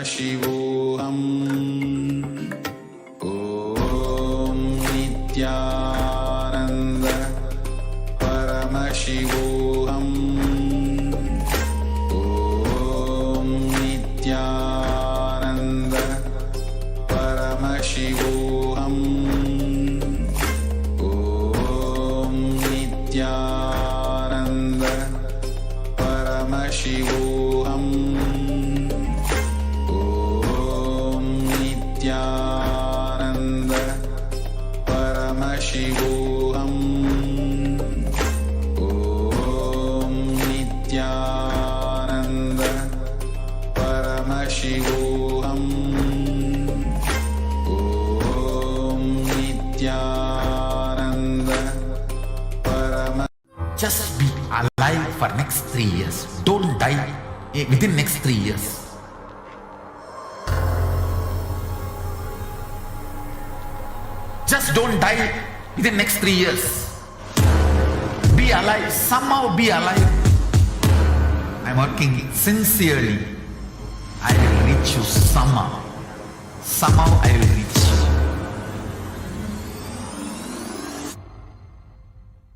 Paramashivoham. Om Nithyananda Paramashivoham. Om Nithyananda Paramashivoham. Om Nithyananda Paramashivoham. Om Nithyananda Paramashivoham. Om Nithyananda Paramashivoham. Om Nithyananda Paramashivoham. Just be alive for next 3 years. Don't die within next 3 years. Just don't die within next 3 years. Be alive. Somehow be alive. I'm working sincerely. I will reach you somehow. Somehow I will reach you.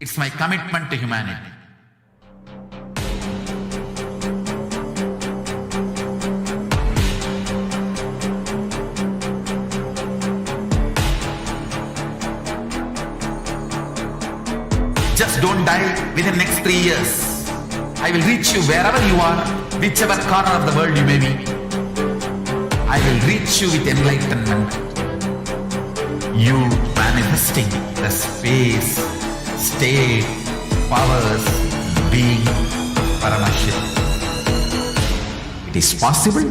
It's my commitment to humanity. Just don't die within next 3 years. I will reach you wherever you are, whichever corner of the world you may be. I will reach you with enlightenment. You manifesting the space, state, powers, being Paramashivoham. It is possible,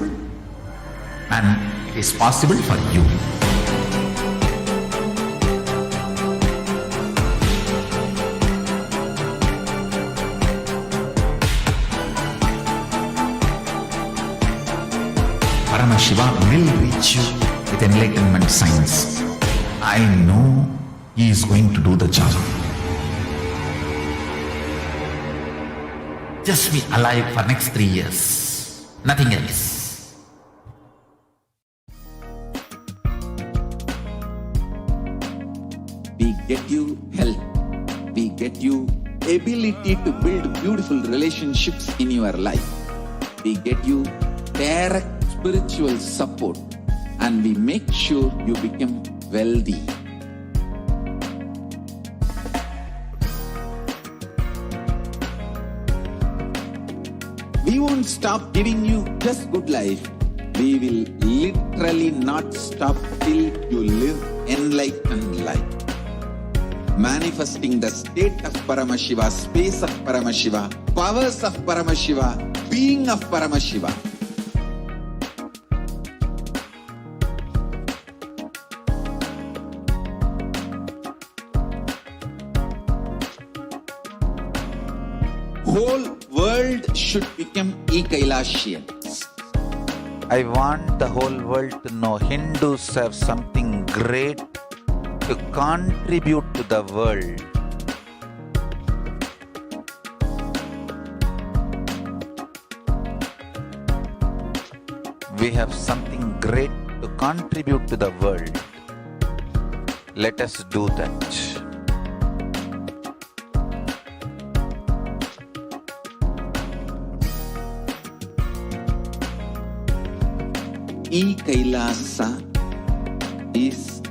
and it is possible for you. Paramashiva will reach you with enlightenment science. I know he is going to do the job. Just be alive for next 3 years. Nothing else. We get you health. We get you ability to build beautiful relationships in your life. We get you direct spiritual support, and we make sure you become wealthy. We won't stop giving you just good life. We will literally not stop till you live enlightened life. Manifesting the state of Paramashiva, space of Paramashiva, powers of Paramashiva, being of Paramashiva. Whole world should become Kailasian. I want the whole world to know Hindus have something great to contribute to the world. We have something great to contribute to the world. Let us do that. Kailasa is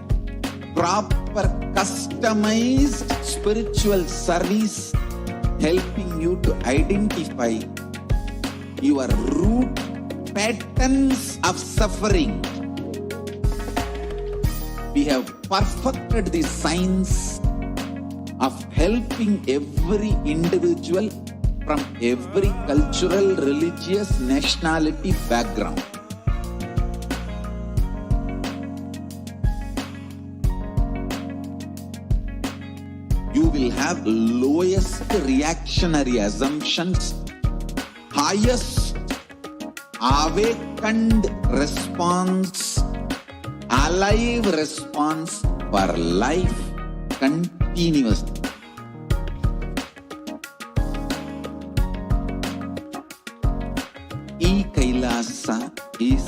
proper customized spiritual service helping you to identify your root patterns of suffering. We have perfected the science of helping every individual from every cultural, religious, nationality background. You will have lowest reactionary assumptions, highest awakened response, alive response for life continuously. Kailasa is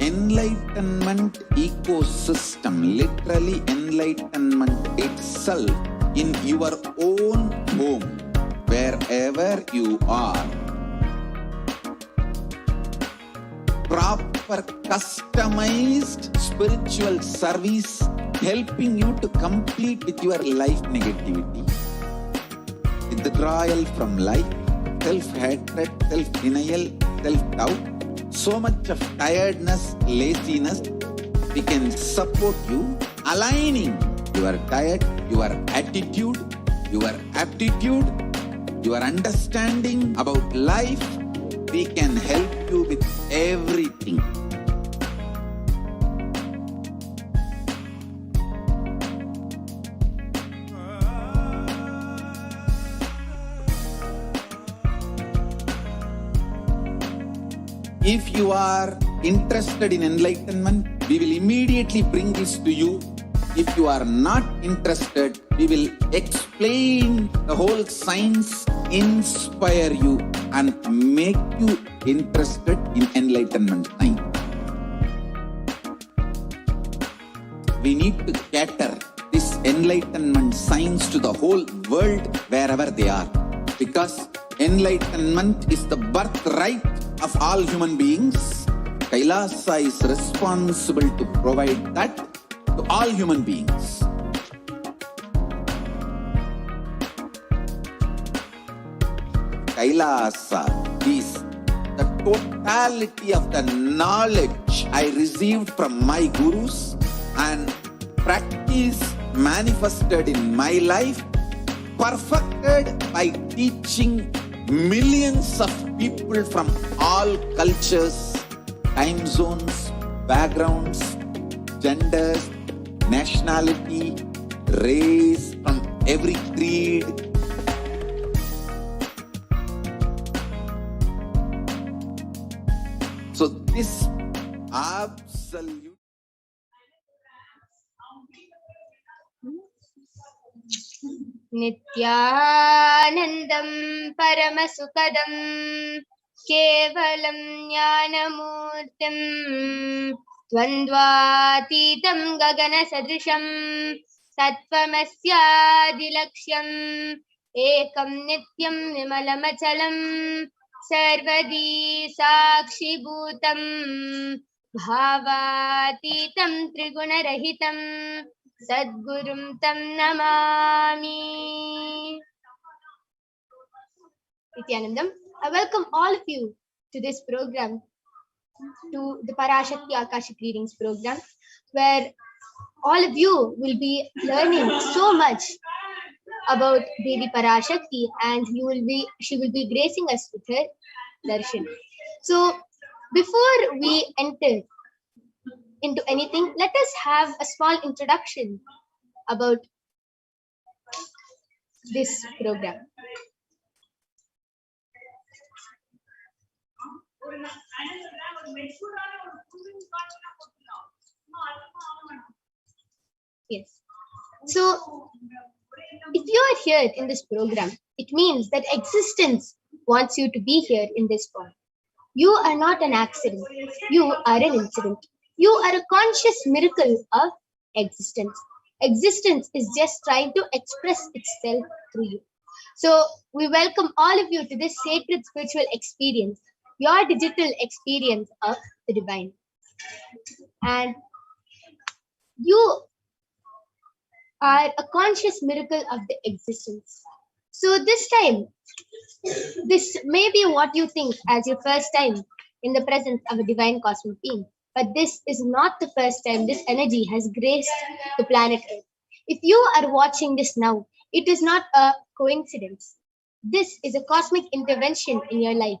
enlightenment ecosystem, literally enlightenment itself in your own home, wherever you are. Proper customized spiritual service helping you to complete with your life negativity, withdrawal from life, self-hatred, self-denial, self-doubt, so much of tiredness, laziness. We can support you, aligning your diet, your attitude, your aptitude, your understanding about life. We can help you with everything. If you are interested in enlightenment, we will immediately bring this to you. If you are not interested, we will explain the whole science, inspire you and make you interested in enlightenment science. We need to cater this enlightenment science to the whole world wherever they are, because enlightenment is the birthright of all human beings. Kailasa is responsible to provide that to all human beings. Kailasa is the totality of the knowledge I received from my gurus and practice manifested in my life, perfected by teaching millions of people from all cultures, time zones, backgrounds, genders, nationality, race, from every creed. So this absolute Nithyanandam Paramasukadam Kevalam Jnanamurtim Dvandvatitam Gagana Sadrisham Sattvamasyaadilaksham Ekam Nityam Vimalamachalam Sarvadi Sakshi Bhutam Bhavatitam Trigunarahitam Sadgurum Tam Namami. Nithyanandam, I welcome all of you to this program, to the Parashakti Akashic readings program, where all of you will be learning so much about Devi Parashakti, and she will be gracing us with her darshan. So before we enter into anything, let us have a small introduction about this program. Yes. So, if you are here in this program, it means that existence wants you to be here in this form. You are not an accident. You are an incident. You are a conscious miracle of existence. Existence is just trying to express itself through you. So we welcome all of you to this sacred spiritual experience, your digital experience of the divine. And you are a conscious miracle of the existence. So this time, this may be what you think as your first time in the presence of a divine cosmic being. But this is not the first time this energy has graced the planet Earth. If you are watching this now, it is not a coincidence. This is a cosmic intervention in your life,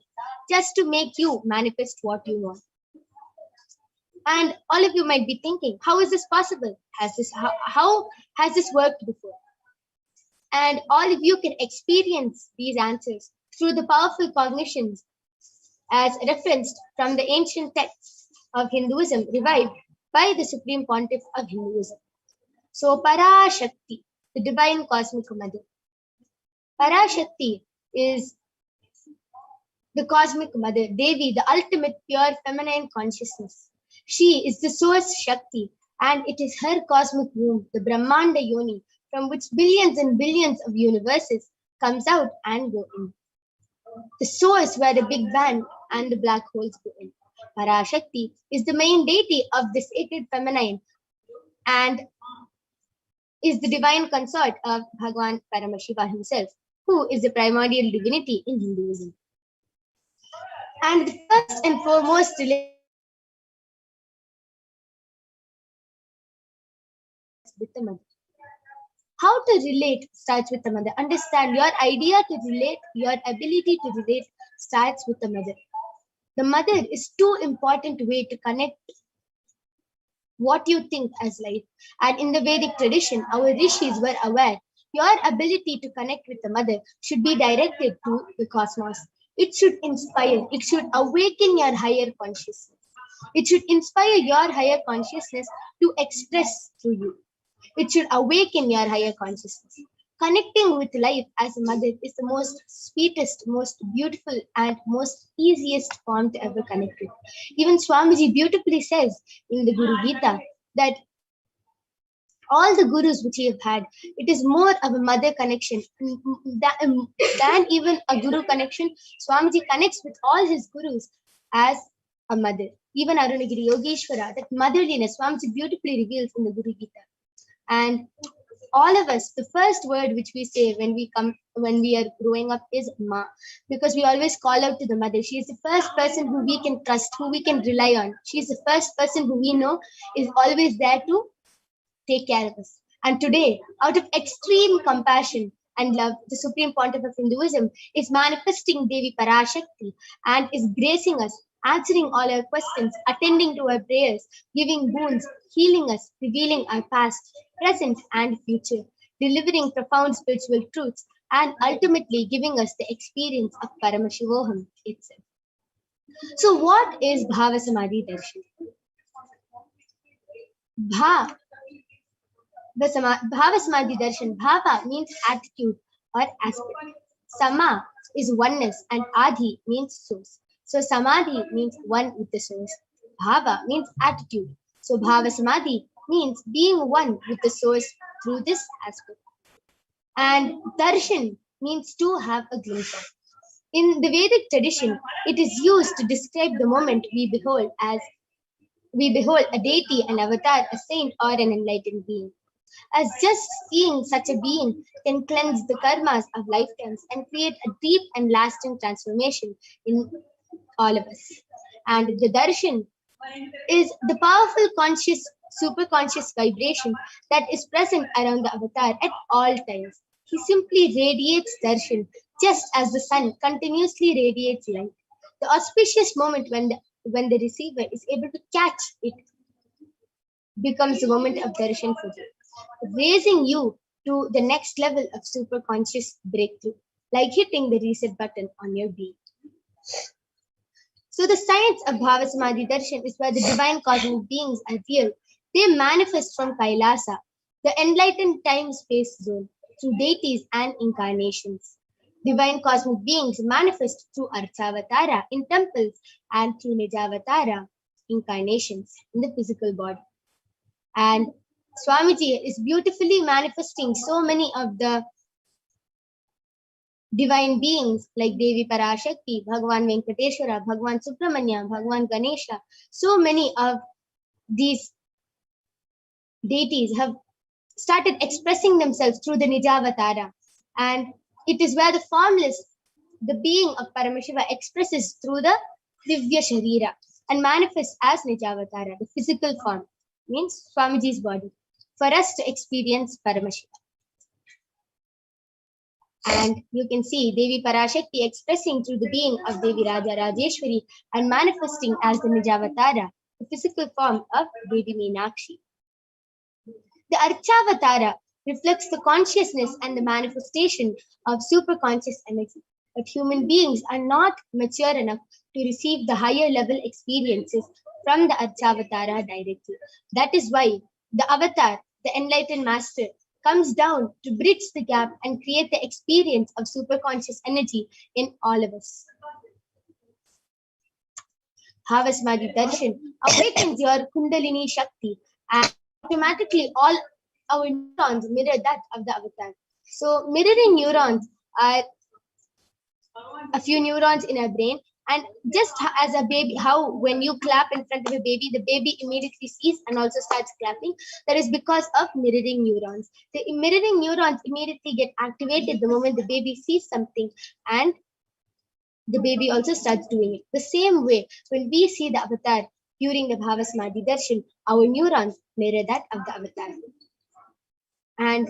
just to make you manifest what you want. And all of you might be thinking, how is this possible? How has this worked before? And all of you can experience these answers through the powerful cognitions as referenced from the ancient texts of Hinduism revived by the Supreme Pontiff of Hinduism. So Parashakti, the divine cosmic mother. Parashakti is the cosmic mother, Devi, the ultimate pure feminine consciousness. She is the source Shakti, and it is her cosmic womb, the Brahmanda Yoni, from which billions and billions of universes comes out and go in. The source where the Big Bang and the black holes go in. Parashakti is the main deity of the sacred feminine and is the divine consort of Bhagwan Paramashiva himself, who is the primordial divinity in Hinduism. And the first and foremost relationship with the mother. How to relate starts with the mother. Understand your idea to relate, your ability to relate starts with the mother. The mother is too important way to connect what you think as life. And in the Vedic tradition, our rishis were aware your ability to connect with the mother should be directed to the cosmos. It should inspire, it should awaken your higher consciousness. It should inspire your higher consciousness to express through you. It should awaken your higher consciousness. Connecting with life as a mother is the most sweetest, most beautiful, and most easiest form to ever connect with. Even Swamiji beautifully says in the Guru Gita that all the gurus which we have had, it is more of a mother connection than even a guru connection. Swamiji connects with all his gurus as a mother. Even Arunagiri Yogeshwara, that motherliness, Swamiji beautifully reveals in the Guru Gita. And all of us, the first word which we say when we are growing up is Ma, because we always call out to the mother. She is the first person who we can trust, who we can rely on. She is the first person who we know is always there to take care of us. And today, out of extreme compassion and love, the Supreme Pontiff of Hinduism is manifesting Devi Parashakti and is gracing us, answering all our questions, attending to our prayers, giving boons, healing us, revealing our past, present, and future, delivering profound spiritual truths, and ultimately giving us the experience of Paramashivoham itself. So, what is Bhava Samadhi Darshan? Bhava Samadhi Darshan. Bhava means attitude or aspect. Sama is oneness, and Adi means source. So Samadhi means one with the source. Bhava means attitude. So Bhava Samadhi means being one with the source through this aspect. And Darshan means to have a glimpse of. In the Vedic tradition, it is used to describe the moment we behold a deity, an avatar, a saint, or an enlightened being. As just seeing such a being can cleanse the karmas of lifetimes and create a deep and lasting transformation in all of us. And the darshan is the powerful conscious, superconscious vibration that is present around the avatar at all times. He simply radiates darshan just as the sun continuously radiates light. The auspicious moment when the receiver is able to catch it becomes the moment of darshan for you, raising you to the next level of superconscious breakthrough, like hitting the reset button on your being. So the science of Bhava Samadhi Darshan is where the divine cosmic beings are real. They manifest from Kailasa, the enlightened time-space zone, through deities and incarnations. Divine cosmic beings manifest through Archavatara in temples and through Nijavatara incarnations in the physical body. And Swamiji is beautifully manifesting so many of the divine beings like Devi Parashakti, Bhagwan Venkateshwara, Bhagwan Subramanya, Bhagwan Ganesha. So many of these deities have started expressing themselves through the Nijavatara. And it is where the formless, the being of Paramashiva, expresses through the Divya Sharira and manifests as Nijavatara, the physical form, means Swamiji's body, for us to experience Paramashiva. And you can see Devi Parashakti expressing through the being of Devi Raja Rajeshwari and manifesting as the Nijavatara, the physical form of Devi Meenakshi. The Archavatara reflects the consciousness and the manifestation of superconscious energy. But human beings are not mature enough to receive the higher level experiences from the Archavatara directly. That is why the avatar, the enlightened master, comes down to bridge the gap and create the experience of superconscious energy in all of us. Bhavasamadhi Darshan awakens your Kundalini Shakti, and automatically all our neurons mirror that of the avatar. So mirroring neurons are a few neurons in our brain, and just as a baby, how when you clap in front of a baby, the baby immediately sees and also starts clapping. That is because of mirroring neurons. The mirroring neurons immediately get activated the moment the baby sees something, and the baby also starts doing it. The same way, when we see the avatar during the Bhavasamadhi Darshan, our neurons mirror that of the avatar. And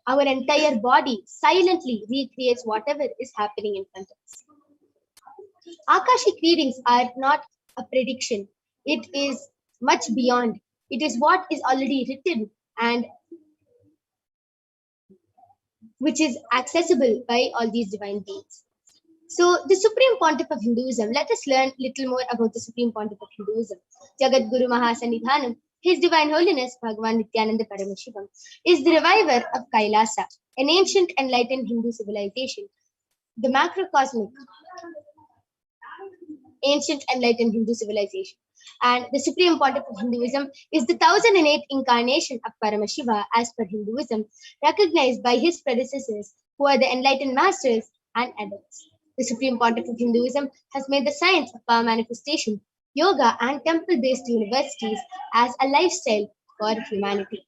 our entire body silently recreates whatever is happening in front of us. Akashic readings are not a prediction. It is much beyond. It is what is already written and which is accessible by all these divine beings. So the Supreme Pontiff of Hinduism, let us learn little more about the Supreme Pontiff of Hinduism. Jagat Guru Mahasanidhanam, His Divine Holiness Bhagavan Nithyananda Paramashivam, is the reviver of Kailasa, an ancient enlightened Hindu civilization. The macrocosmic ancient enlightened Hindu civilization. And the Supreme Pontiff of Hinduism is the 1008 incarnation of Paramashiva as per Hinduism, recognized by his predecessors who are the enlightened masters and adepts. The Supreme Pontiff of Hinduism has made the science of power manifestation, yoga, and temple-based universities as a lifestyle for humanity.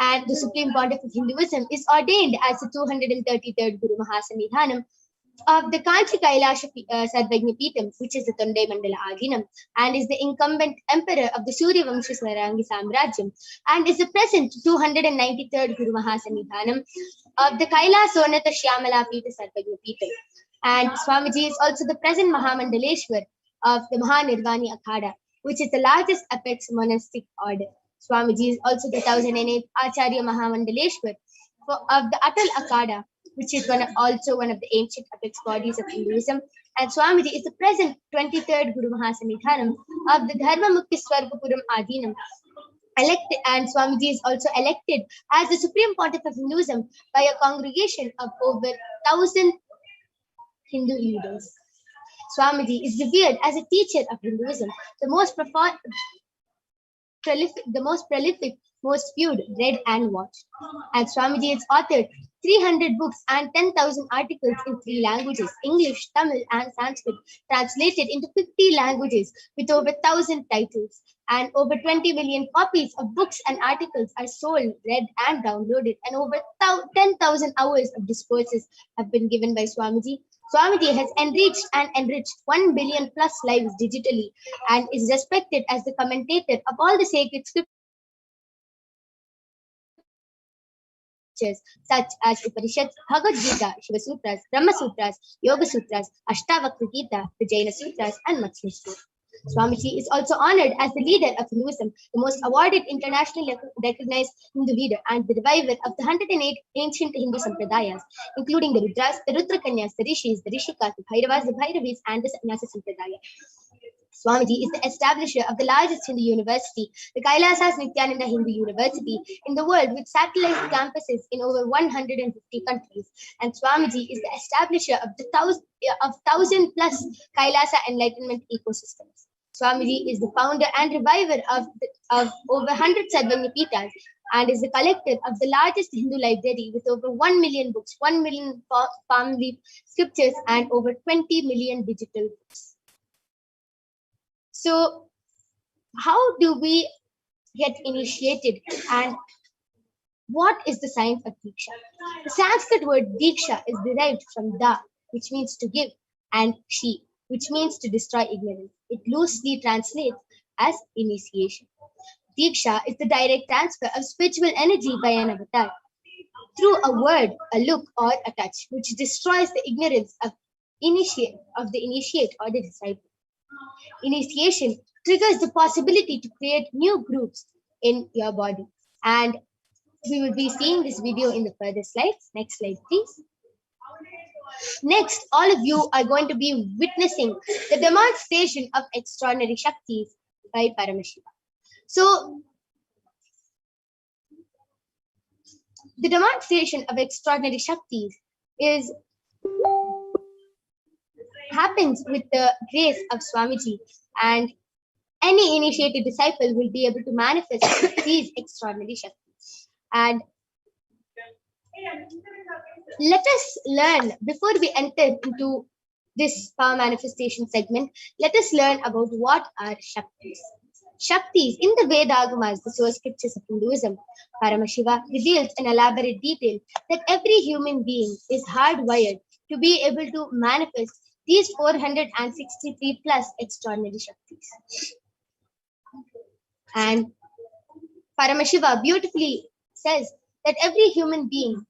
And the Supreme Pontiff of Hinduism is ordained as the 233rd Guru Mahasanidhanam of the Kanchi Kailasa Sarvajna Peetham, which is the Tondai Mandala Adhinam, and is the incumbent emperor of the Surya Vamsha Swarangi Samrajyam, and is the present 293rd Guru Mahasanidhanam of the Kailasa Sonata Shyamala Peetha Sarvajna Peetham. And Swamiji is also the present Mahamandaleshwar of the Mahanirvani Akhada, which is the largest apex monastic order. Swamiji is also the 1008th Acharya Mahamandaleshwar of the Atal Akhada, which is also one of the ancient apex bodies of Hinduism. And Swamiji is the present 23rd Guru Mahasanidhanam of the Dharma Mukti Swargapuram Adhinam. Elected, and Swamiji is also elected as the Supreme Pontiff of Hinduism by a congregation of over 1,000 Hindu leaders. Swamiji is revered as a teacher of Hinduism, the most prolific, most viewed, read, and watched. And Swamiji has authored 300 books and 10,000 articles in 3 languages, English, Tamil, and Sanskrit, translated into 50 languages with over 1,000 titles. And over 20 million copies of books and articles are sold, read, and downloaded. And over 10,000 hours of discourses have been given by Swamiji. Swamiji has enriched 1 billion plus lives digitally and is respected as the commentator of all the sacred scriptures such as Upanishads, Bhagavad Gita, Shiva Sutras, Brahma Sutras, Yoga Sutras, Ashtavakra Gita, the Jaina Sutras, and much more. Swamiji is also honored as the leader of Hinduism, the most awarded internationally recognized Hindu leader, and the reviver of the 108 ancient Hindu sampradayas, including the Rudras, the Rudrakanyas, the Rishis, the Rishikas, the Bhairavas, the Bhairavis, and the Sannyasa Sampradaya. Swamiji is the establisher of the largest Hindu university, the Kailasa's Nithyananda Hindu University, in the world with satellite campuses in over 150 countries. And Swamiji is the establisher of the 1,000 plus Kailasa Enlightenment ecosystems. Swamiji is the founder and reviver of over 100 Sarvajna Peethas and is the collector of the largest Hindu library with over 1 million books, 1 million palm leaf scriptures, and over 20 million digital books. So, how do we get initiated, and what is the science of Diksha? The Sanskrit word Diksha is derived from Da, which means to give, and Shi, which means to destroy ignorance. It loosely translates as initiation. Diksha is the direct transfer of spiritual energy by an avatar through a word, a look, or a touch, which destroys the ignorance of the initiate or the disciple. Initiation triggers the possibility to create new groups in your body. And we will be seeing this video in the further slides. Next slide, please. Next, all of you are going to be witnessing the demonstration of extraordinary Shaktis by Paramashiva. So, the demonstration of extraordinary Shaktis happens with the grace of Swamiji and any initiated disciple will be able to manifest these extraordinary Shaktis. And let us learn, before we enter into this power manifestation segment, let us learn about what are Shaktis. Shaktis, in the Vedagamas, the source scriptures of Hinduism, Paramashiva reveals in elaborate detail that every human being is hardwired to be able to manifest these 463 plus extraordinary Shaktis. And Paramashiva beautifully says that every human being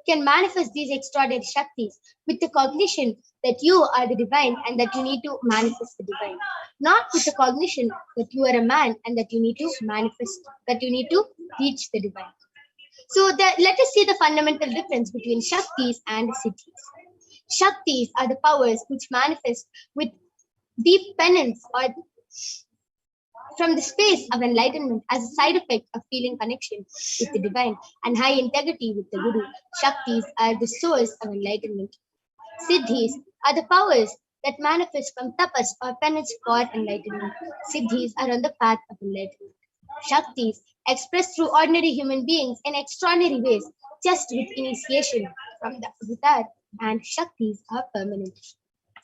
can manifest these extraordinary Shaktis with the cognition that you are the divine and that you need to manifest the divine. Not with the cognition that you are a man and that you need to manifest, that you need to reach the divine. So let us see the fundamental difference between Shaktis and Siddhis. Shaktis are the powers which manifest with deep penance or from the space of enlightenment as a side effect of feeling connection with the divine and high integrity with the Guru. Shaktis are the source of enlightenment. Siddhis are the powers that manifest from tapas or penance for enlightenment. Siddhis are on the path of enlightenment. Shaktis expressed through ordinary human beings in extraordinary ways, just with initiation from the avatar, and Shaktis are permanent.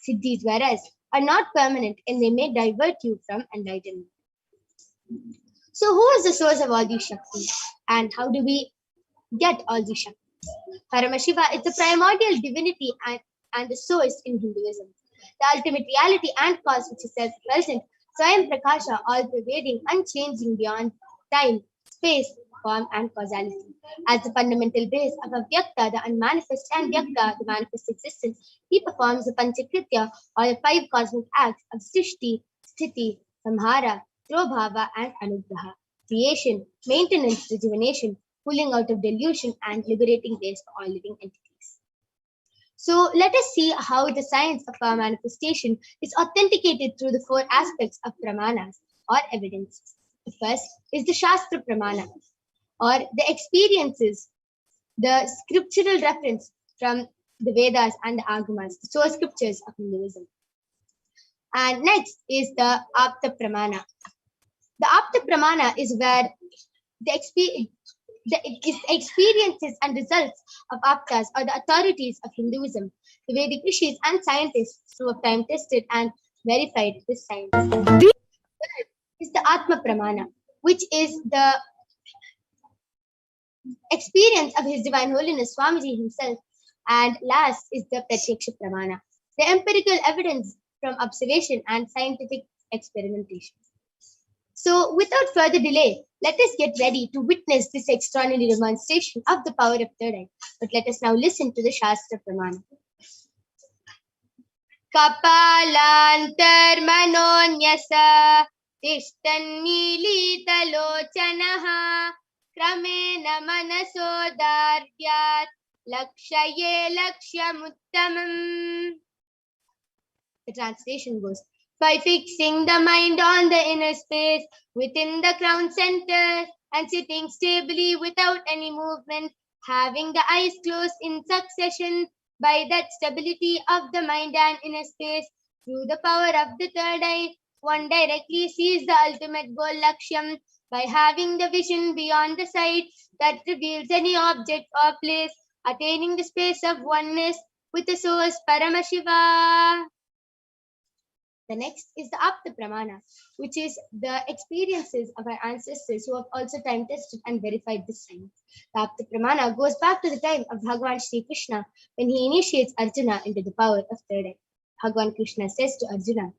Siddhis, whereas, are not permanent and they may divert you from enlightenment. So who is the source of all these Shaktis and how do we get all these Shaktis? Paramashiva is the primordial divinity and the source in Hinduism. The ultimate reality and cause which is self-present, Swayam Prakasha, all-pervading, unchanging beyond time, space, form and causality. As the fundamental base of Avyakta, the unmanifest, and Vyakta, the manifest existence, he performs the Panchakritya or the 5 cosmic acts of Srishti, Sthiti, Samhara, Trobhava and Anugraha, creation, maintenance, rejuvenation, pulling out of delusion and liberating ways for all living entities. So let us see how the science of power manifestation is authenticated through the 4 aspects of pramanas or evidences. The first is the Shastra pramana or the experiences, the scriptural reference from the Vedas and the Agamas, the source scriptures of Hinduism. And next is the Apta pramana. The Apta pramana is where the experiences and results of Aptas or the authorities of Hinduism, the Vedic rishis and scientists who have time tested and verified this science. Third is the Atma pramana, which is the experience of His Divine Holiness Swamiji himself. And last is the Pratyaksha pramana, the empirical evidence from observation and scientific experimentation. So without further delay, let us get ready to witness this extraordinary demonstration of the power of third eye. But let us now listen to the Shastra Pramana. Kapalantar manonyasa tishtannilitalochanaha kramena manasodaryat lakshaye lakshyamuttamam. The translation goes, by fixing the mind on the inner space within the crown center and sitting stably without any movement, having the eyes closed in succession, by that stability of the mind and inner space, through the power of the third eye, one directly sees the ultimate goal Lakshyam by having the vision beyond the sight that reveals any object or place, attaining the space of oneness with the source Paramashiva. The next is the Apta Pramana, which is the experiences of our ancestors who have also time tested and verified this science. The Apta Pramana goes back to the time of Bhagavan Shri Krishna when he initiates Arjuna into the power of third eye. Bhagavan Krishna says to Arjuna,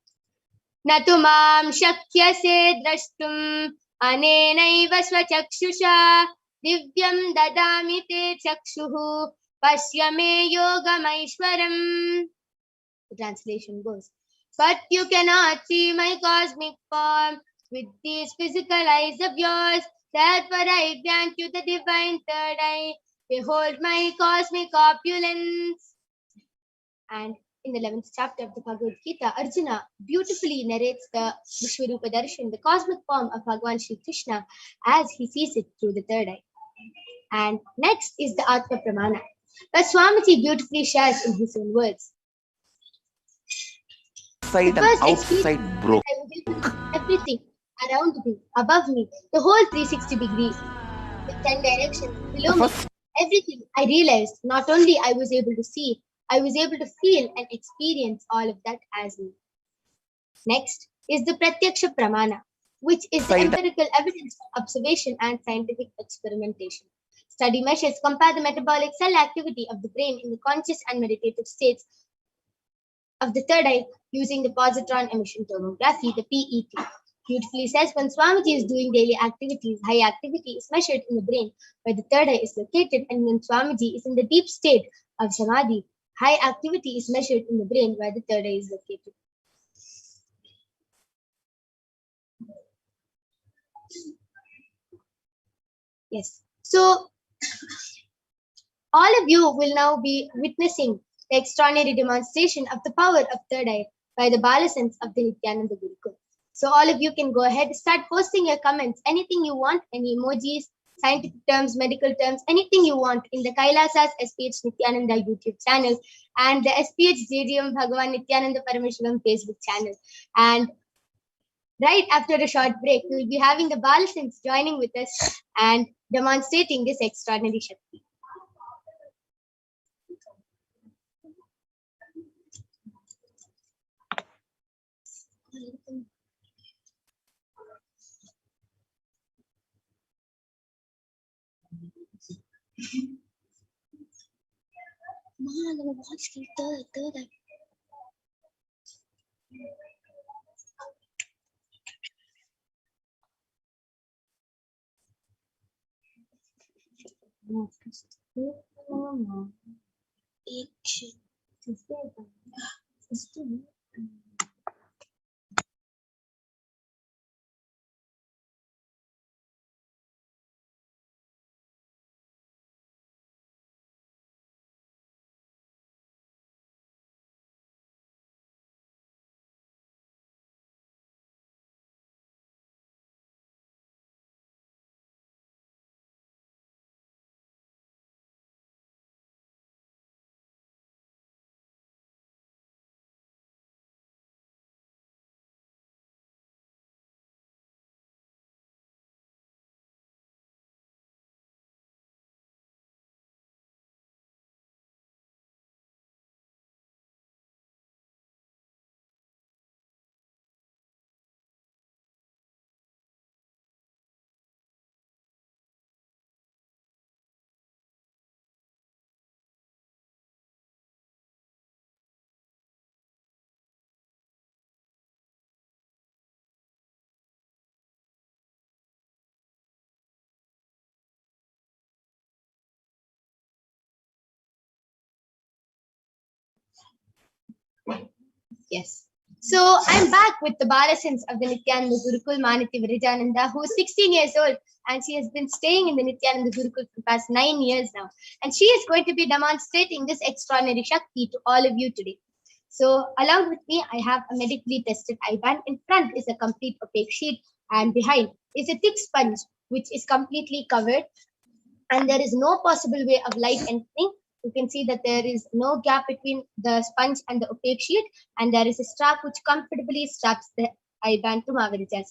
Natumam shakyase drashtum anenaiva svachakshusha divyam dadami te chakshuhu pashyame yogamaishwaram. The translation goes, but you cannot see my cosmic form with these physical eyes of yours. Therefore I grant you the divine third eye. Behold my cosmic opulence. And in the 11th chapter of the Bhagavad Gita, Arjuna beautifully narrates the Vishwarupa Darshan, the cosmic form of Bhagavan Shri Krishna as he sees it through the third eye. And next is the Atma Pramana, that Swamiji beautifully shares in his own words. inside The and first outside experience broke. I was able to see everything around me, above me, the whole 360 degrees, the 10 directions The below me, first everything. I realized not only I was able to see, I was able to feel and experience all of that as me. Next is the Pratyaksha Pramana, which is the side empirical evidence of observation and scientific experimentation. Study measures compare the metabolic cell activity of the brain in the conscious and meditative states of the third eye using the positron emission tomography, the PET. Beautifully says when Swamiji is doing daily activities, high activity is measured in the brain where the third eye is located, and when Swamiji is in the deep state of Samadhi, high activity is measured in the brain where the third eye is located. Yes. So all of you will now be witnessing the extraordinary demonstration of the power of third eye by the Balasans of the Nithyananda Gurukul. So all of you can go ahead, start posting your comments, anything you want, any emojis, scientific terms, medical terms, anything you want in the Kailasa's HDH Nithyananda YouTube channel and the SPH JDM Bhagavan Nithyananda Paramashivam Facebook channel. And right after a short break, we will be having the Balasans joining with us and demonstrating this extraordinary Shakti. Yes. So I'm back with the Balasans of the Nithyananda Gurukul, Maniti Virijananda, who is 16 years old, and she has been staying in the Nithyananda Gurukul for the past 9 years now. And she is going to be demonstrating this extraordinary Shakti to all of you today. So along with me, I have a medically tested eye band. In front is a complete opaque sheet, and behind is a thick sponge which is completely covered, and there is no possible way of light entering. You can see that there is no gap between the sponge and the opaque sheet, and there is a strap which comfortably straps the eye band to Maverija's head.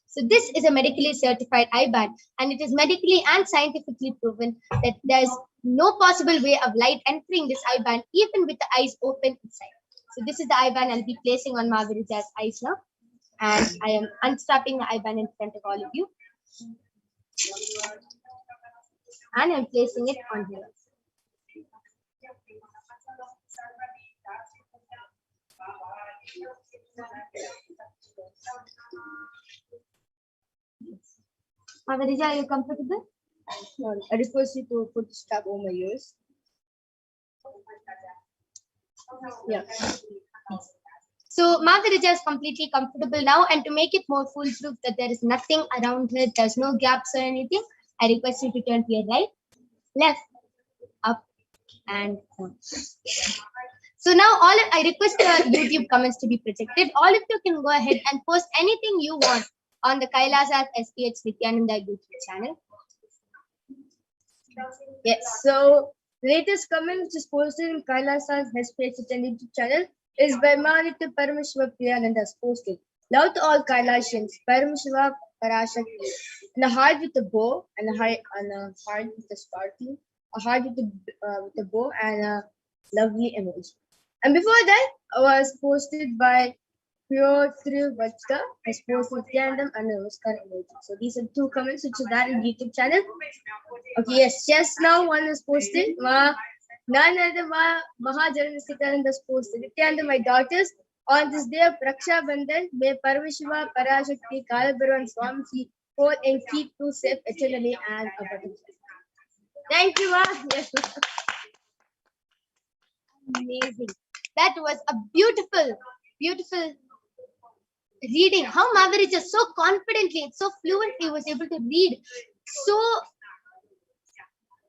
So this is a medically certified eye band, and it is medically and scientifically proven that there is no possible way of light entering this eye band, even with the eyes open inside. So this is the eye band I'll be placing on Maverija's eyes now, and I am unstrapping the eye band in front of all of you, and I'm placing it on here. Mavarija, are you comfortable? I request you to put the strap over my ears. Yeah. So Mavarija is completely comfortable now, and to make it more foolproof that there is nothing around her, there's no gaps or anything, I request you to turn to your right, left, up, and down. So now I request the YouTube comments to be projected. All of you can go ahead and post anything you want on the Kailasa SPH Nithyananda YouTube channel. Yes. So latest comments just posted in Kailasa's HDH YouTube channel. is by Manita Paramashivoham has posted. Love to all Kailasians, Paramashiva Parashakti, and a heart with a bow, and a heart with a sparkling, a heart with a bow, and a lovely emoji. And before that, was posted by Pure Thrill Vachka, has posted Nithyananda and a Oscar emoji. So these are two comments which are there in YouTube channel. Okay, yes, just now one is posted. None other Mahajanasitan has posted. Nithyananda, my daughters, on this day of Raksha Bandhan, may Paramashiva, Parashakti, Kalabharan, Swamiji hold and keep you safe eternally and abundantly. Thank you, Ma. Yes. Amazing. That was a beautiful, beautiful reading. How Maverick just so confidently, so fluently was able to read. So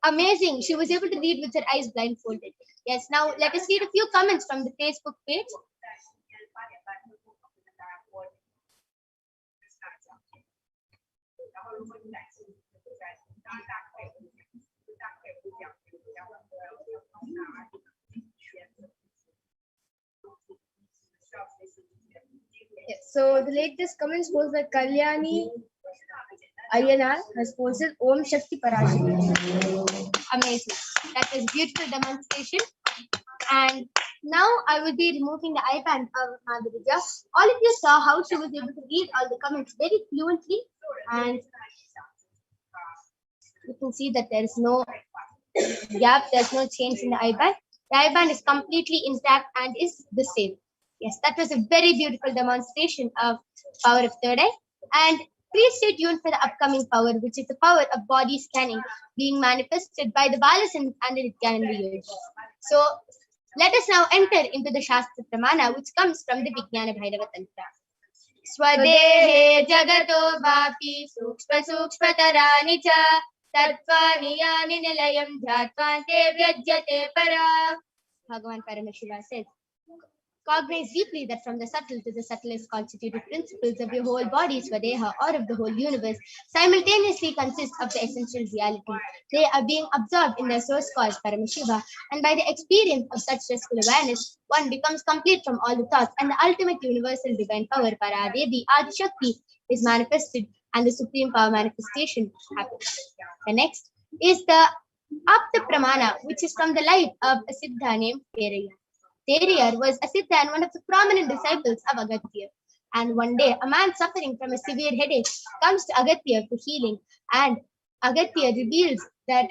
amazing. She was able to read with her eyes blindfolded. Yes, now let us read a few comments from the Facebook page. Yes, so the latest comments was that Kalyani Ayanar has posted Om Shakti Parashakti. Amazing. That was beautiful demonstration. And now I will be removing the iPad of Madhurija. All of you saw how she was able to read all the comments very fluently, and you can see that there is no gap, there's no change in the iPad. The iPad is completely intact and is the same. Yes, that was a very beautiful demonstration of power of third eye. And please stay tuned for the upcoming power, which is the power of body scanning being manifested by the Balasans and the Nithyananda Yogi. So let us now enter into the Shastra Pramana, which comes from the Vijnana Bhairava Tantra. Swadehe jagato vapi sukshma sukshmatarani cha tattvani yani nilayam dhyatva vyajyate para. Bhagavan Paramashiva says, cognize deeply that from the subtle to the subtlest constituted principles of your whole body, Swadeha, or of the whole universe, simultaneously consist of the essential reality. They are being absorbed in their source cause, Paramashiva, and by the experience of such restful awareness, one becomes complete from all the thoughts, and the ultimate universal divine power, Paradevi, Adishakti, is manifested, and the supreme power manifestation happens. The next is the Apta Pramana, which is from the life of a Siddha named Teraya. Teriyar was a Siddha and one of the prominent disciples of Agatya. And one day, a man suffering from a severe headache comes to Agatya for healing, and Agatya reveals that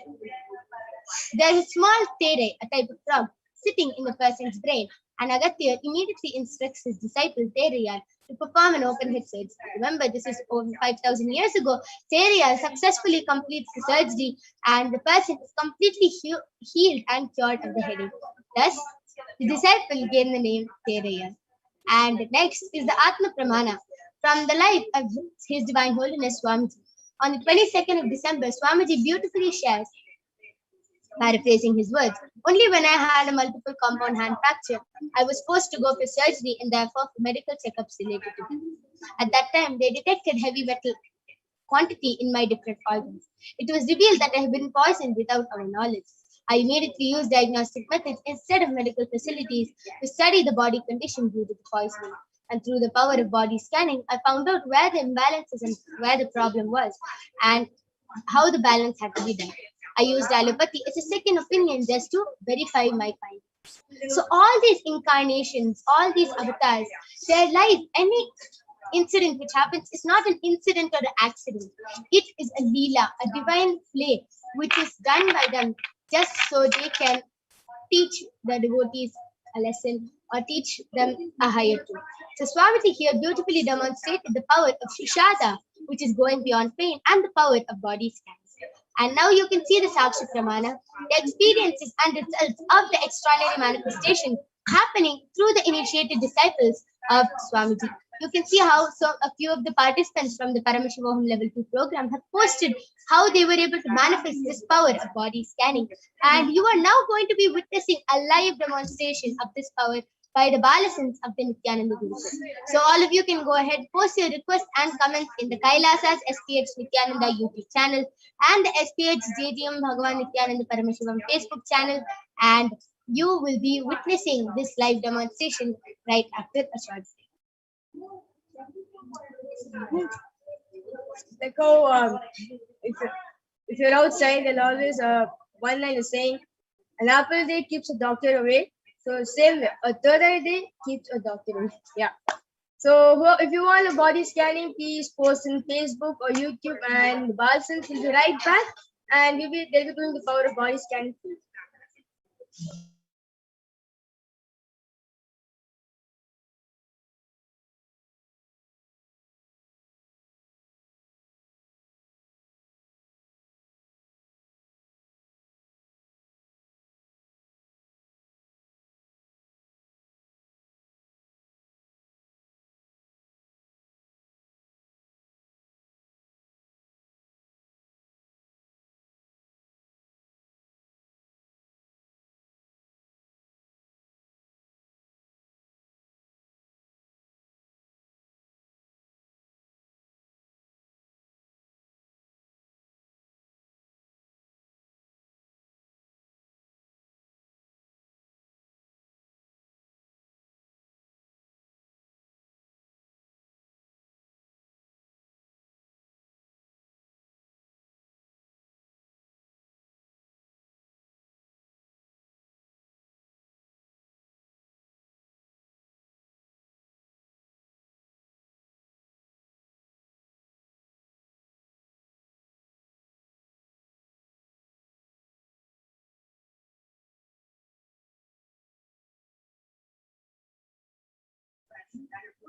there is a small tere, a type of frog, sitting in the person's brain, and Agatya immediately instructs his disciple Teriyar to perform an open head surgery. Remember, this is over 5,000 years ago. Teriyar successfully completes the surgery, and the person is completely healed and cured of the headache. Thus, the disciple gained the name Teraya. And next is the Atma Pramana from the life of His Divine Holiness Swamiji. On the 22nd of December, Swamiji beautifully shares, paraphrasing his words, only when I had a multiple compound hand fracture, I was forced to go for surgery and therefore for medical checkups related to it. At that time, they detected heavy metal quantity in my different organs. It was revealed that I had been poisoned without our knowledge. I immediately used diagnostic methods instead of medical facilities to study the body condition due to the poisoning. And through the power of body scanning, I found out where the imbalances and where the problem was and how the balance had to be done. I used allopathy as a second opinion just to verify my findings. So all these incarnations, all these avatars, their life, any incident which happens is not an incident or an accident. It is a leela, a divine play, which is done by them just so they can teach the devotees a lesson or teach them a higher truth. So Swamiji here beautifully demonstrated the power of Shishada, which is going beyond pain, and the power of body scans. And now you can see the Sakshi Pramana, the experiences and results of the extraordinary manifestation happening through the initiated disciples of Swamiji. You can see how a few of the participants from the Paramashivoham Level 2 program have posted how they were able to manifest this power of body scanning. And you are now going to be witnessing a live demonstration of this power by the Balasans of the Nithyananda Guru. So all of you can go ahead, post your requests and comments in the Kailasa's HDH Nithyananda YouTube channel and the HDH JGM Bhagavan Nithyananda Paramashivam Facebook channel. And you will be witnessing this live demonstration right after a short break. Like how if you're outside, and always one line is saying, an apple day keeps a doctor away. So same way, a third eye day keeps a doctor away. Yeah. So if you want a body scanning, please post in Facebook or YouTube, and Balsons will be right back, and they'll be doing the power of body scanning.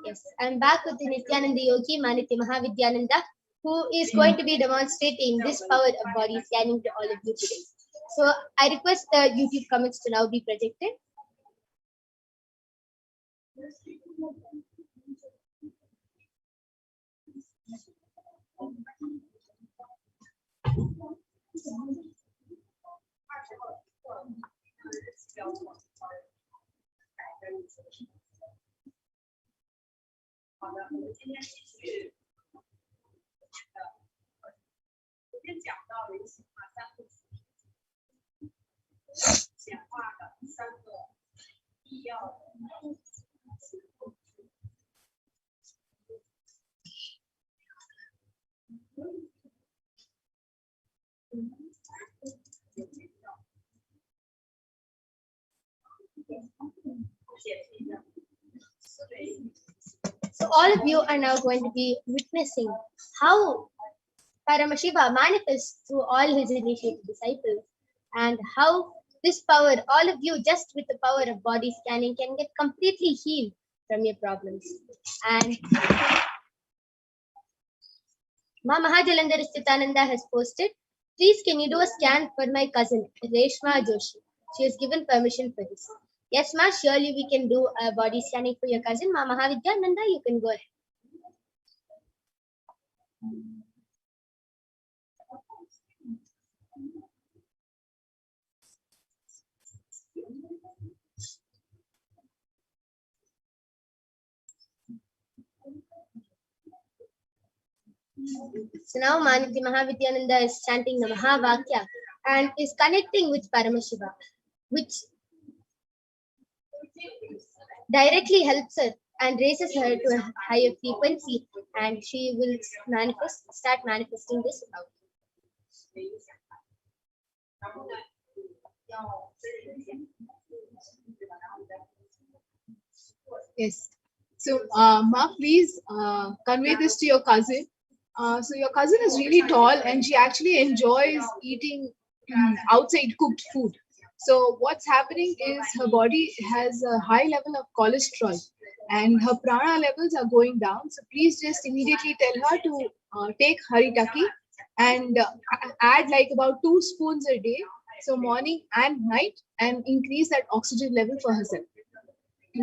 Yes, I'm back with the Nithyananda Yogi, Maniti Mahavidyananda, who is going to be demonstrating this power of body scanning to all of you today. So I request the YouTube comments to now be projected. So all of you are now going to be witnessing how Paramashiva manifests through all his initiated disciples, and how this power, all of you, just with the power of body scanning, can get completely healed from your problems. And Ma Mahajalandhar Sthitananda has posted, please can you do a scan for my cousin, Reshma Joshi? She has given permission for this. Yes, Ma, surely we can do a body scanning for your cousin. Ma Mahavidyananda, you can go ahead. So now Maniti Mahavidyananda is chanting the Mahavakya and is connecting with Paramashiva, which directly helps her and raises her to a higher frequency, and she will start manifesting this out. Yes. So, Ma, please convey this to your cousin. So your cousin is really tall and she actually enjoys eating outside cooked food. So what's happening is her body has a high level of cholesterol and her prana levels are going down. So please just immediately tell her to take Haritaki and add like about 2 spoons a day. So morning and night, and increase that oxygen level for herself.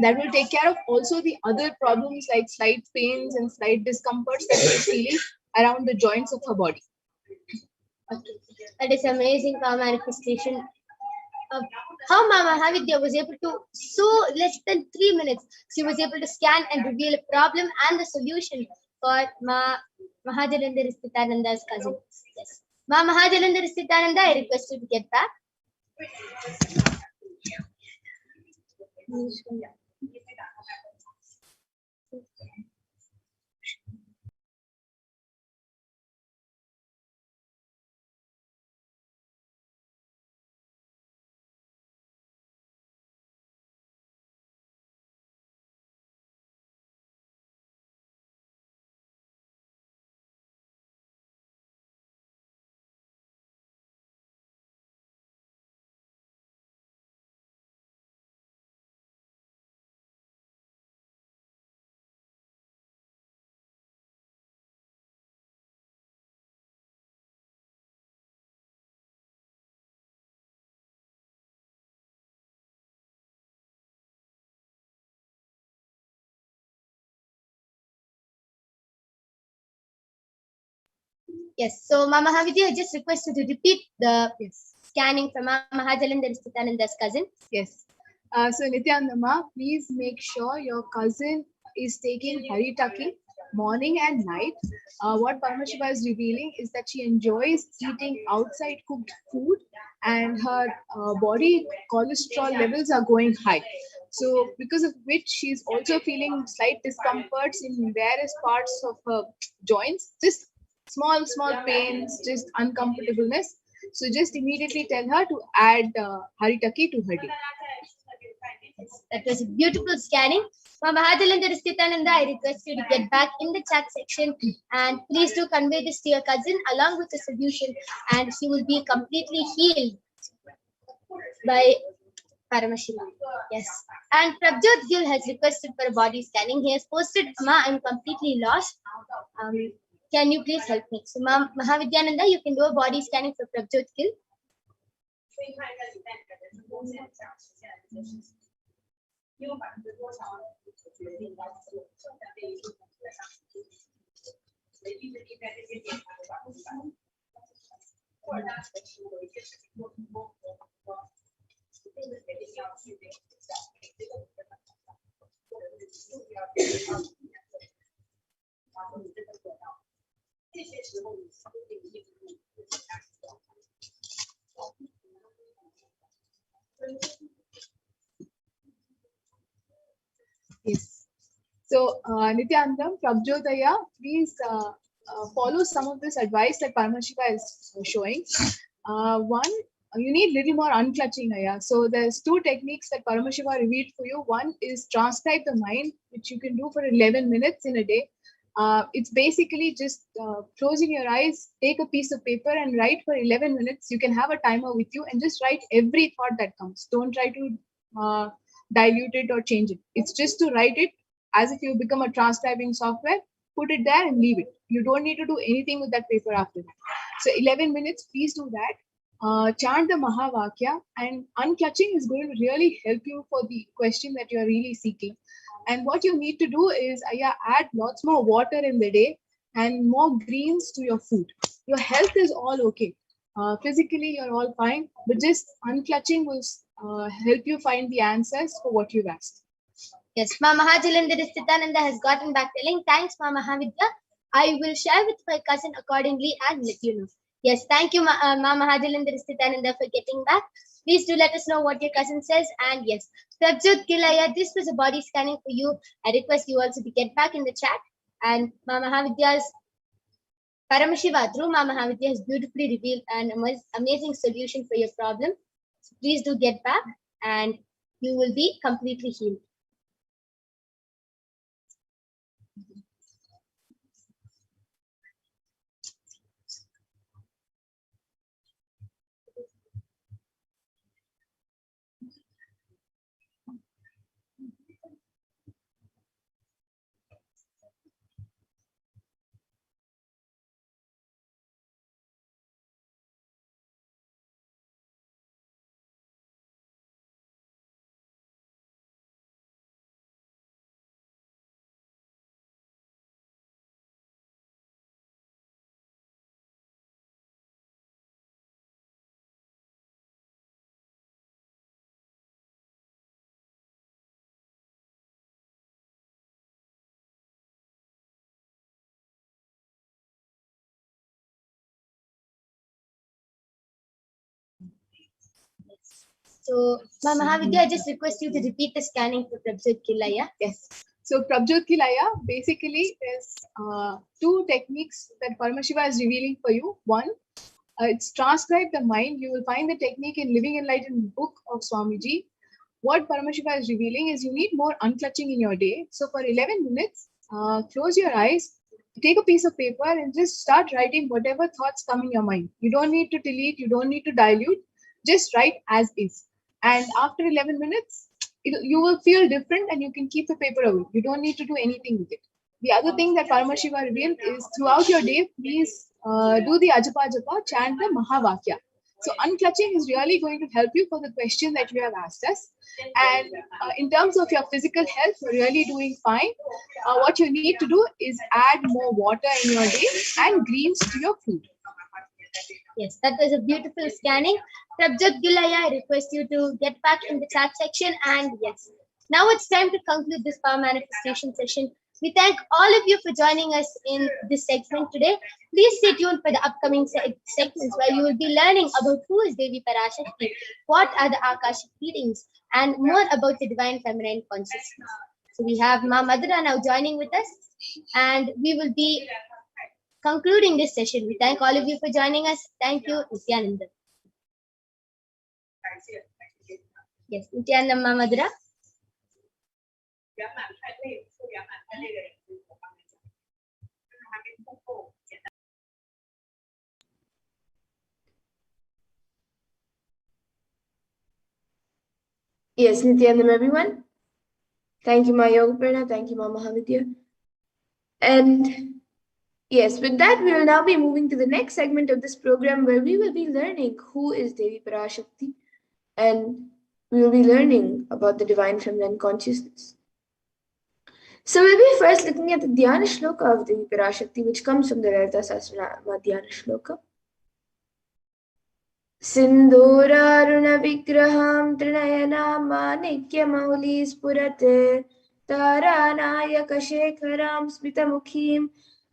That will take care of also the other problems like slight pains and slight discomforts that she's feeling around the joints of her body. Okay. That is amazing power manifestation of how Mama Havidya was able to, so less than 3 minutes, she was able to scan and reveal a problem and the solution for Mahajalandhar Sthitananda's cousin. Yes. Ma Mahajalandhar Sthitananda, I request you to get back. Yes. So, Mama Mahavidya, I just request you to repeat the scanning from Mama Mahajalandhar Nithyananda's cousin. Yes. So Nithyanandama, please make sure your cousin is taking Haritaki morning and night. What Paramashiva is revealing is that she enjoys eating outside cooked food and her body cholesterol levels are going high. So because of which she's also feeling slight discomforts in various parts of her joints, just small pains, just uncomfortableness. So just immediately tell her to add Haritaki to her day. That was a beautiful scanning. Mama Mahajalandhar Nithyananda, I request you to get back in the chat section and please do convey this to your cousin along with the solution, and she will be completely healed by Paramashivoham. Yes. And Prabjot Gill has requested for a body scanning. He has posted, Ma, I'm completely lost. Can you please help me? So, Ma Mahavidyananda, you can do a body scanning for Prabjot Gill. Yes. So, Nityanandam, Prabjodaya, please follow some of this advice that Paramashiva is showing. One, you need little more unclutching, Aya. So, there's two techniques that Paramashiva revealed for you. One is transcribe the mind, which you can do for 11 minutes in a day. It's basically just closing your eyes, take a piece of paper and write for 11 minutes. You can have a timer with you and just write every thought that comes. Don't try to dilute it or change it. It's just to write it as if you become a transcribing software, put it there and leave it. You don't need to do anything with that paper after that. So 11 minutes, please do that. Chant the Mahavakya, and unclutching is going to really help you for the question that you are really seeking. And what you need to do is add lots more water in the day and more greens to your food. Your health is all okay. Physically, you're all fine, but just unclutching will help you find the answers for what you've asked. Yes, Ma Mahajalandhar Nithyananda has gotten back telling, thanks, Ma Mahavidya. I will share with my cousin accordingly and let you know. Yes, thank you, Ma Mahajalandhar Nithyananda, for getting back. Please do let us know what your cousin says. And yes, Prabjot Kilaya, this was a body scanning for you. I request you also to get back in the chat. And Ma Mahavidya's Paramashiva, through Ma Mahavidya, has beautifully revealed an amazing solution for your problem. So please do get back and you will be completely healed. So, Ma Mahavidya, I just request you to repeat the scanning for Prabjot Kilaya. Yes. So Prabjot Kilaya basically is two techniques that Paramashiva is revealing for you. One, it's transcribe the mind. You will find the technique in Living Enlightenment book of Swamiji. What Paramashiva is revealing is you need more unclutching in your day. So for 11 minutes, close your eyes, take a piece of paper and just start writing whatever thoughts come in your mind. You don't need to delete, you don't need to dilute, just write as is. And after 11 minutes, you will feel different and you can keep the paper away. You don't need to do anything with it. The other thing that Paramashiva revealed is throughout your day, please do the Ajapa Japa, chant the Mahavakya. So unclutching is really going to help you for the question that you have asked us. And in terms of your physical health, you're really doing fine. What you need to do is add more water in your day and greens to your food. Yes, that was a beautiful scanning. Prabjot Gilaya, I request you to get back in the chat section. And yes, now it's time to conclude this power manifestation session. We thank all of you for joining us in this segment today. Please stay tuned for the upcoming segments where you will be learning about who is Devi Parashakti, what are the Akashic readings, and more about the divine feminine consciousness. So we have Ma Madhura now joining with us, and we will be concluding this session. We thank all of you for joining us. Thank you, Nithyananda. Yes, Nithyananda Ma Madhura. Yes, Nithyanandam, everyone. Thank you, Ma Yogaprana. Thank you, Ma Mahavidya. And yes, with that, we will now be moving to the next segment of this program where we will be learning who is Devi Parashakti, and we will be learning about the divine feminine consciousness. So we'll be first looking at the Dhyana Shloka of Devi Parashakti, which comes from the Lalita Sahasranama Dhyana Shloka. Sindhuraruna Vigraham Trinayana Manikya Mauli Spurate Taranayaka Shekharam Smitamukhim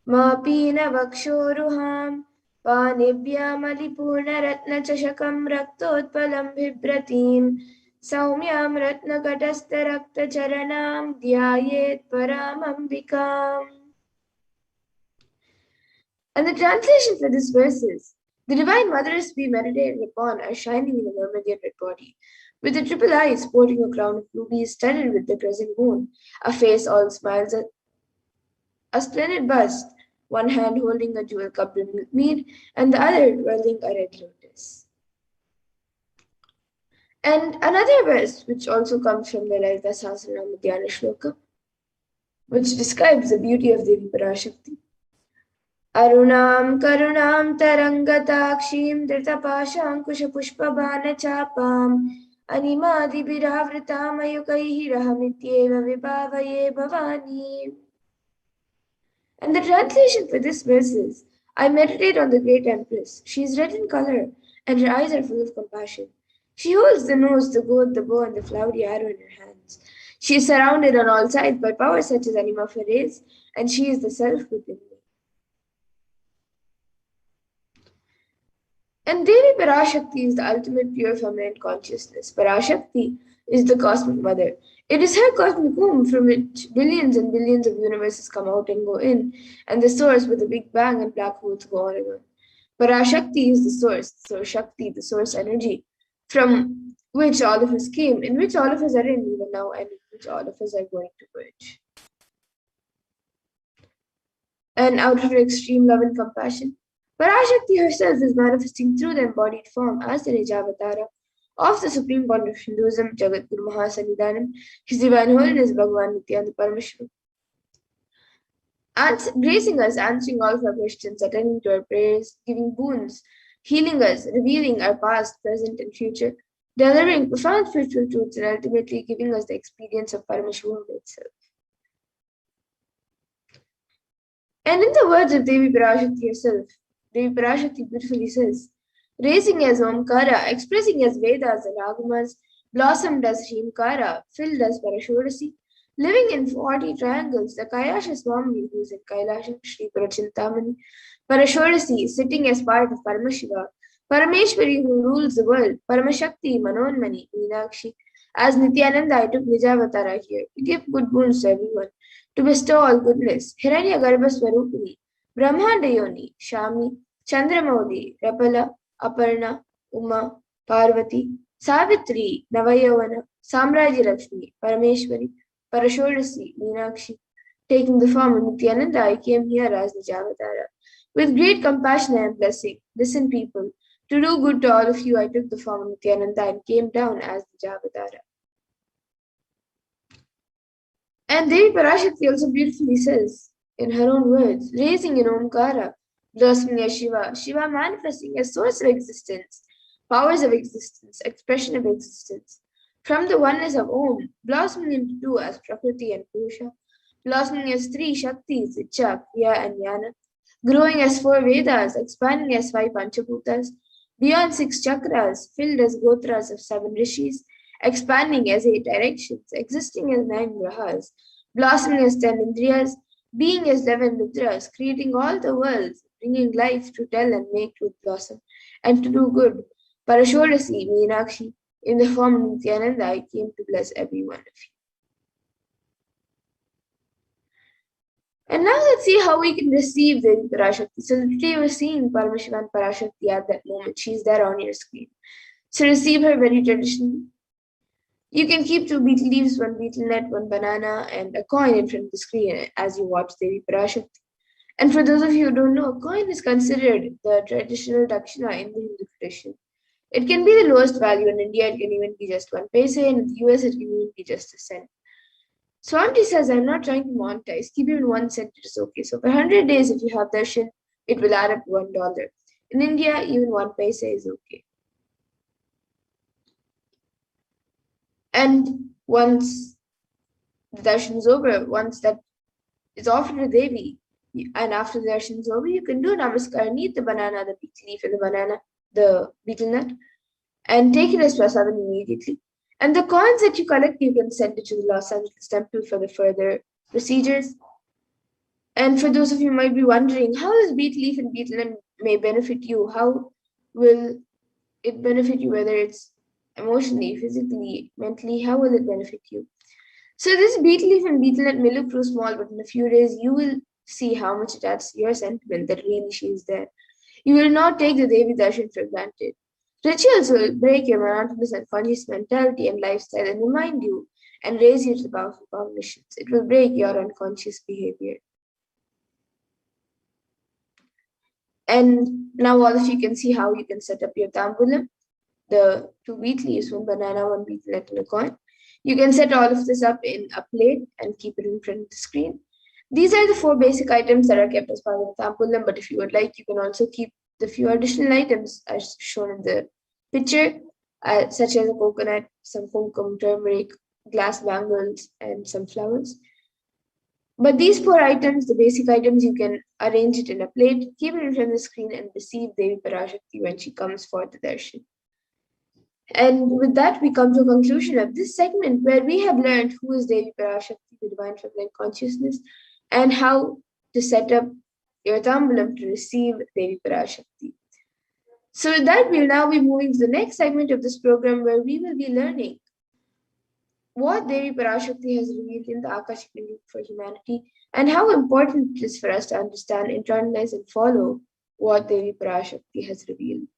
Mapina Vakshoruham Panibhya Malipurna Ratna Chashakam Raktotpalam Vibratim Saumyam Ratna Katastha Rakta Charanam Dhyayet Paramambikam. And the translation for this verse is: the Divine Mothers we meditated upon are shining in a vermilion red body, with the triple eyes sporting a crown of rubies studded with the crescent moon, a face all smiles, a splendid bust, one hand holding a jewel cup brimmed with mead, and the other twirling a red lotus. And another verse, which also comes from the Lalita Sahasranama Dhyana Shloka, which describes the beauty of Devi Parashakti. Arunam karunam tarangatakshim dritapashankusha pushpabhana chapam animadi viravritam ayukaihi rahamityeva vibhavaye bhavani. And the translation for this verse is: I meditate on the great Empress. She is red in color, and her eyes are full of compassion. She holds the nose, the gourd, the bow, and the flowery arrow in her hands. She is surrounded on all sides by power such as Anima Ferez, and she is the self within me. And Devi Parashakti is the ultimate pure feminine consciousness. Parashakti is the cosmic mother. It is her cosmic womb from which billions and billions of universes come out and go in, and the source with the Big Bang and black holes go on and on. Parashakti is the source Shakti, the source energy, from which all of us came, in which all of us are in even now, and in which all of us are going to merge. And out of her extreme love and compassion, Parashakti herself is manifesting through the embodied form as the Nijavatara of the Supreme Bond of Hinduism, Jagat Guru Mahasannidhanam, His Divine Holiness Bhagavan Nithyananda Paramashivam, gracing us, answering all of our questions, attending to our prayers, giving boons, healing us, revealing our past, present, and future, delivering profound spiritual truths, and ultimately giving us the experience of Paramashivoham itself. And in the words of Devi Parashakti herself, Devi Parashakti beautifully says, raising as Omkara, expressing as Vedas and Agamas, blossomed as Shrimkara, filled as Parashodasi, living in 40 triangles, the Kailasa Swami who is in Kailasa, Shri Parachintamani, Parashodasi, sitting as part of Paramashiva, Parameshwari who rules the world, Paramashakti, Manonmani, Meenakshi. As Nithyananda, I took Nijavatara here to give good boons to everyone, to bestow all goodness. Hiranya Garbha Swarupini, Brahmanda Yoni, Shami, Chandramaudi, Rapala, Aparna, Uma, Parvati, Savitri, Navayavana, Samraji Lakshmi, Parameshwari, Parashodasi, Meenakshi. Taking the form of Nithyananda, I came here as Nijavatara. With great compassion and blessing, listen, people. To do good to all of you, I took the form of Nithyananda and came down as Nijavatara. And Devi Parashakti also beautifully says, in her own words, raising in Omkara, blossoming as Shiva, Shiva manifesting as source of existence, powers of existence, expression of existence. From the oneness of Om, blossoming into two as Prakriti and Purusha, blossoming as three Shaktis, Icha, Kriya, and Jnana, growing as four Vedas, expanding as five Panchabhutas, beyond six chakras, filled as gotras of seven rishis, expanding as eight directions, existing as nine grahas, blossoming as 10 indriyas, being as 11 mudras, creating all the worlds, bringing life to tell and make truth blossom, and to do good. Parashodasi, Meenakshi, in the form of Nithyananda, I came to bless every one of you. And now let's see how we can receive Devi Parashakti. So today we're seeing Paramashivan Parashakti at that moment. She's there on your screen. So receive her very traditionally. You can keep two betel leaves, one betel nut, one banana, and a coin in front of the screen as you watch Devi Parashakti. And for those of you who don't know, a coin is considered the traditional dakshina in the Hindu tradition. It can be the lowest value in India. It can even be just 1 paise, and in the US it can even be just a cent. Swamiji says, I'm not trying to monetize. Keep even 1 cent, it is okay. So for 100 days, if you have darshan, it will add up to $1. In India, even 1 paise is okay. And once the darshan is over, once that is offered to Devi, and after the darshan is over, you can do namaskar, and eat the banana, the betel leaf, and the betel nut, and take it as prasadam immediately. And the coins that you collect, you can send it to the Los Angeles temple for the further procedures. And for those of you who might be wondering, how does betel leaf and betel nut may benefit you? How will it benefit you, whether it's emotionally, physically, mentally? How will it benefit you? So this betel leaf and betel nut may look too small, but in a few days, you will see how much it adds to your sentiment that really she is there. You will not take the Devi Darshan for granted. Rituals will break your monotonous and conscious mentality and lifestyle and remind you and raise you to the powerful cognitions. It will break your unconscious behavior. And now all of you can see how you can set up your tambulam. The two wheat leaves, one banana, one betel nut, and a coin. You can set all of this up in a plate and keep it in front of the screen. These are the 4 basic items that are kept as part of the tambulam, but if you would like, you can also keep the few additional items as shown in the picture, such as a coconut, some kumkum, turmeric, glass bangles, and some flowers. But these 4 items, the basic items, you can arrange it in a plate, keep it in front of the screen, and receive Devi Parashakti when she comes for the darshan. And with that, we come to a conclusion of this segment where we have learned who is Devi Parashakti, the divine feminine consciousness, and how to set up your tambulam to receive Devi Parashakti. So with that, we'll now be moving to the next segment of this program where we will be learning what Devi Parashakti has revealed in the Akashic for humanity and how important it is for us to understand, internalize, and follow what Devi Parashakti has revealed.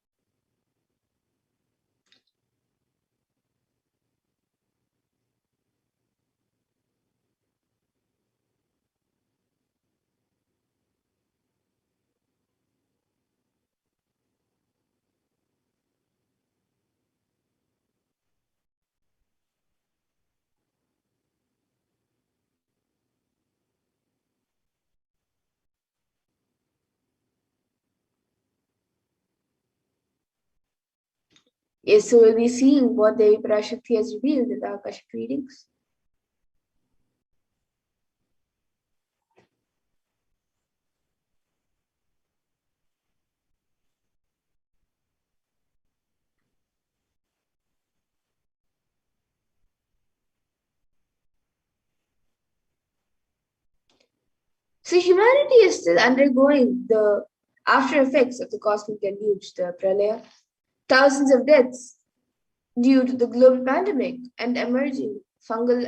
Yes, so we'll be seeing what Devi Parashakti has revealed in the Akashic readings. So humanity is still undergoing the after effects of the cosmic deluge, the pralaya, thousands of deaths due to the global pandemic and emerging fungal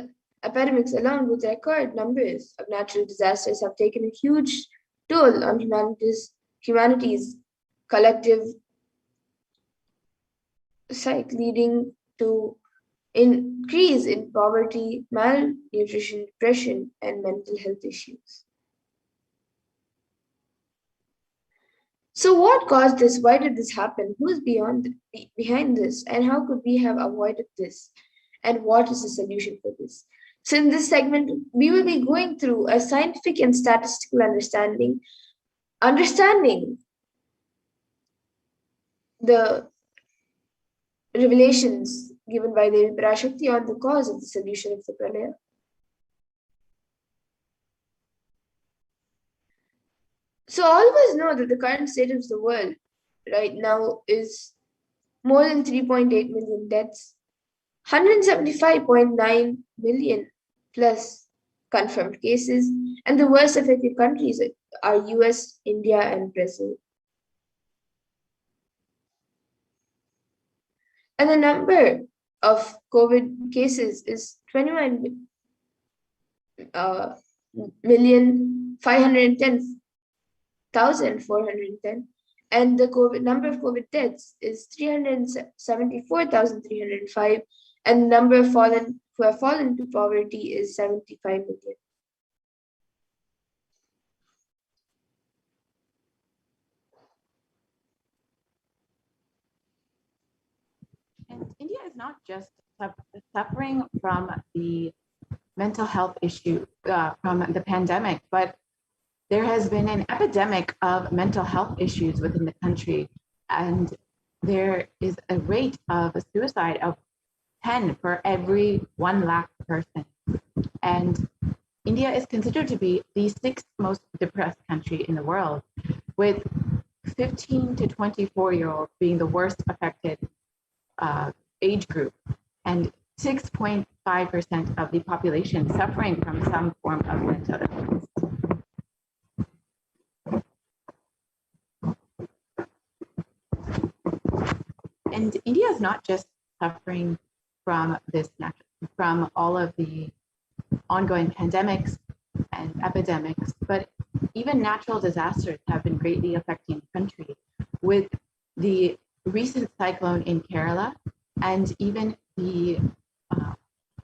epidemics, along with record numbers of natural disasters, have taken a huge toll on humanity's collective psyche, leading to increase in poverty, malnutrition, depression, and mental health issues. So, what caused this? Why did this happen? Who is behind this? And how could we have avoided this? And what is the solution for this? So, in this segment, we will be going through a scientific and statistical understanding the revelations given by the Parashakti on the cause of the solution of the pralaya. So all of us know that the current state of the world right now is more than 3.8 million deaths, 175.9 million plus confirmed cases, and the worst affected countries are US, India, and Brazil. And the number of COVID cases is 21,510,410, and the number of COVID deaths is 374,305, and the number of who have fallen to poverty is 75 million. And India is not just suffering from the mental health issue from the pandemic, but there has been an epidemic of mental health issues within the country. And there is a rate of suicide of 10 for every 1 lakh person. And India is considered to be the 6th most depressed country in the world, with 15 to 24-year-olds being the worst affected age group, and 6.5% of the population suffering from some form of mental illness. And India is not just suffering from from all of the ongoing pandemics and epidemics, but even natural disasters have been greatly affecting the country, with the recent cyclone in Kerala and even the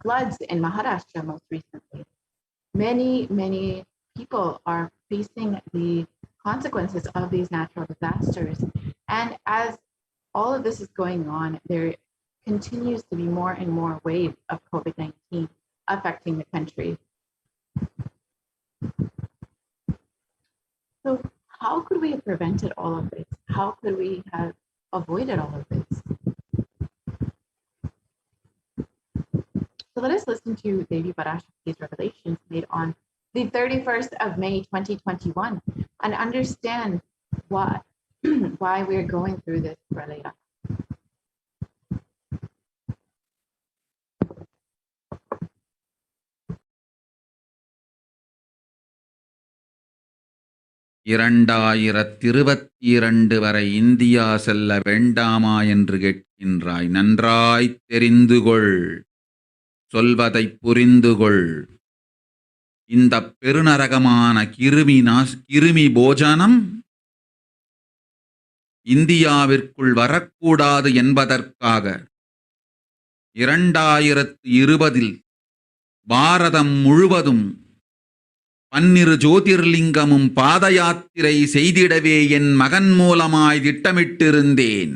floods in Maharashtra most recently. Many people are facing the consequences of these natural disasters. And as all of this is going on, there continues to be more and more waves of COVID-19 affecting the country. So how could we have prevented all of this? How could we have avoided all of this? So let us listen to Devi Parashakti's revelations made on the 31st of May, 2021, and understand why we're going through this pralaya. இரண்டாயிரத்திருபத்திரண்டு வரை India செல்ல வேண்டாமா என்று கேட்கின்றாய். நன்றாய் தெரிந்துகொள், சொல்வதைப் புரிந்துகொள். இந்த பெருநரகமான கிருமி போஜனம் இந்தியாவிற்குள் வரக்கூடாது என்பதற்காக 2020 பாரதம் முழுவதும் 12 ஜோதிர்லிங்கமும் பாத யாத்திரை செய்திடவே என் மகன் மூலமாய் திட்டமிட்டிருந்தேன்.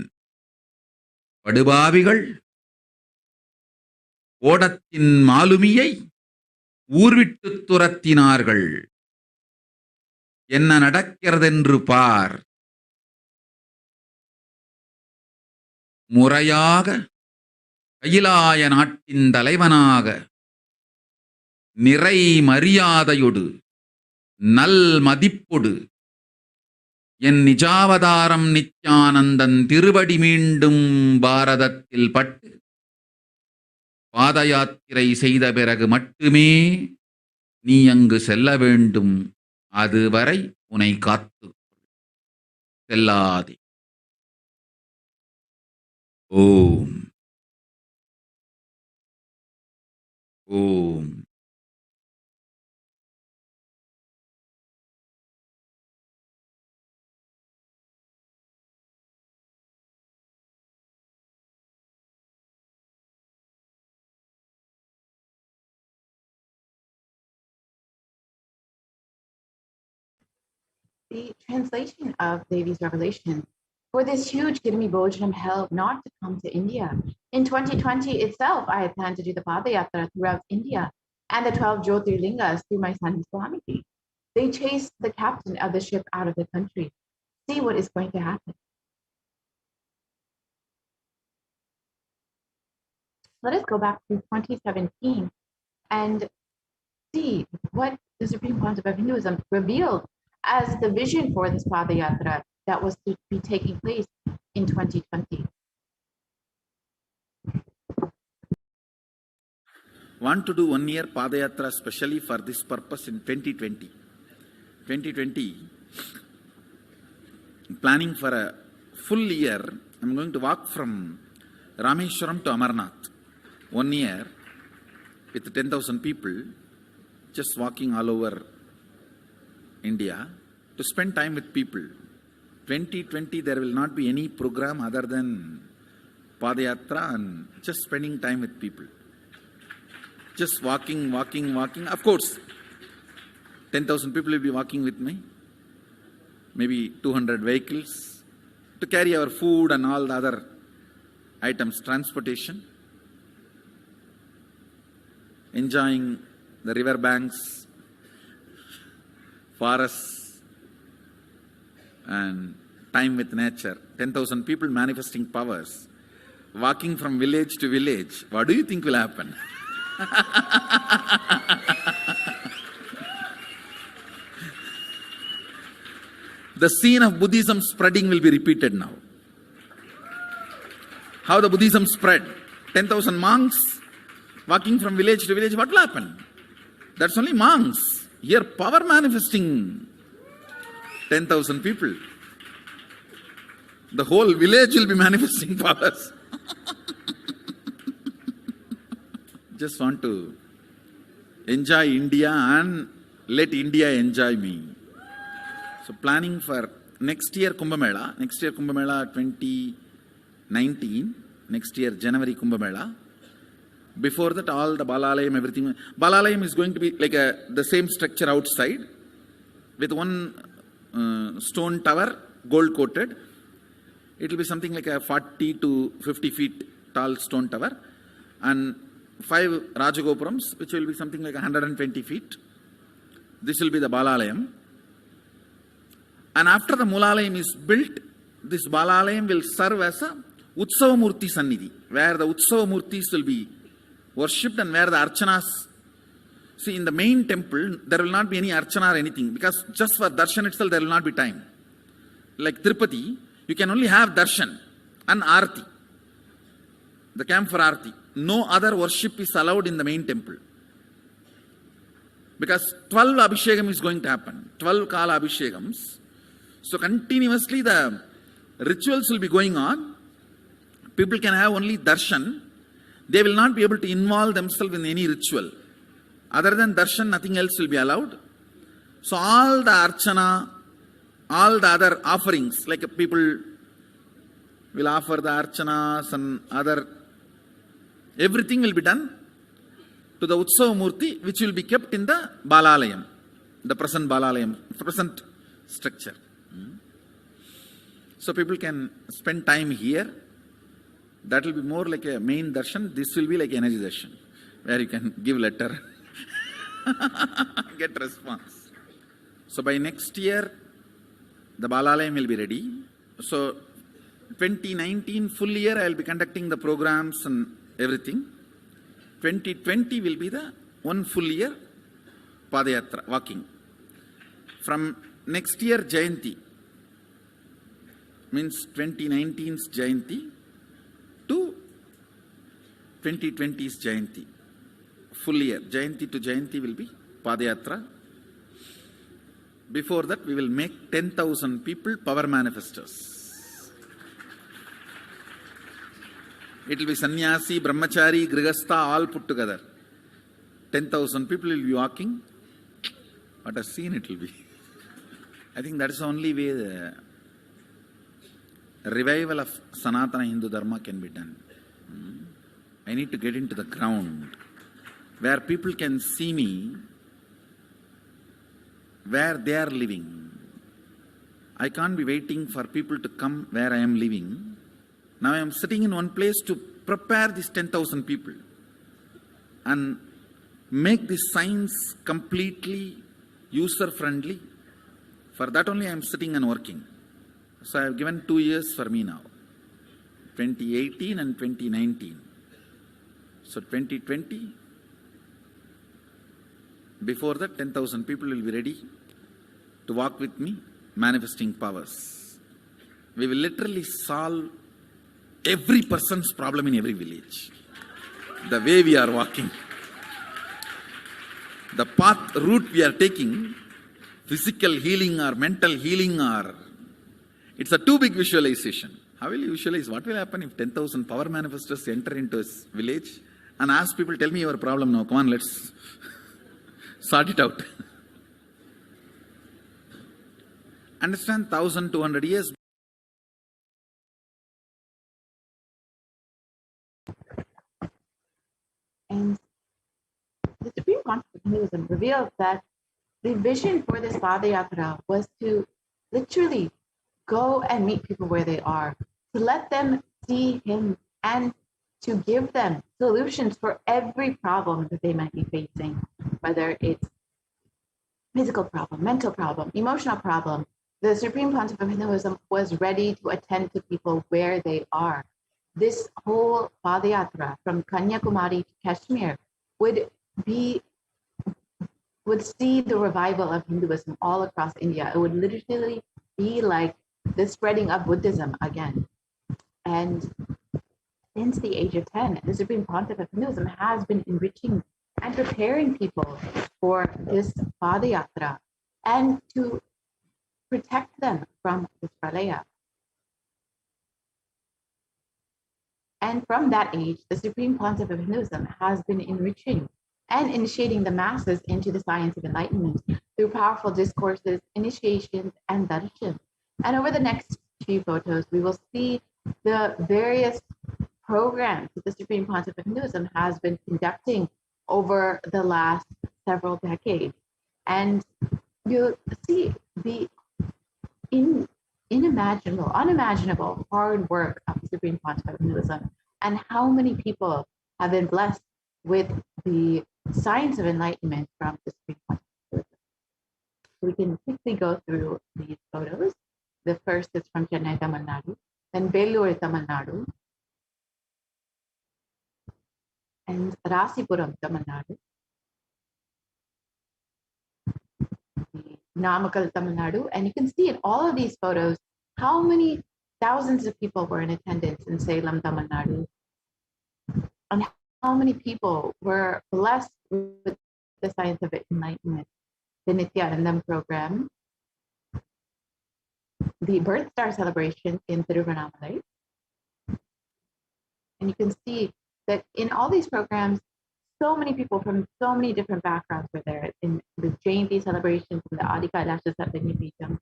படுபாவிகள் ஓடத்தின் மாலுமியை ஊர்விட்டு துரத்தினார்கள். என்ன நடக்கிறதென்று பார். முறையாக கைலாய நாட்டின் தலைவனாக நிறை மரியாதையொடு நல் மதிப்பொடு என் நிஜாவதாரம் நித்யானந்தன் திருவடி மீண்டும் பாரதத்தில் பட்டு பாத யாத்திரை செய்த பிறகு மட்டுமே நீ அங்கு செல்ல வேண்டும். அதுவரை உன்னை காத்து తెల్లాది ఓం ఓం The translation of Devi's revelation for this huge Kirmi Bhojanam held not to come to India. In 2020 itself, I had planned to do the Padayatra throughout India and the 12 Jyotirlingas through my son Swamiji. They chased the captain of the ship out of the country. See what is going to happen. Let us go back to 2017 and see what the Supreme Council of Hinduism revealed as the vision for this Padayatra that was to be taking place in 2020. Want to do 1 year Padayatra specially for this purpose in 2020. 2020, planning for a full year, I'm going to walk from Rameshwaram to Amarnath. 1 year with 10,000 people, just walking all over India to spend time with people. 2020, there will not be any program other than Padayatra and just spending time with people. Just walking. Of course, 10,000 people will be walking with me. Maybe 200 vehicles to carry our food and all the other items, transportation. Enjoying the river banks, forests, and time with nature. 10,000 people manifesting powers, walking from village to village. What do you think will happen? The scene of Buddhism spreading will be repeated now. How the Buddhism spread. 10,000 monks walking from village to village. What will happen? That's only monks. Here power manifesting 10,000 people. The whole village will be manifesting powers. Just want to enjoy India and let India enjoy me. So planning for next year Kumbh Mela 2019, next year January Kumbh Mela. Before that, all the Balalayam, everything. Balalayam is going to be like the same structure outside with one stone tower, gold coated. It will be something like a 40 to 50 feet tall stone tower and 5 Rajagopurams, which will be something like 120 feet. This will be the Balalayam. And after the Mulalayam is built, this Balalayam will serve as a Utsava Murti Sannidhi, where the Utsava Murtis will be worshipped and where the Archanas. See, in the main temple, there will not be any Archana or anything, because just for Darshan itself, there will not be time. Like Tirupati, you can only have Darshan and Arti, the camp for Arti. No other worship is allowed in the main temple. Because 12 Abhishekam is going to happen, 12 Kala Abhishekams. So continuously the rituals will be going on. People can have only darshan. They will not be able to involve themselves in any ritual. Other than darshan, nothing else will be allowed. So all the archana, all the other offerings, like people will offer the archanas and other, everything will be done to the Utsava Murti, which will be kept in the Balalayam, the present Balalayam, present structure. So people can spend time here. That will be more like a main darshan. This will be like energy darshan, where you can give letter, get response. So by next year, the Balalayam will be ready. So 2019 full year, I will be conducting the programs and everything. 2020 will be the one full year Padayatra, walking. From next year, Jayanti, means 2019's Jayanti to 2020's Jayanti. Full year, Jayanti to Jayanti will be Padayatra. Before that, we will make 10,000 people power manifestors. It will be sannyasi, brahmachari, grihastha, all put together. 10,000 people will be walking. What a scene it will be. I think that is the only way the revival of Sanatana Hindu Dharma can be done. I need to get into the ground where people can see me, where they are living. I can't be waiting for people to come where I am living. Now I am sitting in one place to prepare these 10,000 people and make this science completely user-friendly. For that only I am sitting and working. So I have given 2 years for me now, 2018 and 2019. So 2020, before that 10,000 people will be ready to walk with me, manifesting powers. We will literally solve every person's problem in every village. The way we are walking, the path, route we are taking, physical healing or mental healing, or it's a too big visualization. How will you visualize? What will happen if 10,000 power manifestors enter into a village and ask people, tell me your problem now, come on, let's sort it out. Understand, 1,200 years. And the Supreme Concept of Hinduism revealed that the vision for this Padayatra was to literally go and meet people where they are, to let them see him and to give them solutions for every problem that they might be facing, whether it's physical problem, mental problem, emotional problem. The Supreme Concept of Hinduism was ready to attend to people where they are. This whole Padayatra from Kanyakumari to Kashmir would see the revival of Hinduism all across India. It would literally be like the spreading of Buddhism again. And since the age of 10, the Supreme Concept of Hinduism has been enriching and preparing people for this Padayatra and to protect them from this pralaya. And from that age, the Supreme Concept of Hinduism has been enriching and initiating the masses into the science of enlightenment through powerful discourses, initiations, and darshan. And over the next few photos, we will see the various programs that the Supreme Concept of Hinduism has been conducting over the last several decades. And you'll see the unimaginable hard work of the Supreme Concept of Hinduism and how many people have been blessed with the science of enlightenment from the Supreme Concept of Hinduism. We can quickly go through these photos. The first is from Chennai, Tamil Nadu, then Belur, Tamil Nadu, and Rasipuram, Tamil Nadu, Namakkal, Tamil Nadu. And you can see in all of these photos how many thousands of people were in attendance in Salem, Tamil Nadu, and how many people were blessed with the science of enlightenment, the Nithyananda program, the Birth Star celebration in Tiruvannamalai. And you can see that in all these programs, so many people from so many different backgrounds were there. In the Jayanti celebrations in the Adi Kailasa Sattva.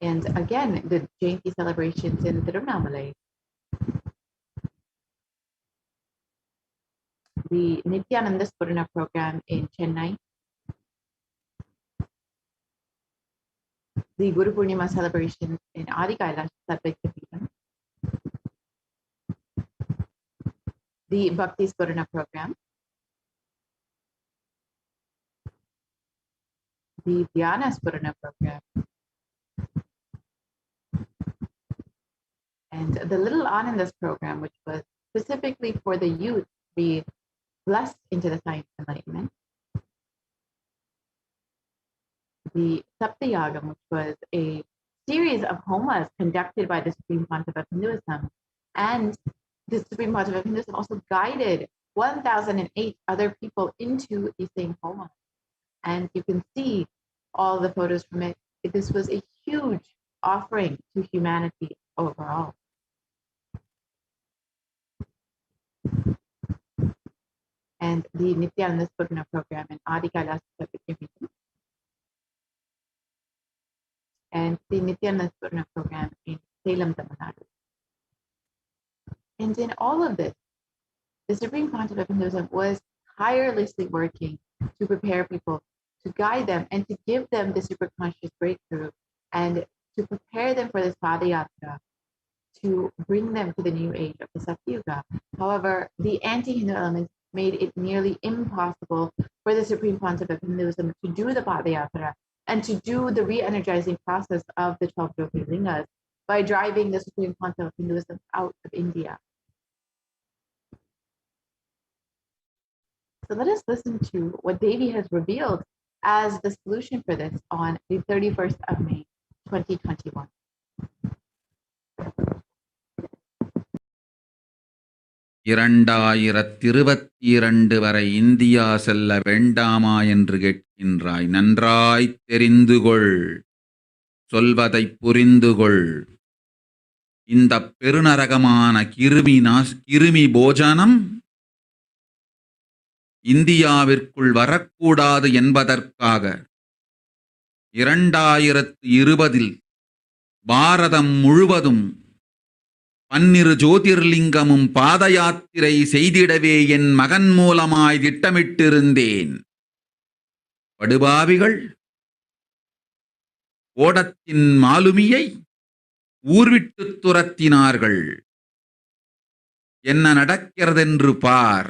And again, the Jayanti celebrations in Tiruvannamalai. The Nithyananda Spurana program in Chennai. The Guru Purnima celebrations in Adi Kailasa Sattva. The Bhakti Spurana program. The Dhyana Spurana program. And the Little Anandas program, which was specifically for the youth to be blessed into the science of enlightenment. The Saptayagam, which was a series of homas conducted by the Supreme Concept of Hinduism. And the Supreme Concept of Hinduism also guided 1,008 other people into the same homa. And you can see all the photos from it. This was a huge offering to humanity overall. And the Nithyananda program in Adi Kailasa and the Nithyananda program in Salem, Tamil Nadu. And in all of this, the Supreme Pontiff of Hinduism was tirelessly working to prepare people, to guide them, and to give them the superconscious breakthrough, and to prepare them for this Padayatra, to bring them to the new age of the Satyuga. However, the anti-Hindu elements made it nearly impossible for the Supreme Pontiff of Hinduism to do the Padayatra and to do the re-energizing process of the 12 Jyotirlingas by driving the Supreme Pontiff of Hinduism out of India. So let us listen to what Devi has revealed as the solution for this on the 31st of May, 2021. இரண்டாயிரத்திருபத்திரண்டு வரை India செல்ல வேண்டாமா என்று கேட்கின்றாய். நன்றாய் தெரிந்துகொள், சொல்வதைப் புரிந்துகொள். இந்த பெருநரகமான கிருமி போஜனம் இந்தியாவிற்குள் வரக்கூடாது என்பதற்காக 2020 பாரதம் முழுவதும் 12 ஜோதிர்லிங்கமும் பாத யாத்திரை செய்திடவே என் மகன் மூலமாய் திட்டமிட்டிருந்தேன். படுபாவிகள் ஓடத்தின் மாலுமியை ஊர்விட்டு துரத்தினார்கள். என்ன நடக்கிறதென்று பார்.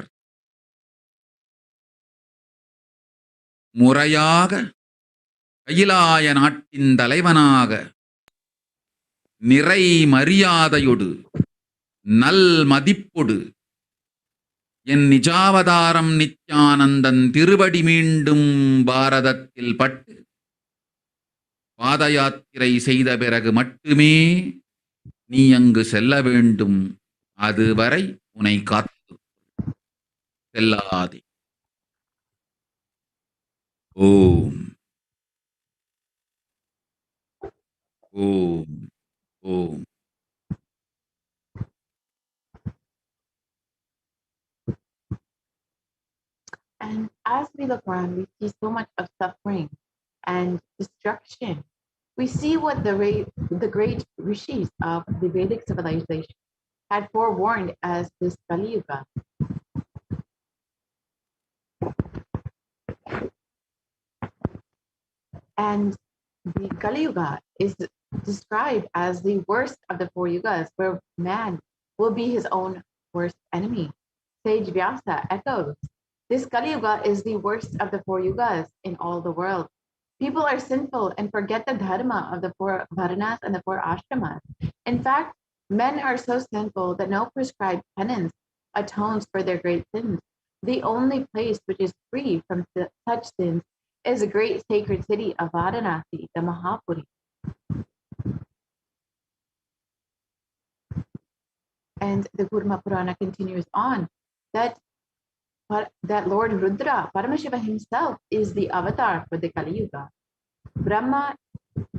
முறையாக கைலாய நாட்டின் தலைவனாக நிறை மரியாதையொடு நல் மதிப்பொடு என் நிஜாவதாரம் நித்யானந்தன் திருவடி மீண்டும் பாரதத்தில் பட்டு பாத யாத்திரை செய்த பிறகு மட்டுமே நீ அங்கு செல்ல வேண்டும். அதுவரை உன்னை காத்து செல்லாதே. ஓம் ஓம் ஓம். And as we look around, we see so much of suffering and destruction. We see what the great rishis of the Vedic civilization had forewarned as this Kali Yuga. And the Kali Yuga is described as the worst of the 4 yugas, where man will be his own worst enemy. Sage Vyasa echoes, this Kali Yuga is the worst of the 4 yugas in all the world. People are sinful and forget the dharma of the 4 varnas and the 4 ashramas. In fact, men are so sinful that no prescribed penance atones for their great sins. The only place which is free from such sins is a great sacred city of Varanasi, the Mahapuri. And the Kurma Purana continues on that Lord Rudra, Paramashiva himself, is the avatar for the Kali Yuga. Brahma,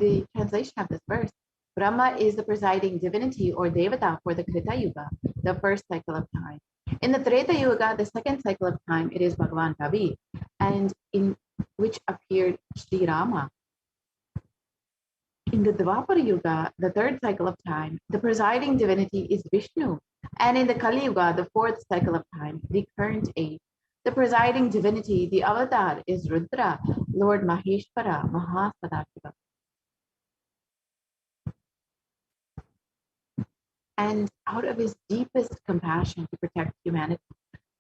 the translation of this verse, Brahma is the presiding divinity or Devata for the Krita Yuga, the first cycle of time. In the Treta Yuga, the second cycle of time, it is Bhagavan Kavi, and in which appeared Sri Rama. In the Dvapara Yuga, the third cycle of time, the presiding divinity is Vishnu. And in the Kali Yuga, the fourth cycle of time, the current age, the presiding divinity, the avatar, is Rudra, Lord Maheshwara, Mahasadashiva. And out of his deepest compassion to protect humanity,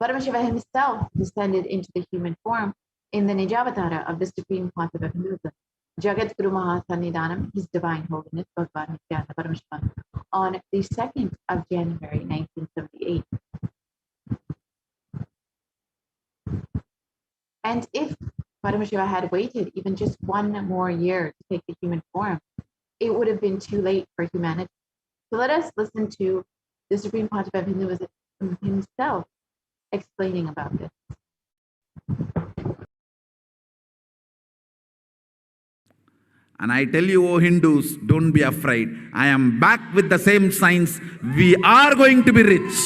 Paramashiva himself descended into the human form in the Nijavatara of the Supreme Pontiff of Hinduism, Jagat Guru Mahasannidhanam, His Divine Holiness Bhagavan Nithyananda Paramashivam, on the 2nd of January 1978. And if Paramashiva had waited even just 1 more year to take the human form, it would have been too late for humanity. So let us listen to the Supreme Pontiff of Hinduism himself explaining about this. And I tell you, oh Hindus, don't be afraid. I am back with the same signs. We are going to be rich.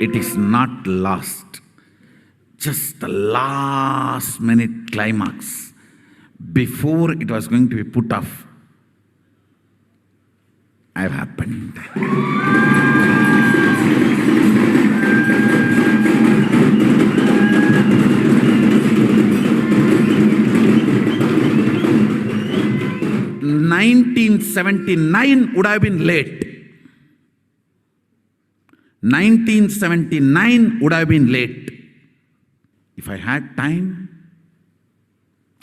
It is not lost. Just the last minute climax. Before it was going to be put off, I've happened. "1979 would have been late. 1979 would have been late. If I had time,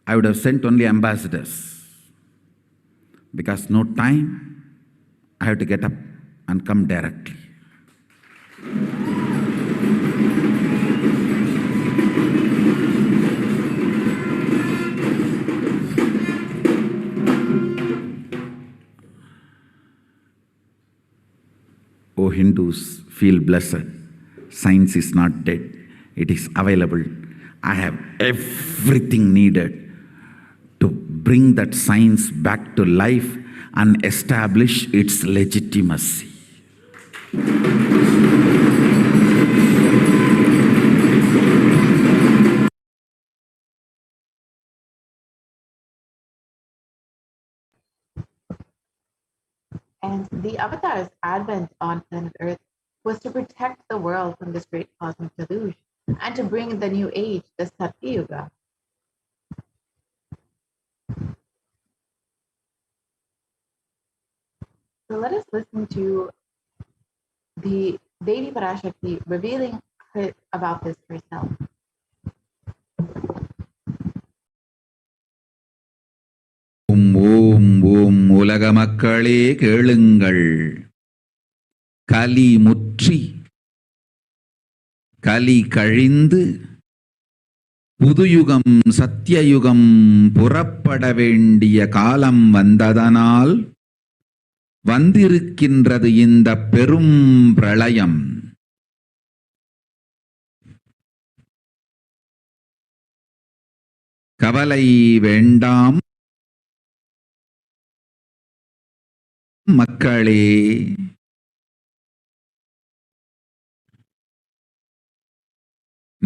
I would have sent only ambassadors. Because no time, I have to get up and come directly. O Hindus, feel blessed. Science is not dead. It is available. I have everything needed to bring that science back to life and establish its legitimacy. And the Avatar's advent on planet Earth was to protect the world from this great cosmic deluge and to bring the new age, the Satya Yuga. So let us listen to the Devi Parashakti revealing about this herself. ஓம் உலக மக்களே கேளுங்கள். கலி முற்றி கலி கழிந்து புதுயுகம் சத்தியயுகம் புறப்பட வேண்டிய காலம் வந்ததனால் வந்திருக்கின்றது இந்த பெரும் பிரளயம். கவலை வேண்டாம் மக்களே.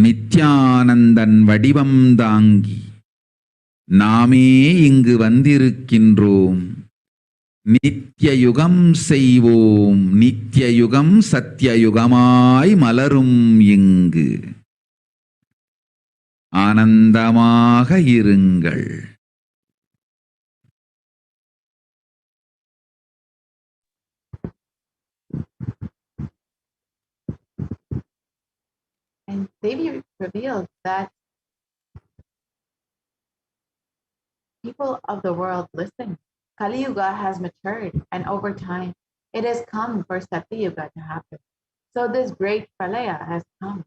நித்யானந்தன் வடிவம் தாங்கி நாமே இங்கு வந்திருக்கின்றோம். நித்யயுகம் செய்வோம். நித்யயுகம் சத்யயுகமாய் மலரும் இங்கு. ஆனந்தமாக இருங்கள். And Devi revealed that people of the world listen. Kali Yuga has matured, and over time, it has come for Satya Yuga to happen. So this great pralaya has come.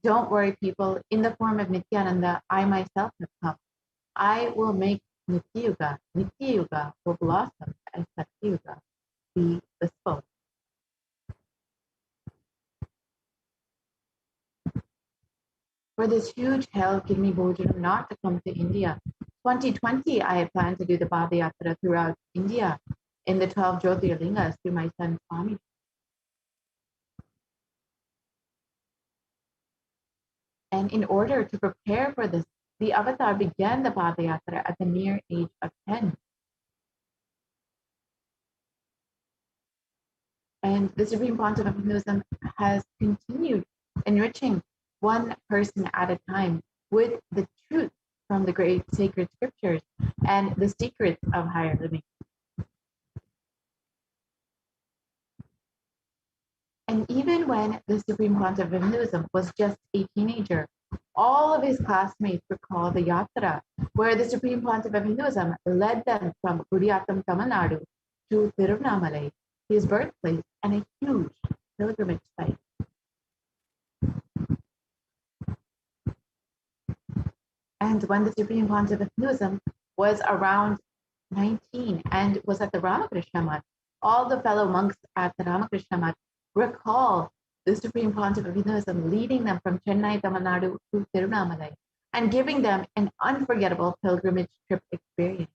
Don't worry, people. In the form of Nithyananda, I myself have come. I will make Nitya Yuga. Nitya Yuga will blossom as Satya Yuga be the spoke. For this huge hell, give me Bhojanam not to come to India. 2020, I had planned to do the Padayatra throughout India in the 12 Jyotirlingas through my son Swami. And in order to prepare for this, the Avatar began the Padayatra at the mere age of 10. And the Supreme Pontiff of Hinduism has continued enriching one person at a time with the truth from the great sacred scriptures and the secrets of higher living. And even when the Supreme Pontiff of Hinduism was just a teenager, all of his classmates recall the Yatra, where the Supreme Pontiff of Hinduism led them from Kudiyatam, Tamil Nadu to Tiruvannamalai, his birthplace, and a huge pilgrimage site. And when the Supreme Pontiff of Hinduism was around 19 and was at the Ramakrishna Mutt, all the fellow monks at the Ramakrishna Mutt recall the Supreme Pontiff of Hinduism leading them from Chennai, Tamil Nadu to Tirunamalai and giving them an unforgettable pilgrimage trip experience.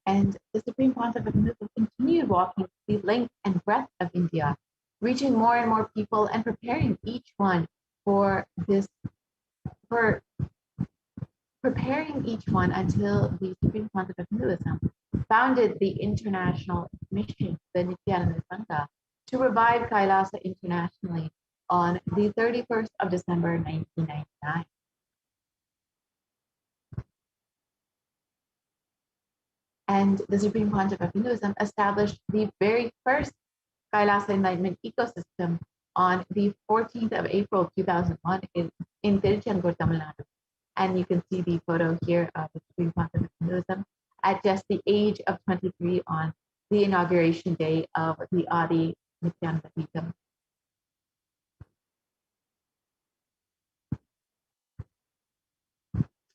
And the Supreme Pontiff of Hinduism continued walking the length and breadth of India, reaching more and more people and preparing each one for preparing each one until the Supreme Pontiff of Hinduism founded the international mission, the Nithyananda Sangha, to revive Kailasa internationally on the 31st of December, 1999. And the Supreme Pontiff of Hinduism established the very first Kailasa Enlightenment ecosystem on the 14th of April, 2001 in Tiruchendur, Tamil Nadu. And you can see the photo here of the Supreme Pontiff of Hinduism at just the age of 23 on the inauguration day of the Adi Nithyananda Peetham.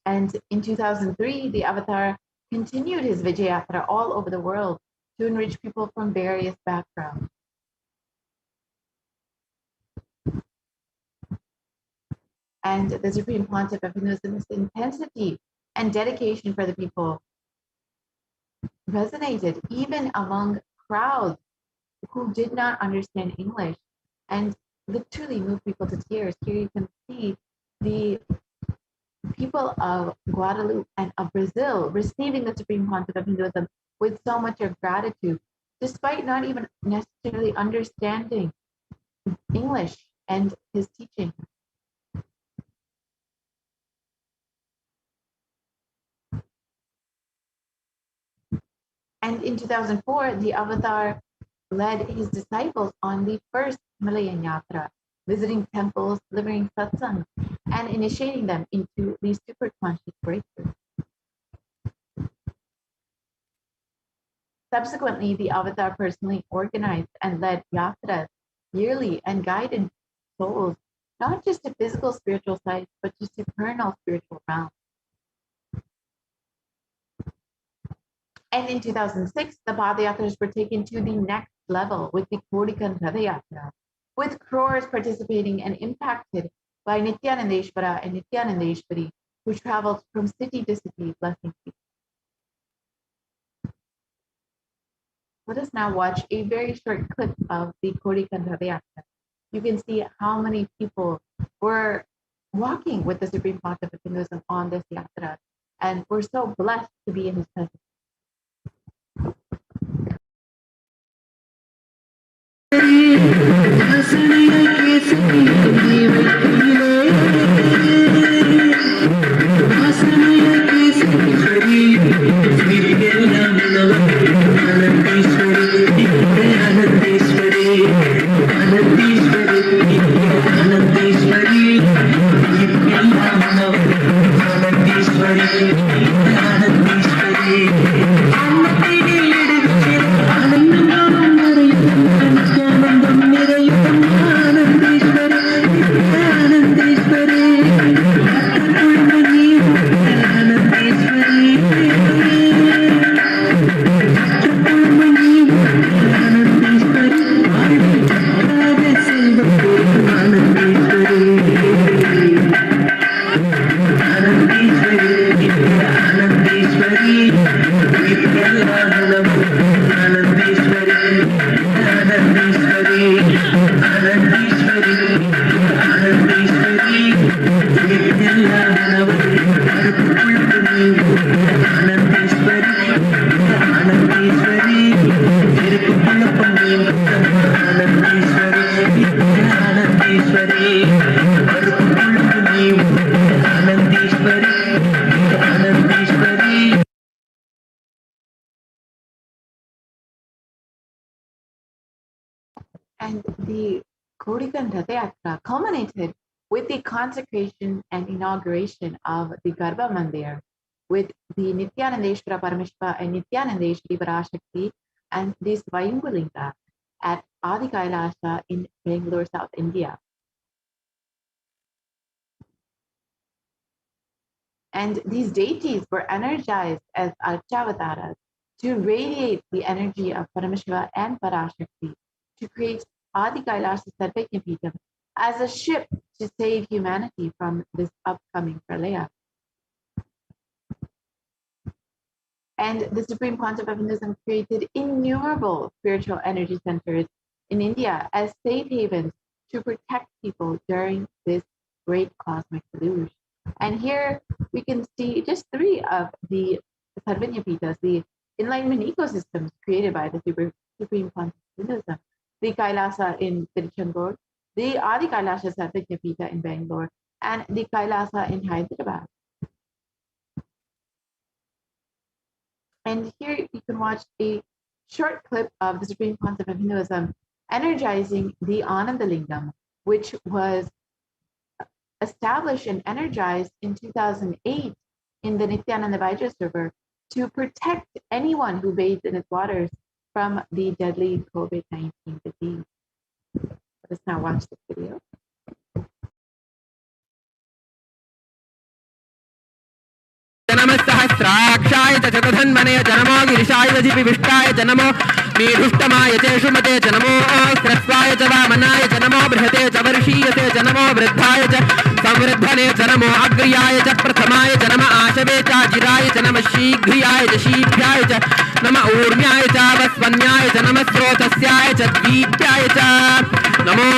And in 2003, the Avatar continued his Vijayatra all over the world to enrich people from various backgrounds. And the Supreme Pontiff of Hinduism's intensity and dedication for the people resonated even among crowds who did not understand English and literally moved people to tears. Here you can see the people of Guadeloupe and of Brazil receiving the Supreme Pontiff of Hinduism with so much of gratitude, despite not even necessarily understanding English and his teaching. And in 2004, the Avatar led his disciples on the first Himalayan Yatra, visiting temples, delivering satsangs, and initiating them into the superconscious breakthrough. Subsequently, the Avatar personally organized and led yatras yearly and guided souls, not just to physical spiritual sites, but to supernal spiritual realms. And in 2006, the Padayatras were taken to the next level with the Kodikan Radayatra, with crores participating and impacted by Nithyanandeshwara and Nithyanandeshwari, who traveled from city to city blessing people. Let us now watch a very short clip of the Kodikan Radayatra. You can see how many people were walking with the Supreme Pontiff of Hinduism on this yatra, and we're so blessed to be in his presence. And the Kodikan Radayatra culminated with the consecration and inauguration of the Garbha Mandir with the Nithyanandeshwara Paramashiva and Nithyanandeshwari Parashakti and this Vayungulinga at Adi Kailasa in Bangalore, South India. And these deities were energized as Archavataras to radiate the energy of Paramashiva and Parashakti to create Adi Kailasa Sarvajñapītam as a ship to save humanity from this upcoming pralaya. And the Supreme Concept of Hinduism created innumerable spiritual energy centers in India as safe havens to protect people during this great cosmic deluge. And here we can see just 3 of the Sarvajñapītas, the Enlightenment ecosystems created by the Supreme Concept of Hinduism. The Kailasa in Tiruchendur, the Adi Kailasa Sarvajñapīta in Bangalore, and the Kailasa in Hyderabad. And here you can watch a short clip of the Supreme Concept of Hinduism energizing the Anandalingam, which was established and energized in 2008 in the Nithyananda Paramashivam River to protect anyone who bathes in its waters from the deadly COVID-19 disease. Let us now watch this video. नमस्सहस्राक्षाय च चतुर्धन्वने च नमो गिरिशाय च जिपिविष्टाय च नमो मीढुष्टमाय च शुमते च नमो स्रस्वाय च वामनाय च नमो बृहते च वर्षीयते च नमो वृद्धाय च संवृद्धने च नमो अग्र्याय च प्रथमाय च नम आशवे च जिराय च नम शीघ्रियाय च शीघ्राय च नम ऊर्म्याय च वस्वन्याय च नम स्रोतस्याय च द्वीप्याय च नमो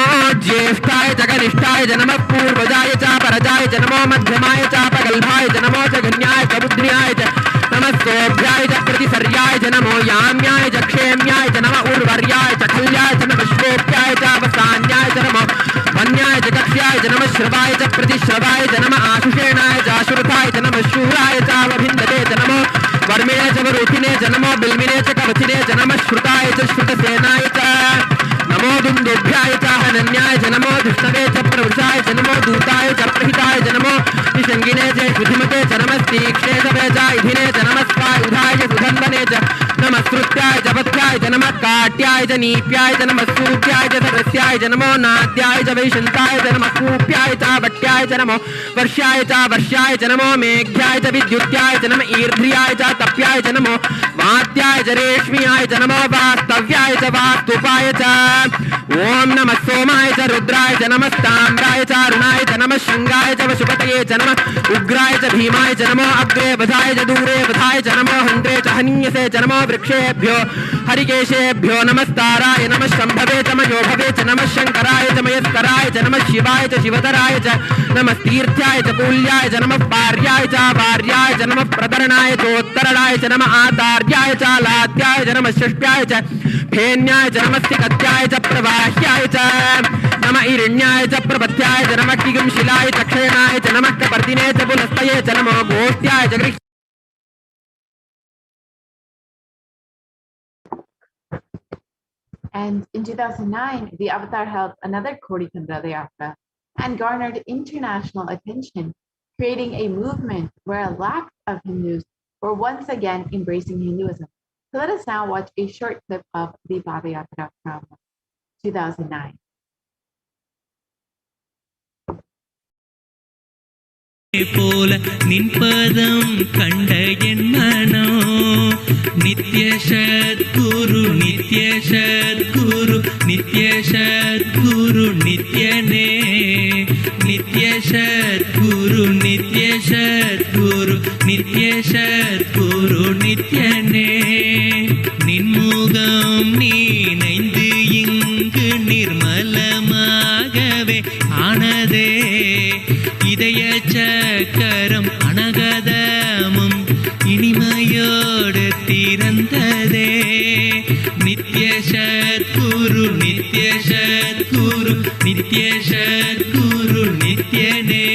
ज्येष्ठाय च कनिष्ठाय च नमः पूर्वजाय च परजाय च नमो मध्यमाय च पगल्भाय च नमो च गण्याय च बुद्ध्याय च नमः सोभ्याय च प्रतिसर्याय च नमो याम्याय च क्षेम्याय च नमः उर्वर्याय च खल्याय च नमः श्रोप्याय च अवसान्याय च नमो वन्याय च कक्ष्याय च नमः श्रवाय च प्रतिश्रवाय च नमः आशुषेणाय च आशुरथाय च नमः शूराय च अवभिन्दते च नमो वर्मिणे च वरुथिने च नमो बिल्मिने च कवचिने च नमः श्रुताय च श्रुतसेनाय च नमो दुन्दुभ्याय च हनन्याय च नमो धृष्णवे च प्रवृषाय च नमो दूताय च प्रहिताय च नमो निषङ्गिने च शुधिमते च नमस्तीक्ष्णे च इधिने च नमस्वायुधाय च सुधन्वने च नमः श्रुत्याय च पथ्याय च नमः काट्याय च नीप्याय च नमः सूत्याय च सरस्याय च नमो नाद्याय च वैशन्ताय च नमः कूप्याय च वट्याय च नमो वर्ष्याय च नमो मेघ्याय च विद्युत्याय च नमः ईर्ध्याय च तप्याय च नमो वात्याय च रेश्म्याय च नमो वास्तव्याय च वास्तुपाय च ओम नमः सोमाय च रुद्राय च नमः ताम्राय च अरुणाय च नमः शंगाय च वशुपतये च नमः उग्राय च भीमाय च नमो अग्रे वधाय च दूरे वधाय च नमो हन्त्रे च हनीयसे च नमो वृक्षेभ्यो हरिकेशेभ्यो नमस्ताराय नमः शम्भवे च मयोभवे च नमः शंकराय च मयस्कराय च नमः शिवाय च शिवतराय च नमः तीर्थ्याय च कूल्याय च नमः पार्याय च वार्याय च नमः प्रतरणाय चोत्तरणाय च नमः आतार्याय च लाद्याय च नमः षष्ट्याय च फेन्याय च नमः सिकत्याय च प्रवाह्याय च नमः ईरण्याय च प्रपथ्याय च नमः किगंशिलाय च क्षयणाय च नमः कपर्दिने च पुनस्तये च नमो गोष्ट्याय च गृह् And in 2009, the Avatar held another Kodi Chandra Yatra and garnered international attention, creating a movement where a lack of Hindus were once again embracing Hinduism. So let us now watch a short clip of the Padayatra from 2009. போல நின்பதம் கண்ட என் மனோ நித்ய சத்குரு நித்ய சத்குரு நித்ய சத்குரு நித்யனே நித்ய சத்குரு நித்ய சத்குரு நித்ய சத்குரு நித்யனே நின்முகம் நீனைந்து இங்கு நிர்மலமாகவே ஆனதே இதய சக்கரம் அனகதமும் இனிமையோடு திறந்ததே நித்ய சத்குரு நித்ய சத்குரு நித்ய சத்குரு நித்யனே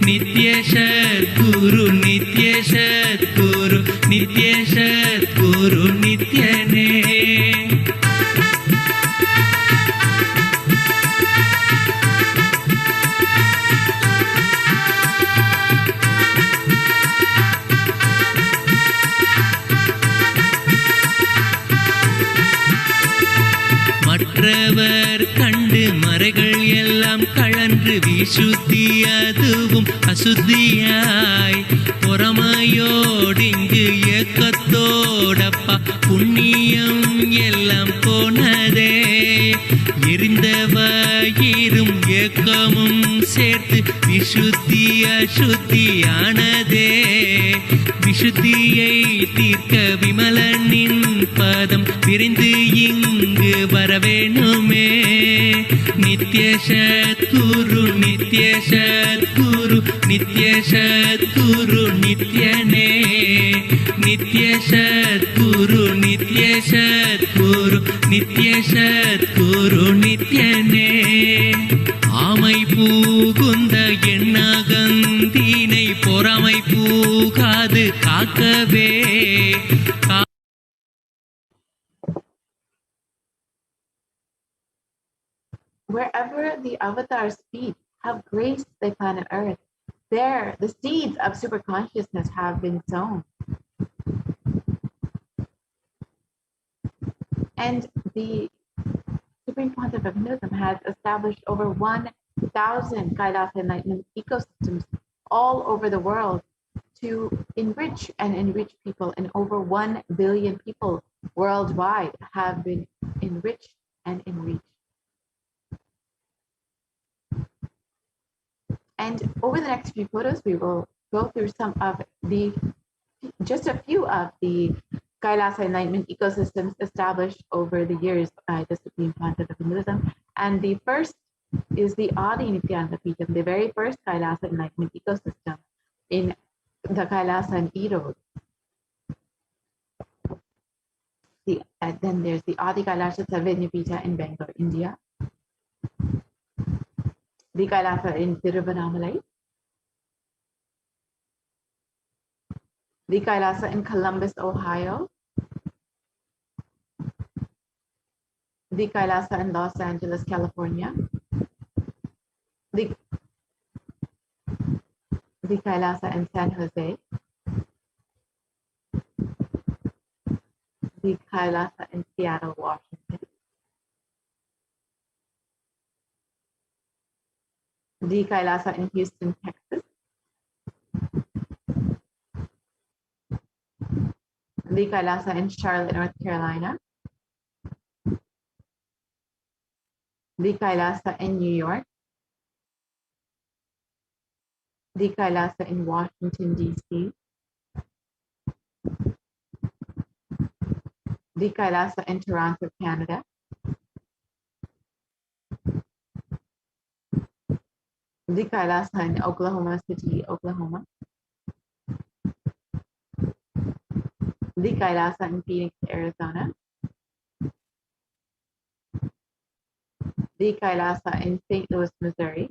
நித்ய சத்குரு நித்ய சத்குரு நித்ய சத்குரு நித்யனே மற்றவர் கண்டு மறைகள் எல்லாம் கழன்று அன்று விசுத்தி அதுவும் அசுத்தியாய் பொறாமையோடிங்கு ஏக்கத்தோடப்பா புண்ணியம் எல்லாம் போனதே எரிந்த வயிறும் ஏக்கமும் சேர்த்து விசுத்தி அசுத்தியானதே விசுத்தியை தீர்க்க விமலனின் பதம் விரைந்து இங்கு வரவேணுமே நித்ய சத்குரு நித்ய சத்குரு நித்ய சத்குரு நித்யனே நித்ய சத்குரு நித்ய சத்குரு நித்ய சத்குரு நித்யனே ஆமை பூகுந்த எண்ணகந்தீனை பொறாமை பூகாது காக்கவே Wherever the avatars' feet have graced the planet Earth, there the seeds of superconsciousness have been sown. And the Supreme Pontiff of Hinduism has established over 1,000 Kailasa Enlightenment ecosystems all over the world to enrich people, and over 1 billion people worldwide have been enriched and enriched. And over the next few photos, we will go through just a few of the Kailasa Enlightenment ecosystems established over the years by the Supreme Pontiff of Hinduism. And the first is the Adi Nithyananda Paramashivam, the very first Kailasa Enlightenment ecosystem in the Kailasa and Erode. Then there's the Adi Kailasa Sarvajñapita in Bangalore, India. The Kailasa in Tiruvannamalai, the Kailasa in Columbus, Ohio, the Kailasa in Los Angeles, California, the Kailasa in San Jose, the Kailasa in Seattle, Washington, the Kailasa in Houston, Texas, the Kailasa in Charlotte, North Carolina, the Kailasa in New York, the Kailasa in Washington, D.C., the Kailasa in Toronto, Canada, the Kailasa in Oklahoma City, Oklahoma, the Kailasa in Phoenix, Arizona, the Kailasa in St. Louis, Missouri,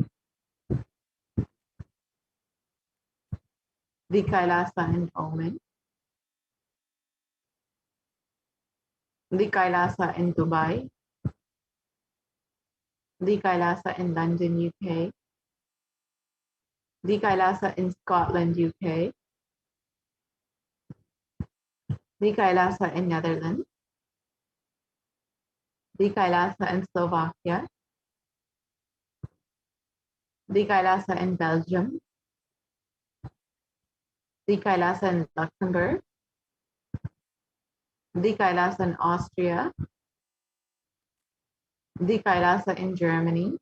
the Kailasa in Oman, the Kailasa in Dubai, the Kailasa in London, UK, the Kailasa in Scotland, UK, the Kailasa in Netherlands, the Kailasa in Slovakia, the Kailasa in Belgium, the Kailasa in Luxembourg, the Kailasa in Austria, the Kailasa in Germany,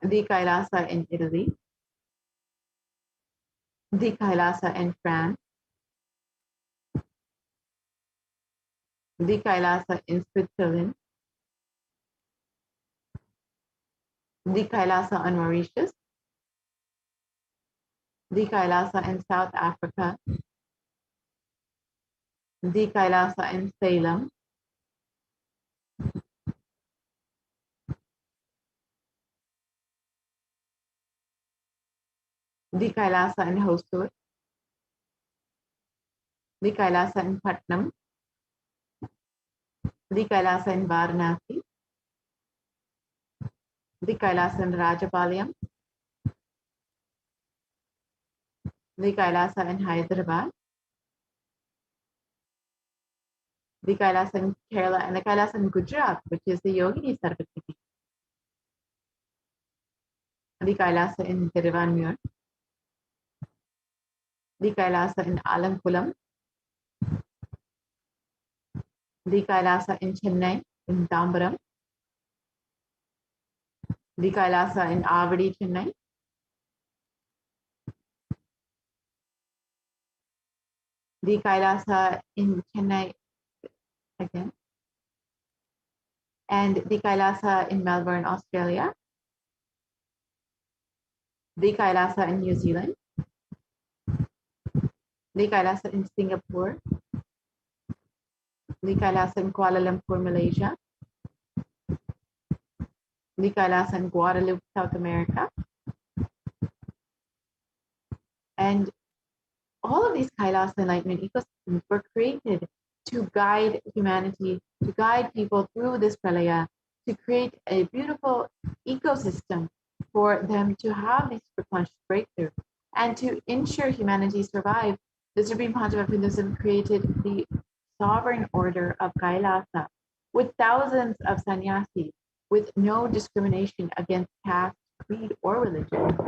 the Kailasa in Italy, the Kailasa in France, the Kailasa in Switzerland, the Kailasa on Mauritius, the Kailasa in South Africa, the Kailasa in Salem, the Kailasa in Hosur, the Kailasa in Patnam, the Kailasa in Varanasi, the Kailasa in Rajapalayam, the Kailasa in Hyderabad, the Kailasa in Kerala, and the Kailasa in Gujarat, which is the Yogini Sarvati. the Kailasa in Tiruvanmiyur, the Kailasa in Alamkulam, the Kailasa in Chennai, in Tambaram, the Kailasa in Avadi, Chennai, the Kailasa in Chennai again, and the Kailasa in Melbourne, Australia, the Kailasa in New Zealand, the Kailasa in Singapore, the Kailasa in Kuala Lumpur, Malaysia, the Kailasa in Guadalupe, South America, and all of these Kailasa enlightenment ecosystems were created to guide humanity, to guide people through this pralaya, to create a beautiful ecosystem for them to have this conscious breakthrough and to ensure humanity survive. The Supreme Pontiff of Hinduism created the sovereign order of Kailasa with thousands of sannyasis, with no discrimination against caste, creed, or religion.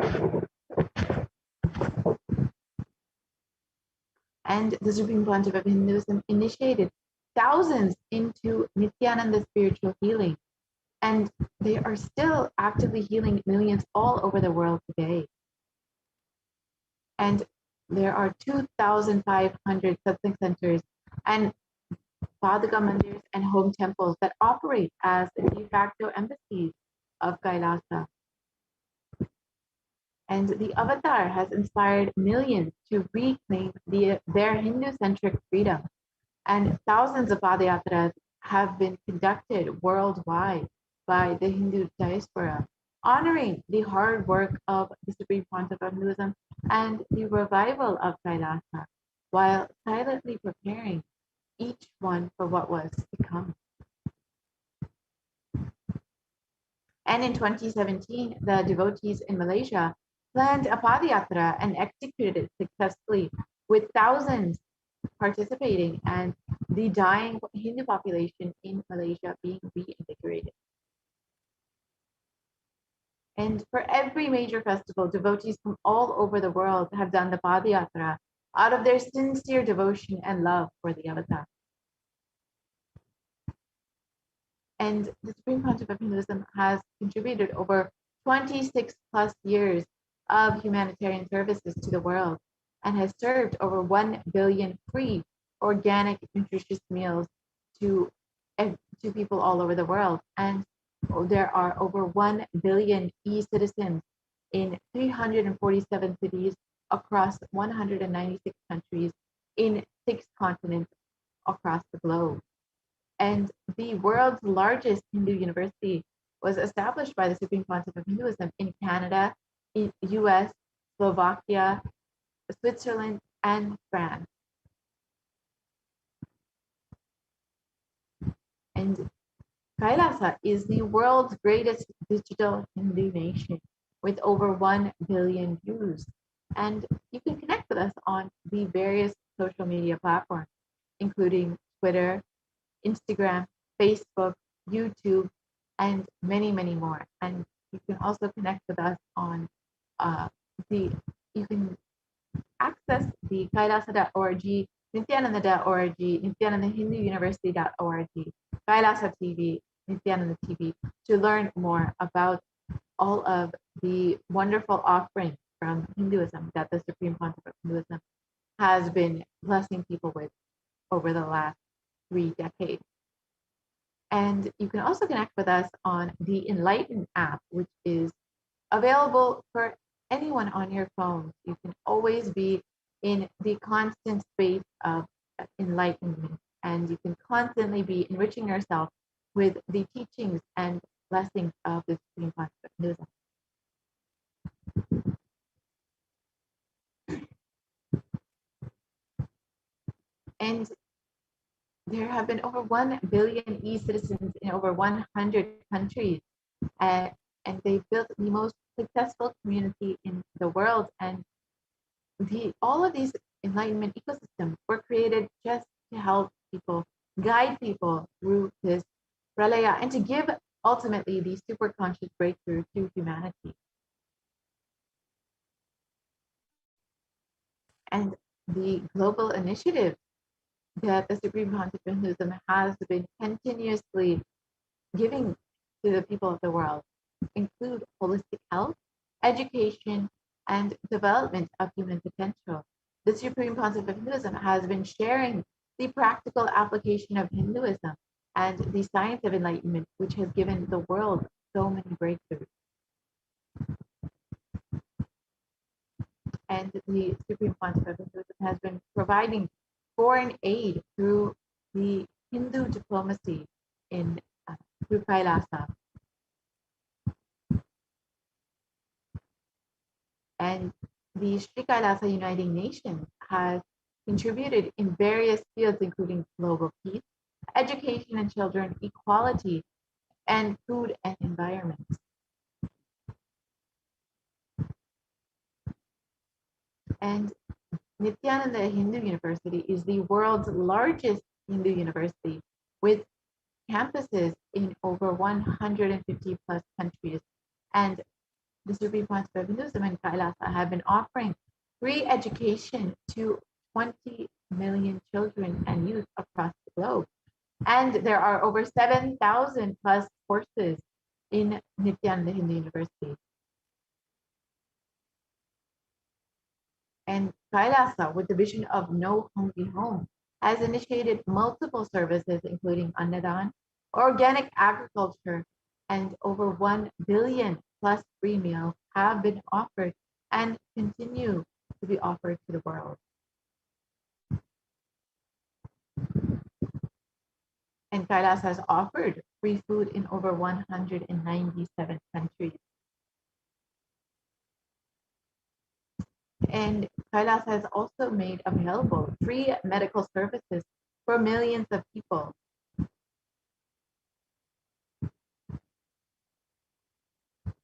And the Supreme Pontiff of Hinduism initiated thousands into Nithyananda spiritual healing. And they are still actively healing millions all over the world today. And there are 2,500 satsang centers and Padaka mandirs and home temples that operate as de facto embassies of Kailasa. And the avatar has inspired millions to reclaim their Hindu-centric freedom. And thousands of padayatras have been conducted worldwide by the Hindu diaspora, honoring the hard work of the Supreme Pontiff of Hinduism and the revival of Kailasa, while silently preparing each one for what was to come. And in 2017, the devotees in Malaysia planned a padayatra and executed it successfully, with thousands participating and the dying Hindu population in Malaysia being reinvigorated. And for every major festival, devotees from all over the world have done the padayatra out of their sincere devotion and love for the avatar. And the Supreme Pontiff of Hinduism has contributed over 26 plus years of humanitarian services to the world and has served over 1 billion free, organic, nutritious meals to people all over the world. And there are over 1 billion e-citizens in 347 cities across 196 countries in 6 continents across the globe. And the world's largest Hindu university was established by the Supreme Pontiff of Hinduism in Canada, in US, Slovakia, Switzerland, and France. And Kailasa is the world's greatest digital Hindu nation with over 1 billion views. And you can connect with us on the various social media platforms, including Twitter, Instagram, Facebook, YouTube, and many, many more. And you can also connect with us on you can access the kailasa.org, nithyananda.org, nithyanandahinduuniversity.org, Kailasa TV, Nithyananda TV, to learn more about all of the wonderful offerings from Hinduism that the Supreme Pontiff of Hinduism has been blessing people with over the last 3 decades. And you can also connect with us on the Enlightenment app, which is available for anyone on your phone. You can always be in the constant space of enlightenment, and you can constantly be enriching yourself with the teachings and blessings of the Supreme Pontiff of Hinduism. And there have been over 1 billion e-citizens in over 100 countries, and they've built the most successful community in the world. And all of these enlightenment ecosystems were created just to help people, guide people through this pralaya, and to give ultimately the super conscious breakthrough to humanity. and the global initiative that the Supreme Pontiff of Hinduism has been continuously giving to the people of the world include holistic health, education, and development of human potential. The Supreme Pontiff of Hinduism has been sharing the practical application of Hinduism and the science of enlightenment, which has given the world so many breakthroughs. And the Supreme Pontiff of Hinduism has been providing foreign aid through the Hindu diplomacy in through Kailasa. And the Sri Kailasa Uniting Nations has contributed in various fields, including global peace, education and children, equality, and food and environment. And Nithyananda Hindu University is the world's largest Hindu university with campuses in over 150 plus countries. And the Supreme Pontiff of Hinduism and Kailasa have been offering free education to 20 million children and youth across the globe. And there are over 7,000 plus courses in Nithyananda Hindu University. And Kailasa, with the vision of No Hungry Home, has initiated multiple services, including Annadan, organic agriculture, and over 1 billion plus free meals have been offered and continue to be offered to the world. And Kailasa has offered free food in over 197 countries. And Kailasa has also made available free medical services for millions of people.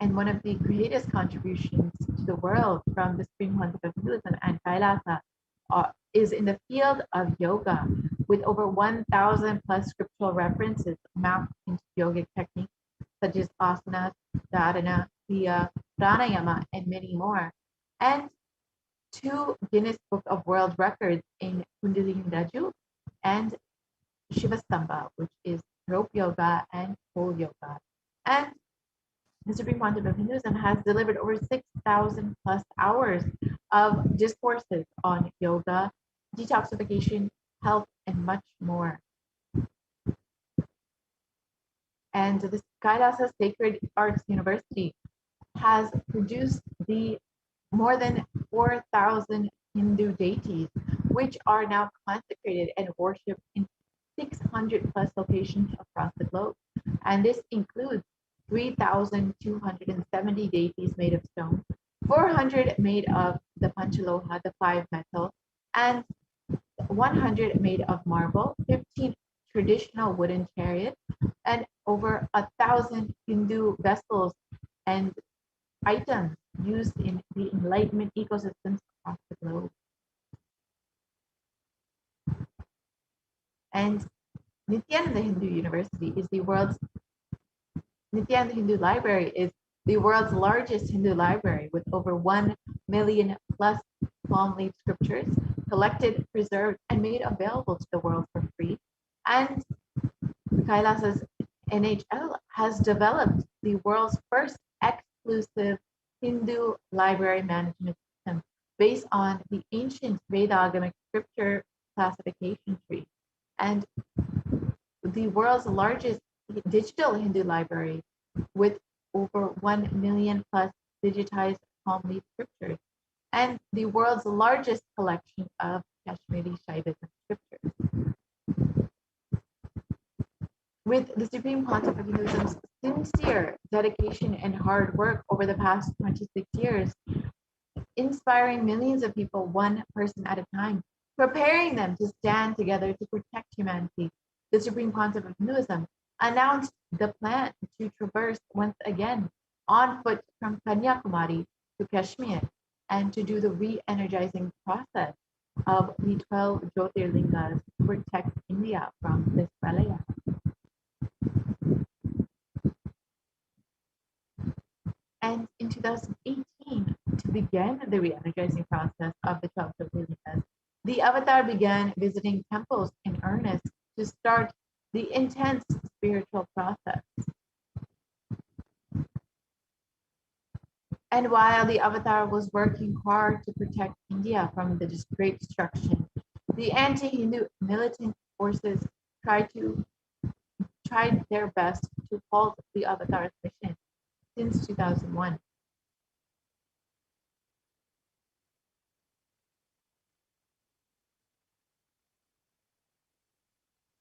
And one of the greatest contributions to the world from the Supreme Pontiff of Hinduism and Kailasa is in the field of yoga, with over 1,000 plus scriptural references mapped into yogic techniques such as asanas, dharana, kriya, pranayama, and many more. And 2 Guinness Book of World Records in Kundalini Raju and Shivastamba, which is rope yoga and pole yoga. And the Supreme Pontiff of Hinduism has delivered over 6,000 plus hours of discourses on yoga, detoxification, health, and much more. And the Kailasa Sacred Arts University has produced the more than 4,000 Hindu deities, which are now consecrated and worshipped in 600 plus locations across the globe. And this includes 3,270 deities made of stone, 400 made of the Panchaloha, the 5 metals, and 100 made of marble, 15 traditional wooden chariots, and over 1,000 Hindu vessels and items used in the Enlightenment ecosystems across the globe. And Nithyananda Hindu University is the world's Nithyananda Hindu Library is the world's largest Hindu library with over 1 million plus palm leaf scriptures collected, preserved, and made available to the world for free. And Kailasa's NHL has developed the world's first exclusive Hindu library management system based on the ancient Vedagamic scripture classification tree, and the world's largest digital Hindu library with over 1 million plus digitized palm leaf scriptures, and the world's largest collection of Kashmiri Shaivism scriptures. With the Supreme Pontiff of Hinduism's sincere dedication and hard work over the past 26 years, inspiring millions of people one person at a time, preparing them to stand together to protect humanity, the Supreme Pontiff of Hinduism announced the plan to traverse once again on foot from Kanyakumari to Kashmir and to do the re-energizing process of the 12 Jyotirlingas to protect India from this pralaya. And in 2018, to begin the re-energizing process of the 12 Jyotirlingas, the avatar began visiting temples in earnest to start the intense spiritual process. And while the avatar was working hard to protect India from the great destruction, the anti-Hindu militant forces tried their best to halt the avatar's mission since 2001.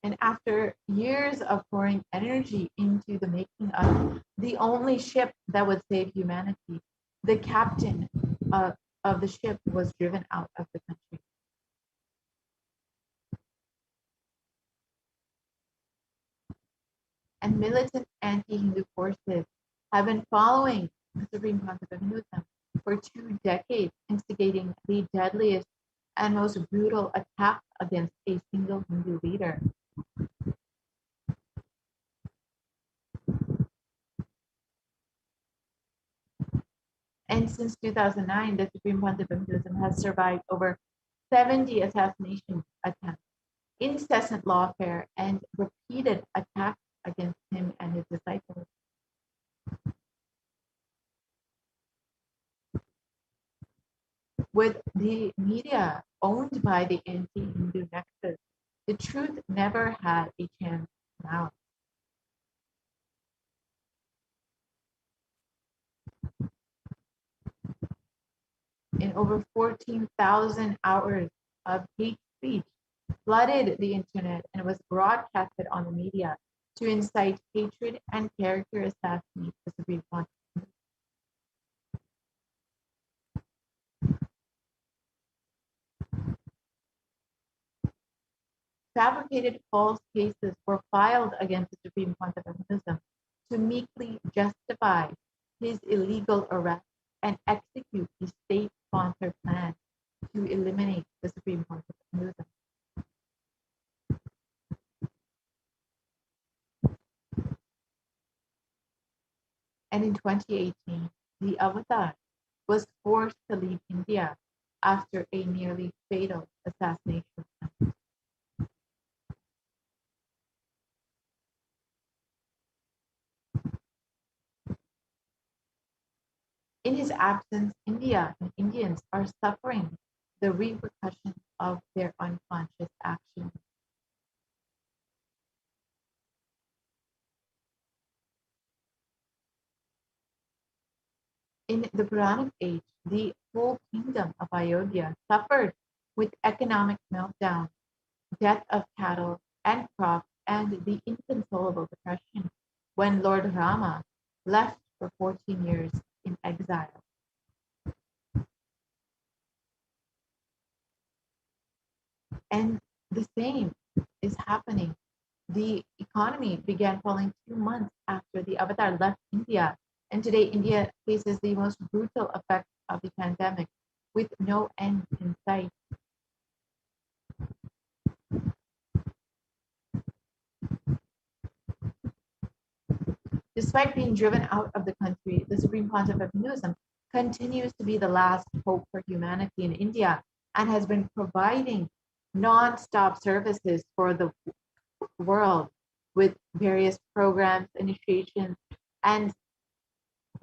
And after years of pouring energy into the making of the only ship that would save humanity, the captain of the ship was driven out of the country. And militant anti-Hindu forces have been following the Supreme Concept of Hinduism for 2 decades, instigating the deadliest and most brutal attack against a single Hindu leader. And since 2009, the Supreme Concept of Hinduism has survived over 70 assassination attempts, incessant lawfare, and repeated attacks against him and his disciples. With the media owned by the anti-Hindu nexus, the truth never had a chance now. In over 14,000 hours of hate speech flooded the internet and was broadcasted on the media to incite hatred and character assassinate the Supreme Pontiff. Fabricated false cases were filed against the Supreme Pontiff of Hinduism to meekly justify his illegal arrest and execute the state-sponsored plan to eliminate the Supreme Pontiff of Hinduism. And in 2018, the avatar was forced to leave India after a nearly fatal assassination attempt. In his absence, India and Indians are suffering the repercussions of their unconscious actions. In the Puranic age, the whole kingdom of Ayodhya suffered with economic meltdown, death of cattle and crops, and the inconsolable depression when Lord Rama left for 14 years in exile. And the same is happening. The economy began falling 2 months after the avatar left India. And today, India faces the most brutal effects of the pandemic with no end in sight. Despite being driven out of the country, the Supreme Pontiff of Hinduism continues to be the last hope for humanity in India and has been providing non-stop services for the world with various programs, initiations, and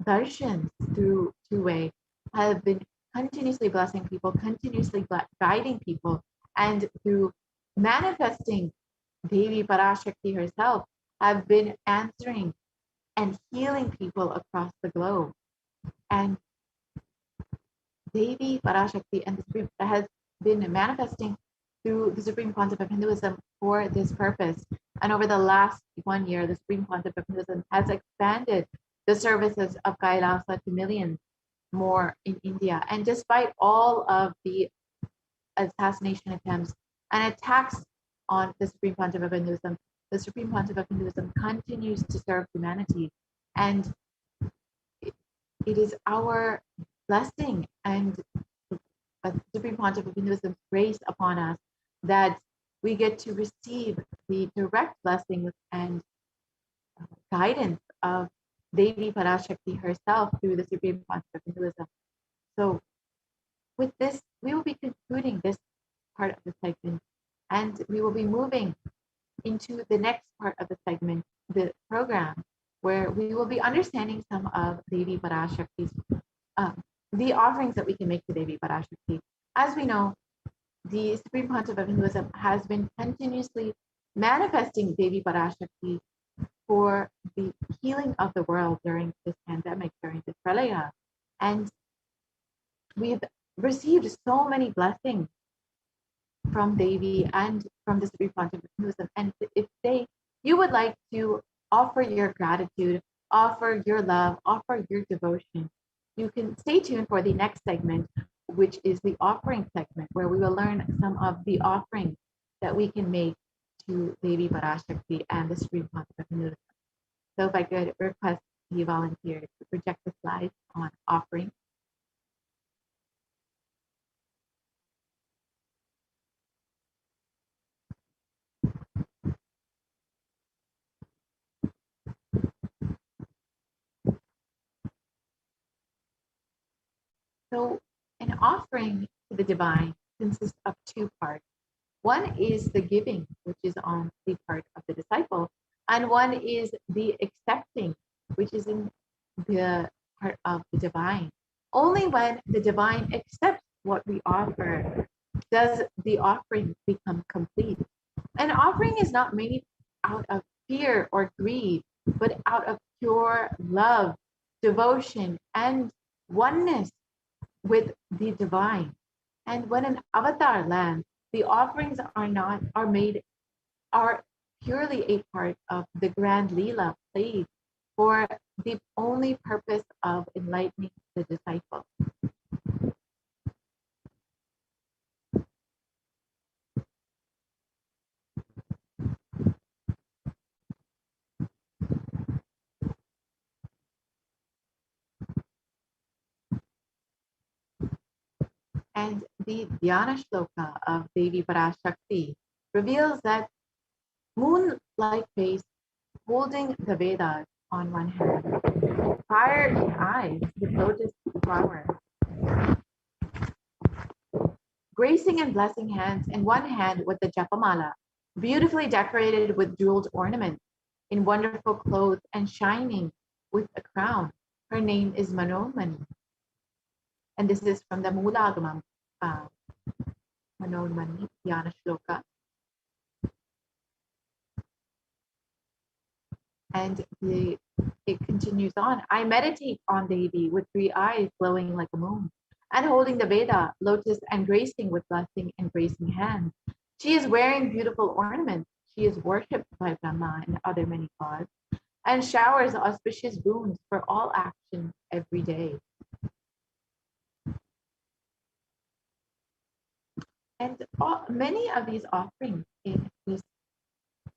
darshans through two-way, have been continuously blessing people, continuously guiding people, and through manifesting Devi Parashakti herself, have been answering and healing people across the globe. And Devi Parashakti and the Supreme has been manifesting through the Supreme Pontiff of Hinduism for this purpose. And over the last 1 year, the Supreme Pontiff of Hinduism has expanded the services of Kailasa to millions more in India. And despite all of the assassination attempts and attacks on the Supreme Pontiff of Hinduism, the Supreme Pontiff of Hinduism continues to serve humanity. And it is our blessing and Supreme Pontiff of Hinduism's grace upon us that we get to receive the direct blessings and guidance of Devi Parashakti herself through the Supreme Pontiff of Hinduism. So with this, we will be concluding this part of the segment, and we will be moving into the next part of the segment, the program, where we will be understanding some of Devi Parashakti's, the offerings that we can make to Devi Parashakti. As we know, the Supreme Pontiff of Hinduism has been continuously manifesting Devi Parashakti for the healing of the world during this pandemic, during this pralaya. And we've received so many blessings from Devi and from the Supreme Pontiff of Hinduism. And if you would like to offer your gratitude, offer your love, offer your devotion, you can stay tuned for the next segment, which is the offering segment, where we will learn some of the offerings that we can make to Devi Parashakti and the Supreme Pontiff of Hinduism. So if I could request the volunteer to project the slides on offering. So an offering to the divine consists of two parts. One is the giving, which is on the part of the disciple, and one is the accepting, which is in the part of the divine. Only when the divine accepts what we offer does the offering become complete. An offering is not made out of fear or greed, but out of pure love, devotion, and oneness with the divine. And when an avatar lands, the offerings are purely a part of the grand Leela played for the only purpose of enlightening the disciple. And the Dhyana Shloka of Devi Parashakti reveals that moon-like face holding the Vedas on one hand, fiery eyes with lotus flower, gracing and blessing hands in one hand with the Japamala, beautifully decorated with jeweled ornaments, in wonderful clothes and shining with a crown. Her name is Manonmani. And this is from the Mulagamam, Manonmani, Dhyana Shloka. And it continues on. I meditate on Devi with 3 eyes glowing like a moon, and holding the Veda, lotus, and gracing with blessing and gracing hands. She is wearing beautiful ornaments. She is worshipped by Brahma and other many gods, and showers auspicious boons for all actions every day. And many of these offerings in this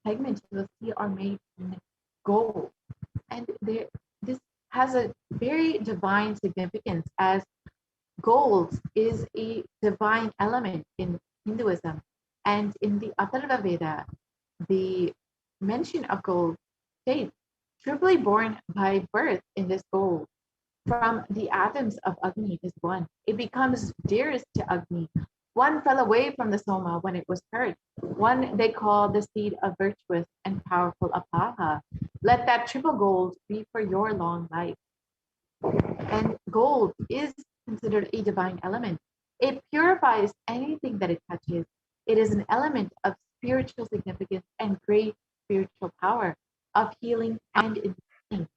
segment you will see are made in gold. And this has a very divine significance, as gold is a divine element in Hinduism. And in the Atharva Veda, the mention of gold states, triply born by birth in this gold, from the atoms of Agni is one. It becomes dearest to Agni. One fell away from the Soma when it was hurt. One they call the seed of virtuous and powerful Apaha. Let that triple gold be for your long life. And gold is considered a divine element. It purifies anything that it touches. It is an element of spiritual significance and great spiritual power, of healing and enlightening.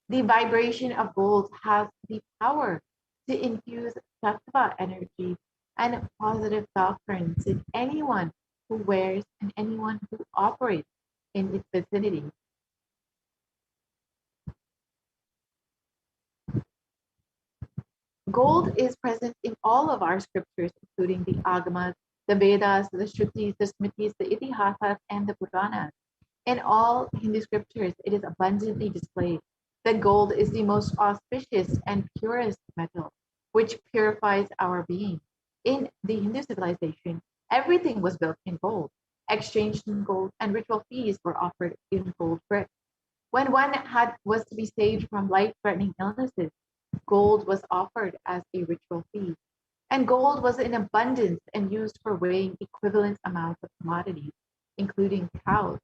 The vibration of gold has the power to infuse sattva energy and positive doctrines in anyone who wears and anyone who operates in its vicinity. Gold is present in all of our scriptures, including the Agamas, the Vedas, the Shrutis, the Smritis, the Itihasas, and the Puranas. In all Hindu scriptures, it is abundantly displayed that gold is the most auspicious and purest metal, which purifies our being. In the Hindu civilization, everything was built in gold, exchanged in gold, and ritual feasts were offered in gold bricks. When one was to be saved from life-threatening illnesses, gold was offered as a ritual fee. And gold was in abundance and used for weighing equivalent amounts of commodities, including cows.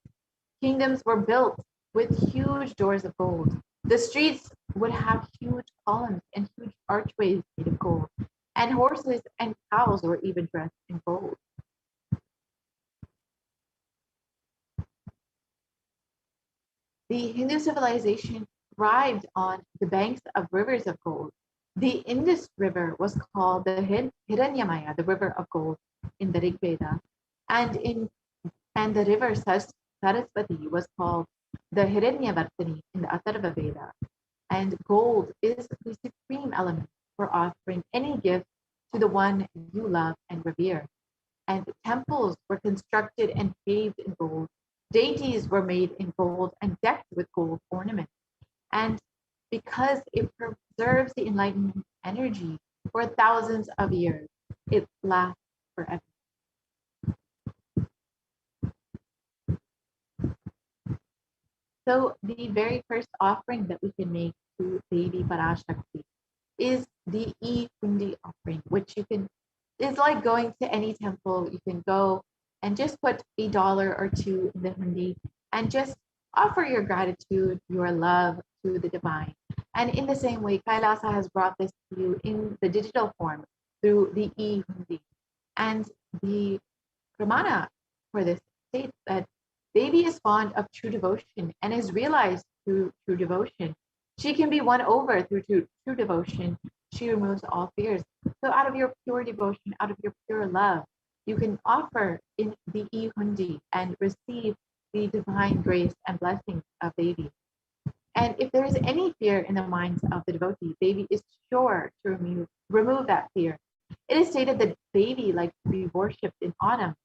Kingdoms were built with huge doors of gold. The streets would have huge columns and huge archways made of gold, and horses and cows were even dressed in gold. The Hindu civilization thrived on the banks of rivers of gold. The Indus River was called the Hiranyamaya, the river of gold, in the Rig Veda, and the river Saraswati was called the Hiranyavartini in the Atharva Veda. And gold is the supreme element for offering any gift to the one you love and revere. And temples were constructed and paved in gold. Deities were made in gold and decked with gold ornaments. And because it preserves the enlightenment energy for thousands of years, it lasts forever. So the very first offering that we can make to Devi Parashakti is the e-hundi offering, which is like going to any temple. You can go and just put $1 or $2 in the hundi and just offer your gratitude, your love to the divine. And in the same way, Kailasa has brought this to you in the digital form through the e-hundi. And the Pramana for this states that Devi is fond of true devotion and is realized through true devotion. She can be won over through true devotion. She removes all fears. So out of your pure devotion, out of your pure love, you can offer in the e-hundi and receive the divine grace and blessings of Devi. And if there is any fear in the minds of the devotee, Devi is sure to remove that fear. It is stated that Devi likes to be worshipped in autumn.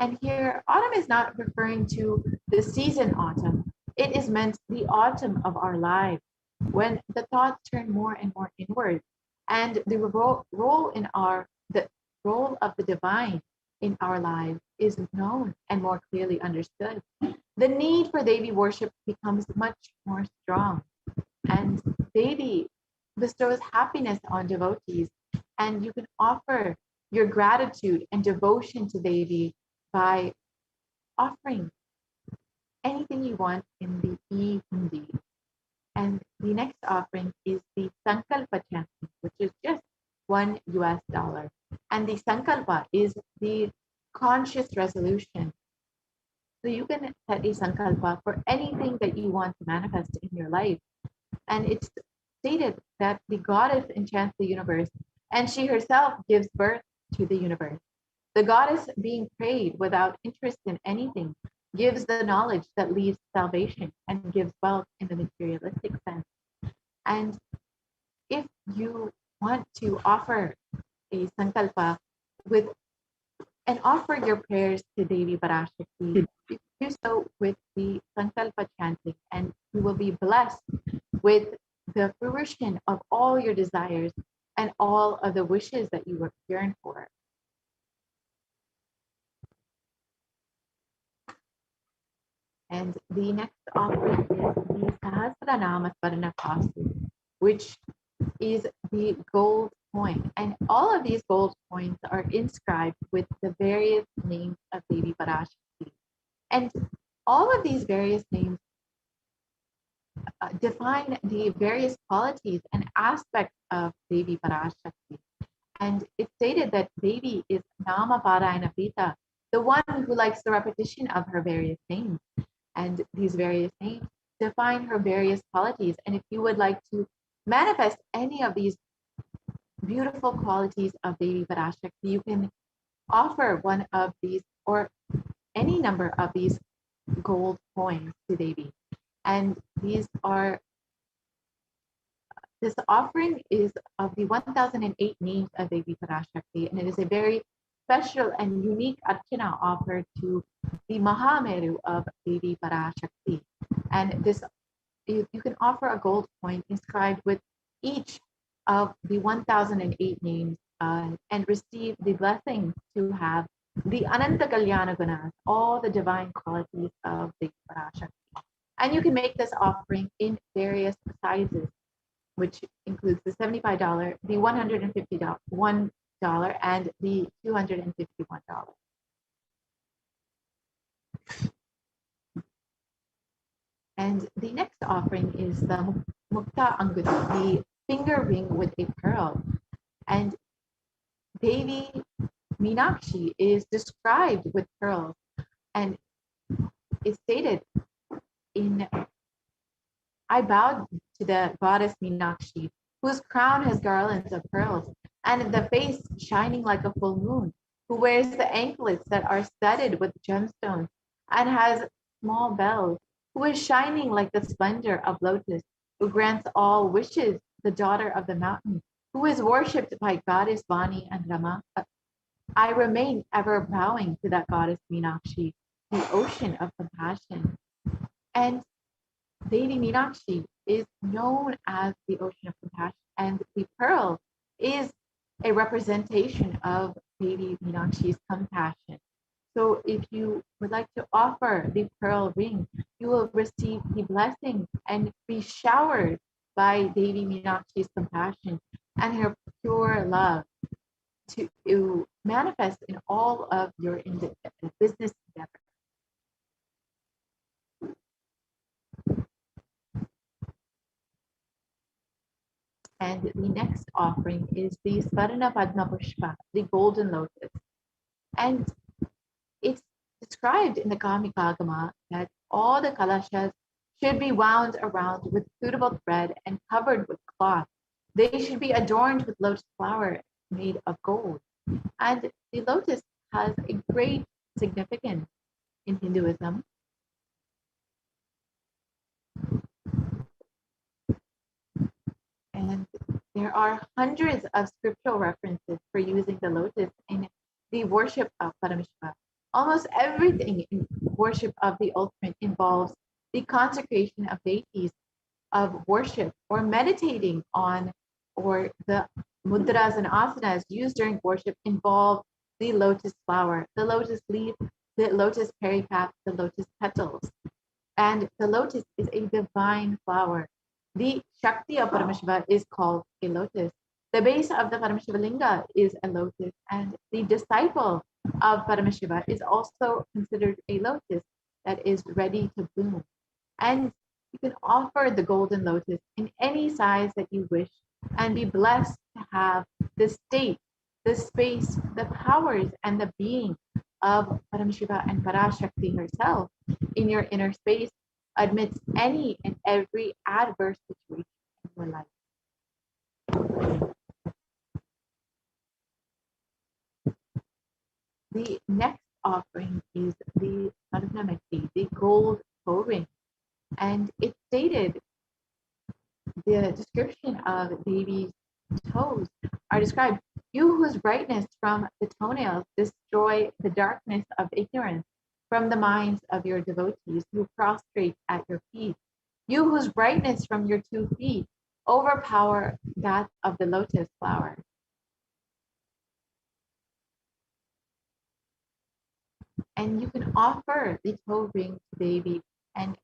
And here, autumn is not referring to the season autumn. It is meant the autumn of our lives, when the thoughts turn more and more inward, and the role of the divine in our lives is known and more clearly understood. The need for Devi worship becomes much more strong, and Devi bestows happiness on devotees, and you can offer your gratitude and devotion to Devi by offering anything you want in the e-hundi. And the next offering is the Sankalpa chanting, which is just $1. And the Sankalpa is the conscious resolution. So you can set a Sankalpa for anything that you want to manifest in your life. And it's stated that the goddess enchants the universe, and she herself gives birth to the universe. The goddess being prayed without interest in anything gives the knowledge that leads to salvation and gives wealth in the materialistic sense. And if you want to offer a sankalpa and offer your prayers to Devi Parashakti, you can do so with the sankalpa chanting, and you will be blessed with the fruition of all your desires and all of the wishes that you yearn for. And the next offering is the Sahasranama Swarna Kasu, which is the gold coin. And all of these gold coins are inscribed with the various names of Devi Parashakti. And all of these various names define the various qualities and aspects of Devi Parashakti. And it's stated that Devi is Nama Parayana Pita, the one who likes the repetition of her various names. And these various names define her various qualities. And if you would like to manifest any of these beautiful qualities of Devi Parashakti, you can offer one of these or any number of these gold coins to Devi. And this offering is of the 1008 names of Devi Parashakti, and it is a very special and unique archana offered to the Mahameru of Devi Parashakti. And this, you can offer a gold coin inscribed with each of the 1008 names and receive the blessing to have the Ananta Kalyana Gunas, all the divine qualities of Devi Parashakti. And you can make this offering in various sizes. which includes the $75, the $151, and the $251. And the next offering is the Mukta Anguti, the finger ring with a pearl. And Devi Meenakshi is described with pearls, and it's stated I bowed to the goddess Meenakshi, whose crown has garlands of pearls, and the face shining like a full moon, who wears the anklets that are studded with gemstones, and has small bells, who is shining like the splendor of lotus, who grants all wishes, the daughter of the mountain, who is worshipped by goddess Vani and Rama. I remain ever bowing to that goddess Meenakshi, the ocean of compassion. And Devi Meenakshi is known as the ocean of compassion, and the pearl is a representation of Devi Meenakshi's compassion. So if you would like to offer the pearl ring, you will receive the blessings and be showered by Devi Meenakshi's compassion and her pure love to manifest in all of your business endeavors. And the next offering is the Svarna Padma Pushpa, the golden lotus. And it's described in the Kamikagama that all the kalashas should be wound around with suitable thread and covered with cloth. They should be adorned with lotus flower made of gold. And the lotus has a great significance in Hinduism. And there are hundreds of scriptural references for using the lotus in the worship of Paramashiva. Almost everything in worship of the ultimate involves the consecration of deities, of worship, or meditating on, or the mudras and asanas used during worship involve the lotus flower, the lotus leaf, the lotus pericarp, the lotus petals. And the lotus is a divine flower. The Shakti of Paramashiva is called a lotus. The base of the Paramashiva Linga is a lotus, and the disciple of Paramashiva is also considered a lotus that is ready to bloom. And you can offer the golden lotus in any size that you wish and be blessed to have the state, the space, the powers, and the being of Paramashiva and Parashakti herself in your inner space amidst any and every adverse situation in your life. The next offering is the Sarnamati, the gold toe ring. And it stated the description of Devi's toes are described. You whose brightness from the toenails destroy the darkness of ignorance from the minds of your devotees who prostrate at your feet. You whose brightness from your 2 feet overpower that of the lotus flower. And you can offer the toe ring to Devi and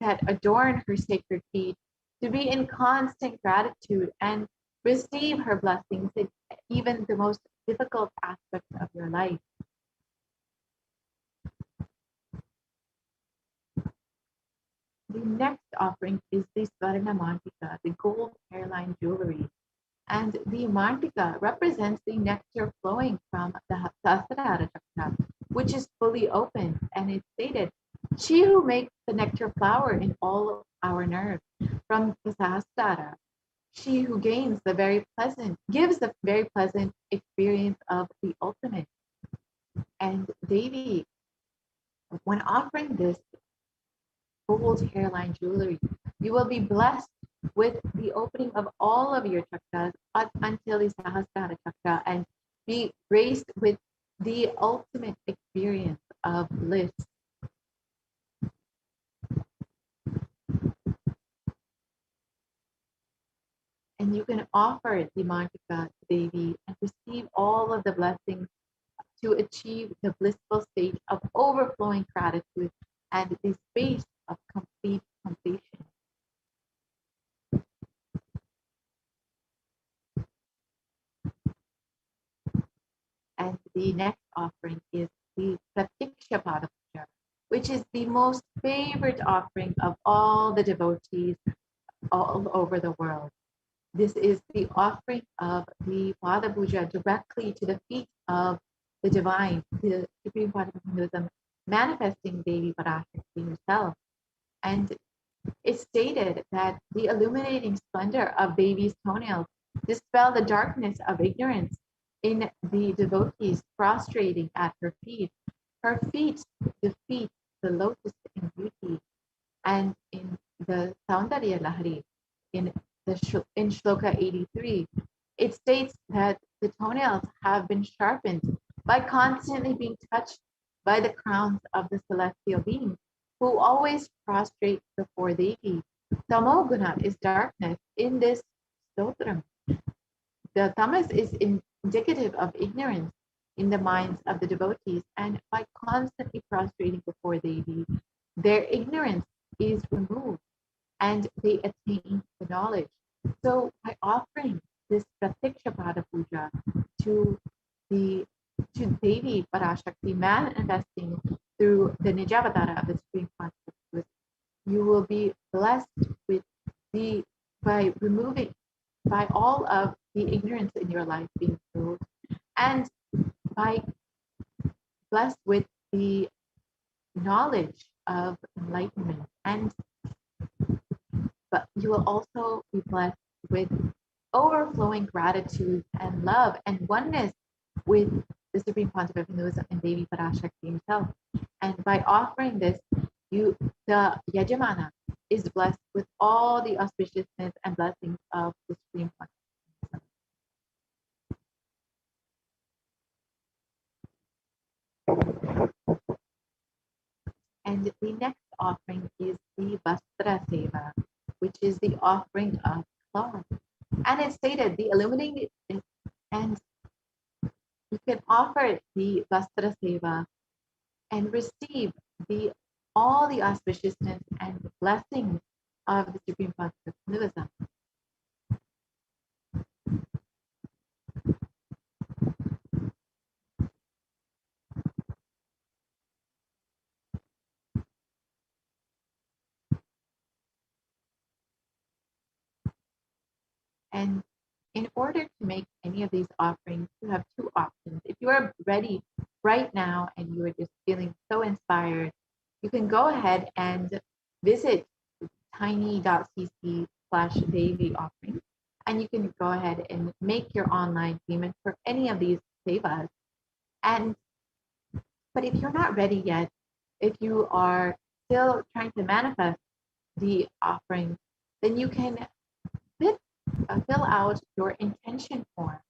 that adorn her sacred feet to be in constant gratitude and receive her blessings in even the most difficult aspects of your life. The next offering is the Svarna Mantika, the gold hairline jewelry. And the Mantika represents the nectar flowing from the Sahasrara Chakra, which is fully open. And it's stated, she who makes the nectar flower in all our nerves from the Sahasrara, she who gives the very pleasant experience of the ultimate. And Devi, when offering this gold hairline jewelry, you will be blessed with the opening of all of your chakras up until the Sahasrara chakra and be graced with the ultimate experience of bliss. And you can offer the Mantika to Devi and receive all of the blessings to achieve the blissful state of overflowing gratitude and the space of complete completion. Pratiksha Puja, which is the most favorite offering of all the devotees all over the world. This is the offering of the Pada Puja directly to the feet of the divine, the Supreme Part of Hinduism, manifesting Devi Parashakti herself. And it's stated that the illuminating splendor of Devi's toenails dispel the darkness of ignorance in the devotees prostrating at her feet. Her feet defeat the lotus in beauty. And in the Saundarya Lahari, in Shloka 83, it states that the toenails have been sharpened by constantly being touched by the crowns of the celestial beings who always prostrate before Devi. Tamoguna is darkness in this stotram. The tamas is indicative of ignorance in the minds of the devotees, and by constantly prostrating before Devi, their ignorance is removed and they attain the knowledge. So by offering this Pratiksha Pada Puja to Devi Parashakti, manifesting through the Nijavatara of the Supreme Consciousness, you will be blessed with by all of the ignorance in your life being removed, and by blessed with the knowledge of enlightenment, but you will also be blessed with overflowing gratitude and love and oneness with the Supreme Pontiff of Hinduism and Devi Parashakti himself. And by offering this, the Yajamana is blessed with all the auspiciousness and blessings of the Supreme Pontiff. And the next offering is the Vastra Seva, which is the offering of cloth. And it's stated the illuminating, and you can offer the Vastra Seva and receive all the auspiciousness and blessings of the Supreme Pontiff of Hinduism. And in order to make any of these offerings, you have two options. If you are ready right now and you are just feeling so inspired, you can go ahead and visit tiny.cc/Devi offering, and you can go ahead and make your online payment for any of these sevas. But if you're not ready yet, if you are still trying to manifest the offering, then you can fill out your intention form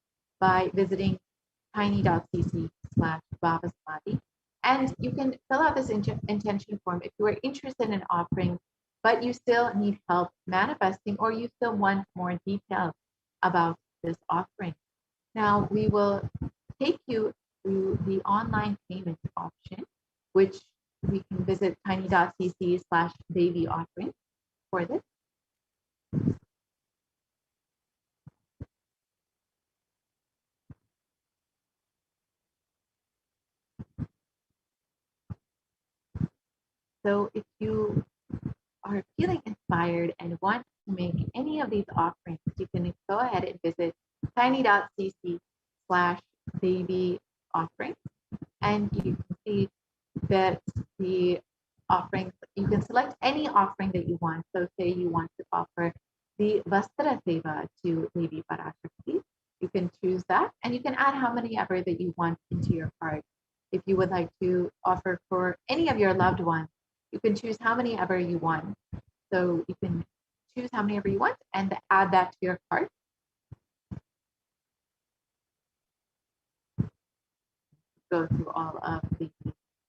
by visiting tiny.cc/Bhavasamadhi. And you can fill out this intention form if you are interested in offering, but you still need help manifesting, or you still want more details about this offering. Now we will take you through the online payment option, which we can visit tiny.cc/Devi offering for this. So if you are feeling inspired and want to make any of these offerings, you can go ahead and visit tiny.cc/Devi offering, and you can see that the offerings, you can select any offering that you want. So say you want to offer the Vastra Seva to Devi Parashakti, you can choose that, and you can add how many ever that you want into your cart. If you would like to offer for any of your loved ones, you can choose how many ever you want. So you can choose how many ever you want and add that to your cart. Go through all of the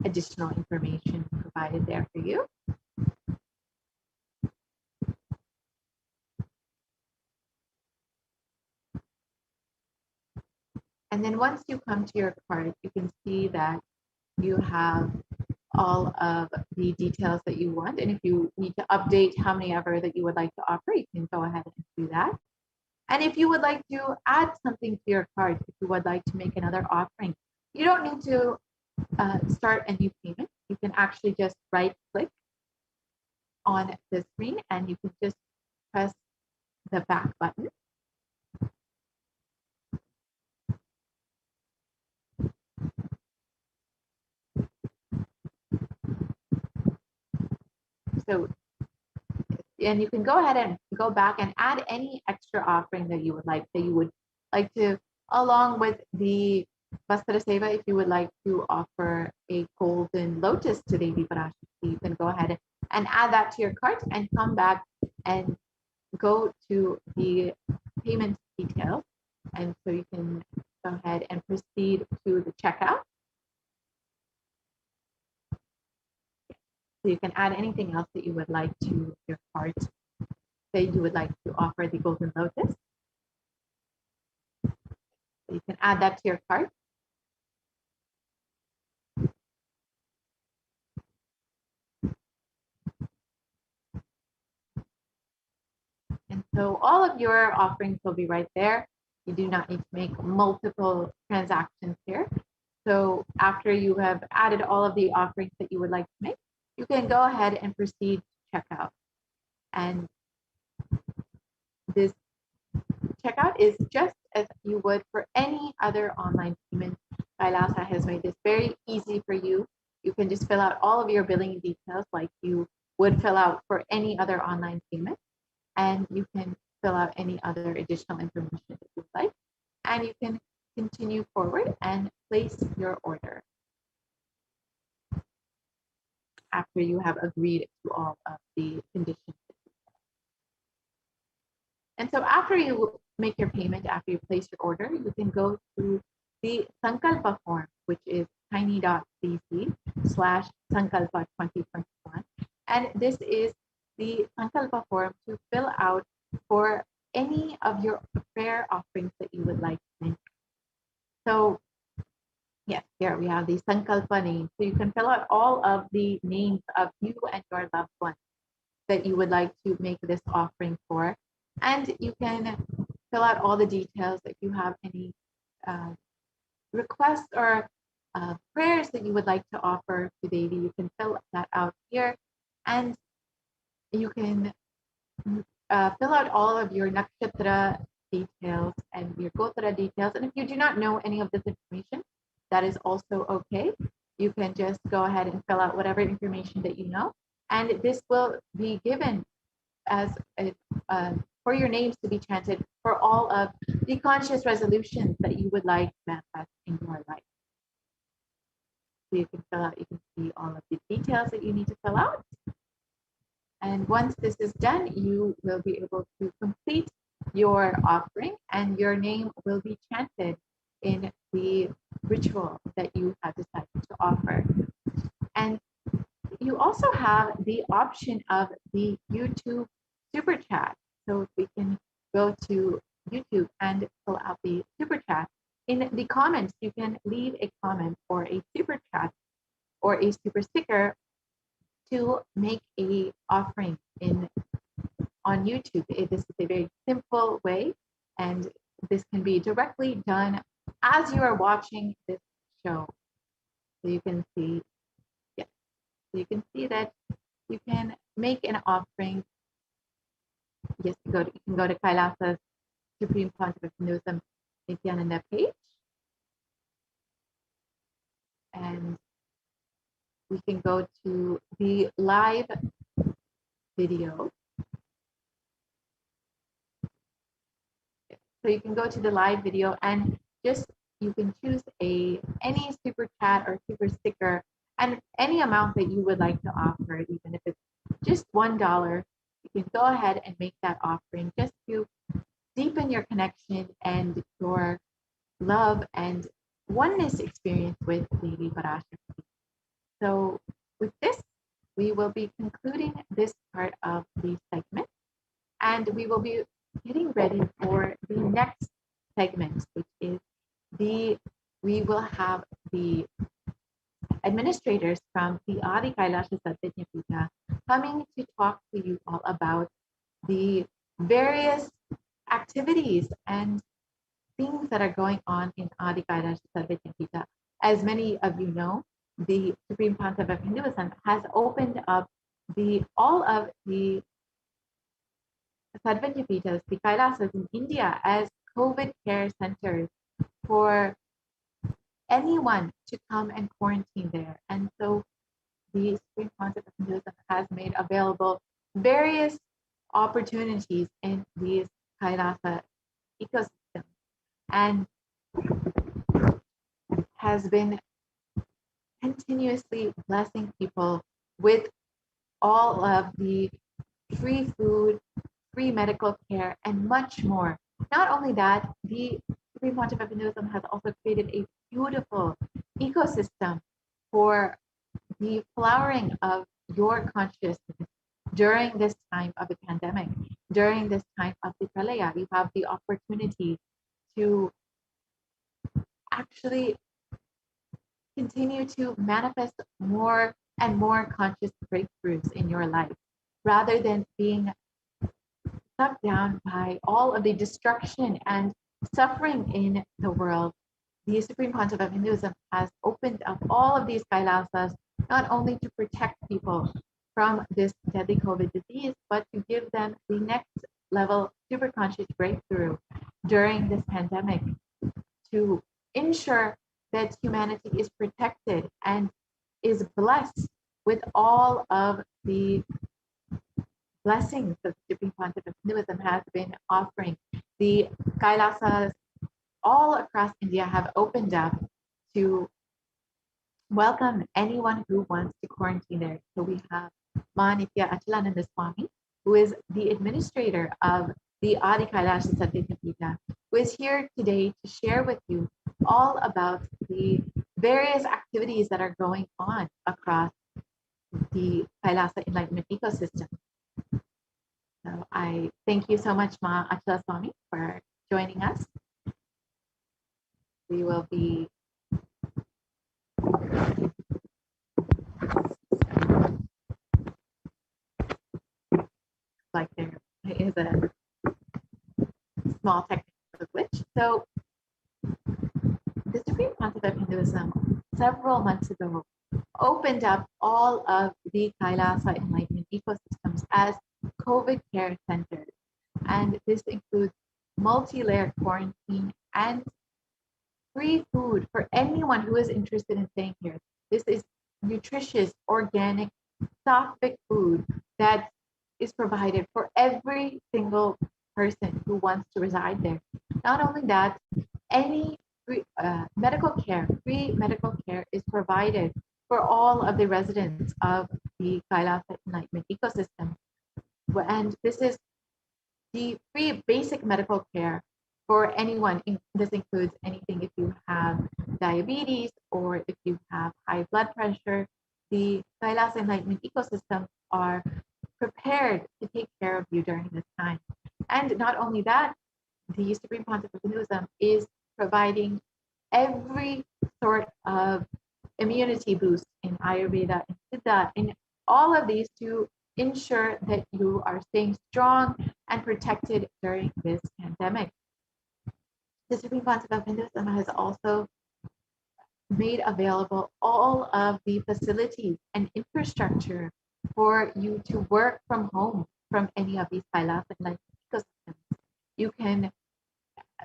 additional information provided there for you. And then once you come to your cart, you can see that you have all of the details that you want. And if you need to update how many ever that you would like to offer, you can go ahead and do that. And if you would like to add something to your cart, if you would like to make another offering, you don't need to start a new payment, you can actually just right click on the screen and you can just press the back button. So, and you can go ahead and go back and add any extra offering that you would like to, along with the Vastra Seva. If you would like to offer a golden lotus to Devi Parashakti, you can go ahead and add that to your cart and come back and go to the payment details. And so you can go ahead and proceed to the checkout. So you can add anything else that you would like to your cart. Say you would like to offer the golden lotus. So you can add that to your cart. And so all of your offerings will be right there. You do not need to make multiple transactions here. So after you have added all of the offerings that you would like to make, you can go ahead and proceed to checkout. And this checkout is just as you would for any other online payment. Kailasa has made this very easy for you. You can just fill out all of your billing details like you would fill out for any other online payment. And you can fill out any other additional information that you'd like. And you can continue forward and place your order after you have agreed to all of the conditions. And so after you make your payment, after you place your order, you can go to the Sankalpa form, which is tiny.cc/Sankalpa 2021. And this is the Sankalpa form to fill out for any of your prayer offerings that you would like to make. So yes, here we have the Sankalpa names. So you can fill out all of the names of you and your loved ones that you would like to make this offering for. And you can fill out all the details. If you have any requests or prayers that you would like to offer to Devi, you can fill that out here. And you can fill out all of your nakshatra details and your gotra details. And if you do not know any of this information, that is also okay. You can just go ahead and fill out whatever information that you know. And this will be given as for your names to be chanted for all of the conscious resolutions that you would like to manifest in your life. So you can fill out, you can see all of the details that you need to fill out. And once this is done, you will be able to complete your offering and your name will be chanted in the ritual that you have decided to offer. And you also have the option of the YouTube super chat. So we can go to YouTube and fill out the super chat. In the comments, you can leave a comment or a super chat or a super sticker to make a offering on YouTube. This is a very simple way, and this can be directly done as you are watching this show. So you can see, yes, so you can see that you can make an offering. Yes, you can go to Kailasa's Supreme Pontific Hinduism Nithyananda page, and we can go to the live video. So you can go to the live video and you can choose any super chat or super sticker and any amount that you would like to offer, even if it's just $1. You can go ahead and make that offering just to deepen your connection and your love and oneness experience with Devi Parashakti. So with this, we will be concluding this part of the segment, and we will be getting ready for the next segment, which is we will have the administrators from the Adi Kailasa Satyajnapita coming to talk to you all about the various activities and things that are going on in Adi Kailasa Satyajnapita. As many of you know, the Supreme Concept of Hinduism has opened up all of the Sarvajapitas, the Kailasas in India, as COVID care centers for anyone to come and quarantine there. And so the Supreme Concept of Hinduism has made available various opportunities in these Kailasa ecosystems and has been continuously blessing people with all of the free food, free medical care, and much more. Not only that, the Supreme Concept of Hinduism has also created a beautiful ecosystem for the flowering of your consciousness during this time of the pandemic, during this time of the pralaya. You have the opportunity to actually continue to manifest more and more conscious breakthroughs in your life, rather than being sucked down by all of the destruction and suffering in the world. The Supreme Concept of Hinduism has opened up all of these Kailasas, not only to protect people from this deadly COVID disease, but to give them the next level super conscious breakthrough during this pandemic, to ensure that humanity is protected and is blessed with all of the blessings that the Supreme Concept of Hinduism has been offering. The Kailasas all across India have opened up to welcome anyone who wants to quarantine there. So we have Nithya Achalananda Swami, who is the administrator of the Adi Kailasa Satyapita, who is here today to share with you all about the various activities that are going on across the Kailasa Enlightenment ecosystem. So I thank you so much, Ma Achala Swami, for joining us. We will be like there is a small technical glitch. So the Supreme Concept of Hinduism several months ago opened up all of the Kailasa Enlightenment ecosystems as COVID care centers. And this includes multi-layered quarantine and free food for anyone who is interested in staying here. This is nutritious, organic, sattvic food that is provided for every single person who wants to reside there. Not only that, any free medical care is provided for all of the residents of the Kailasa Enlightenment ecosystem. And this is the free basic medical care for anyone. This includes anything if you have diabetes or if you have high blood pressure. The Kailasa Enlightenment ecosystem are prepared to take care of you during this time. And not only that, the Supreme Concept of Hinduism is providing every sort of immunity boost in Ayurveda, in Siddha, in all of these to ensure that you are staying strong and protected during this pandemic. The Supreme Concept of Hinduism has also made available all of the facilities and infrastructure for you to work from home from any of these Kailasa ecosystems. You can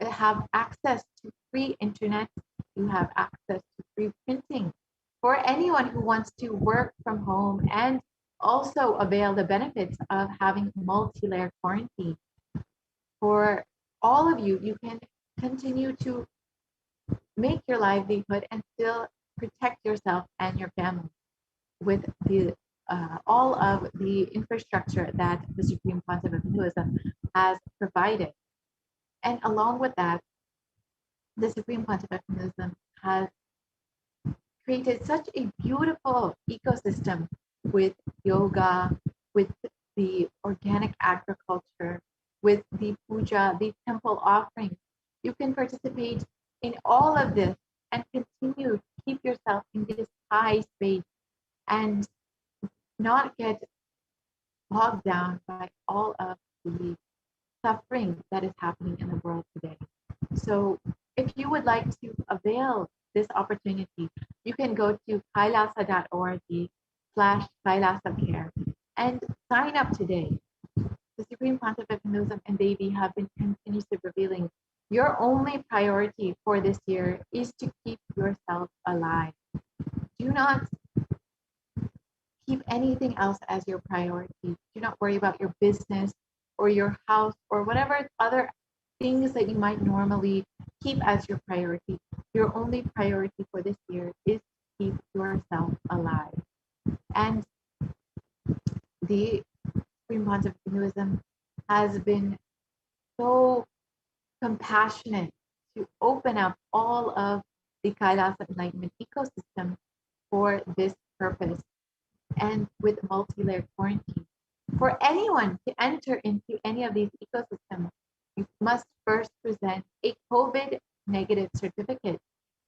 have access to free internet, you have access to free printing for anyone who wants to work from home and also avail the benefits of having multi-layer quarantine. For all of you, you can continue to make your livelihood and still protect yourself and your family with the all of the infrastructure that the Supreme Concept of Hinduism has provided. And along with that, the Supreme Concept of Hinduism has created such a beautiful ecosystem with yoga, with the organic agriculture, with the puja, the temple offerings. You can participate in all of this and continue to keep yourself in this high space and not get bogged down by all of the suffering that is happening in the world today. So if you would like to avail this opportunity, you can go to kailasa.org/kailasacare and sign up today. The Supreme Pontiff of Hinduism and Devi have been continuously revealing your only priority for this year is to keep yourself alive. Do not keep anything else as your priority. Do not worry about your business or your house or whatever other things that you might normally keep as your priority. Your only priority for this year is to keep yourself alive. And the Supreme Pontiff of Hinduism has been so compassionate to open up all of the Kailasa Enlightenment ecosystem for this purpose, and with multi-layered quarantine. For anyone to enter into any of these ecosystems, you must first present a COVID negative certificate.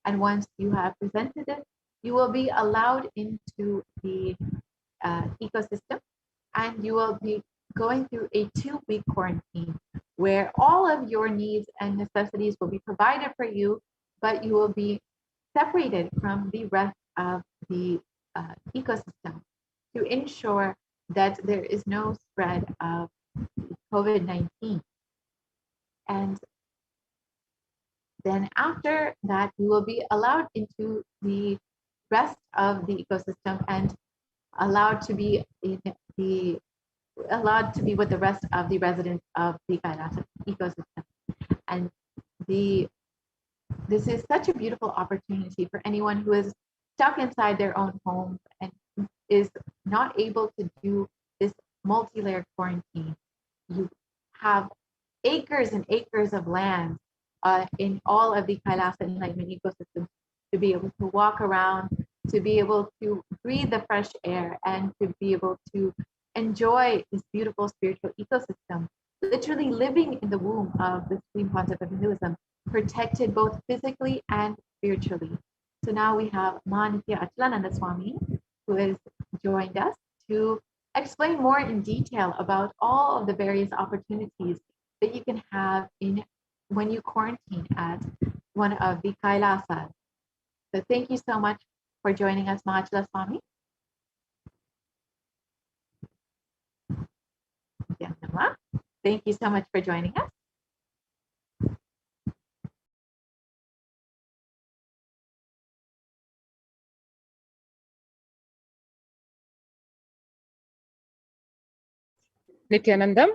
And once you have presented it, you will be allowed into the ecosystem, and you will be going through a 2-week quarantine where all of your needs and necessities will be provided for you, but you will be separated from the rest of the ecosystem to ensure that there is no spread of COVID-19. And then after that, you will be allowed into the rest of the ecosystem and allowed to be with the rest of the residents of the Kailasa ecosystem. And this is such a beautiful opportunity for anyone who is stuck inside their own homes and is not able to do this multi-layered quarantine. You have acres and acres of land in all of the Kailasa Enlightenment ecosystems to be able to walk around, to be able to breathe the fresh air, and to be able to enjoy this beautiful spiritual ecosystem, literally living in the womb of the Supreme Pontiff of Hinduism, protected both physically and spiritually. So now we have Nithyananda Swami, who has joined us to explain more in detail about all of the various opportunities that you can have when you quarantine at one of the Kailasas. So thank you so much for joining us, Mahachala Swami. Thank you so much for joining us. Nithyanandam,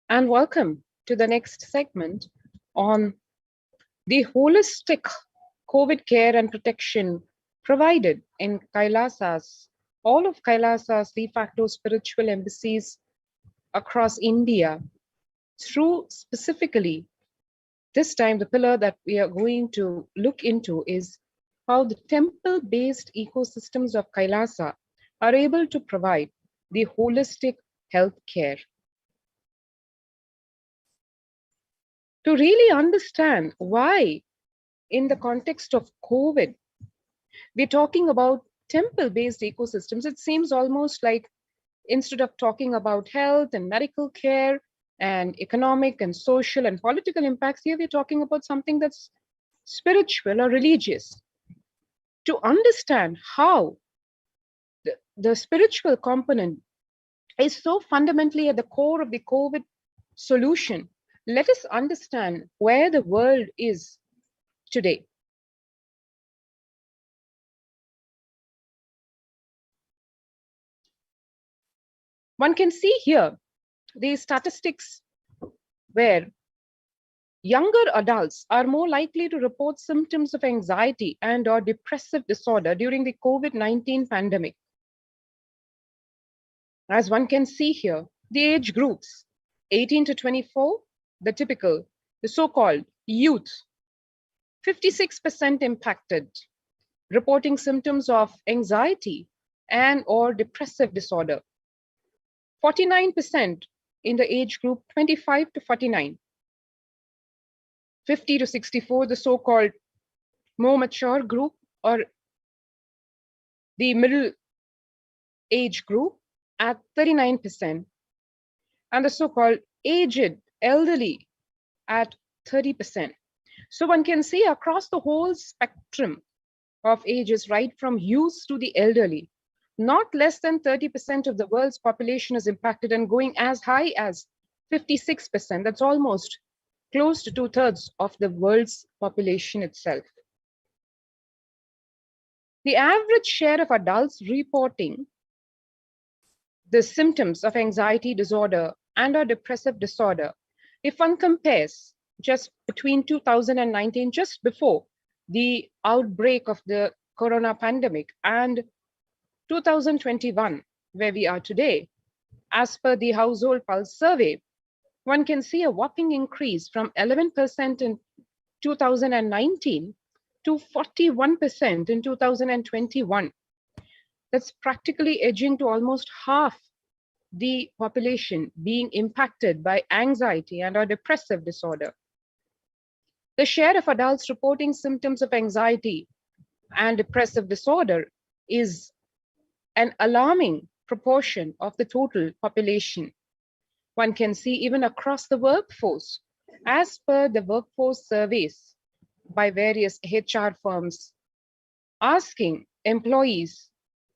and welcome to the next segment on the holistic COVID care and protection provided in Kailasas, all of Kailasa's de facto spiritual embassies across India, through specifically this time the pillar that we are going to look into is how the temple-based ecosystems of Kailasa are able to provide the holistic health care. To really understand why, in the context of COVID, we're talking about temple-based ecosystems, it seems almost like instead of talking about health and medical care and economic and social and political impacts, here we're talking about something that's spiritual or religious. To understand how the spiritual component is so fundamentally at the core of the COVID solution, let us understand where the world is today. One can see here these statistics where younger adults are more likely to report symptoms of anxiety and/or depressive disorder during the COVID-19 pandemic. As one can see here, the age groups 18 to 24, the so-called youth, 56% impacted, reporting symptoms of anxiety and/or depressive disorder. 49% in the age group 25 to 49. 50 to 64, the so-called more mature group or the middle age group at 39%, and the so-called aged elderly at 30%. So one can see across the whole spectrum of ages, right from youth to the elderly, not less than 30% of the world's population is impacted, and going as high as 56%. That's almost close to 2/3 of the world's population itself. The average share of adults reporting the symptoms of anxiety disorder and or depressive disorder, if one compares just between 2019, just before the outbreak of the corona pandemic, and 2021, where we are today, as per the Household Pulse survey, one can see a whopping increase from 11% in 2019 to 41% in 2021. That's practically edging to almost half the population being impacted by anxiety and or depressive disorder. The share of adults reporting symptoms of anxiety and depressive disorder is an alarming proportion of the total population. One can see even across the workforce, as per the workforce surveys by various HR firms, asking employees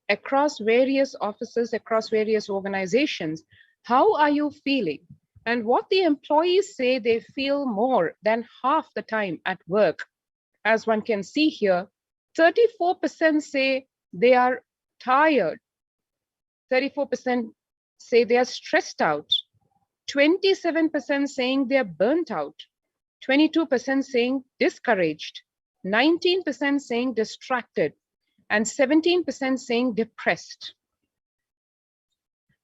across various offices, across various organizations, how are you feeling? And what the employees say, they feel more than half the time at work. As one can see here, 34% say they are tired, 34% say they are stressed out, 27% saying they are burnt out, 22% saying discouraged, 19% saying distracted, and 17% saying depressed.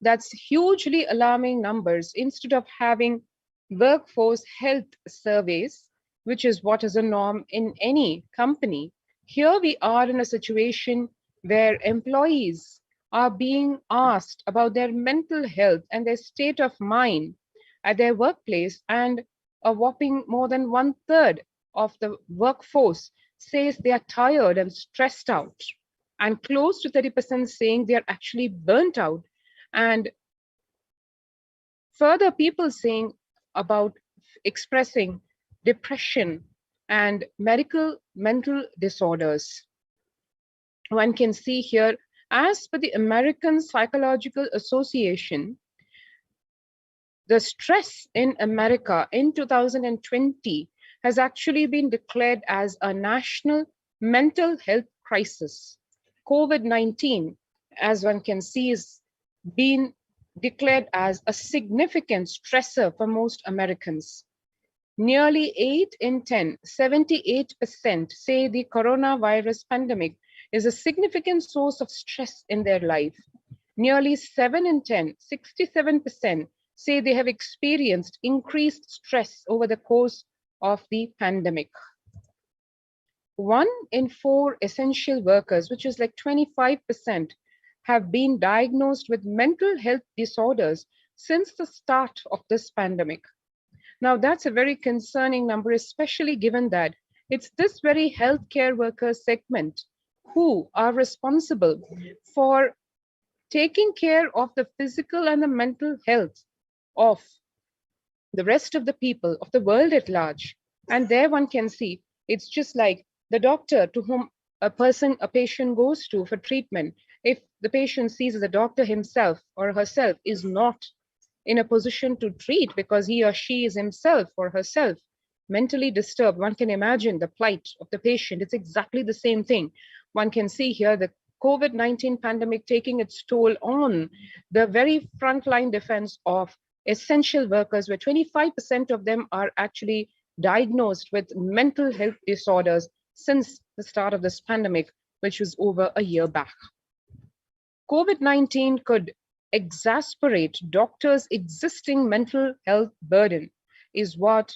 That's hugely alarming numbers. Instead of having workforce health surveys, which is what is a norm in any company, here we are in a situation where employees are being asked about their mental health and their state of mind at their workplace, and a whopping more than 1/3 of the workforce says they are tired and stressed out, and close to 30% saying they are actually burnt out, and further people saying about expressing depression and medical mental disorders. One can see here, as per the American Psychological Association, the stress in America in 2020 has actually been declared as a national mental health crisis. COVID-19, as one can see, is being declared as a significant stressor for most Americans. Nearly 8 in 10, 78% say the coronavirus pandemic is a significant source of stress in their life. Nearly 7 in 10, 67% say they have experienced increased stress over the course of the pandemic. 1 in 4 essential workers, which is like 25%, have been diagnosed with mental health disorders since the start of this pandemic. Now, that's a very concerning number, especially given that it's this very healthcare worker segment who are responsible for taking care of the physical and the mental health of the rest of the people, of the world at large. And there one can see, it's just like the doctor to whom a patient goes to for treatment. If the patient sees that the doctor himself or herself is not in a position to treat because he or she is himself or herself mentally disturbed, one can imagine the plight of the patient. It's exactly the same thing. One can see here the COVID-19 pandemic taking its toll on the very frontline defense of essential workers, where 25% of them are actually diagnosed with mental health disorders since the start of this pandemic, which was over a year back. COVID-19 could exacerbate doctors' existing mental health burden, is what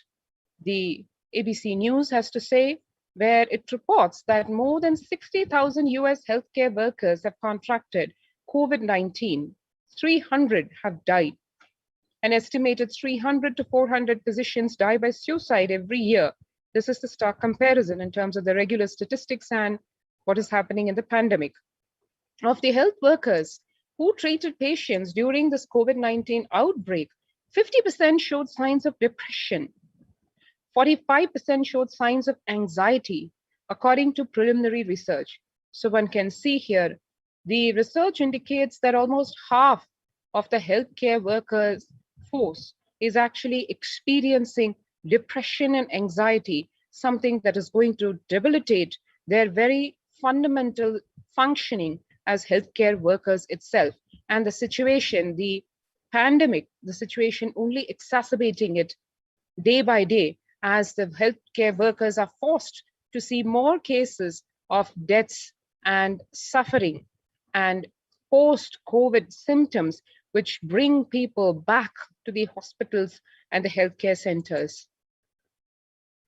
the ABC News has to say, where it reports that more than 60,000 US healthcare workers have contracted COVID-19. 300 have died. An estimated 300 to 400 physicians die by suicide every year. This is the stark comparison in terms of the regular statistics and what is happening in the pandemic. Of the health workers who treated patients during this COVID-19 outbreak, 50% showed signs of depression. 45% showed signs of anxiety, according to preliminary research. So one can see here, the research indicates that almost half of the healthcare workers force is actually experiencing depression and anxiety, something that is going to debilitate their very fundamental functioning as healthcare workers itself. And the situation, the pandemic, the situation only exacerbating it day by day as the healthcare workers are forced to see more cases of deaths and suffering and post-COVID symptoms, which bring people back to the hospitals and the healthcare centers.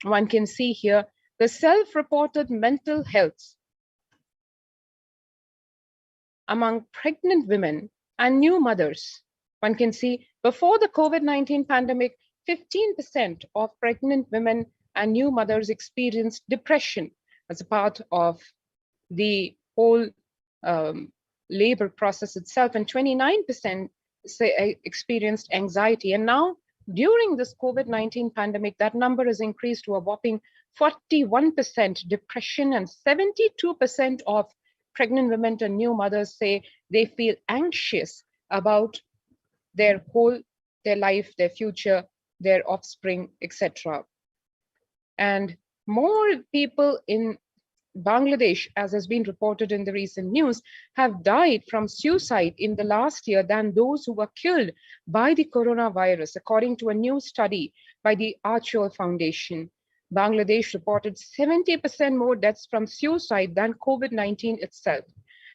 One can see here the self-reported mental health among pregnant women and new mothers. One can see before the COVID-19 pandemic, 15% of pregnant women and new mothers experienced depression as a part of the whole labor process itself, and 29% experienced anxiety. And now, during this COVID-19 pandemic, that number has increased to a whopping 41% depression, and 72% of pregnant women and new mothers say they feel anxious about their life, their future, their offspring, etc. And more people in Bangladesh, as has been reported in the recent news, have died from suicide in the last year than those who were killed by the coronavirus, according to a new study by the Archol Foundation. Bangladesh reported 70% more deaths from suicide than COVID-19 itself.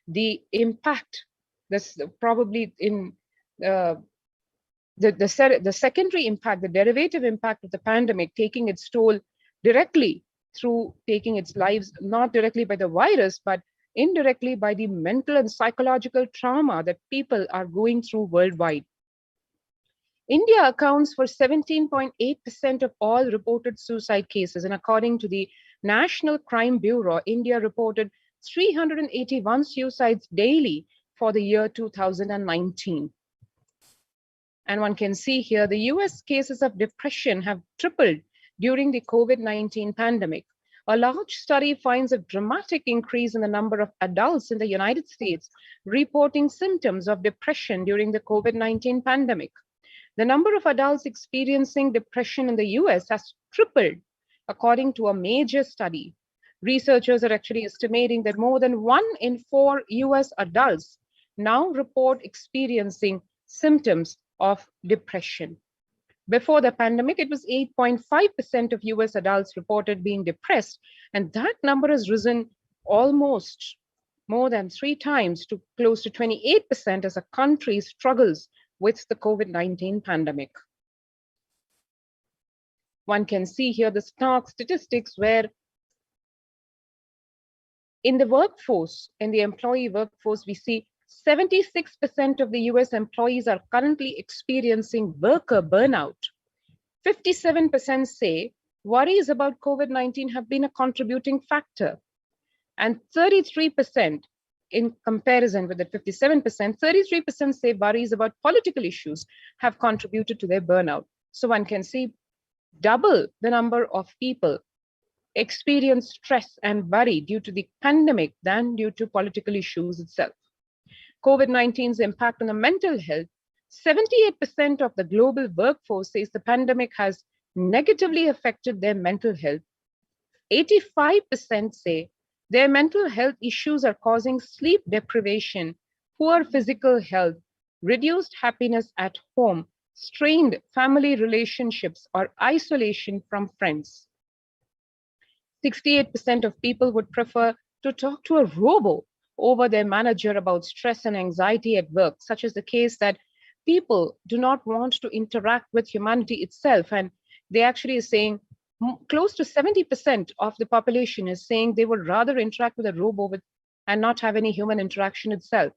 The impact, this probably in the secondary impact, the derivative impact of the pandemic taking its toll directly through taking its lives, not directly by the virus, but indirectly by the mental and psychological trauma that people are going through worldwide. India accounts for 17.8% of all reported suicide cases. And according to the National Crime Bureau, India reported 381 suicides daily for the year 2019. And one can see here the US cases of depression have tripled during the COVID-19 pandemic. A large study finds a dramatic increase in the number of adults in the United States reporting symptoms of depression during the COVID-19 pandemic. The number of adults experiencing depression in the US has tripled, according to a major study. Researchers are actually estimating that more than 1 in 4 US adults now report experiencing symptoms of depression. Before the pandemic, it was 8.5% of US adults reported being depressed, and that number has risen almost more than 3 times to close to 28% as a country struggles with the COVID-19 pandemic. One can see here the stark statistics where in the workforce, in the employee workforce, we see 76% of the US employees are currently experiencing worker burnout. 57% say worries about COVID-19 have been a contributing factor. And 33%, in comparison with the 57%, 33% say worries about political issues have contributed to their burnout. So one can see double the number of people experience stress and worry due to the pandemic than due to political issues itself. COVID-19's impact on the mental health, 78% of the global workforce says the pandemic has negatively affected their mental health. 85% say their mental health issues are causing sleep deprivation, poor physical health, reduced happiness at home, strained family relationships, or isolation from friends. 68% of people would prefer to talk to a robo over their manager about stress and anxiety at work, such as the case that people do not want to interact with humanity itself. And they actually are saying close to 70% of the population is saying they would rather interact with a robo and not have any human interaction itself.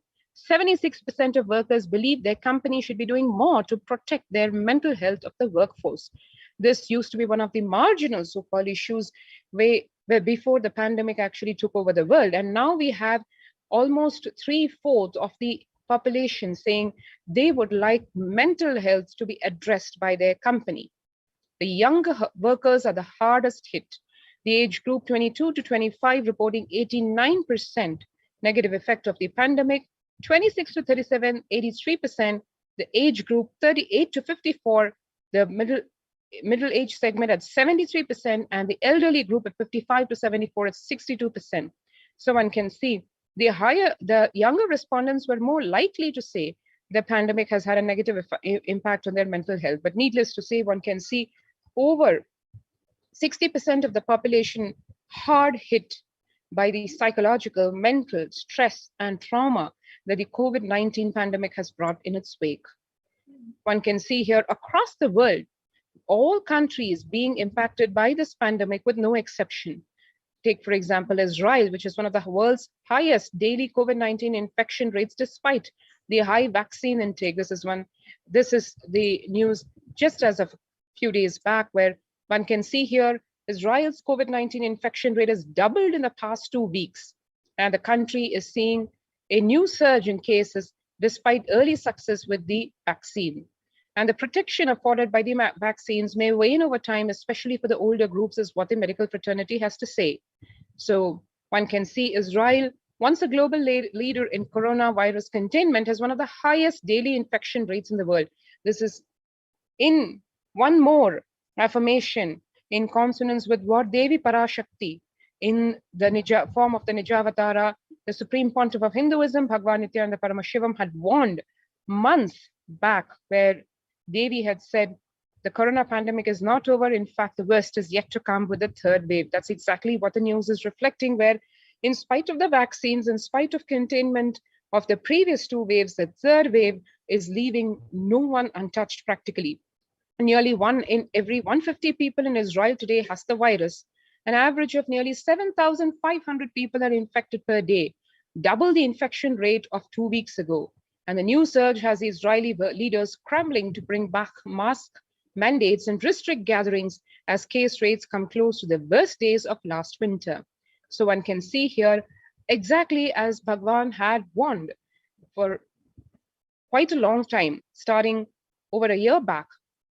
76% of workers believe their company should be doing more to protect their mental health of the workforce. This used to be one of the marginal so-called issues where before the pandemic actually took over the world. And now we have almost 3/4 of the population saying they would like mental health to be addressed by their company. The younger workers are the hardest hit. The age group 22 to 25 reporting 89% negative effect of the pandemic, 26 to 37, 83%, the age group 38 to 54, the middle age segment at 73%, and the elderly group at 55 to 74 at 62%. So one can see the younger respondents were more likely to say the pandemic has had a negative impact on their mental health. But needless to say, one can see over 60% of the population hard hit by the psychological, mental stress and trauma that the COVID-19 pandemic has brought in its wake. One can see here across the world, all countries being impacted by this pandemic with no exception. Take, for example, Israel, which is one of the world's highest daily COVID-19 infection rates, despite the high vaccine intake. This is the news just as of a few days back, where one can see here Israel's COVID-19 infection rate has doubled in the past 2 weeks, and the country is seeing a new surge in cases despite early success with the vaccine. And the protection afforded by the vaccines may wane over time, especially for the older groups, is what the medical fraternity has to say. So one can see Israel, once a global leader in coronavirus containment, has one of the highest daily infection rates in the world. This is in one more affirmation in consonance with what Devi Parashakti, in the form of the Nijavatara, the Supreme Pontiff of Hinduism, Bhagwan Nithyananda Paramashivam, had warned months back, where Devi had said, the corona pandemic is not over. In fact, the worst is yet to come with the third wave. That's exactly what the news is reflecting, where in spite of the vaccines, in spite of containment of the previous 2 waves, the third wave is leaving no one untouched practically. Nearly 1 in every 150 people in Israel today has the virus. An average of nearly 7,500 people are infected per day, double the infection rate of 2 weeks ago. And the new surge has the Israeli leaders scrambling to bring back mask mandates and restrict gatherings as case rates come close to the worst days of last winter. So one can see here, exactly as Bhagwan had warned for quite a long time, starting over a year back,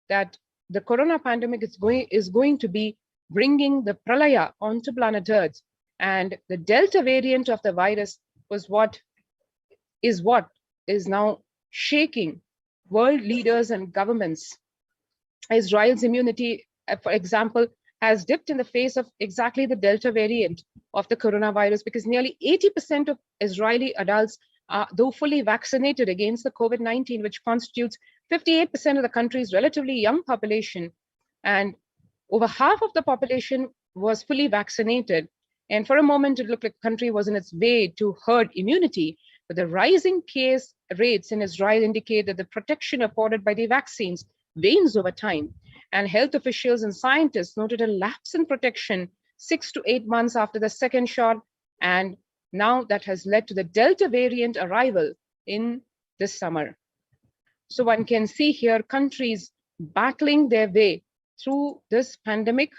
that the corona pandemic is going to be bringing the pralaya onto planet Earth. And the Delta variant of the virus was what is now shaking world leaders and governments. Israel's immunity, for example, has dipped in the face of exactly the Delta variant of the coronavirus, because nearly 80% of Israeli adults are, though fully vaccinated against the COVID-19, which constitutes 58% of the country's relatively young population, and over half of the population was fully vaccinated. And for a moment, it looked like the country was in its way to herd immunity. But the rising case rates in Israel indicate that the protection afforded by the vaccines wanes over time. And health officials and scientists noted a lapse in protection 6 to 8 months after the second shot. And now that has led to the Delta variant arrival in this summer. So one can see here countries battling their way through this pandemic.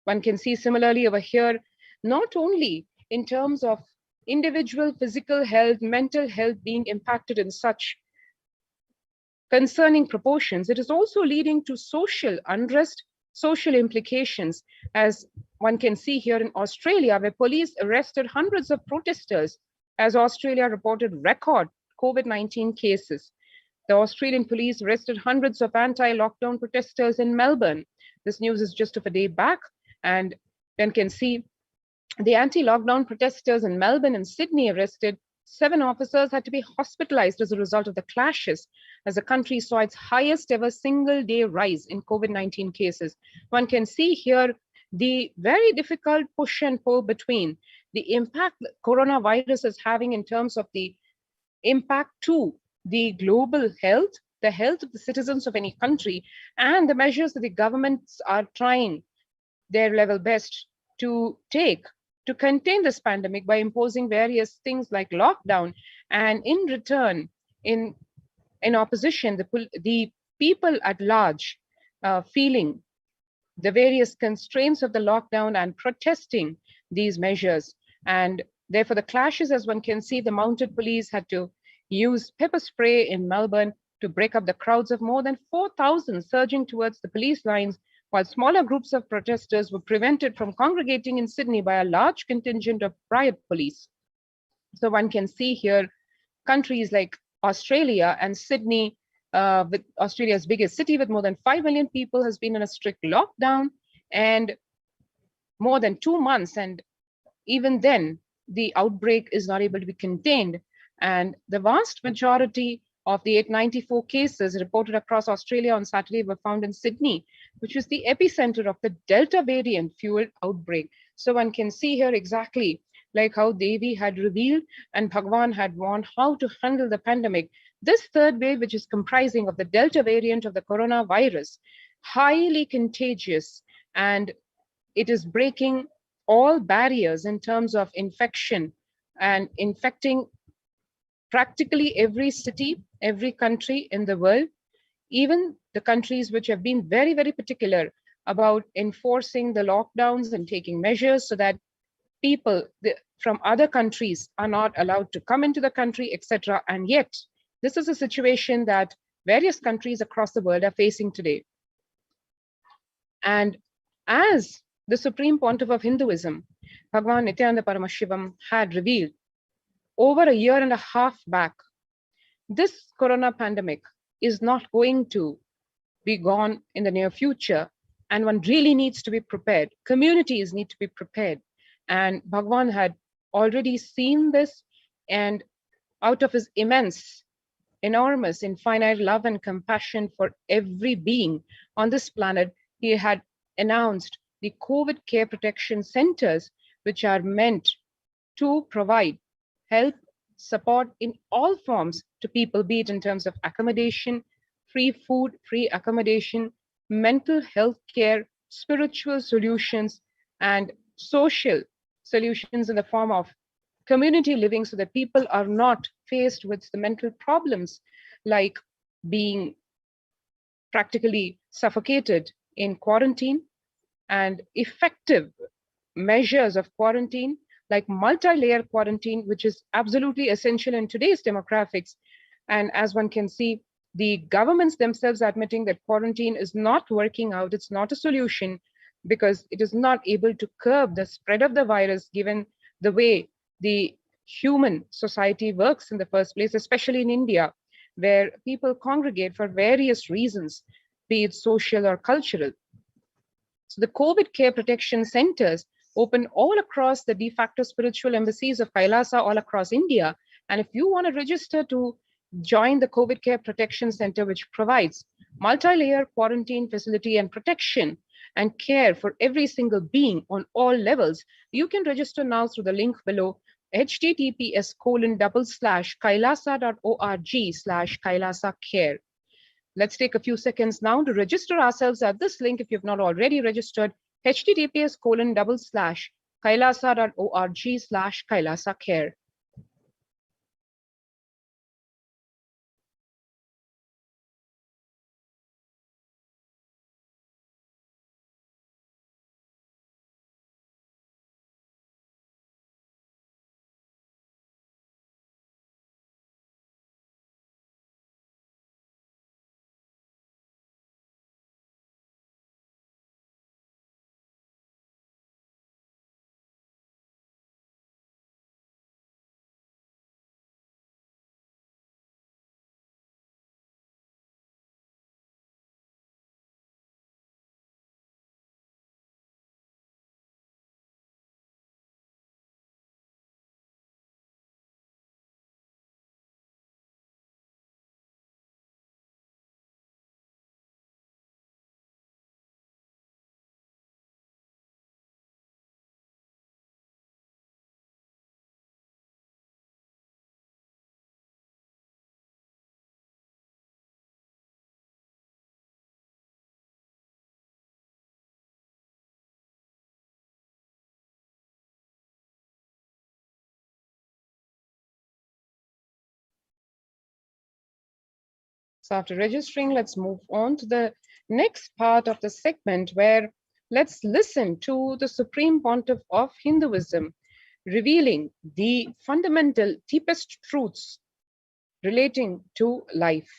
One can see similarly over here, not only in terms of individual physical health, mental health being impacted in such concerning proportions, it is also leading to social unrest, social implications, as one can see here in Australia, where police arrested hundreds of protesters as Australia reported record COVID-19 cases. The Australian police arrested hundreds of anti-lockdown protesters in Melbourne. This news is just of a day back, and one can see the anti-lockdown protesters in Melbourne and Sydney arrested 7 officers had to be hospitalized as a result of the clashes, as the country saw its highest ever single day rise in COVID-19 cases. One can see here the very difficult push and pull between the impact that coronavirus is having in terms of the impact to the global health, the health of the citizens of any country, and the measures that the governments are trying their level best to take to contain this pandemic by imposing various things like lockdown. And in return, in opposition, the people at large feeling the various constraints of the lockdown and protesting these measures. And therefore the clashes, as one can see, the mounted police had to use pepper spray in Melbourne to break up the crowds of more than 4,000 surging towards the police lines while smaller groups of protesters were prevented from congregating in Sydney by a large contingent of riot police. So one can see here countries like Australia and Sydney, with Australia's biggest city with more than 5 million people, has been in a strict lockdown and more than 2 months. And even then, the outbreak is not able to be contained. And the vast majority of the 894 cases reported across Australia on Saturday were found in Sydney, which was the epicenter of the Delta variant fueled outbreak. So one can see here exactly like how Devi had revealed and Bhagwan had warned how to handle the pandemic. This third wave, which is comprising of the Delta variant of the coronavirus, highly contagious, and it is breaking all barriers in terms of infection and infecting practically every city, every country in the world, even the countries which have been very, very particular about enforcing the lockdowns and taking measures so that people from other countries are not allowed to come into the country, etc. And yet, this is a situation that various countries across the world are facing today. And as the Supreme Pontiff of Hinduism, Bhagwan Nithyananda Paramashivam, had revealed over a year and a half back, this corona pandemic is not going to be gone in the near future, and one really needs to be prepared. Communities need to be prepared. And Bhagwan had already seen this, and out of his enormous, infinite love and compassion for every being on this planet, he had announced the COVID care protection centers, which are meant to provide help, support in all forms to people, be it in terms of accommodation, free food, free accommodation, mental health care, spiritual solutions, and social solutions in the form of community living, so that people are not faced with the mental problems like being practically suffocated in quarantine, and effective measures of quarantine like multi-layer quarantine, which is absolutely essential in today's demographics. And as one can see, the governments themselves admitting that quarantine is not working out, it's not a solution, because it is not able to curb the spread of the virus, given the way the human society works in the first place, especially in India, where people congregate for various reasons, be it social or cultural. So the COVID care protection centers open all across the de facto spiritual embassies of Kailasa all across India. And if you want to register to join the COVID care protection center, which provides multi-layer quarantine facility and protection and care for every single being on all levels, you can register now through the link below, https://kailasa.org/Kailasa-care. Let's take a few seconds now to register ourselves at this link if you've not already registered, https://kailasa.org/Kailasa-care. So after registering, let's move on to the next part of the segment, where let's listen to the Supreme Pontiff of Hinduism revealing the fundamental, deepest truths relating to life.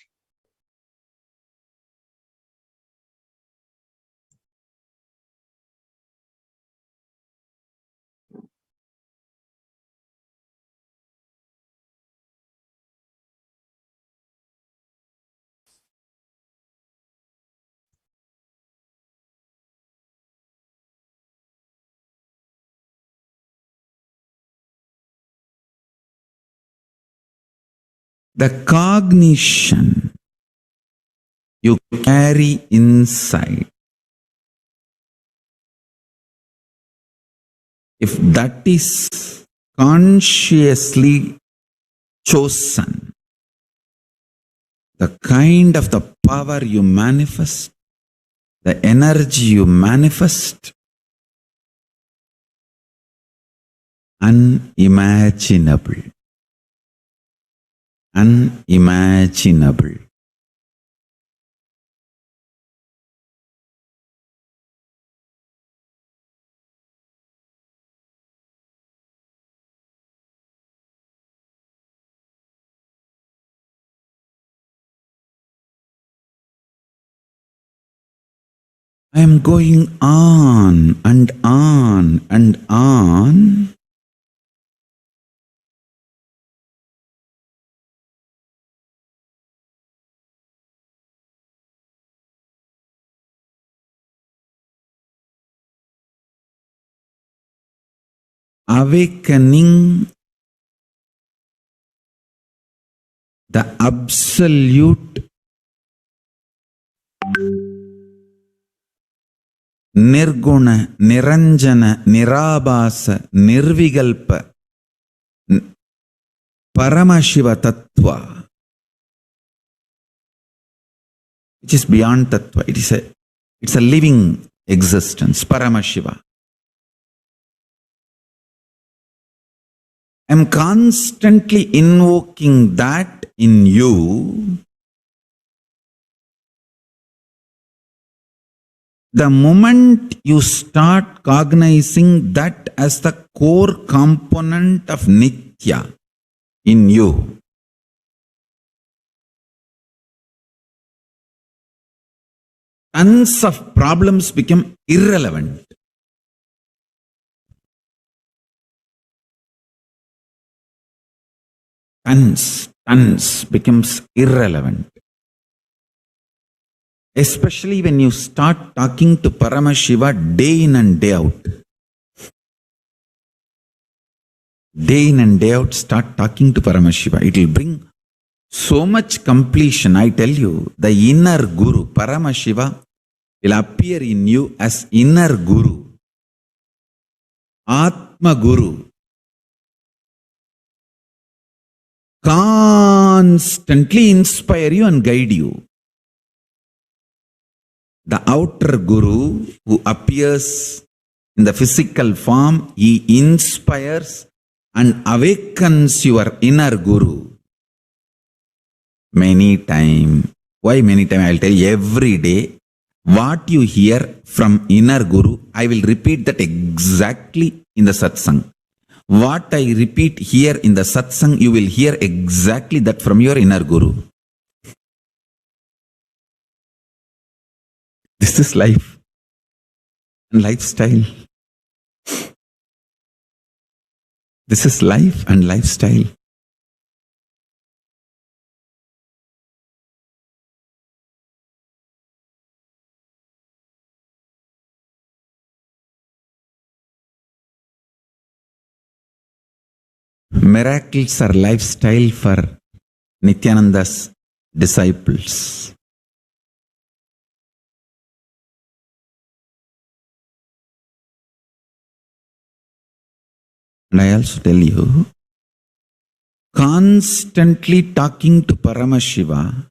the cognition you carry inside, if that is consciously chosen, the kind of the power you manifest, the energy you manifest, unimaginable. Unimaginable. I am going on and on and on. Awakening the absolute Nirguna, Niranjana, Nirabhasa, Nirvigalpa, Paramashiva Tattva, which is beyond Tattva. It's a living existence, Paramashiva. I am constantly invoking that in you. The moment you start cognizing that as the core component of Nitya in you, tons of problems become irrelevant. Tons becomes irrelevant. Especially when you start talking to Paramashiva day in and day out. Day in and day out, start talking to Paramashiva. It will bring so much completion. I tell you, the inner Guru, Paramashiva, will appear in you as inner Guru, Atma Guru. Constantly inspire you and guide you. The outer Guru who appears in the physical form, he inspires and awakens your inner Guru. Many times. Why many times? I will tell you every day. What you hear from inner Guru, I will repeat that exactly in the satsang. What I repeat here in the satsang, you will hear exactly that from your inner Guru. This is life and lifestyle. This is life and lifestyle. Miracles are lifestyle for Nithyananda's disciples. And I also tell you, constantly talking to Paramashiva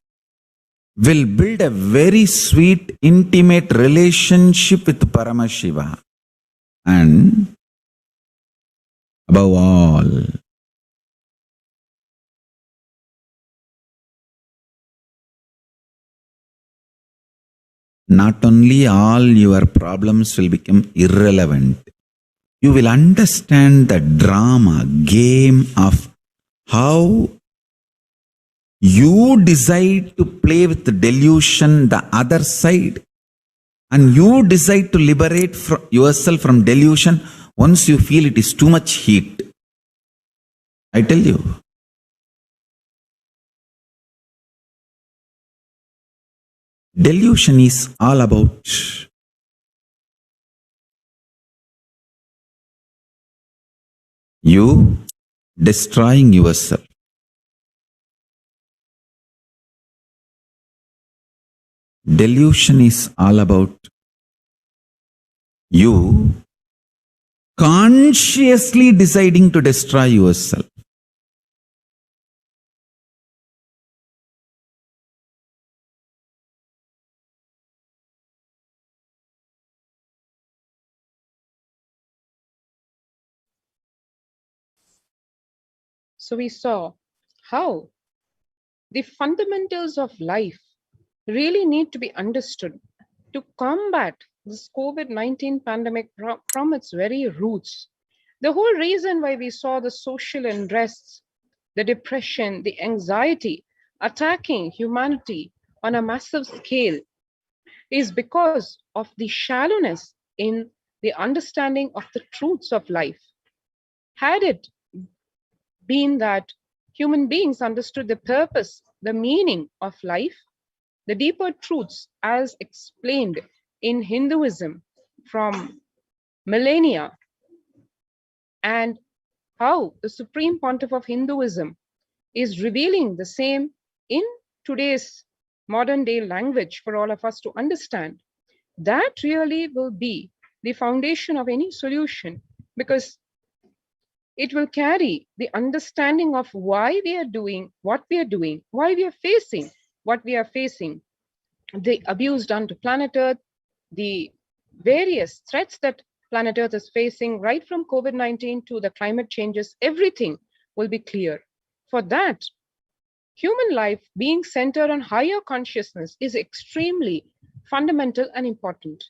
will build a very sweet, intimate relationship with Paramashiva. And above all, not only all your problems will become irrelevant, you will understand the drama, game of how you decide to play with the delusion, the other side, and you decide to liberate yourself from delusion once you feel it is too much heat. I tell you. Delusion is all about you destroying yourself. Delusion is all about you consciously deciding to destroy yourself. So we saw how the fundamentals of life really need to be understood to combat this COVID-19 pandemic from its very roots. The whole reason why we saw the social unrests, the depression, the anxiety attacking humanity on a massive scale is because of the shallowness in the understanding of the truths of life. Had it been that human beings understood the purpose, the meaning of life, the deeper truths as explained in Hinduism from millennia, and how the Supreme Pontiff of Hinduism is revealing the same in today's modern day language for all of us to understand, that really will be the foundation of any solution, because it will carry the understanding of why we are doing what we are doing, why we are facing what we are facing, the abuse done to planet Earth, the various threats that planet Earth is facing, right from COVID-19 to the climate changes, everything will be clear. For that, human life being centered on higher consciousness is extremely fundamental and important.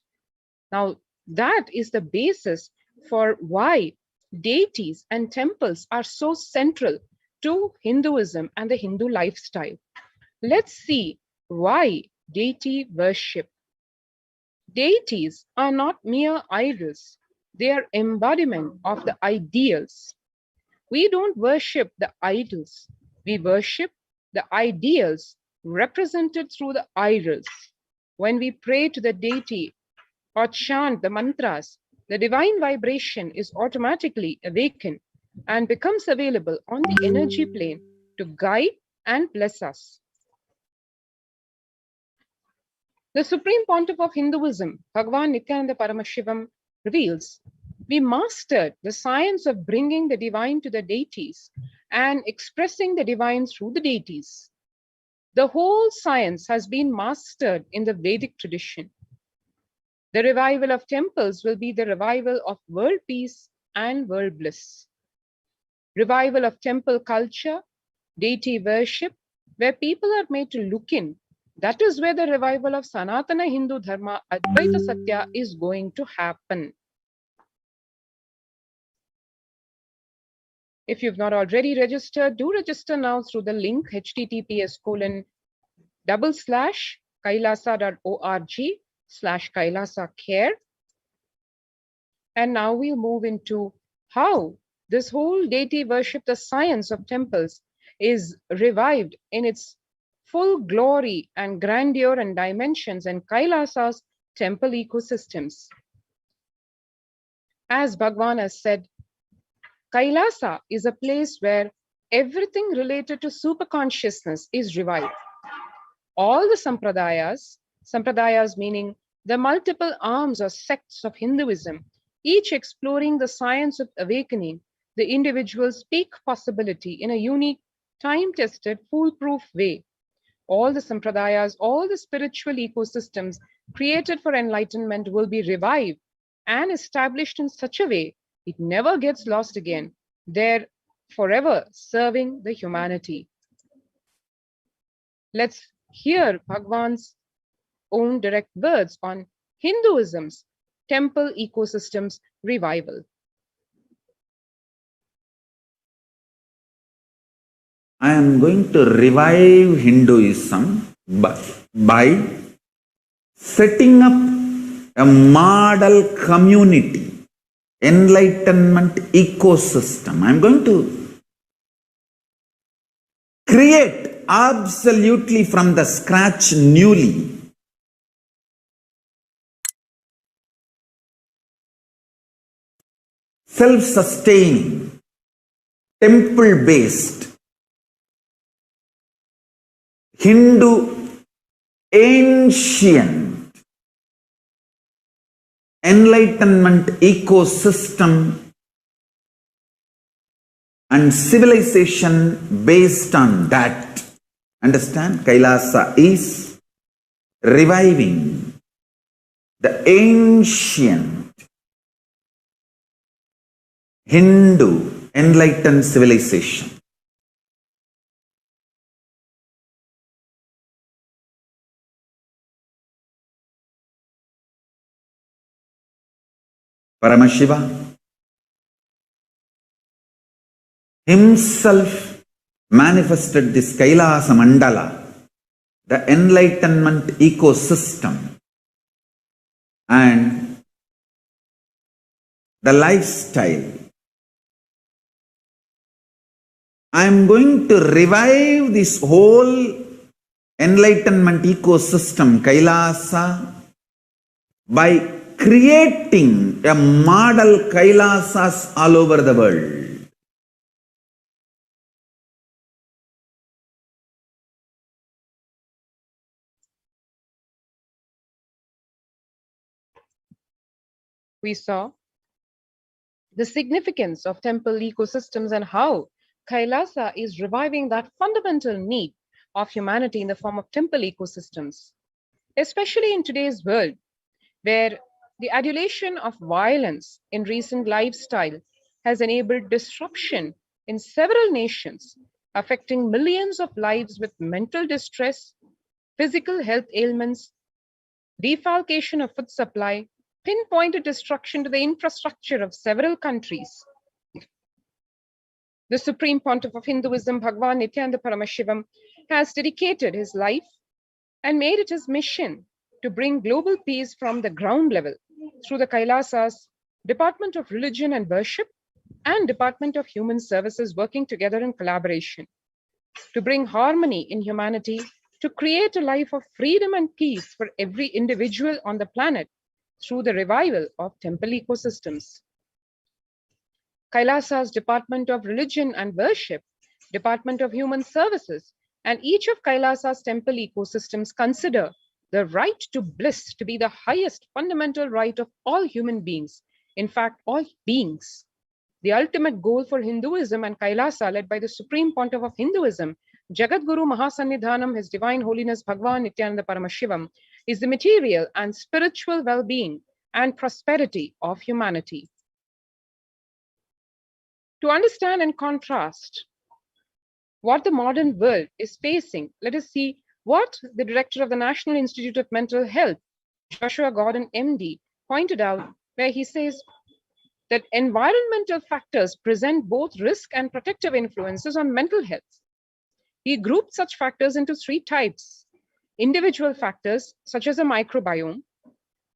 Now, that is the basis for why deities and temples are so central to Hinduism and the Hindu lifestyle. Let's see why deity worship. Deities are not mere idols. They are embodiment of the ideals. We don't worship the idols. We worship the ideals represented through the idols. When we pray to the deity or chant the mantras, the divine vibration is automatically awakened and becomes available on the energy plane to guide and bless us. The Supreme Pontiff of Hinduism, Bhagavan Nithyananda Paramashivam, reveals, we mastered the science of bringing the divine to the deities and expressing the divine through the deities. The whole science has been mastered in the Vedic tradition. The revival of temples will be the revival of world peace and world bliss. Revival of temple culture, deity worship, where people are made to look in. That is where the revival of Sanatana Hindu Dharma, Advaita Satya, is going to happen. If you've not already registered, do register now through the link https://kailasa.org/Kailasa care. And now we'll move into how this whole deity worship, the science of temples, is revived in its full glory and grandeur and dimensions in Kailasa's temple ecosystems. As Bhagavan has said, Kailasa is a place where everything related to superconsciousness is revived. All the sampradayas meaning the multiple arms or sects of Hinduism, each exploring the science of awakening the individual's peak possibility in a unique, time-tested, foolproof way. All the sampradayas, all the spiritual ecosystems created for enlightenment will be revived and established in such a way it never gets lost again. They're forever serving the humanity. Let's hear Bhagavan's own direct words on Hinduism's temple ecosystems revival. I am going to revive Hinduism by setting up a model community, enlightenment ecosystem. I am going to create absolutely from the scratch newly self-sustaining, temple-based Hindu ancient enlightenment ecosystem and civilization based on that. Understand? Kailasa is reviving the ancient Hindu enlightened civilization. Paramashiva himself manifested this Kailasa Mandala, the enlightenment ecosystem, and the lifestyle. I am going to revive this whole enlightenment ecosystem, Kailasa, by creating a model Kailasas all over the world. We saw the significance of temple ecosystems and how Kailasa is reviving that fundamental need of humanity in the form of temple ecosystems, especially in today's world, where the adulation of violence in recent lifestyle has enabled disruption in several nations, affecting millions of lives with mental distress, physical health ailments, defalcation of food supply, pinpointed destruction to the infrastructure of several countries. The Supreme Pontiff of Hinduism, Bhagwan Nithyananda Paramashivam, has dedicated his life and made it his mission to bring global peace from the ground level through the Kailasas, Department of Religion and Worship, and Department of Human Services working together in collaboration to bring harmony in humanity, to create a life of freedom and peace for every individual on the planet through the revival of temple ecosystems. Kailasa's Department of Religion and Worship, Department of Human Services, and each of Kailasa's temple ecosystems consider the right to bliss to be the highest fundamental right of all human beings, in fact, all beings. The ultimate goal for Hinduism and Kailasa, led by the Supreme Pontiff of Hinduism, Jagadguru Mahasannidhanam, His Divine Holiness Bhagwan Nithyananda Paramashivam, is the material and spiritual well-being and prosperity of humanity. To understand and contrast what the modern world is facing, let us see what the director of the National Institute of Mental Health, Joshua Gordon, MD, pointed out, where he says that environmental factors present both risk and protective influences on mental health. He grouped such factors into three types: individual factors, such as a microbiome;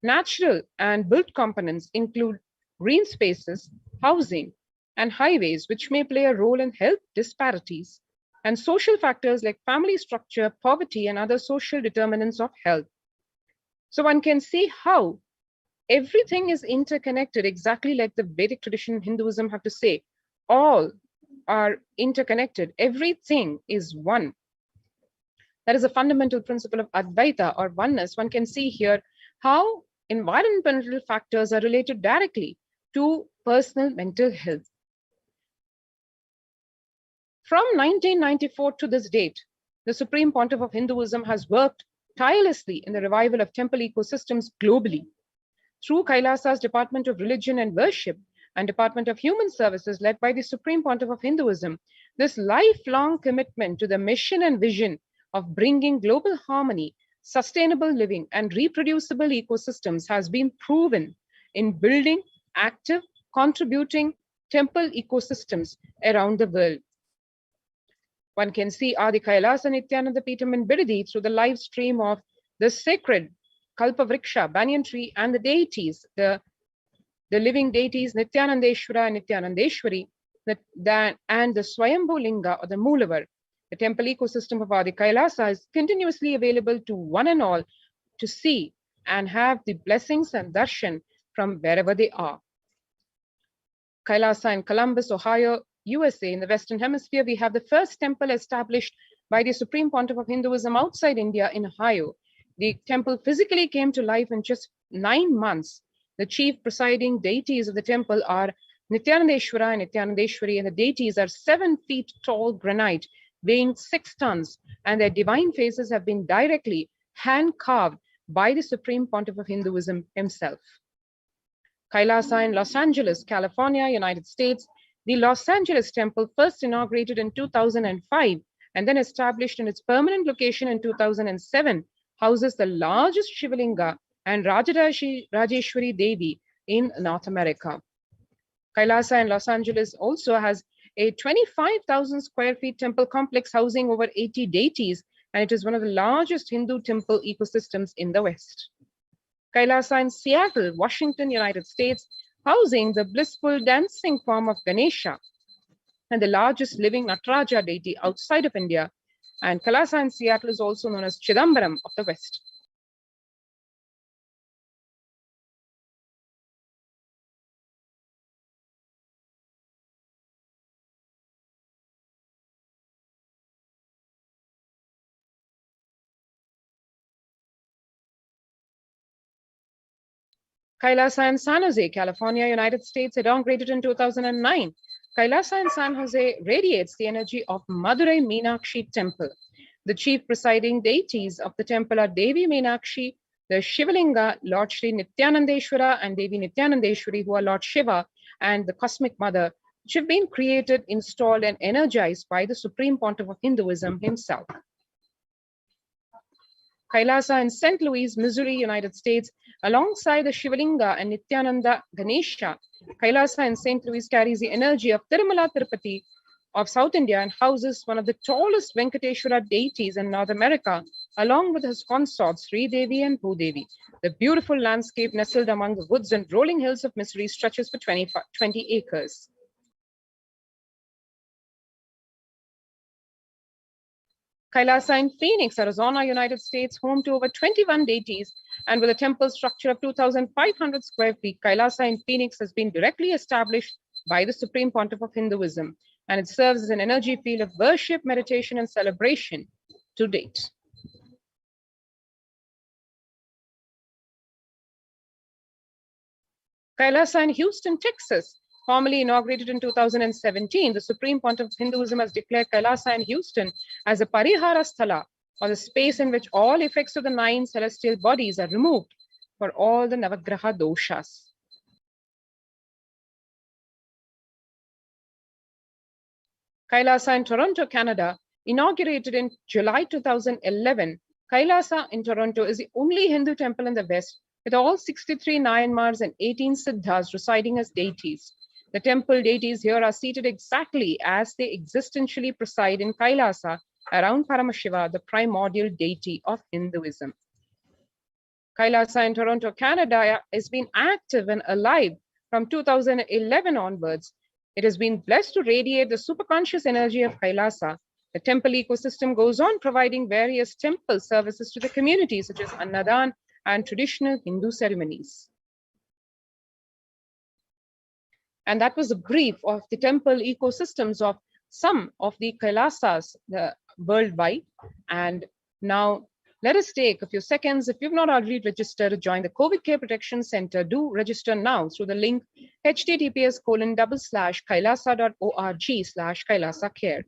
natural and built components include green spaces, housing, and highways, which may play a role in health disparities; and social factors like family structure, poverty, and other social determinants of health. So one can see how everything is interconnected, exactly like the Vedic tradition in Hinduism have to say. All are interconnected. Everything is one. That is a fundamental principle of Advaita or oneness. One can see here how environmental factors are related directly to personal mental health. From 1994 to this date, the Supreme Pontiff of Hinduism has worked tirelessly in the revival of temple ecosystems globally. Through Kailasa's Department of Religion and Worship and Department of Human Services, led by the Supreme Pontiff of Hinduism, this lifelong commitment to the mission and vision of bringing global harmony, sustainable living, and reproducible ecosystems has been proven in building active, contributing temple ecosystems around the world. One can see Adi Kailasa Nithyananda Peetham in Bidadi through the live stream of the sacred Kalpavriksha, banyan tree, and the deities, the living deities Nithyanandeshwara and Nithyanandeshwari, and the Swayambhu Linga or the Moolavar. The temple ecosystem of Adi Kailasa is continuously available to one and all to see and have the blessings and darshan from wherever they are. Kailasa in Columbus, Ohio, USA, in the Western Hemisphere, we have the first temple established by the Supreme Pontiff of Hinduism outside India in Ohio. The temple physically came to life in just 9 months. The chief presiding deities of the temple are Nithyanandeshwara and Nithyanandeshwari, and the deities are 7 feet tall granite, weighing 6 tons, and their divine faces have been directly hand-carved by the Supreme Pontiff of Hinduism himself. Kailasa in Los Angeles, California, United States. The Los Angeles temple, first inaugurated in 2005 and then established in its permanent location in 2007, houses the largest Shivalinga and Rajeshwari Devi in North America. Kailasa in Los Angeles also has a 25,000 square feet temple complex housing over 80 deities, and it is one of the largest Hindu temple ecosystems in the West. Kailasa in Seattle, Washington, United States, housing the blissful dancing form of Ganesha and the largest living Nataraja deity outside of India. And Kailasa in Seattle is also known as Chidambaram of the West. Kailasa in San Jose, California, United States, inaugurated in 2009. Kailasa in San Jose radiates the energy of Madurai Meenakshi Temple. The chief presiding deities of the temple are Devi Meenakshi, the Shivalinga, Lord Shri Nithyanandeshwara, and Devi Nithyanandeshwari, who are Lord Shiva and the Cosmic Mother, which have been created, installed, and energized by the Supreme Pontiff of Hinduism himself. Kailasa in St. Louis, Missouri, United States, alongside the Shivalinga and Nityananda Ganesha. Kailasa in St. Louis carries the energy of Tirumala Tirupati of South India and houses one of the tallest Venkateshwara deities in North America, along with his consorts Sri Devi and Bhudevi. The beautiful landscape nestled among the woods and rolling hills of Missouri stretches for 20 acres. Kailasa in Phoenix, Arizona, United States, home to over 21 deities and with a temple structure of 2,500 square feet. Kailasa in Phoenix has been directly established by the Supreme Pontiff of Hinduism, and it serves as an energy field of worship, meditation, and celebration to date. Kailasa in Houston, Texas, formally inaugurated in 2017, the Supreme Pontiff of Hinduism has declared Kailasa in Houston as a Parihara Sthala, or the space in which all effects of the 9 celestial bodies are removed for all the Navagraha doshas. Kailasa in Toronto, Canada, inaugurated in July 2011, Kailasa in Toronto is the only Hindu temple in the West with all 63 Nayanmars and 18 Siddhas residing as deities. The temple deities here are seated exactly as they existentially preside in Kailasa around Paramashiva, the primordial deity of Hinduism. Kailasa in Toronto, Canada has been active and alive from 2011 onwards. It has been blessed to radiate the superconscious energy of Kailasa. The temple ecosystem goes on providing various temple services to the community, such as Annadan and traditional Hindu ceremonies. And that was a brief of the temple ecosystems of some of the Kailasas worldwide. And now let us take a few seconds. If you've not already registered to join the COVID Care Protection Center, do register now through the link https://kailasa.org/Kailasa Care.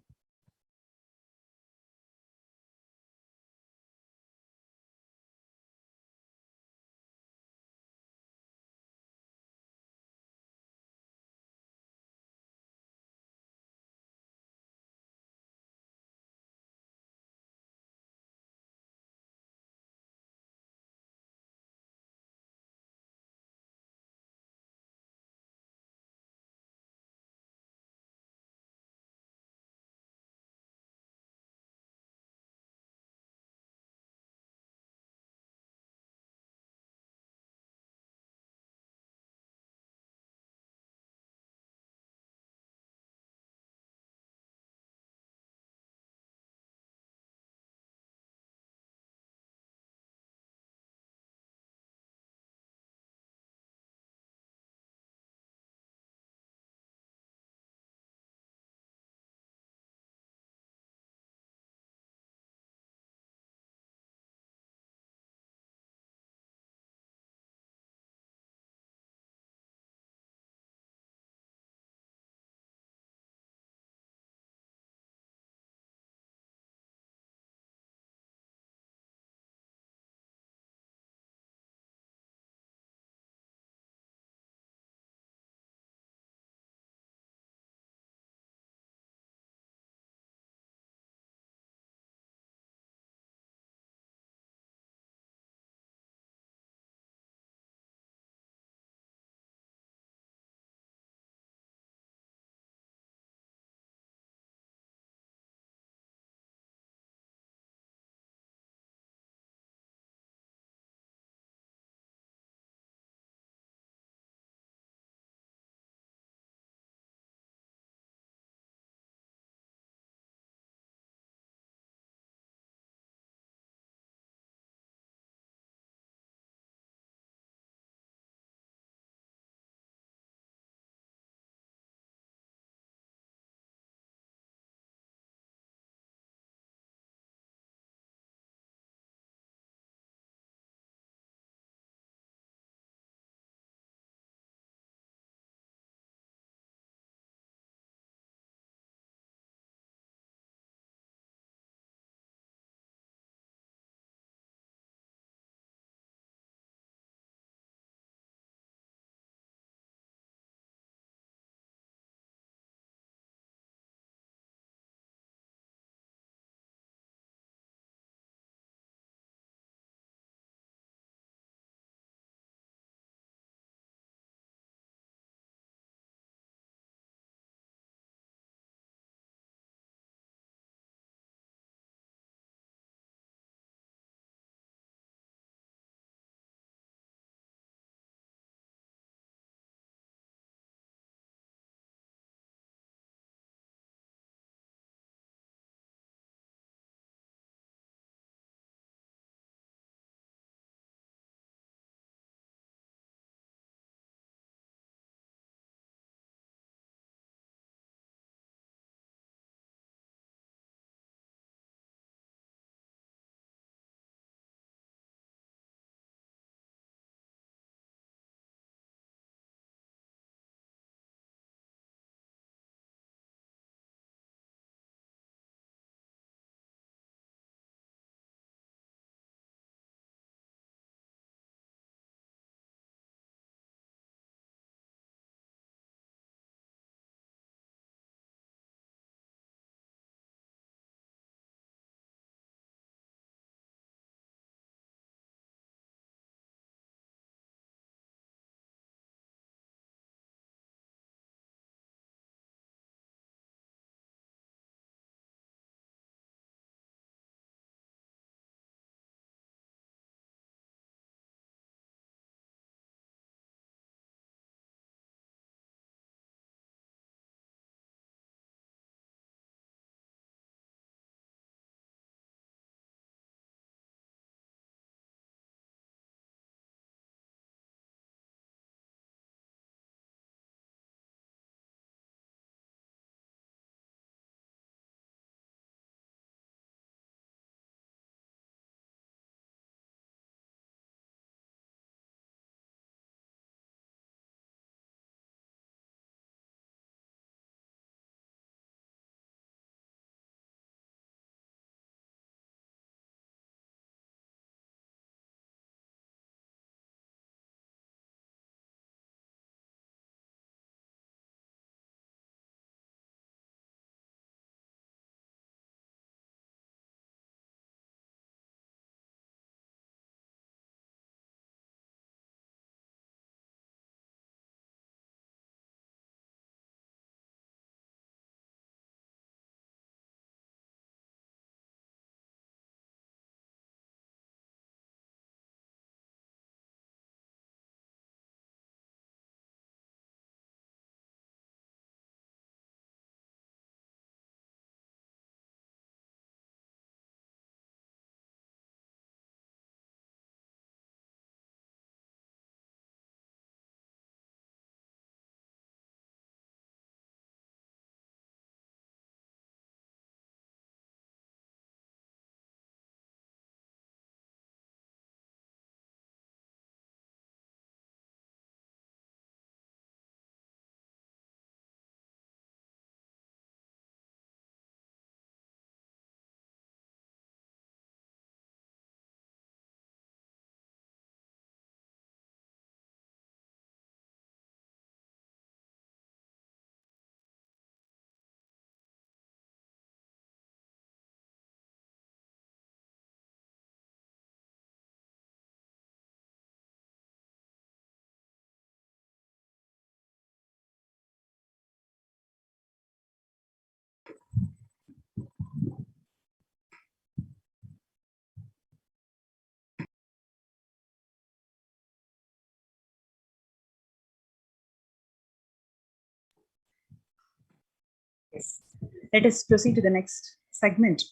Let us proceed to the next segment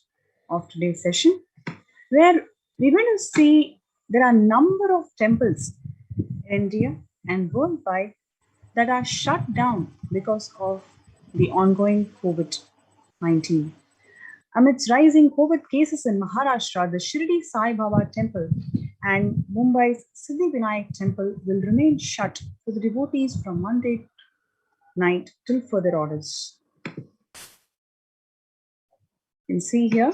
of today's session, where we're going to see there are a number of temples in India and worldwide that are shut down because of the ongoing COVID-19. Amidst rising COVID cases in Maharashtra, the Shirdi Sai Baba temple and Mumbai's Siddhivinayak temple will remain shut for the devotees from Monday night till further orders. You can see here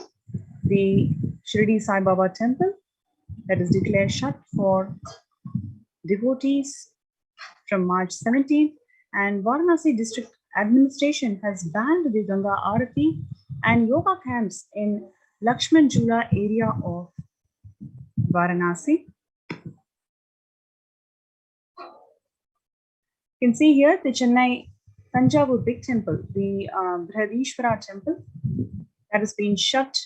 the Shirdi Sai Baba temple that is declared shut for devotees from March 17th, and Varanasi district administration has banned the Ganga Arati and yoga camps in Lakshman Jula area of Varanasi. You can see here the Chennai Tanjavur big temple, the Brihadishwara temple that has been shut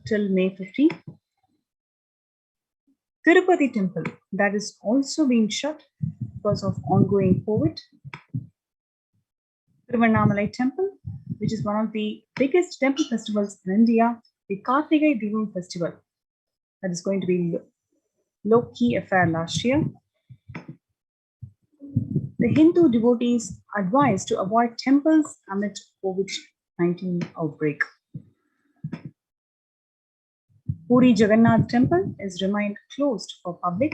till May 15th. Tirupati temple that is also being shut because of ongoing COVID. Tiruvannamalai temple, which is one of the biggest temple festivals in India, the Kartigai Deepam festival, that is going to be low-key affair last year. The Hindu devotees advised to avoid temples amid COVID-19 outbreak. Puri Jagannath temple is remained closed for public.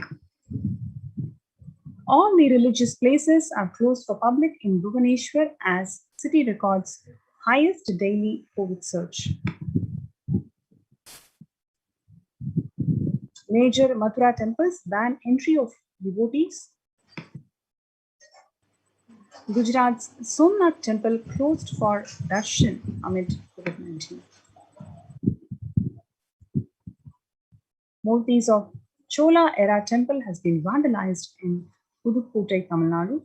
All the religious places are closed for public in Bhubaneswar as city records highest daily COVID surge. Major Mathura temples ban entry of devotees. Gujarat's Somnath temple closed for darshan amid COVID-19. Murtis of Chola era temple has been vandalized in Pudukkottai, Tamil Nadu.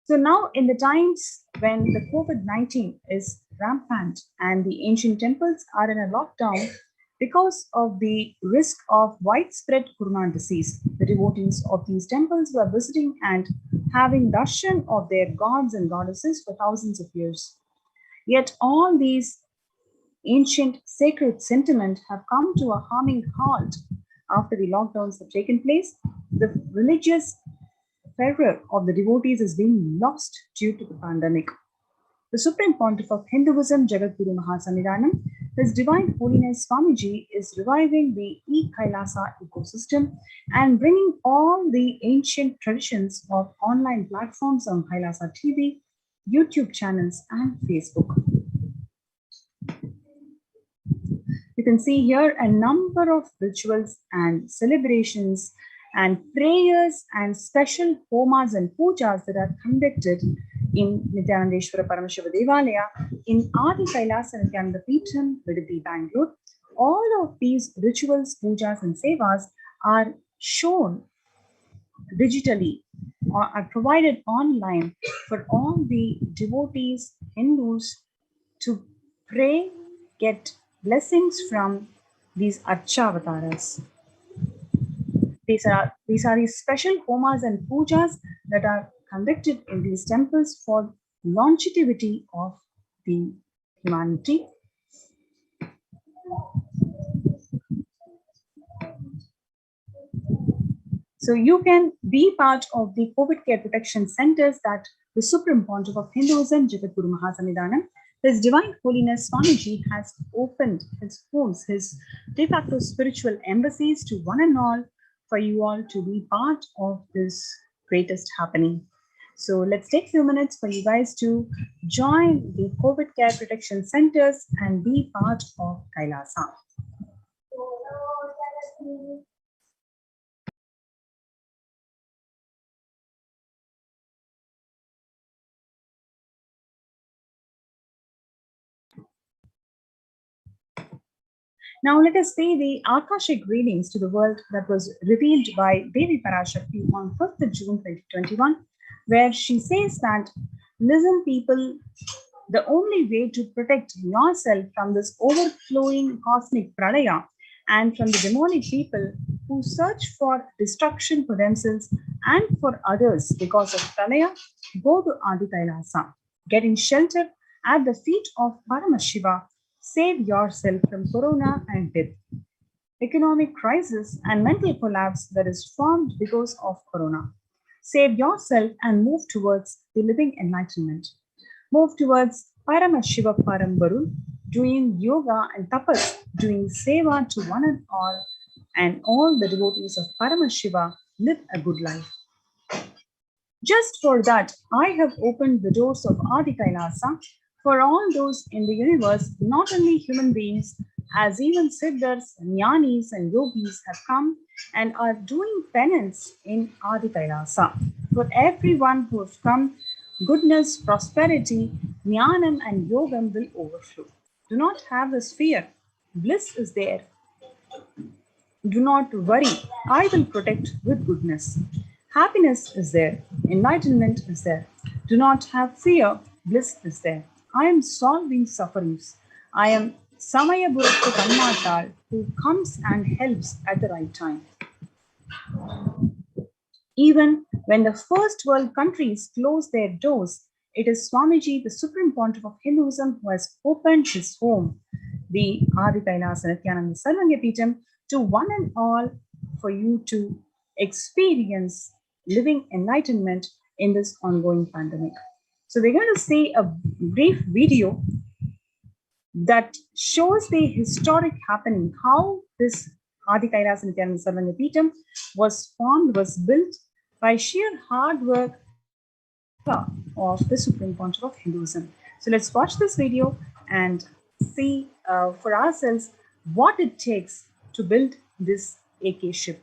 So now in the times when the COVID-19 is rampant and the ancient temples are in a lockdown because of the risk of widespread corona disease, the devotees of these temples were visiting and having darshan of their gods and goddesses for thousands of years. Yet all these ancient sacred sentiments have come to a harming halt after the lockdowns have taken place. The religious fervor of the devotees is being lost due to the pandemic. The Supreme Pontiff of Hinduism, Jagadguru Mahasamidhanam, His Divine Holiness Swamiji, is reviving the Kailasa ecosystem and bringing all the ancient traditions of online platforms on Kailasa TV, YouTube channels, and Facebook. You can see here a number of rituals and celebrations and prayers and special homas and pujas that are conducted in Nithyanandeshwara Paramashiva Devalaya in Adi Kailasa Nithyananda Peetham, Vidadi, Bangalore. All of these rituals, pujas and sevas are shown digitally or are provided online for all the devotees, Hindus, to pray, get blessings from these Archavataras. These are these special homas and pujas that are conducted in these temples for longevity of the humanity. So you can be part of the COVID care protection centers that the Supreme Pontiff of Hinduism, Jagadguru Mahasamidhanam, His Divine Holiness Swamiji, has opened his homes, his de facto spiritual embassies to one and all for you all to be part of this greatest happening. So let's take a few minutes for you guys to join the COVID care protection centers and be part of Kailasa. Now let us see the Akashic readings to the world that was revealed by Devi Parashakti on 5th of June 2021, where she says that, listen people, the only way to protect yourself from this overflowing cosmic pralaya and from the demonic people who search for destruction for themselves and for others because of pralaya, go to Adi Kailasa. getting shelter at the feet of Paramashiva. Save yourself from corona and death. Economic crisis and mental collapse that is formed because of corona. Save yourself and move towards the living enlightenment. Move towards Paramashiva Parambaru, doing yoga and tapas, doing seva to one and all the devotees of Paramashiva live a good life. Just for that, I have opened the doors of Adi Kailasa for all those in the universe, not only human beings, as even siddhas, jnanis, and yogis have come and are doing penance in Adi Kailasa. For everyone who has come, goodness, prosperity, jnanam, and yogam will overflow. Do not have this fear. Bliss is there. Do not worry. I will protect with goodness. Happiness is there. Enlightenment is there. Do not have fear. Bliss is there. I am solving sufferings. I am Samaya Burukku Kammatal, who comes and helps at the right time. Even when the first world countries close their doors, it is Swamiji, the Supreme Pontiff of Hinduism, who has opened his home, the Adi Kailasa Nithyananda Paramashivam, to one and all for you to experience living enlightenment in this ongoing pandemic. So we're going to see a brief video that shows the historic happening, how this Adi Kailasa Nithyananda Paramashivam was formed, was built by sheer hard work of the Supreme Pontiff of Hinduism. So let's watch this video and see for ourselves what it takes to build this AK ship.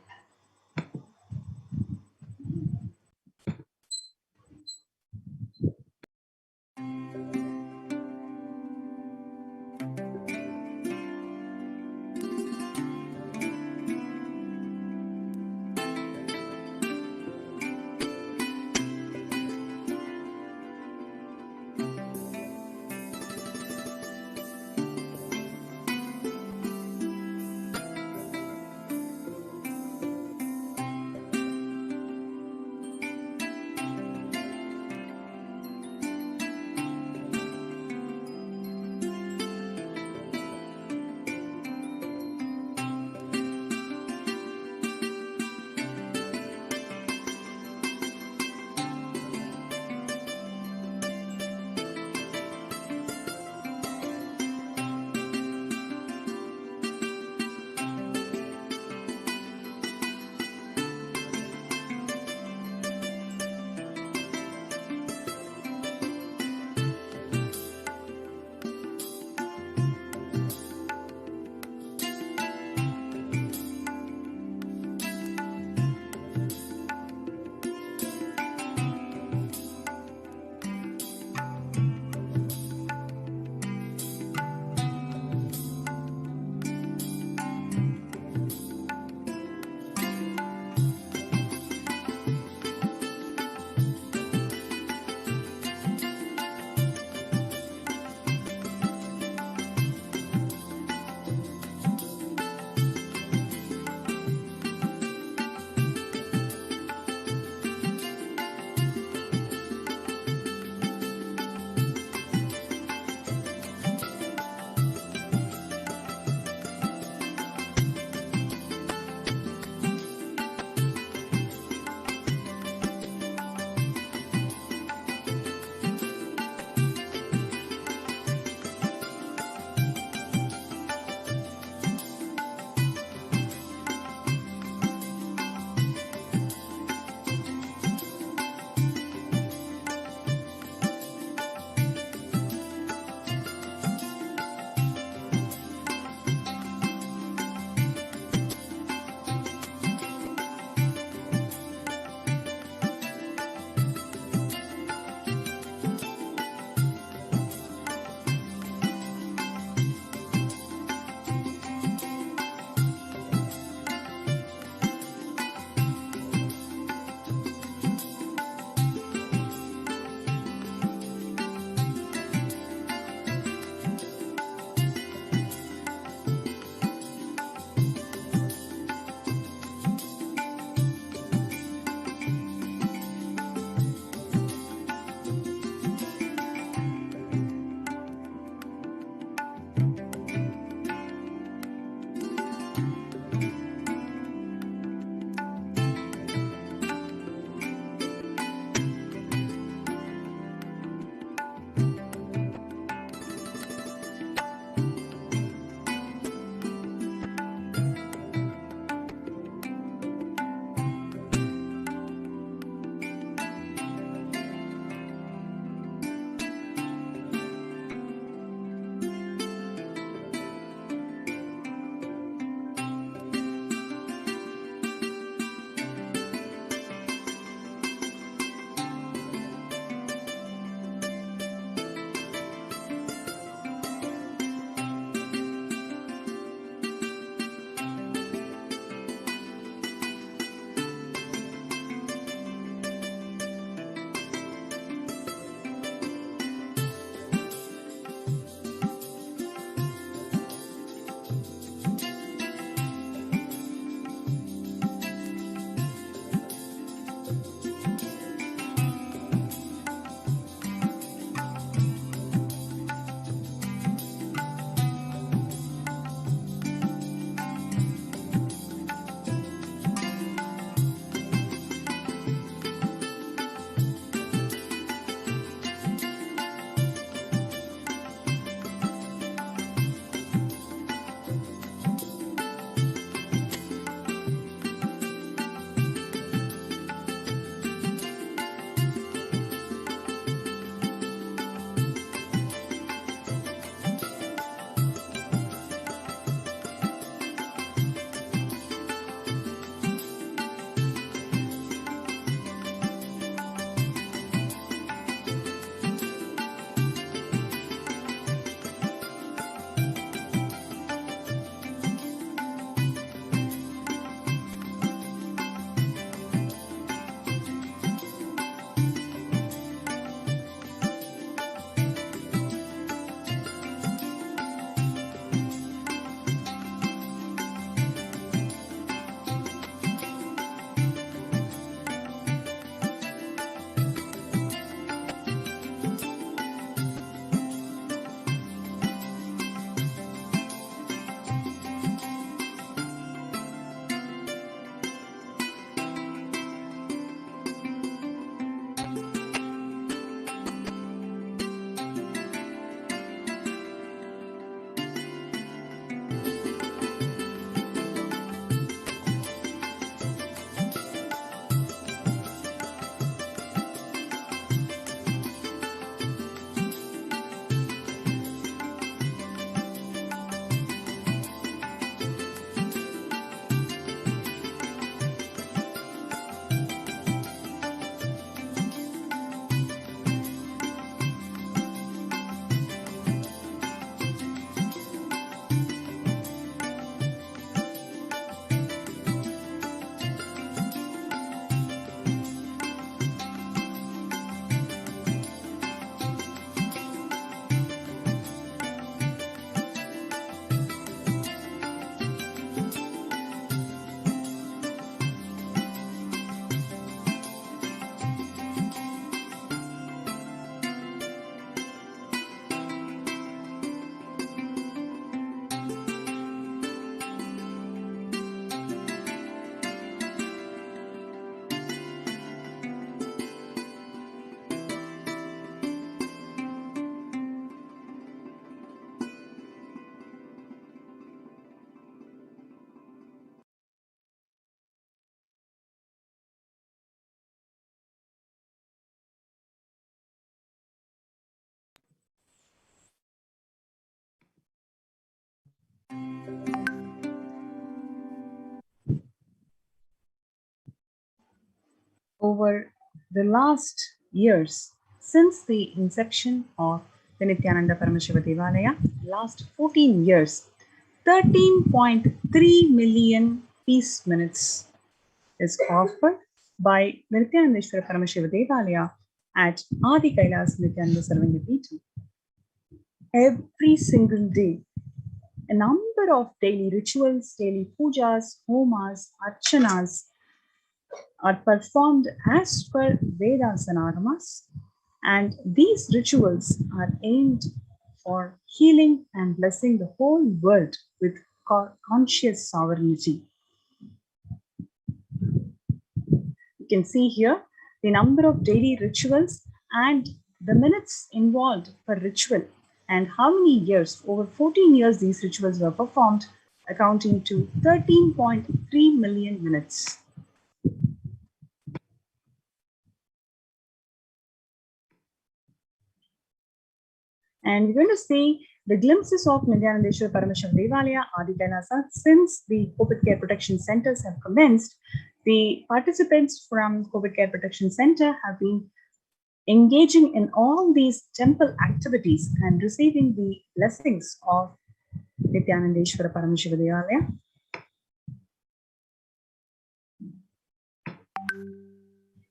Over the last years, since the inception of the Nithyananda Paramashiva Devalaya, last 14 years, 13.3 million peace minutes is offered by Nithyanandeshwara Paramashiva Devalaya at Adi Kailasa Nithyananda Sarvanya Peetham. Every single day, a number of daily rituals, daily pujas, homas, archanas are performed as per Vedas and Agamas, and these rituals are aimed for healing and blessing the whole world with conscious sovereignty. You can see here the number of daily rituals and the minutes involved per ritual, and how many years, over 14 years, these rituals were performed, accounting to 13.3 million minutes. And we're going to see the glimpses of Nithyanandeshwara Paramashiva Devalaya, Adi Kailasa. Since the COVID Care Protection Centers have commenced, the participants from COVID Care Protection Center have been engaging in all these temple activities and receiving the blessings of Nithyanandeshwara Paramashiva Devalaya.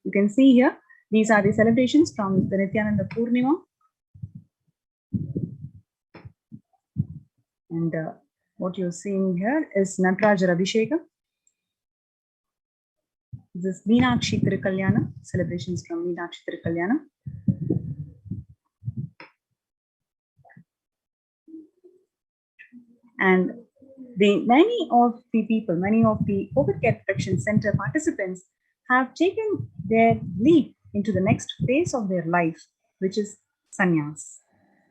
You can see here, these are the celebrations from the Nithyananda Purnima. And what you're seeing here is Natarajar Abhishekam. This is Meenakshi Tirukalyanam, celebrations from Meenakshi Tirukalyanam. And many of the people, many of the COVID Care Protection Center participants have taken their leap into the next phase of their life, which is sannyas.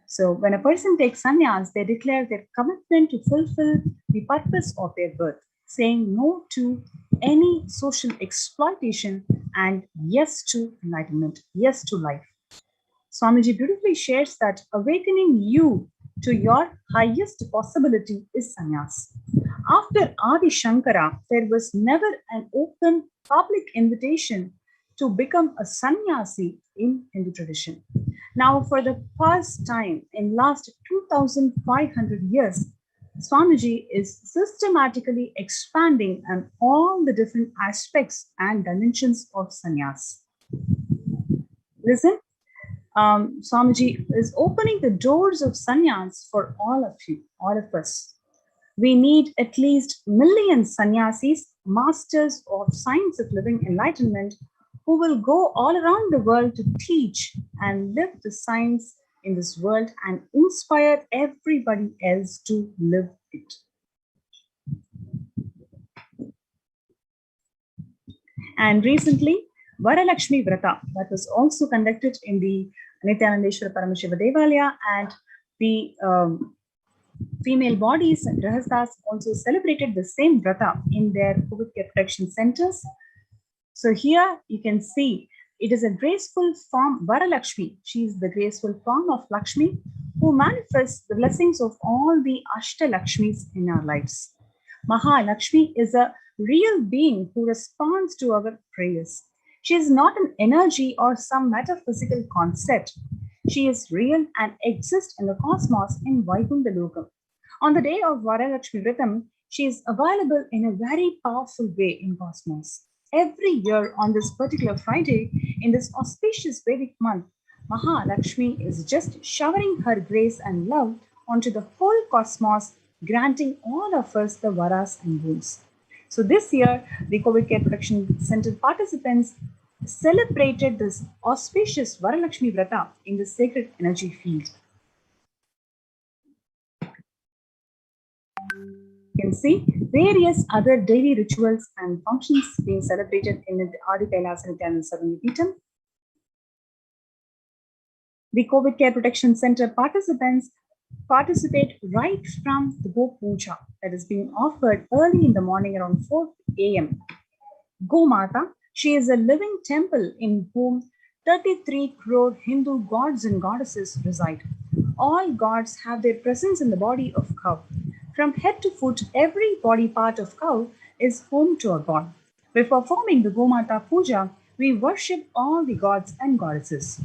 So when a person takes sannyas, they declare their commitment to fulfill the purpose of their birth, saying no to any social exploitation and yes to enlightenment, yes to life. Swamiji beautifully shares that awakening you to your highest possibility is sannyas. After Adi Shankara, there was never an open public invitation to become a sannyasi in Hindu tradition. Now, for the first time in last 2,500 years, Swamiji is systematically expanding on all the different aspects and dimensions of sannyas. Listen, Swamiji is opening the doors of sannyas for all of you, all of us. We need at least million sannyasis, masters of science of living enlightenment, who will go all around the world to teach and live the science in this world and inspire everybody else to live it. And recently, Varalakshmi Vrata, that was also conducted in the Nithyanandeshwara Paramashiva Devalaya, and the female bodies and Grahasthas also celebrated the same Vrata in their COVID Care Protection Centers. So here you can see it is a graceful form, Varalakshmi. She is the graceful form of Lakshmi who manifests the blessings of all the Ashta Lakshmis in our lives. Mahalakshmi is a real being who responds to our prayers. She is not an energy or some metaphysical concept. She is real and exists in the cosmos in Vaikuntha Lokam. On the day of Varalakshmi Vratam, she is available in a very powerful way in cosmos. Every year on this particular Friday, in this auspicious Vedic month, Mahalakshmi is just showering her grace and love onto the whole cosmos, granting all of us the varas and boons. So this year, the COVID Care Protection Center participants celebrated this auspicious Varalakshmi Vrata in the sacred energy field. You can see various other daily rituals and functions being celebrated in the Adi Kailasa Nithyananda Sarvanya Peetham. The COVID Care Protection Center participants participate right from the Go Puja that is being offered early in the morning around 4 a.m. Go Mata, she is a living temple in whom 33 crore Hindu gods and goddesses reside. All gods have their presence in the body of cow. From head to foot, every body part of cow is home to a god. By performing the Gomata Puja, we worship all the gods and goddesses.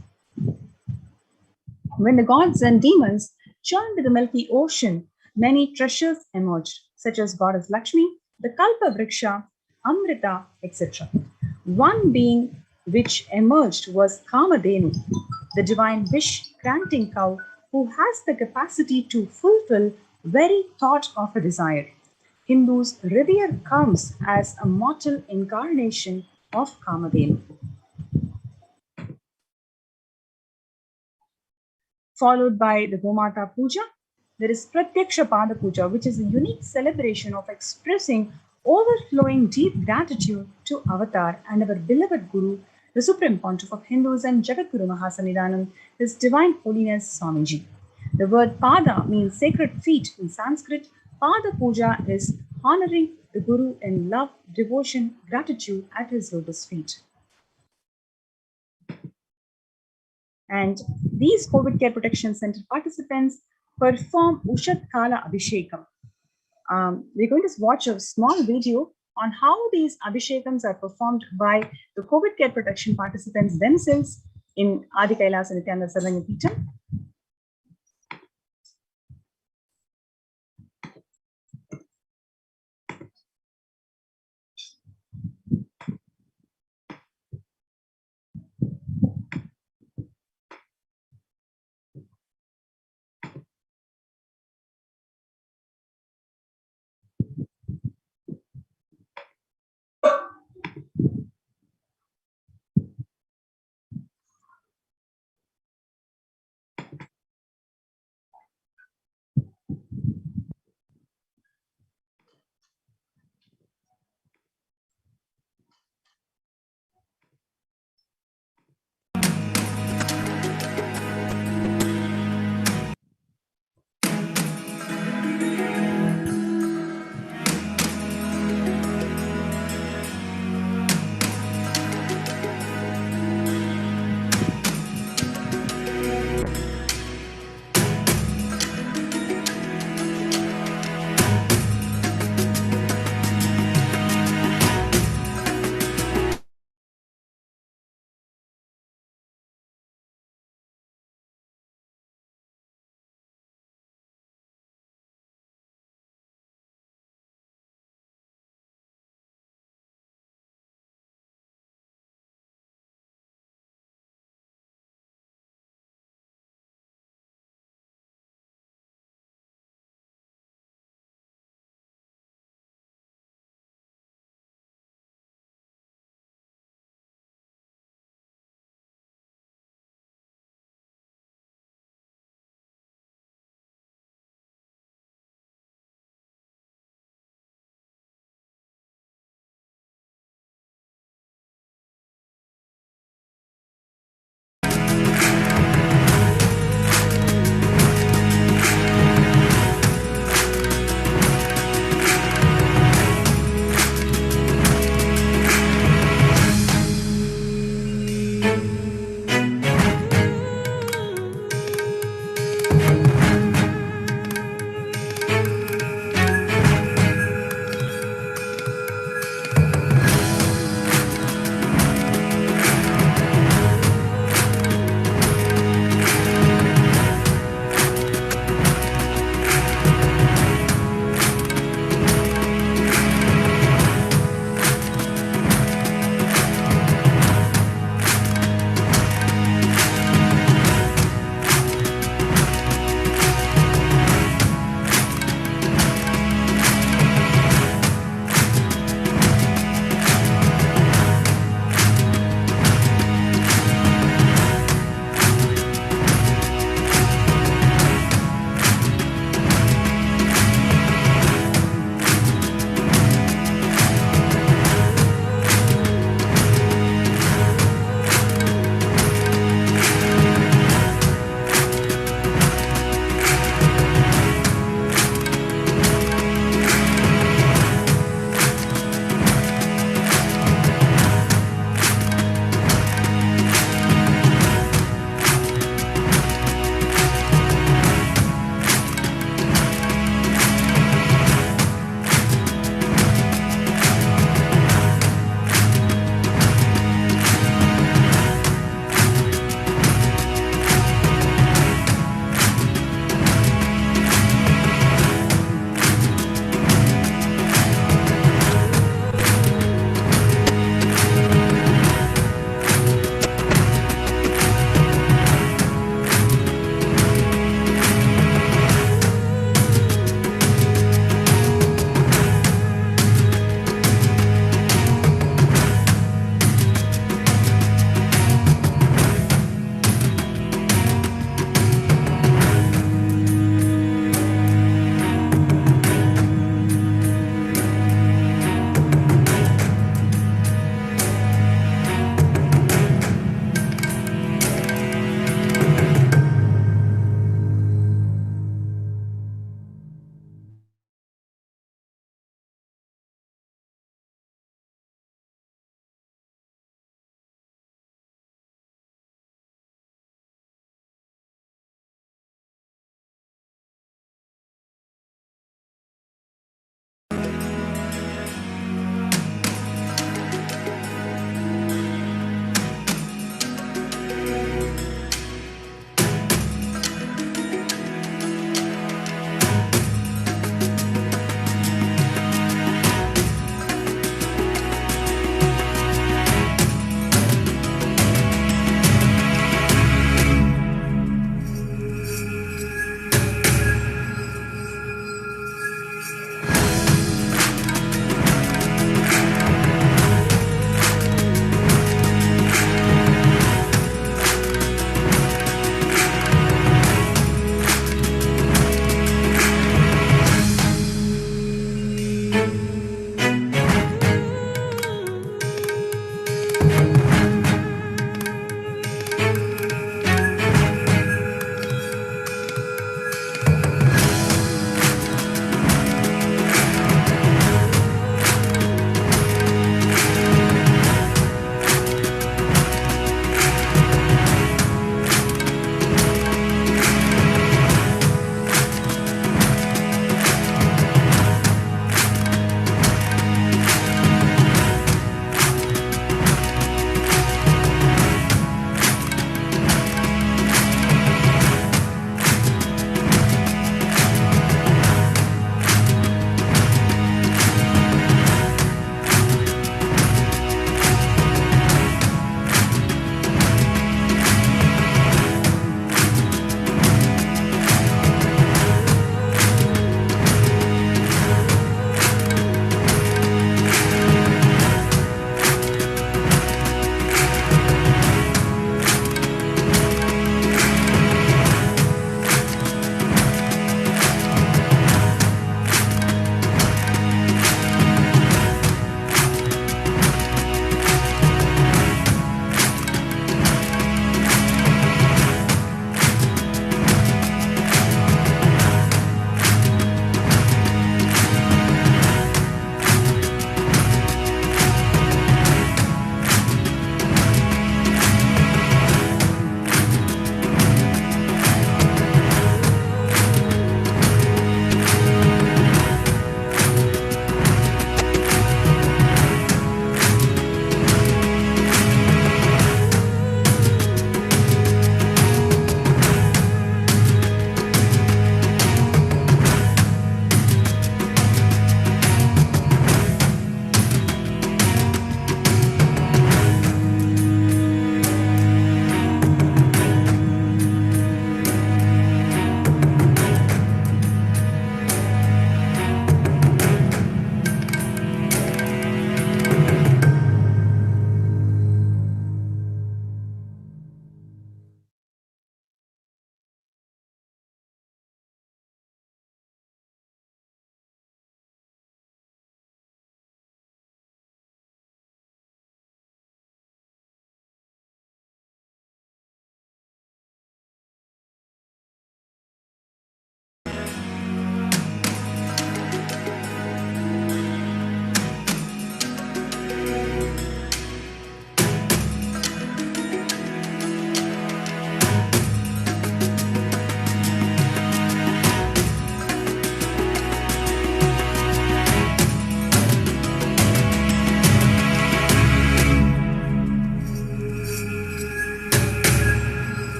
When the gods and demons joined with the milky ocean, many treasures emerged, such as Goddess Lakshmi, the Kalpa Vriksha, Amrita, etc. One being which emerged was Kamadhenu, the divine wish-granting cow who has the capacity to fulfill very thought of a desire. Hindus revere cows as a mortal incarnation of Kamadhenu. Followed by the Gomata Puja, there is Pratyaksha Pada Puja, which is a unique celebration of expressing overflowing deep gratitude to Avatar and our beloved Guru, the Supreme Pontiff of Hindus and Jagadguru Mahasannidhanam, His Divine Holiness Swamiji. The word Pada means sacred feet in Sanskrit. Pada Puja is honoring the Guru in love, devotion, gratitude at his lotus feet. And these COVID Care Protection Center participants perform Ushat Kala Abhishekam. We're going to watch a small video on how these Abhishekams are performed by the COVID Care Protection participants themselves in Adi Kailasa Nithyananda Paramashivam Peetham.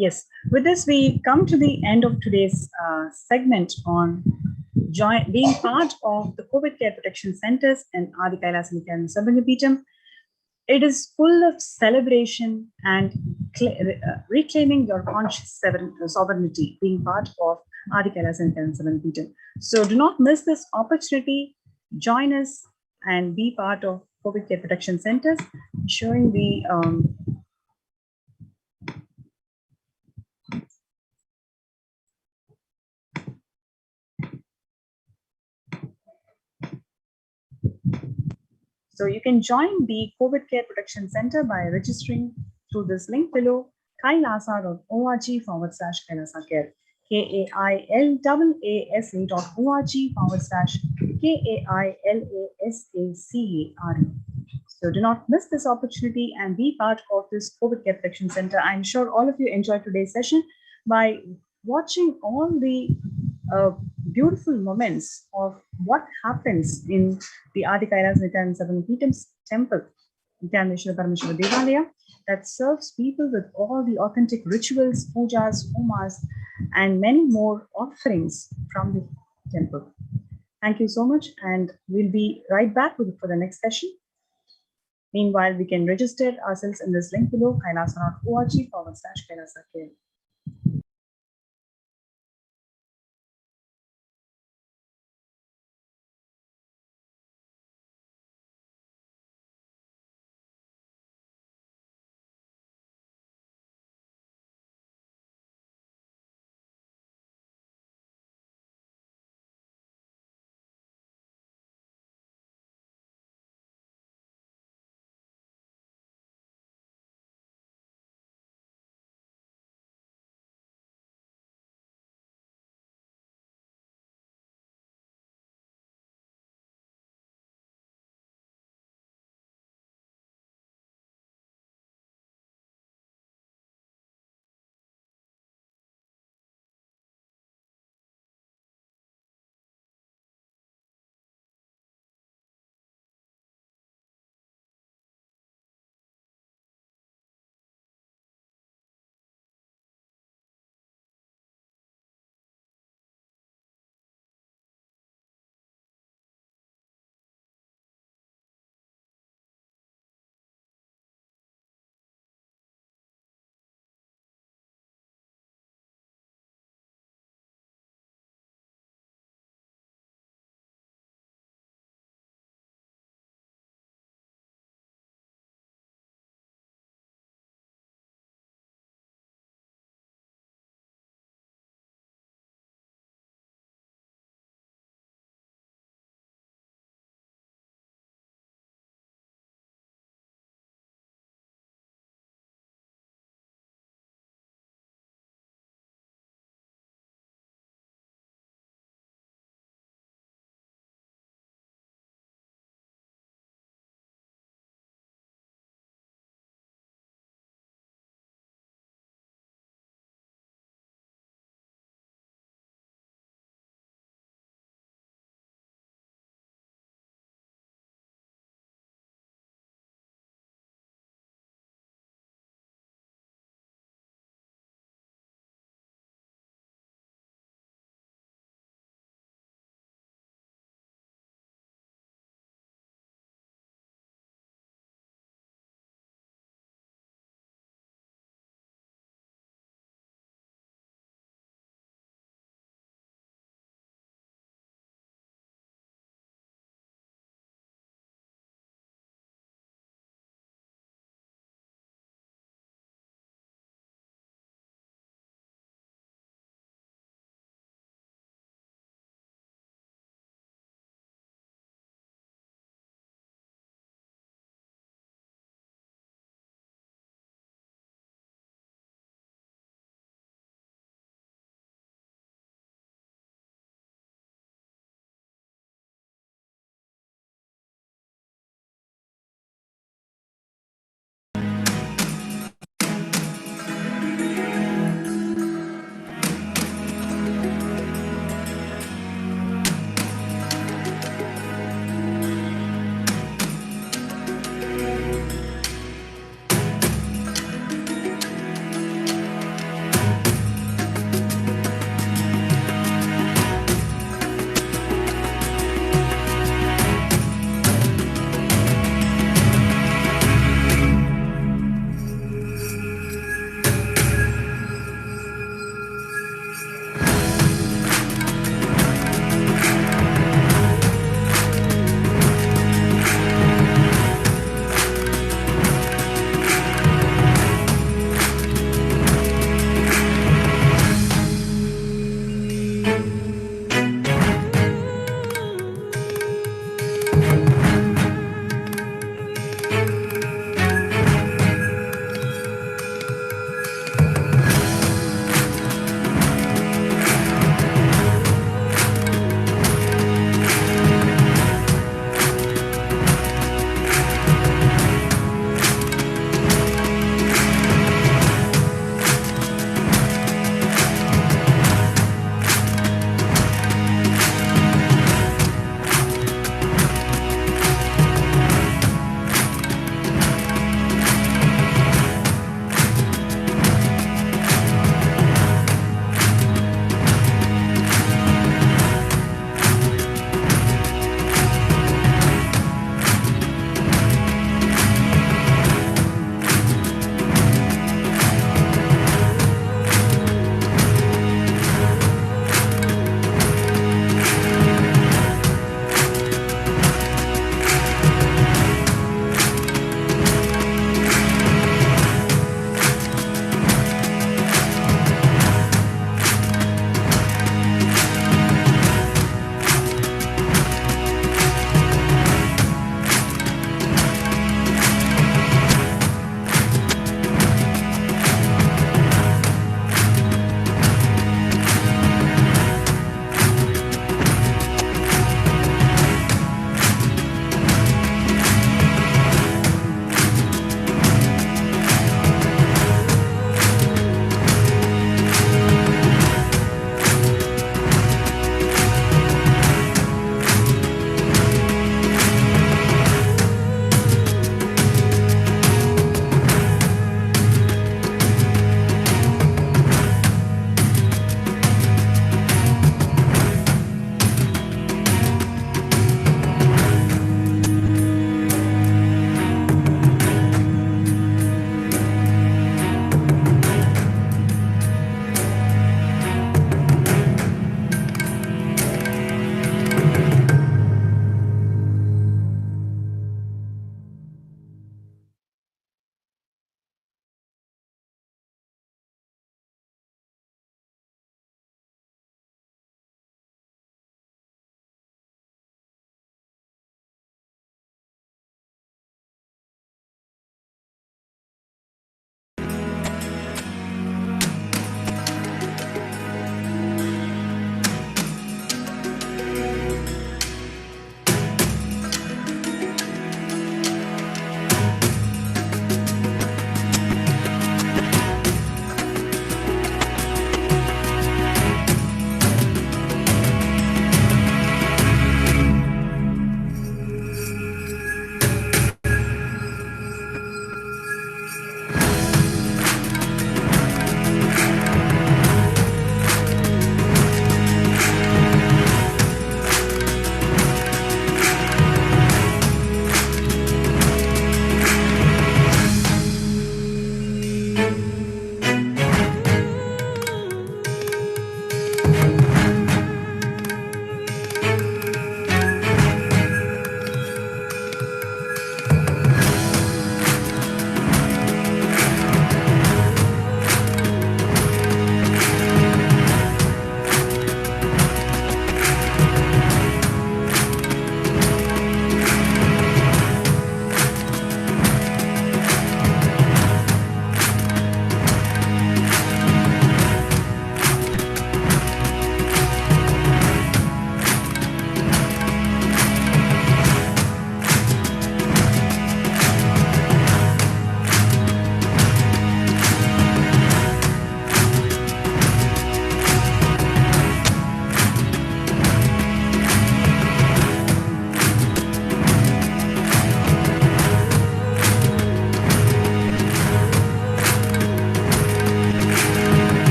Yes, with this, we come to the end of today's segment on being part of the COVID care protection centers in Adi Kailasa Nithyananda Paramashivam. It is full of celebration and reclaiming your conscious sovereignty, being part of Adi Kailasa Nithyananda Paramashivam. So do not miss this opportunity. Join us and be part of COVID care protection centers, showing the So you can join the COVID Care Protection Center by registering through this link below, kailasa.org/Kailasa Care, KAILASA.org/KAILASACARE. So do not miss this opportunity and be part of this COVID Care Protection Center. I'm sure all of you enjoyed today's session by watching all the beautiful moments of what happens in the Adi Kailasa Nithyananda Paramashivam temple, Nithyaneshwara Paramashiva Devalaya, that serves people with all the authentic rituals, pujas, homas, and many more offerings from the temple. Thank you so much, and we'll be right back for the next session. Meanwhile, we can register ourselves in this link below, kailasa.org/Kailasa Care.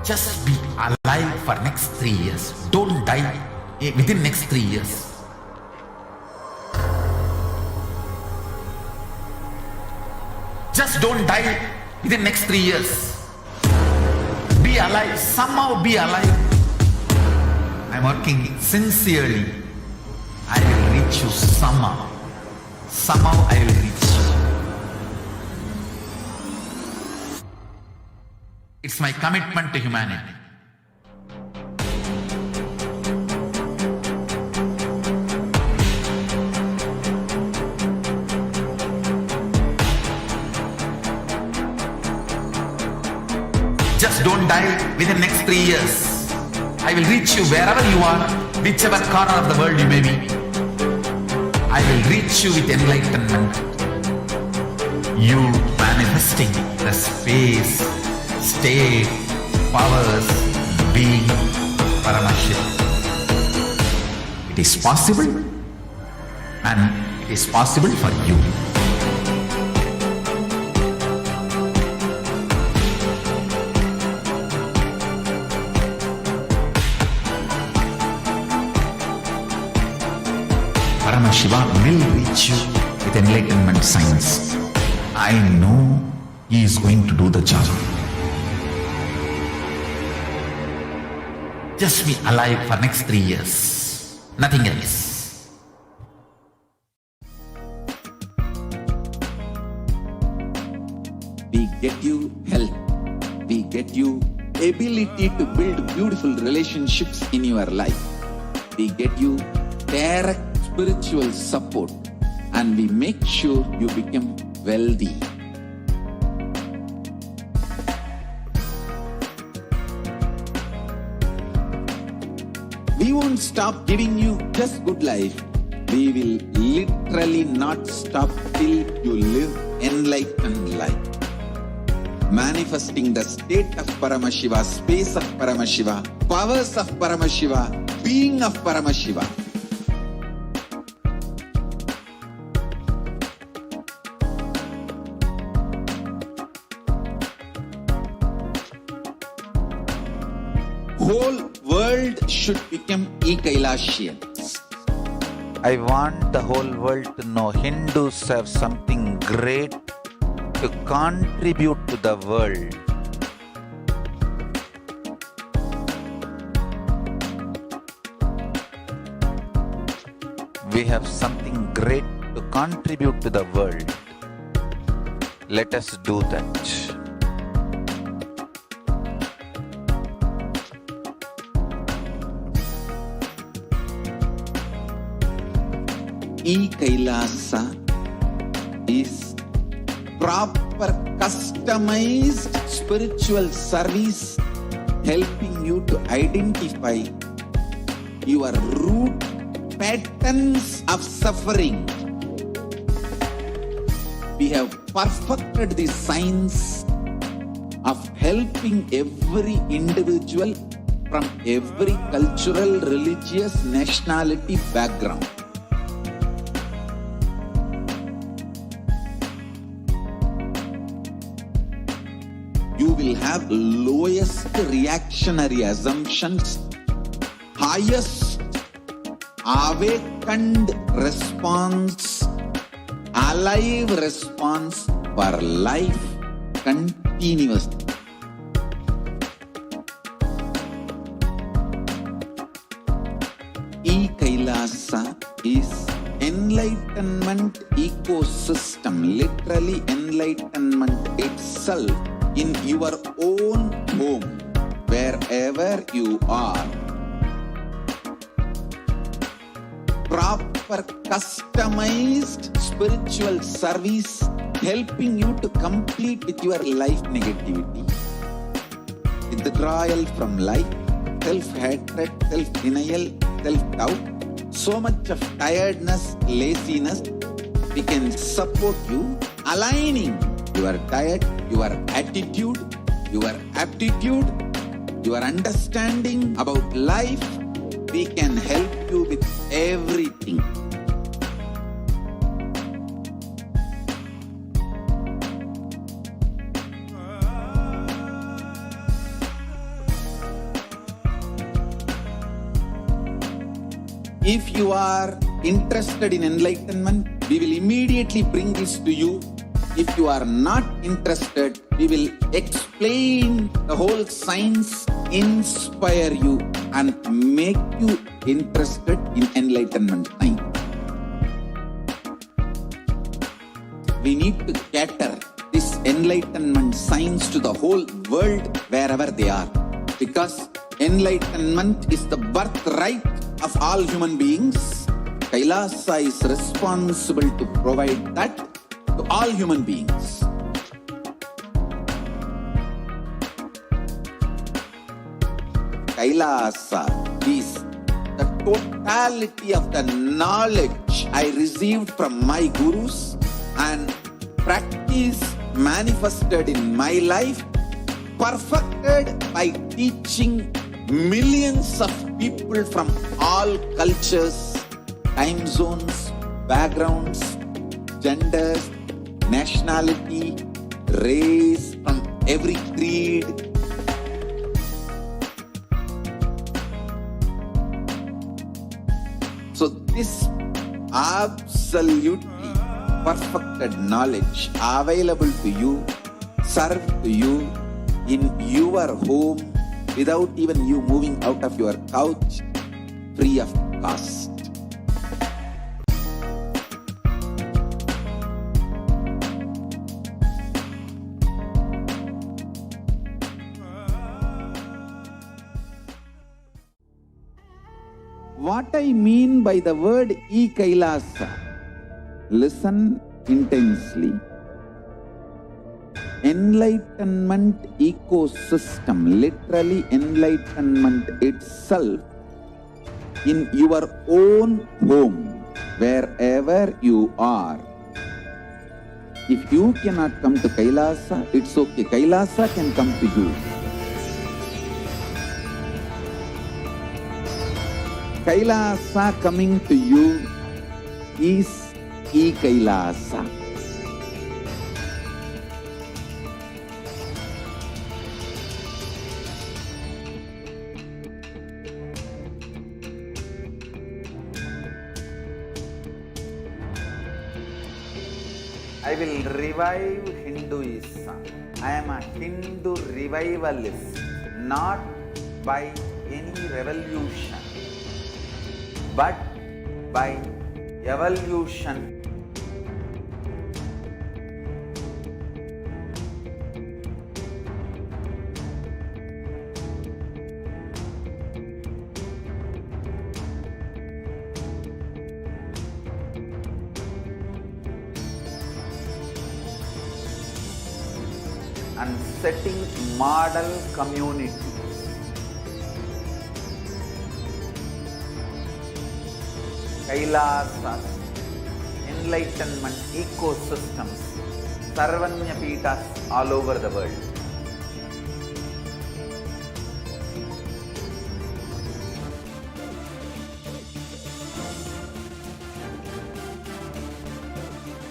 Just be alive for next 3 years. Don't die within next 3 years. Just don't die within next 3 years. Be alive. Somehow be alive. I'm working sincerely. I will reach you somehow. Somehow I will reach you. It's my commitment to humanity. Just don't die within next 3 years. I will reach you wherever you are, whichever corner of the world you may be. I will reach you with enlightenment. You manifesting the space, state, powers, being Paramashivoham. It is possible, and it is possible for you. Paramashiva will reach you with enlightenment science. I know he is going to do the job. Just be alive for next 3 years. Nothing else. We get you health. We get you ability to build beautiful relationships in your life. We get you direct spiritual support, and we make sure you become wealthy. We won't stop giving you just good life. We will literally not stop till you live enlightened life. Manifesting the state of Paramashiva, space of Paramashiva, powers of Paramashiva, being of Paramashiva. Whole world should become Kailasians. I want the whole world to know Hindus have something great to contribute to the world. We have something great to contribute to the world. Let us do that. Kailasa is proper customized spiritual service helping you to identify your root patterns of suffering. We have perfected the science of helping every individual from every cultural, religious, nationality background. You will have lowest reactionary assumptions, highest awakened response, alive response for life continuously. Kailasa is enlightenment ecosystem, literally enlightenment itself in your own home, wherever you are. Proper customized spiritual service helping you to complete with your life negativity, withdrawal from life, self-hatred, self-denial, self-doubt, so much of tiredness, laziness. We can support you aligning your diet, your attitude, your aptitude, your understanding about life. We can help you with everything. If you are interested in enlightenment, we will immediately bring this to you. If you are not interested, we will explain the whole science, inspire you, and make you interested in enlightenment time. We need to cater this enlightenment science to the whole world wherever they are, because enlightenment is the birthright of all human beings. Kailasa is responsible to provide that to all human beings. Kailasa is the totality of the knowledge I received from my gurus and practice manifested in my life, perfected by teaching millions of people from all cultures, time zones, backgrounds, genders, nationality, race, from every creed. So this absolutely perfected knowledge available to you, served to you in your home without even you moving out of your couch, free of cost. What I mean by the word Kailasa, listen intensely. Enlightenment ecosystem, literally enlightenment itself, in your own home, wherever you are. If you cannot come to Kailasa, it's okay. Kailasa can come to you. Kailasa coming to you is Kailasa. I will revive Hinduism. I am a Hindu revivalist, not by any revolution, but by evolution. And setting model communities. Kailasas, enlightenment ecosystems, Sarvanya Pitas all over the world.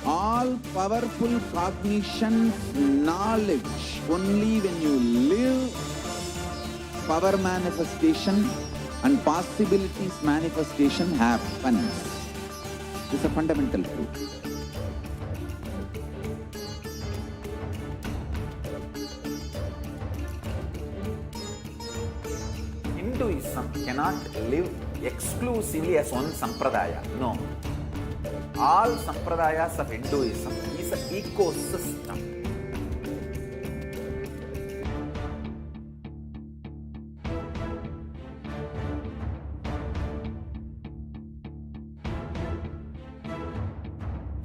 All powerful cognition, knowledge, only when you live, power manifestation and possibilities manifestation happens. This is a fundamental truth. Hinduism cannot live exclusively as one sampradaya. No. All sampradayas of Hinduism is an ecosystem.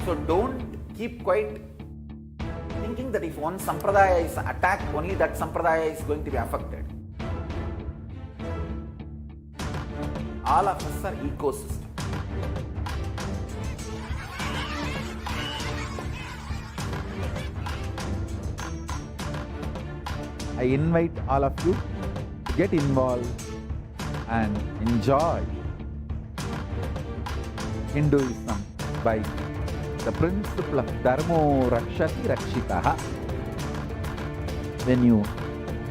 So don't keep quiet thinking that if one sampradaya is attacked, only that sampradaya is going to be affected. All of us are ecosystem. I invite all of you to get involved and enjoy Hinduism by the principle of Dharmo Rakshati Rakshitaha. When you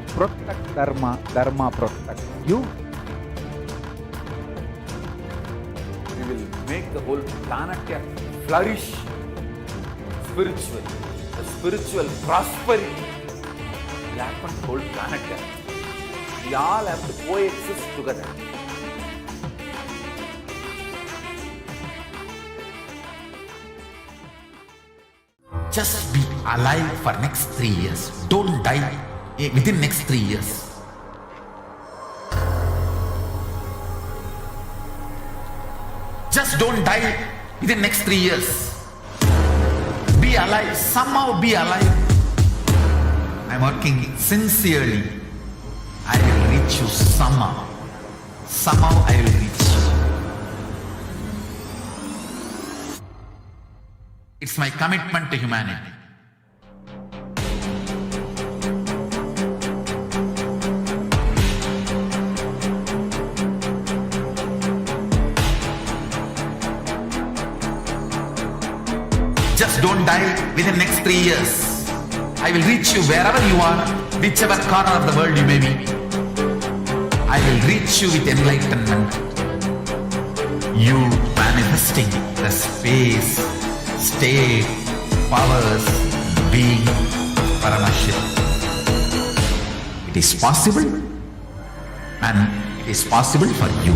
protect Dharma, Dharma protects you. the whole planet can flourish spiritually. The spiritual prosperity will happen to the whole planet can. We all have to coexist together. Just be alive for next 3 years. Don't die within next 3 years. Just don't die within next 3 years. Be alive. Somehow be alive. I'm working sincerely. I will reach you somehow. Somehow I will reach you. It's my commitment to humanity. Just don't die within next 3 years. I will reach you wherever you are, whichever corner of the world you may be. I will reach you with enlightenment. You manifesting the space, state, powers, being Paramashivoham. It is possible, and it is possible for you.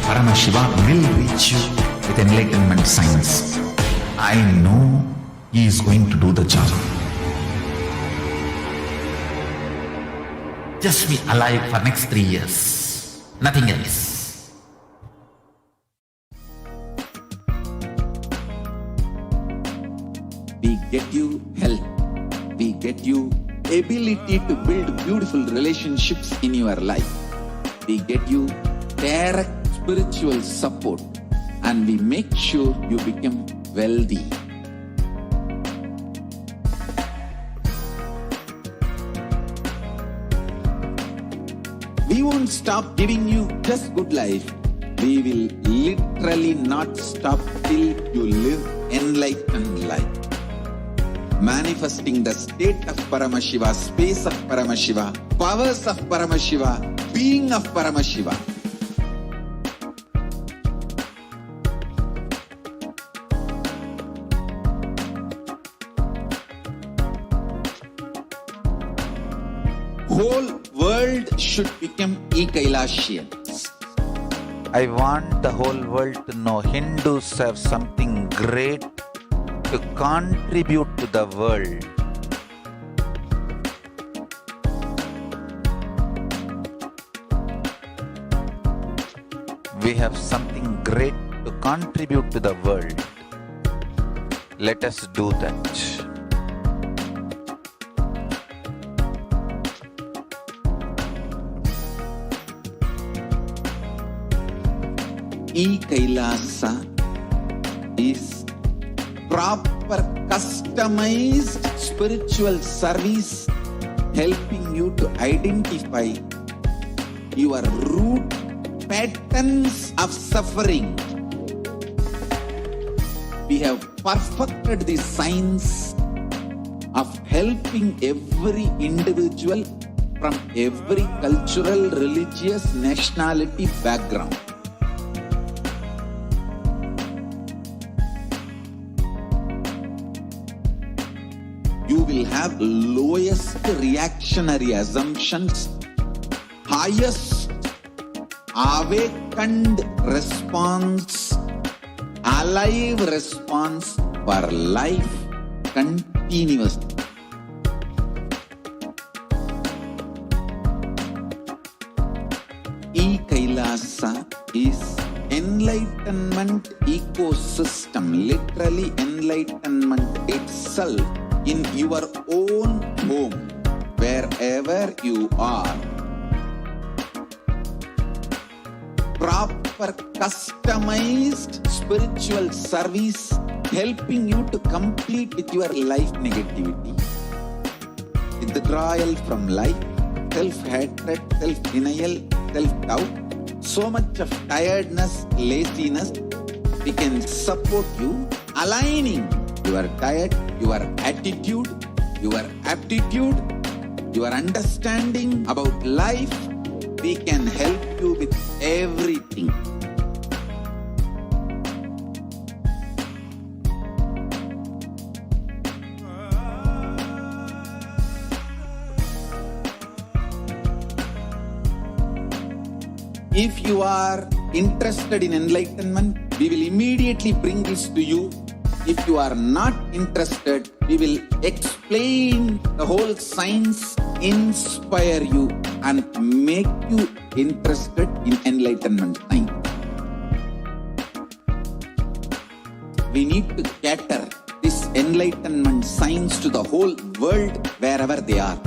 Paramashivoham will reach you with enlightenment science. I know he is going to do the job. Just be alive for next 3 years. Nothing else. We get you health. We get you ability to build beautiful relationships in your life. We get you direct spiritual support, and we make sure you become wealthy. We won't stop giving you just good life. We will literally not stop till you live enlightened life. Manifesting the state of Paramashiva, space of Paramashiva, powers of Paramashiva, being of Paramashiva. Whole world should become Kailasians. I want the whole world to know Hindus have something great to contribute to the world. We have something great to contribute to the world. Let us do that. Kailasa is proper customized spiritual service helping you to identify your root patterns of suffering. We have perfected the science of helping every individual from every cultural, religious, nationality background. You will have lowest reactionary assumptions, highest awakened response, alive response for life continuously. Kailasa is enlightenment ecosystem, literally enlightenment itself in your own home, wherever you are. Proper customized spiritual service helping you to complete with your life negativity, withdrawal from life, self-hatred, self-denial, self-doubt, so much of tiredness, laziness. We can support you aligning your diet, your attitude, your aptitude, your understanding about life. We can help you with everything. If you are interested in enlightenment, we will immediately bring this to you. If you are not interested, we will explain the whole science, inspire you and make you interested in enlightenment science. We need to cater this enlightenment science to the whole world wherever they are,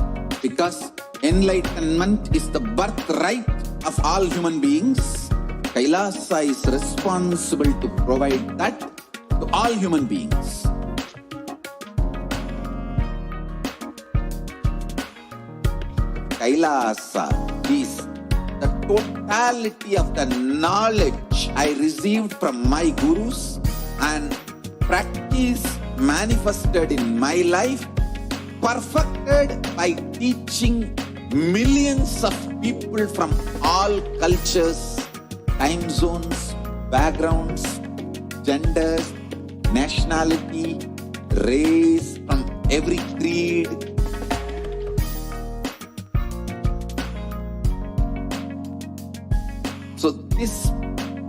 because enlightenment is the birthright of all human beings. Kailasa is responsible to provide that to all human beings. Kailasa is the totality of the knowledge I received from my gurus and practice manifested in my life, perfected by teaching millions of people from all cultures, time zones, backgrounds, genders, nationality, race, from every creed. So this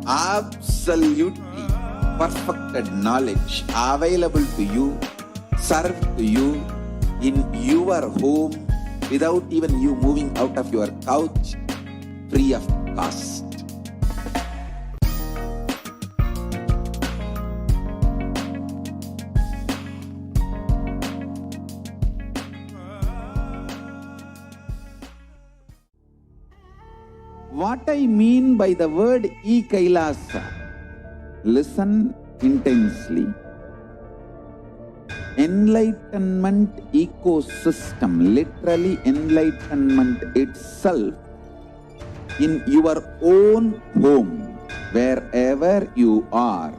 absolutely perfected knowledge available to you, served to you in your home, without even you moving out of your couch, free of cost. What I mean by the word Kailasa, listen intensely. Enlightenment ecosystem, literally enlightenment itself, in your own home, wherever you are.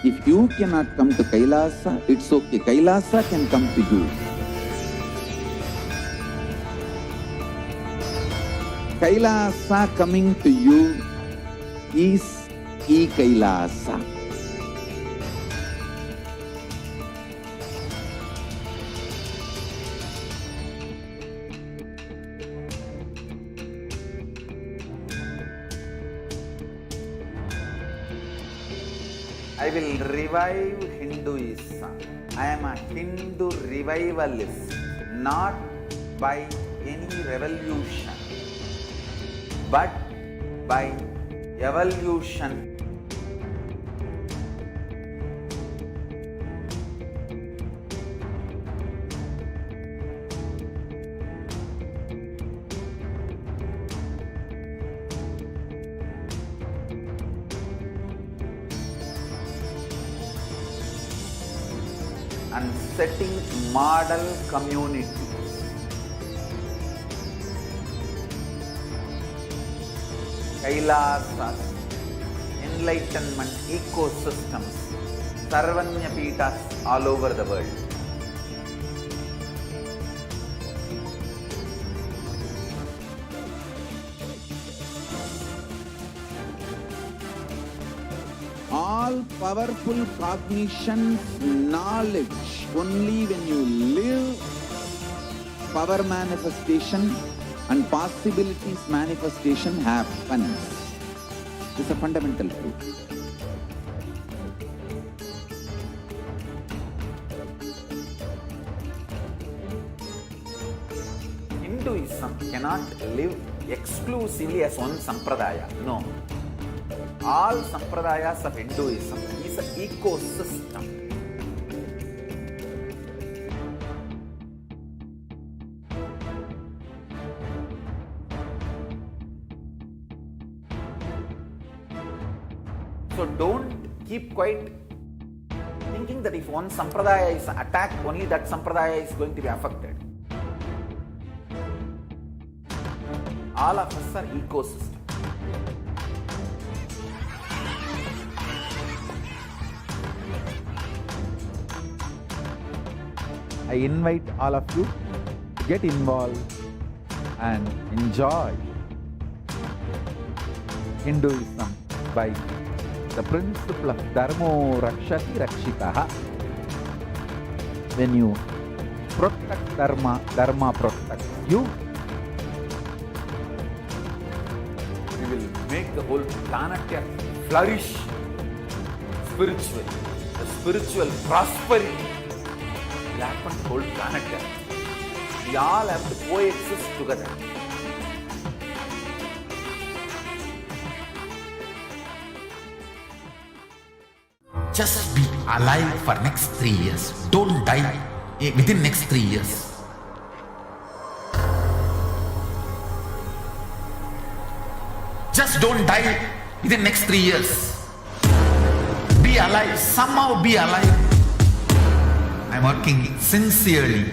If you cannot come to Kailasa, it's okay. Kailasa can come to you. Kailasa coming to you is Kailasa. I will revive Hinduism. I am a Hindu revivalist, not by any revolution, but by evolution. And setting model communities. Kailasas, enlightenment ecosystems, Sarvanya Pitas all over the world. All powerful cognition, knowledge, only when you live, power manifestation and possibilities manifestation happens. This is a fundamental truth. Hinduism cannot live exclusively as one sampradaya. No. All sampradayas of Hinduism is an ecosystem. So don't keep quiet thinking that if one sampradaya is attacked, only that sampradaya is going to be affected. All of us are ecosystems. I invite all of you to get involved and enjoy Hinduism by the principle of Dharmo Rakshati Rakshitaha. When you protect Dharma, Dharma protects you. We will make the whole planet flourish spiritually. The spiritual prosperity will happen to the whole planet. We all have to coexist together. Just be alive for next 3 years. Don't die within next 3 years. Just don't die within next 3 years. Be alive. Somehow be alive. I'm working sincerely.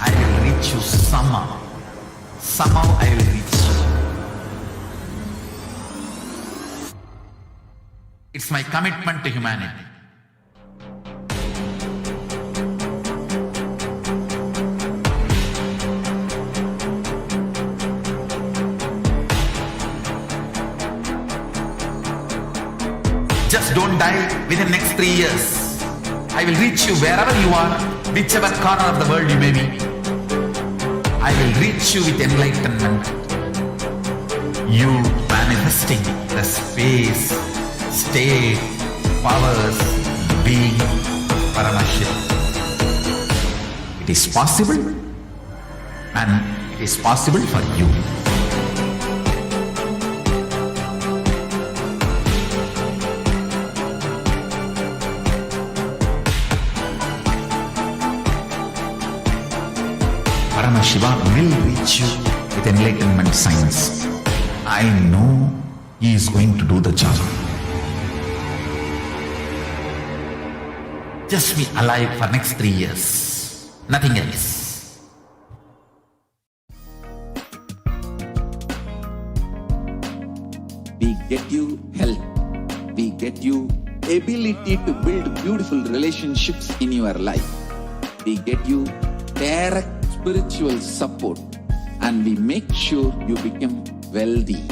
I will reach you somehow. Somehow I will reach you. It's my commitment to humanity. Just don't die within next 3 years. I will reach you wherever you are, whichever corner of the world you may be. I will reach you with enlightenment. You manifesting the space, state, powers, being Paramashivoham. It is possible, and it is possible for you. Paramashivoham will reach you with enlightenment science. I know he is going to do the job. Just be alive for next 3 years. Nothing else. We get you health. We get you ability to build beautiful relationships in your life. We get you direct spiritual support, and we make sure you become wealthy.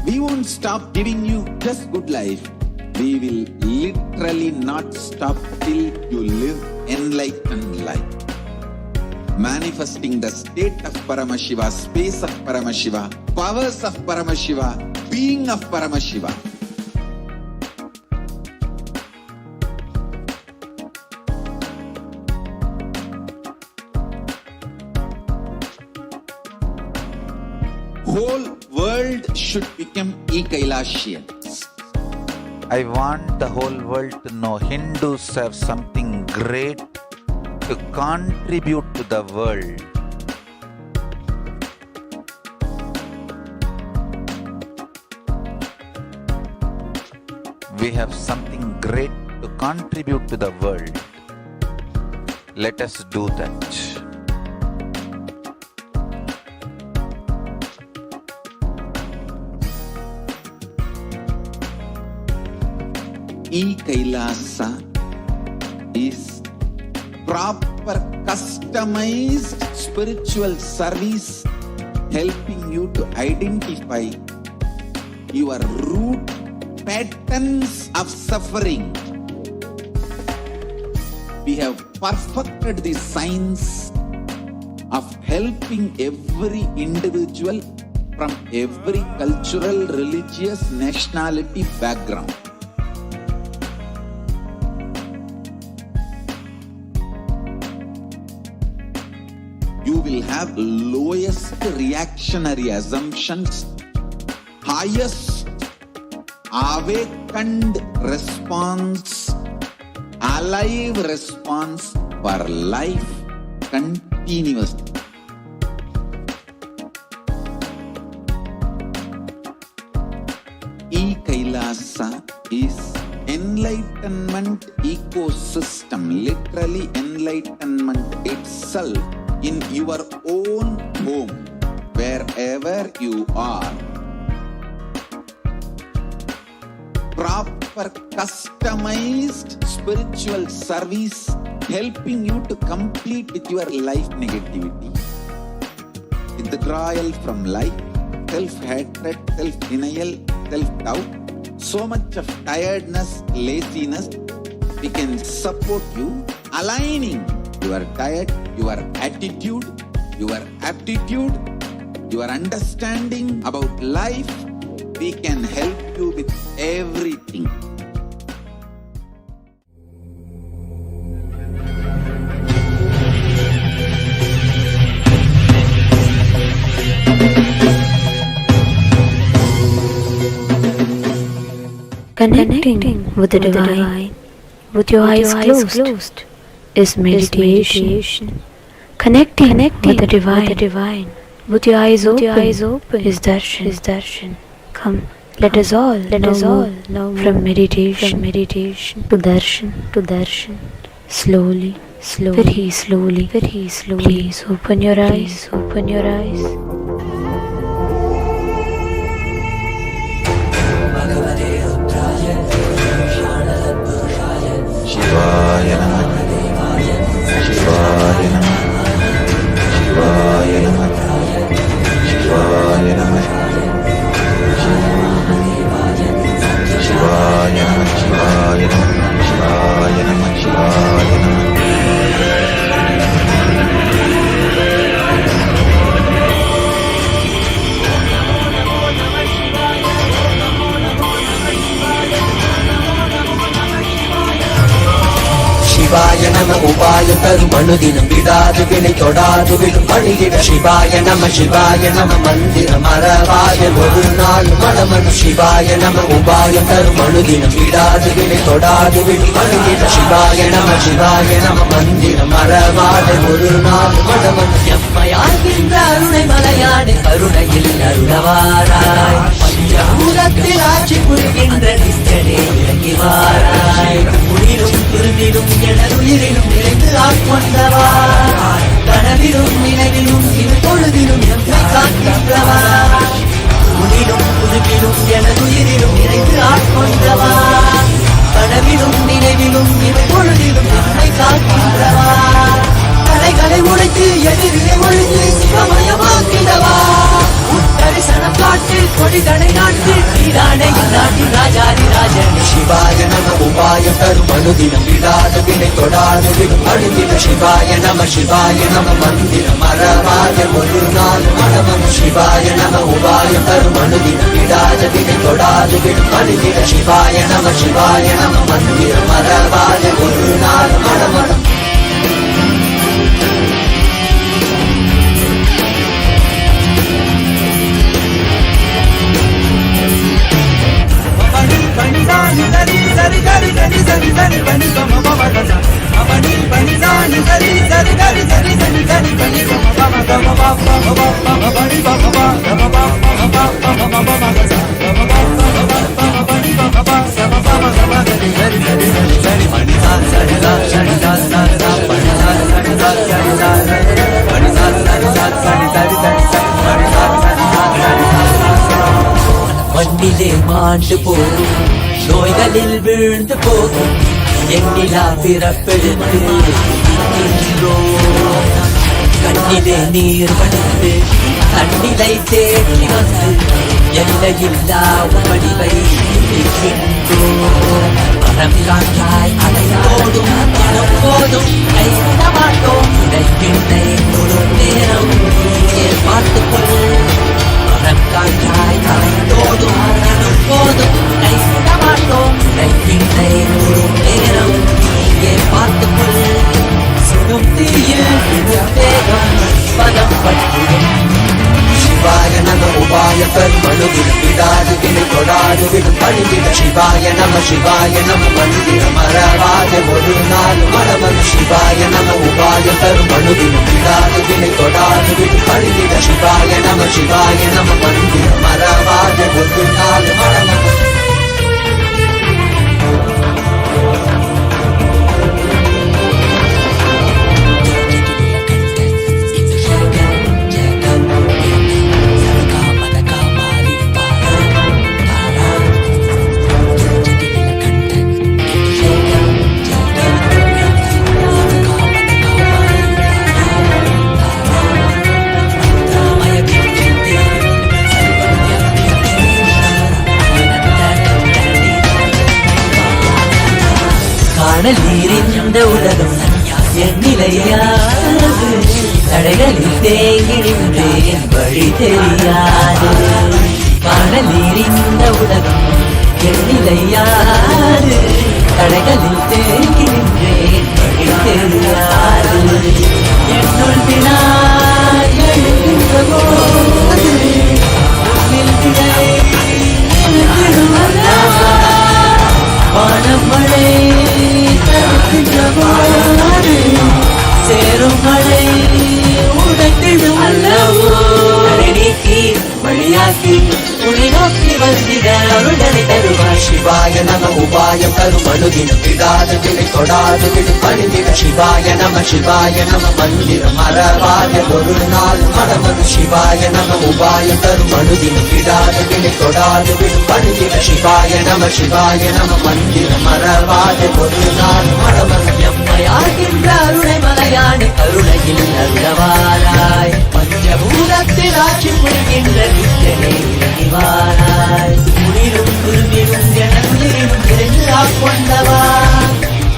We won't stop giving you just good life. We will literally not stop till you live enlightened life. Manifesting the state of Paramashiva, space of Paramashiva, powers of Paramashiva, being of Paramashiva. Whole world should become Kailasians. I want the whole world to know Hindus have something great to contribute to the world. We have something great to contribute to the world. Let us do that. Kailasa is proper customized spiritual service helping you to identify your root patterns of suffering. We have perfected the science of helping every individual from every cultural, religious, nationality background. You will have lowest reactionary assumptions, highest awakened response, alive response for life continuously. Kailasa is enlightenment ecosystem, literally enlightenment itself in your own home, wherever you are. proper customized spiritual service helping you to complete with your life negativity, withdrawal from life, self-hatred, self-denial, self-doubt, so much of tiredness, laziness. We can support you aligning your diet, your attitude, your aptitude, your understanding about life. We can help you with everything. Connecting with the divine with your eyes closed is meditation. Connecting with the divine with your eyes open is darshan. Come, let us all know from meditation to darshan. Slowly, very slowly. Please open your eyes. Shivaya Namah. Shivaya Namah. Shivaya Namah. Shivaya Namah. Shivaya Namah. Shivaya Namah. Shivaya Namah. Shivaya Namah. சிவாய நம உபாய தரும் அனுதினம் விடாது வினை தொடாது விடும் பணிகிட சிவாய நம மந்திரம் மறவாய ஒரு நாள் மனமனு சிவாய நம உபாய தரும் அனுதினம் விடாது வினை தொடாது விடும் பணிகிட சிவாய நம மந்திரம் மறவாய ஒரு நாள் மனமனு எம்மையாகின்ற அருணை மலையாடு கருணையில் அருளவாராய் பஞ்சபூதத்தில் ஆட்சி புரிகின்ற நித்தனே இறங்கி வாராய் உயிரும் திருந்திடும் உயிரிலும் நிறைந்து ஆட்கொண்டவா கனவிலும் நினைவிலும் இது பொழுதிலும் எம்மை காக்கின்றவா உயிரும் புதுகிலும் எனதுயிரிலும் நிறைந்து ஆட்கொண்டவா கனவிலும் நினைவிலும் இது பொழுதிலும் எம்மை காக்கின்றவா கலைகளை உடைத்து எதிரியை ஒழித்து சிவமயமாக்கிடவா உத்தரிசனம் காட்டு கொடிதடை நாட்டு நீரானையில் நாட்டி ராஜாதி ராஜன் சிவாய நம உபாய தரும் அனுதினம் விடாது வினை தொடாது விடும் அழுதிட சிவாய நம மந்திரம் மறவாத ஒரு நாள் மனமனு சிவாய நம உபாய தரும் அனுதினம் விடாது வினை தொடாது விடும் அழுதிட சிவாய நம மந்திரம் மறவாத ஒரு நாள் மனமனு மண்ணிலே மாண்டு போகும் நோய்களில் வீழ்ந்து போகும் எண்ணிலா பிறப்பெடுத்து கண்ணிலே நீர் வடித்து தண்ணிலை தேடி வந்து எல்லையில்லா வடிவை மனம் காட்டாய் அலையோடும் மனம் போதும் கைவிட மாட்டோம் இடைக்கிண்டை ஒரு நேரம் பார்த்துக்கொள் மனம் காட்டாய் அலையோடும் மனம் போதும் கைவிட மாட்டோம் இடைக்கிண்டை ஒரு நேரம் பார்த்துக்கொள் சுடும் தீயில் வேகம் பதம் பற்றிடும் சிவாய நம உபாய கர்மனுதினம் விடாது வினை தொடாது விடும் பணிவிட சிவாய நம மந்திரம் மறவாத ஒரு நாள் மனமனு சிவாய நம உபாய கர்மனுதினம் விடாது வினை தொடாது விடும் பணிவிட சிவாய நம மந்திரம் மறவாத ஒரு நாள் மனமனு இந்த உலகம் என் நிலையாது, தடைகளில் தேங்கி நின்றேன் வழி தெரியாது. காணல் நீர் இந்த உலகம் என் நிலையாது, தடைகளில் தேங்கி நின்றேன் வழி தெரியாது. என்னுள் வினாய் எழுகின்ற போது உன்னில் விடை எழுந்திடும் அல்லவா, வானம் மழை தருகின்ற போது சேரும் மழை உடைத்திடும் அல்லவோ. தடை நீக்கி வழியாக்கி உன்னை நோக்கி வந்திட அருளனை தருவார். சிவாய நம உபாயம் தரும் அணுதினம் விடாது வினை தொடாது விடும் பணிந்திட. சிவாய நம மந்திரம் மறவாத ஒரு நாள் மடமது. சிவாய நம உபாயம் தரும் அணுதினம் விடாது வினை தொடாது விடும் பணிந்திட. சிவாய நம மந்திரம் மறவாத ஒரு நாள் மடமது. எம்மையாகின்ற அருளை மலையான கருணையில் அருளவாராய். பஞ்சபூதத்தில் ஆட்சி புரிகின்ற நித்தியனே இறைவாராய். உயிரும் திரும்பிடும் எனக்குயிரும் இருந்து ஆட்கொண்டவா,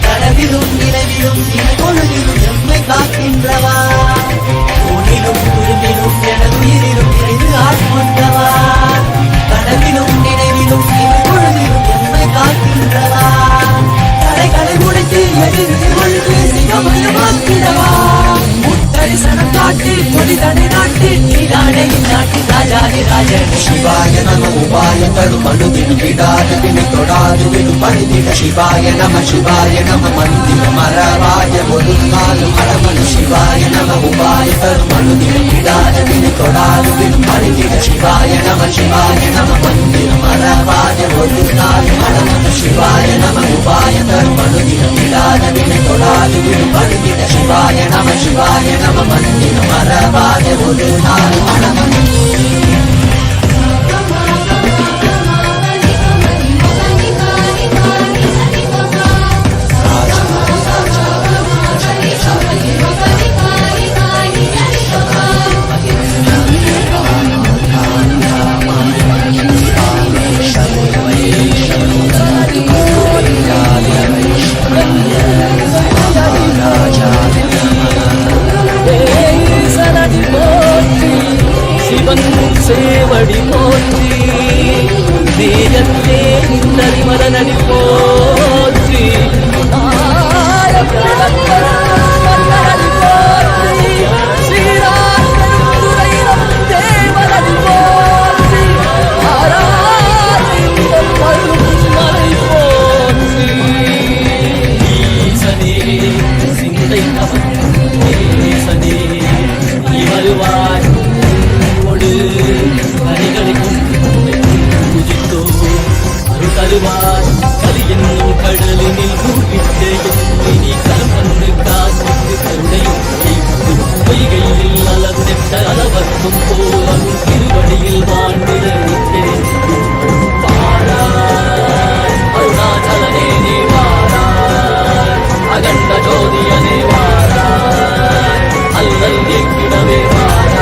கடவிலும் நிலவிலும் பொழுதிலும் எம்மை காக்கின்றவா. உயிரும் திரும்பிடும் எனக்குயிரும் இருந்து ஆட்கொண்டவா, கடவிலும் நினைவிலும் பொழுதிலும் எம்மை காக்கின்றவா. தடைகளை உடைத்து எதிர்த்து கொள்வது சிவமயமாக்கிடவா. தரிசனம் காட்டி மொழிதனை நாட்டி நீதானே இந்நாட்டின் ராஜாதி ராஜன். சிவாய நம உபாயம் தரும் அணுதினம் விடாது வினை தொடாது விடும் பணிதிட. சிவாய நம மந்திரம் மறவாய ஒரு நாளும் மடமனு. சிவாய நம உபாயம் தரும் அணுதினம் விடாது வினை தொடாது விடும் பணிதிட. சிவாய நம மந்திரம் மறவாய ஒரு நாளும் மடமனு. சிவாய நம உபாயம் தரும் அணுதினம் விடாது வினை தொடாது விடும் பணிதிட. சிவாய நம மந்திரம் மறவாத ஒரு நாள் மனமனு. சிவன் சேவடி போற்றி நேயத்தே நின்றறி மதனடி போற்றி. சிந்தை வருவாய் கரைகளுக்கும் பூஜித்தோ அருள் தருவாய். கலி என்னும் கடலினில் கூப்பிட்டு நீ கலம் வந்து காத்து கருணையும் பொய்கையில் அளவிட்ட அளவர்க்கும் போலும் திருவடியில் வாழ்ந்திருக்கிறேன். வாராய் அருணாச்சலனே நீ வாராய், அகண்ட ஜோதியனே வாராய், அல்லல் நீக்கிடவே வாராய்.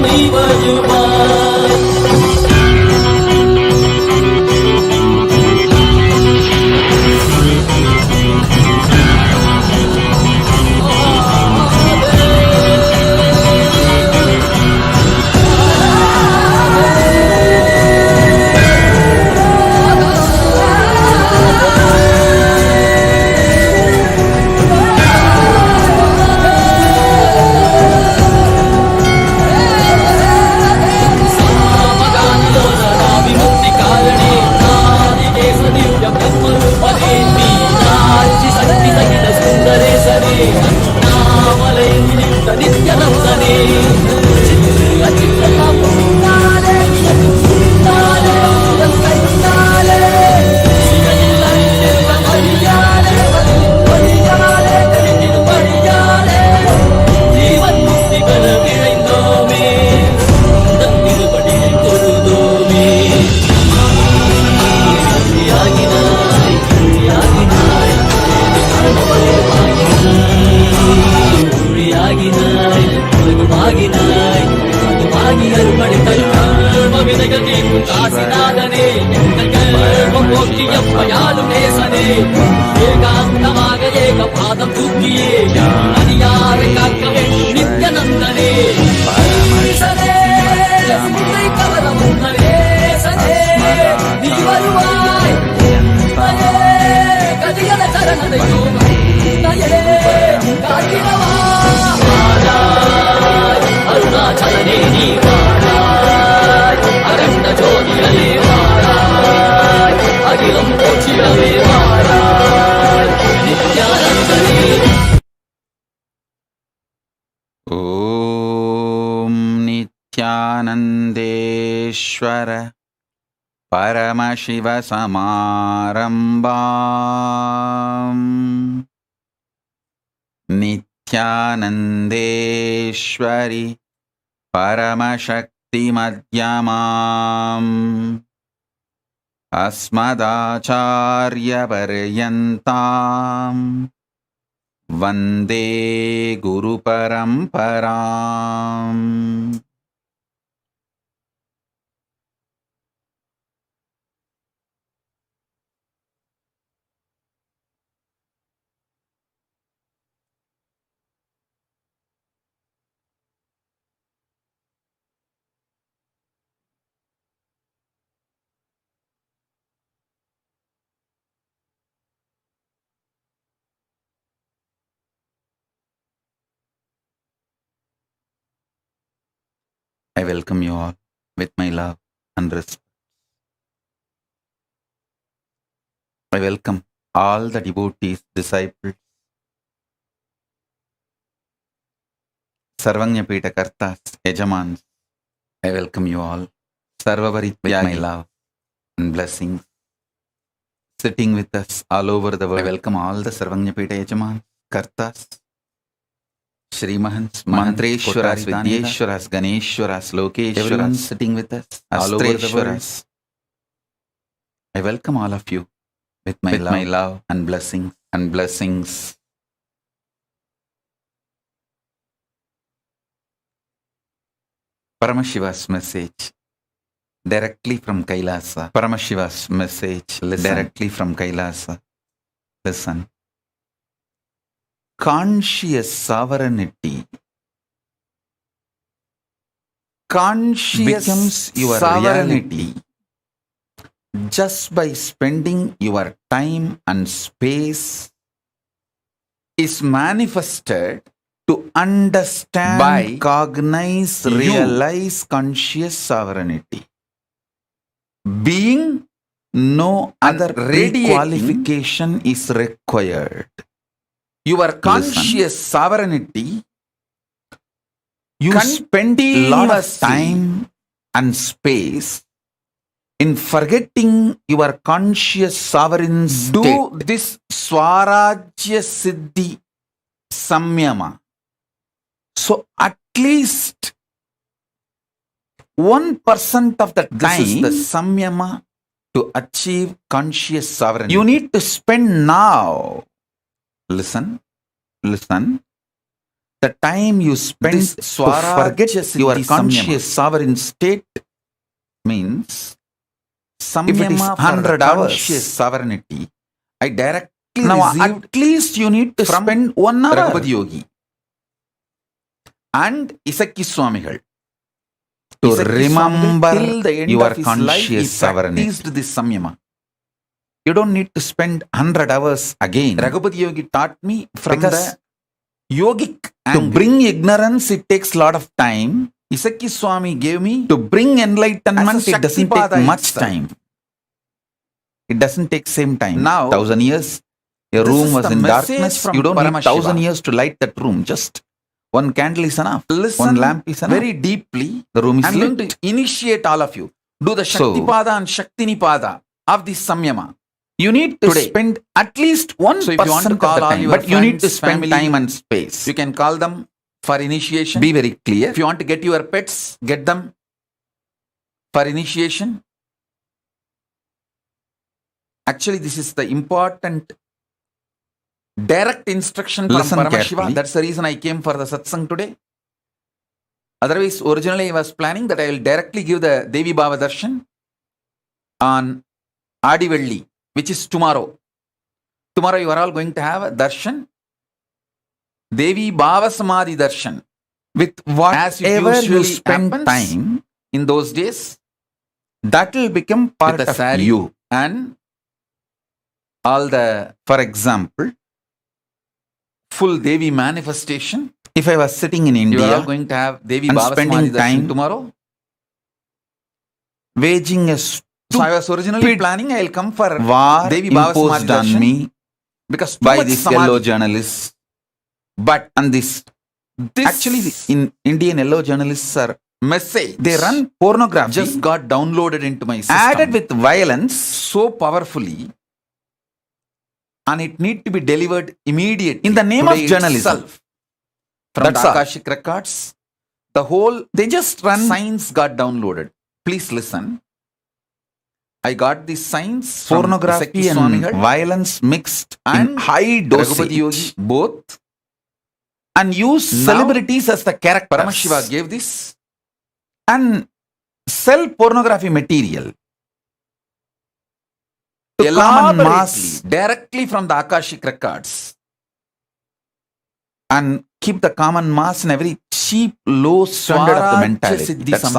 நைவ யுவாய் నిత్యనందనే ஜீவன் முக்தி பெற விழைந்தோமே திருப்படி தொழுதோமே ஆகினாய் ஆகினாய் ஆகினாய் ஆகினாய் ஆகி அருமணி கல்வ விதைகள் நீக்கும் காசிநாதனே கல்வம் போக்கி எப்பயாலும் நேசனே ஏகாந்தமாக ஏக பாதம் தூக்கியே அடியாரை காக்கவே நித்யநந்தனே கவர முன்னரேசனே நீ வருவாய் கதிகல சரணதையோ அருணாச்சலனே நீ வாராய் அகண்ட ஜோதிகளே வாராய் அகிலம் போற்றிடவே வாராய் நித்யானந்தனே ஓம் நித்யானந்தேஸ்வர பரமசிவசமாரம்பாம் நித்யானந்தேஸ்வரி பரமசக்தி மத்யமாம் அஸ்மதாச்சார்ய பர்யந்தாம் வந்தே குரு பரம்பராம். I welcome you all with my love and respect. I welcome all the devotees, disciples, Sarvanyapita Kartas, Yajamans. I welcome you all. Sarvavarit with my love and blessings. Sitting with us all over the world. I welcome all the Sarvanyapita Yajamans, Kartas, Shrimahans, Mantreshwaras, Vidyeshwaras, Ganeshwaras, Lokeshwaras, everyone sitting with us all over the world. I welcome all of you with my love and blessings. Paramashiva's message directly from Kailasa. Paramashiva's message directly from Kailasa. Listen. Conscious sovereignty. Conscious becomes your reality just by spending your time and space is manifested to understand, by cognize, realize conscious sovereignty. Being no other qualification is required. Your conscious sovereignty, you spend a lot of time and space in forgetting your conscious sovereign state. Do this Swarajya Siddhi Samyama. So at least 1% of the time, this is the Samyama to achieve conscious sovereignty. You need to spend now. Listen. The time you spend to forget your conscious sovereign state means if it is 100 hours conscious sovereignty, I directly now received, at least you need to spend 1 hour Raghupada Yogi and Isaki Swamigal to remember till the end your of his conscious life, sovereignty. This samyama. You don't need to spend 100 hours again. Raghupada Yogi taught me from the yogic angle. To bring ignorance, it takes a lot of time. Isaki Swami gave me to bring enlightenment, it doesn't take much time. It doesn't take same time. Now, 1,000 years, a room was in darkness. You don't need 1,000 years to light that room. Just one candle is enough. Listen, one lamp is enough. Very deeply. The room is lit. I'm going to initiate all of you. Do the Shaktipada and Shaktinipada of this samyama. You need to spend at least 1% so if you want to call all your but friends, you need to spend family, time and space. You can call them for initiation. Be very clear. If you want to get your pets, get them for initiation. Actually, this is the important direct instruction from Paramashiva. That's the reason I came for the satsang today. Otherwise, originally I was planning that I will directly give the Devi Bhava Darshan on Adivelli, which is tomorrow. Tomorrow you are all going to have a darshan, Devi Bhava Samadhi darshan, with whatever you spend time in those days, that will become part of you. And all the, for example, full Devi manifestation. If I was sitting in India, you are all going to have Devi Bhava spending time tomorrow, waging a so I was originally planning I will come for war Devi imposed on me because by this yellow journalists. But on this actually in Indian yellow journalists are message. They run pornography. Just got downloaded into my system. Added with violence so powerfully, and it need to be delivered immediately in the name of journalism. Itself. From the Akashic records, the whole they just run signs got downloaded. Please listen. I got these signs pornography and violence mixed and high dosage both, and use celebrities as the characters. Paramashiva gave this and sell pornography material to common mass directly from the Akashic records and keep the common mass in a very cheap, low standard of the mentality. That's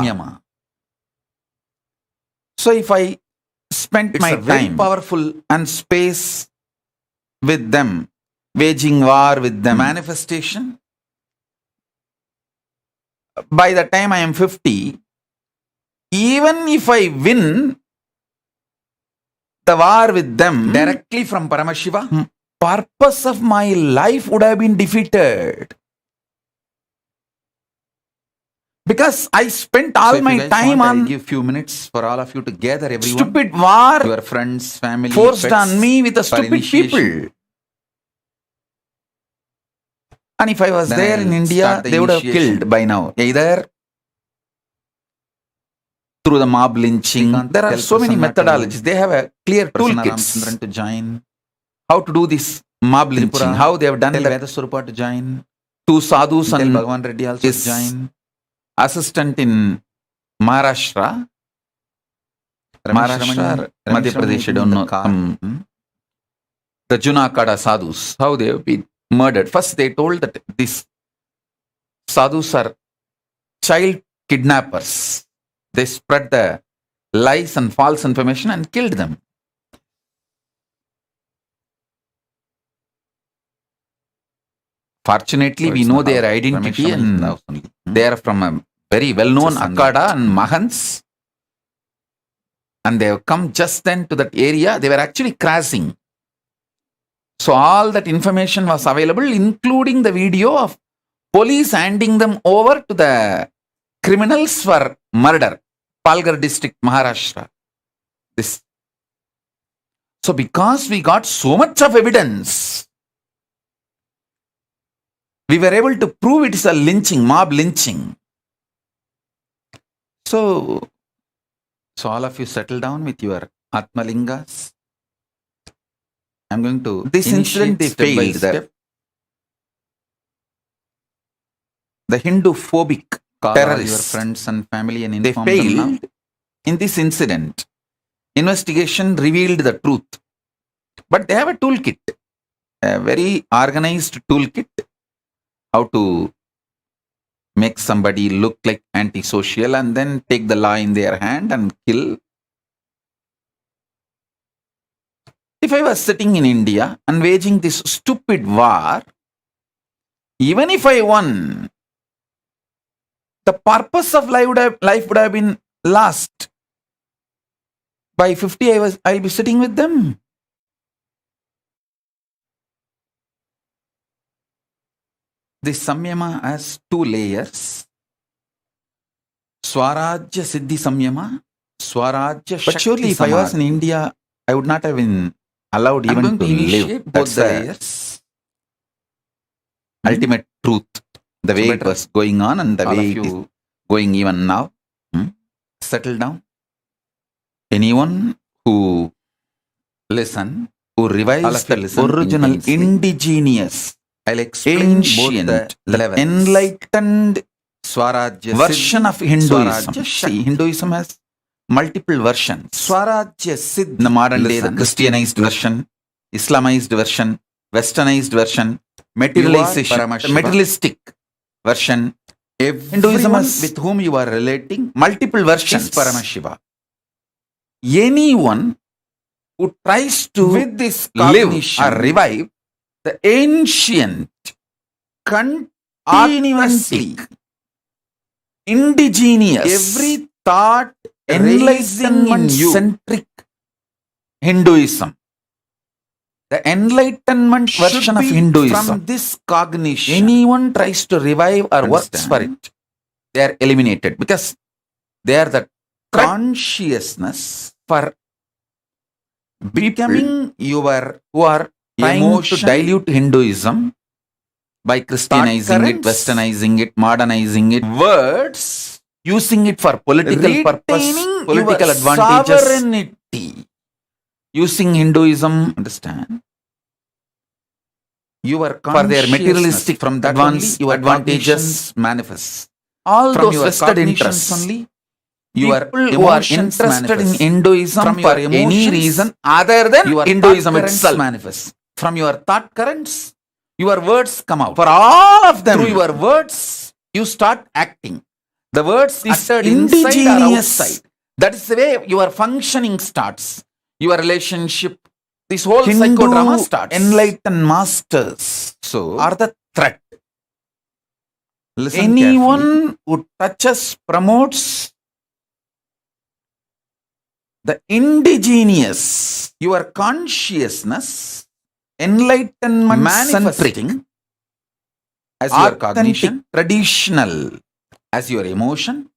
so if I spent my time powerful and space with them, waging war with them, manifestation, by the time I am 50, even if I win the war with them directly from Paramashiva, purpose of my life would have been defeated. Because I spent all my time on I'll give few minutes for all of you to gather everyone. Stupid war, your friends, family, forced pets, on me with the stupid people. And if I was then there in India, they would have killed by now. Either through the mob lynching. There are so many methodologies. They have a clear toolkit to join. How to do this mob lynching. How they have done it. To join. Two sadhus and Bhagavan Reddy also join. Assistant in Maharashtra, Madhya Pradesh, I don't know. The Junakada sadhus, how they have been murdered. First, they told that these sadhus are child kidnappers. They spread the lies and false information and killed them. Fortunately, we know their identity and they are from a very well-known Akada and Mahants. And they have come just then to that area. They were actually crashing. So all that information was available, including the video of police handing them over to the criminals for murder. Palghar district, Maharashtra. This. So because we got so much of evidence, we were able to prove it is a lynching, mob lynching. So all of you settle down with your Atmalingas. I'm going to this incident they failed. the Hindu phobic terrorists, your friends and family and they inform them now. failed in this incident. Investigation revealed the truth. But they have a toolkit, a very organized toolkit, how to make somebody look like antisocial and then take the law in their hand and kill. If I was sitting in India and waging this stupid war, even if I won, the purpose of life would have been lost. By 50, I'll be sitting with them. This Samyama has two layers. Swarajya Siddhi Samyama, Swarajya Shakti. But surely if I was in India, I would not have been allowed even to live. Both the layers. Ultimate truth. The way it was going on and the way it is going even now. Settle down. Anyone who listen, who revives the original indigenous, I'll explain ancient, the enlightened Swarajya version of Hinduism. See, Hinduism has multiple versions. Swarajya Siddh, the modern day, the Christianized version, Islamized version, Westernized version, materialization, the materialistic version. Hinduism with whom you are relating, multiple versions. Paramashiva. Anyone who tries to with this live or revive the ancient, continuously, indigenous, every thought, enlightenment-centric Hinduism. The enlightenment version of Hinduism. From this cognition, anyone tries to revive or works for it, they are eliminated because they are the consciousness for becoming who are trying to dilute Hinduism by Christianizing it, Westernizing it, modernizing it, words, using it for political purpose, political advantages, sovereignty, using Hinduism, understand? For their materialistic from that advantages manifest. All from those vested interests only. You are interested in Hinduism for any reason other than Hinduism itself manifests. From your thought currents, your words come out. For all of them, through your words, you start acting. The words uttered inside or outside. That is the way your functioning starts. Your relationship, this whole psychodrama starts. Enlightened masters are the threat. Listen anyone carefully. Who touches, promotes the indigenous, your consciousness, enlightenment manifesting as your cognition, traditional as your emotion,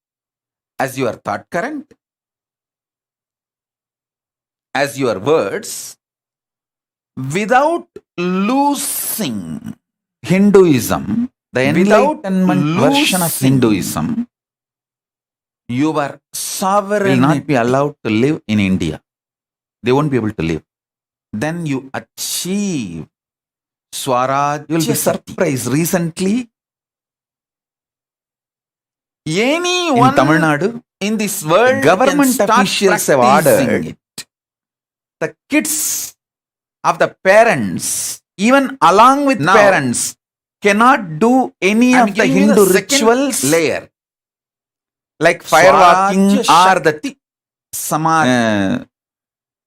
as your thought current, as your words, without losing Hinduism, the enlightenment version of Hinduism, your sovereignty will not be allowed to live in India. They won't be able to live. Then you achieve Swaraj. You will be surprised. Recently, anyone in Tamil Nadu, in this world, government officials have ordered it. The kids of the parents, even along with parents, cannot do any of the Hindu rituals layer. Like firewalking or the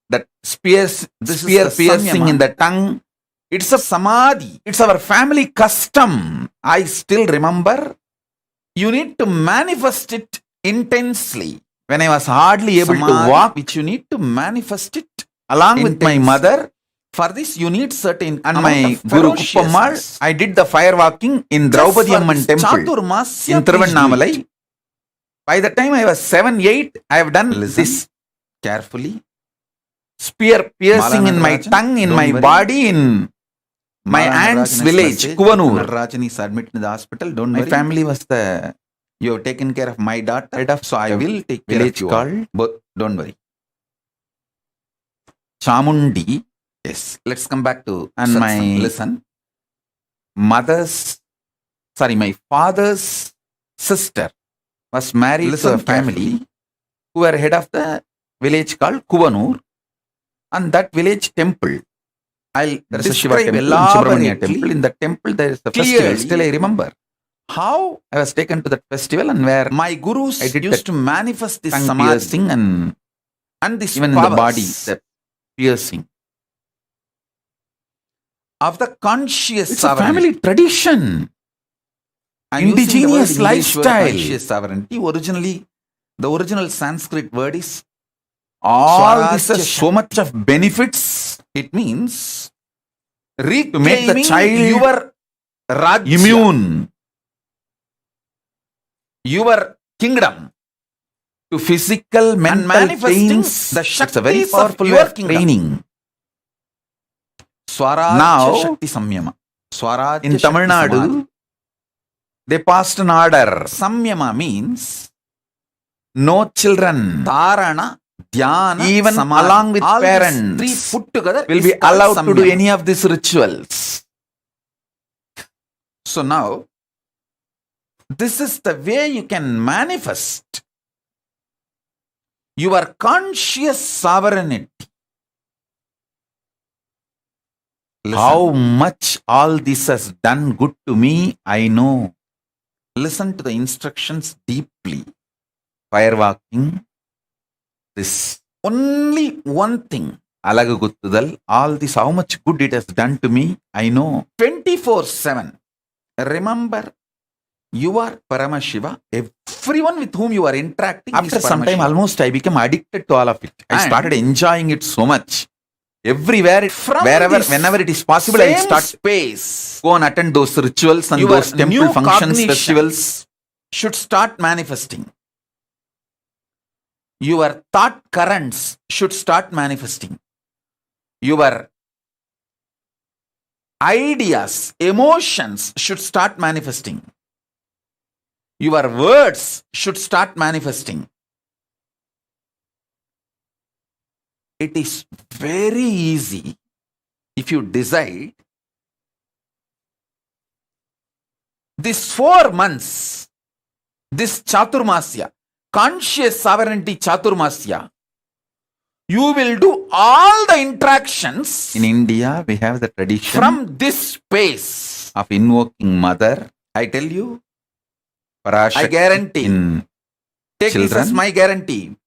that spear piercing in the tongue. It's a samadhi. It's our family custom. I still remember. You need to manifest it intensely. When I was hardly able to walk, which you need to manifest it along with my mother. For this, you need certain. And my Guru Kuppamal, I did the firewalking in Draupadi Amman temple in Thiruvannamalai. By the time I was 7, 8, I have done this carefully. Spear piercing in my tongue, in my body, in my aunt's village, Kuvanur. Rajani is admitted in the hospital. Don't worry. My family was you have taken care of my daughter, so I will take care of you. Called, but don't worry. Chamundi. Yes. Let's come back to and my listen. Mother's my father's sister was married to a family who were head of the village called Kuvanur, and that village temple. There's a Shiva temple, Subramania temple. In the temple, there is a festival. Still, I remember how I was taken to that festival, and where my gurus used to manifest this piercing and this even powers in the body, the piercing of the conscious. It's a family tradition, indigenous lifestyle. Conscious sovereignty. Originally, the original Sanskrit word is all this has so much of benefits. It means to make the child your Rajya, immune, your kingdom, to physical, mental manifesting things. The Shakti, it's a very powerful your training. Swarajya now, Shakti Samyama. Swarajya in Tamil Nadu, they passed an order. Samyama means no children. Dharana, Dhyana, even along with all parents, three put together will be allowed Samyama to do any of these rituals. So now, this is the way you can manifest your conscious sovereignty. Listen. How much all this has done good to me, I know. Listen to the instructions deeply. Firewalking, this only one thing, Alagaguttudal, all this, how much good it has done to me, I know. 24/7. Remember, you are Paramashiva. Everyone with whom you are interacting, after some time, almost I became addicted to all of it. I started enjoying it so much. Everywhere, wherever, whenever it is possible, I start space. Go and attend those rituals and those temple functions, festivals should start manifesting. Your thought currents should start manifesting. Your ideas, emotions should start manifesting. Your words should start manifesting. It is very easy if you decide. These 4 months, this Chaturmasya, conscious sovereignty Chaturmasya, you will do all the interactions. In India, we have the tradition from this space of invoking Mother. I tell you, Parashakti, I guarantee. Take children, this as my guarantee.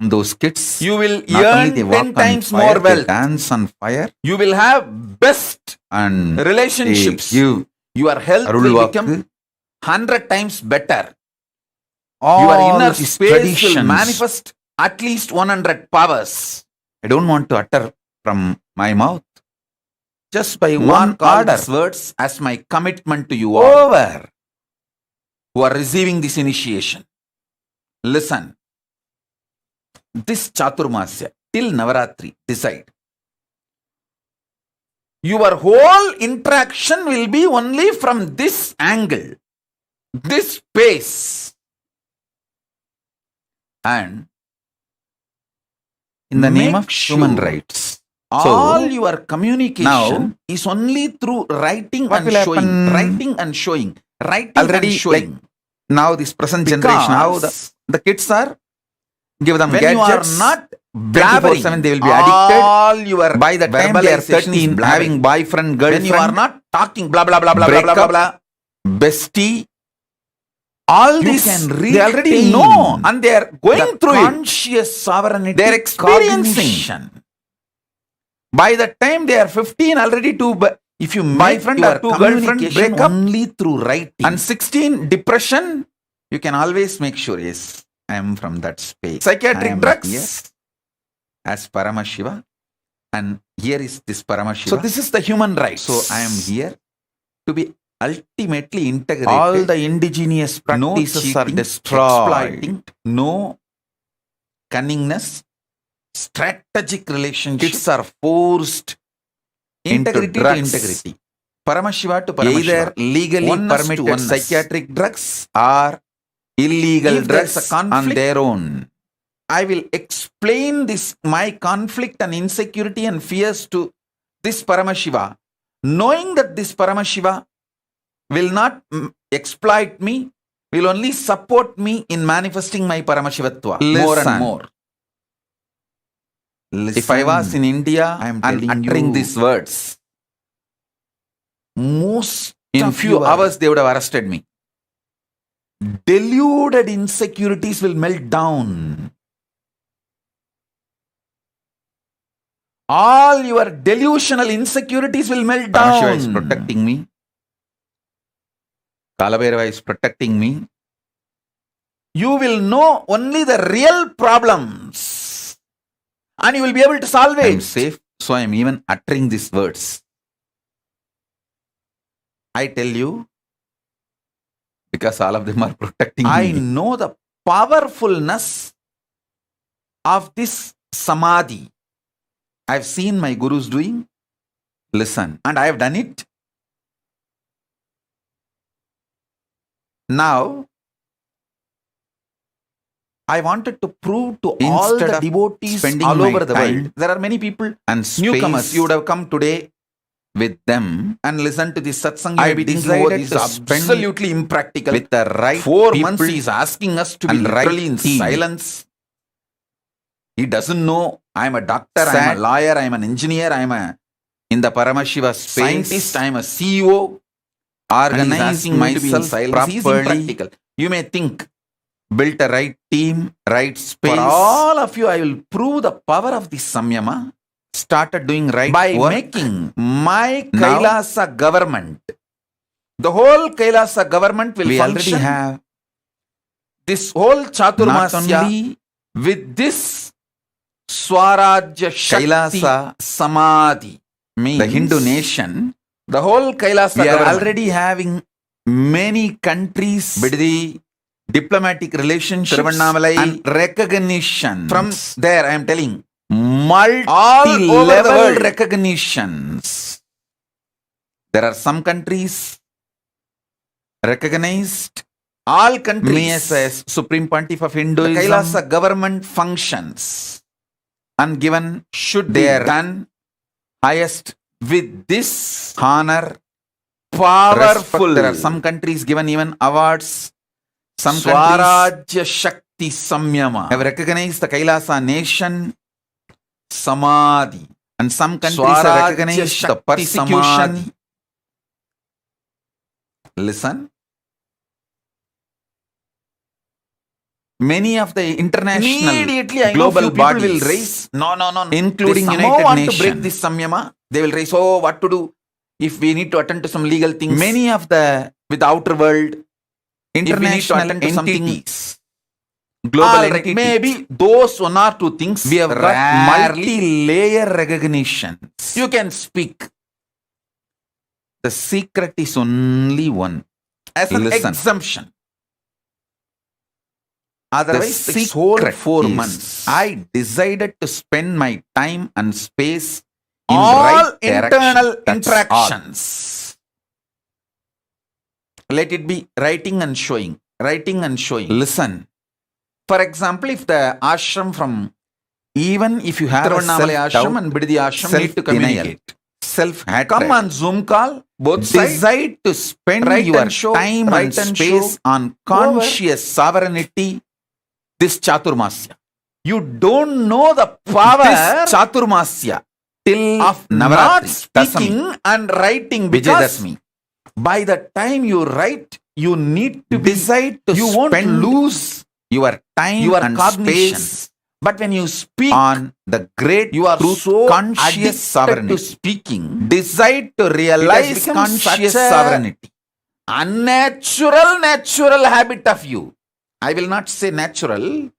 Those kids, you will earn 10 times more wealth. Dance on fire. You will have best and relationships. Your health will become 100 times better. Your inner space will manifest at least 100 powers. I don't want to utter from my mouth. Just by one order, words as my commitment to you all over who are receiving this initiation. Listen. This Chaturmasya till Navaratri, decide. Your whole interaction will be only from this angle, this space. And in the name of human rights, all your communication now is only through writing and showing. Writing and showing. Writing already and showing. Like now this present generation, how the kids are, give them when gadgets. You are not blabbering, 24/7 they will be addicted. All your by the time they are 13, having boyfriend, girlfriend. When you are not talking blah blah blah blah blah blah blah blah. Bestie. All this they already know, and they are going through conscious sovereignty. They are experiencing. By the time they are 15, already if you boyfriend or two girlfriend break up only through writing. And 16, depression, you can always make sure, yes, I am from that space. Psychiatric drugs as Paramashiva, and here is this Paramashiva. So this is the human right. So I am here to be ultimately integrated. All the indigenous practices are destroyed. Exploiting, no cunningness, strategic relationships are forced. Integrity to integrity. Paramashiva to Paramashiva. Either legally permitted psychiatric drugs or illegal drugs on their own. I will explain this, my conflict and insecurity and fears to this Paramashiva, knowing that this Paramashiva will not exploit me, will only support me in manifesting my Paramashivatva more and more. If I was in India and uttering these words, in few hours they would have arrested me. Deluded insecurities will melt down. All your delusional insecurities will melt down. Paramashiva is protecting me. Kalabhairava is protecting me. You will know only the real problems and you will be able to solve it. I am safe, so I am even uttering these words. I tell you, because all of them are protecting me. I know the powerfulness of this samadhi. I have seen my gurus doing. Listen, and I have done it. Now, I wanted to prove to all the devotees all over the world. There are many people and newcomers. You would have come today with them and listen to this satsang. I decided to absolutely impractical. With the right 4 months, he is asking us to be literally in silence. He doesn't know I am a doctor, I am a lawyer, I am an engineer, I am in the Paramashiva space, scientist, I am a CEO. Organizing myself properly. You may think, built a right team, right space. For all of you, I will prove the power of this samyama. Started doing right by work. Making my Kailasa government. The whole Kailasa government will function. Already have this whole Chaturmasya with this Swarajya Shakti Kailasa Samadhi. Means the Hindu nation. The whole Kailasa we are already having many countries, Biddi, diplomatic relations, and recognition. From there, I am telling, multi-level recognitions. There are some countries recognized. All countries. Me as Supreme Pontiff of Hinduism, the Kailasa government functions and given should be done highest with this honor, powerful. Respect. There are some countries given even awards. Some Swarajya Shakti Samyama have recognized the Kailasa nation Samadhi. And some countries have recognized the persecution. Listen. Many of the international global bodies will raise, including United Nations, to break this samyama. They will raise, what to do if we need to attend to some legal things. Many of the, with the outer world, international entities, global entities, maybe those 1 or 2 things we have got multi-layer recognition. You can speak. The secret is only one. As an exemption. Otherwise, this whole 4 months, I decided to spend my time and space in all internal interactions. Let it be writing and showing. Writing and showing. Listen. For example, if the ashram from, even if you have a ashram and Biddi ashram need to communicate. Self-hatred. Come on Zoom call. Both decide to spend your time and space on conscious sovereignty. This Chaturmasya. You don't know the power this Chaturmasya till of not speaking and writing because by the time you write, you need to decide to you won't lose your time, your and space. But when you speak on the great, you are so conscious sovereignty. To speaking, decide to realize conscious sovereignty. Unnatural, natural habit of you. I will not say natural,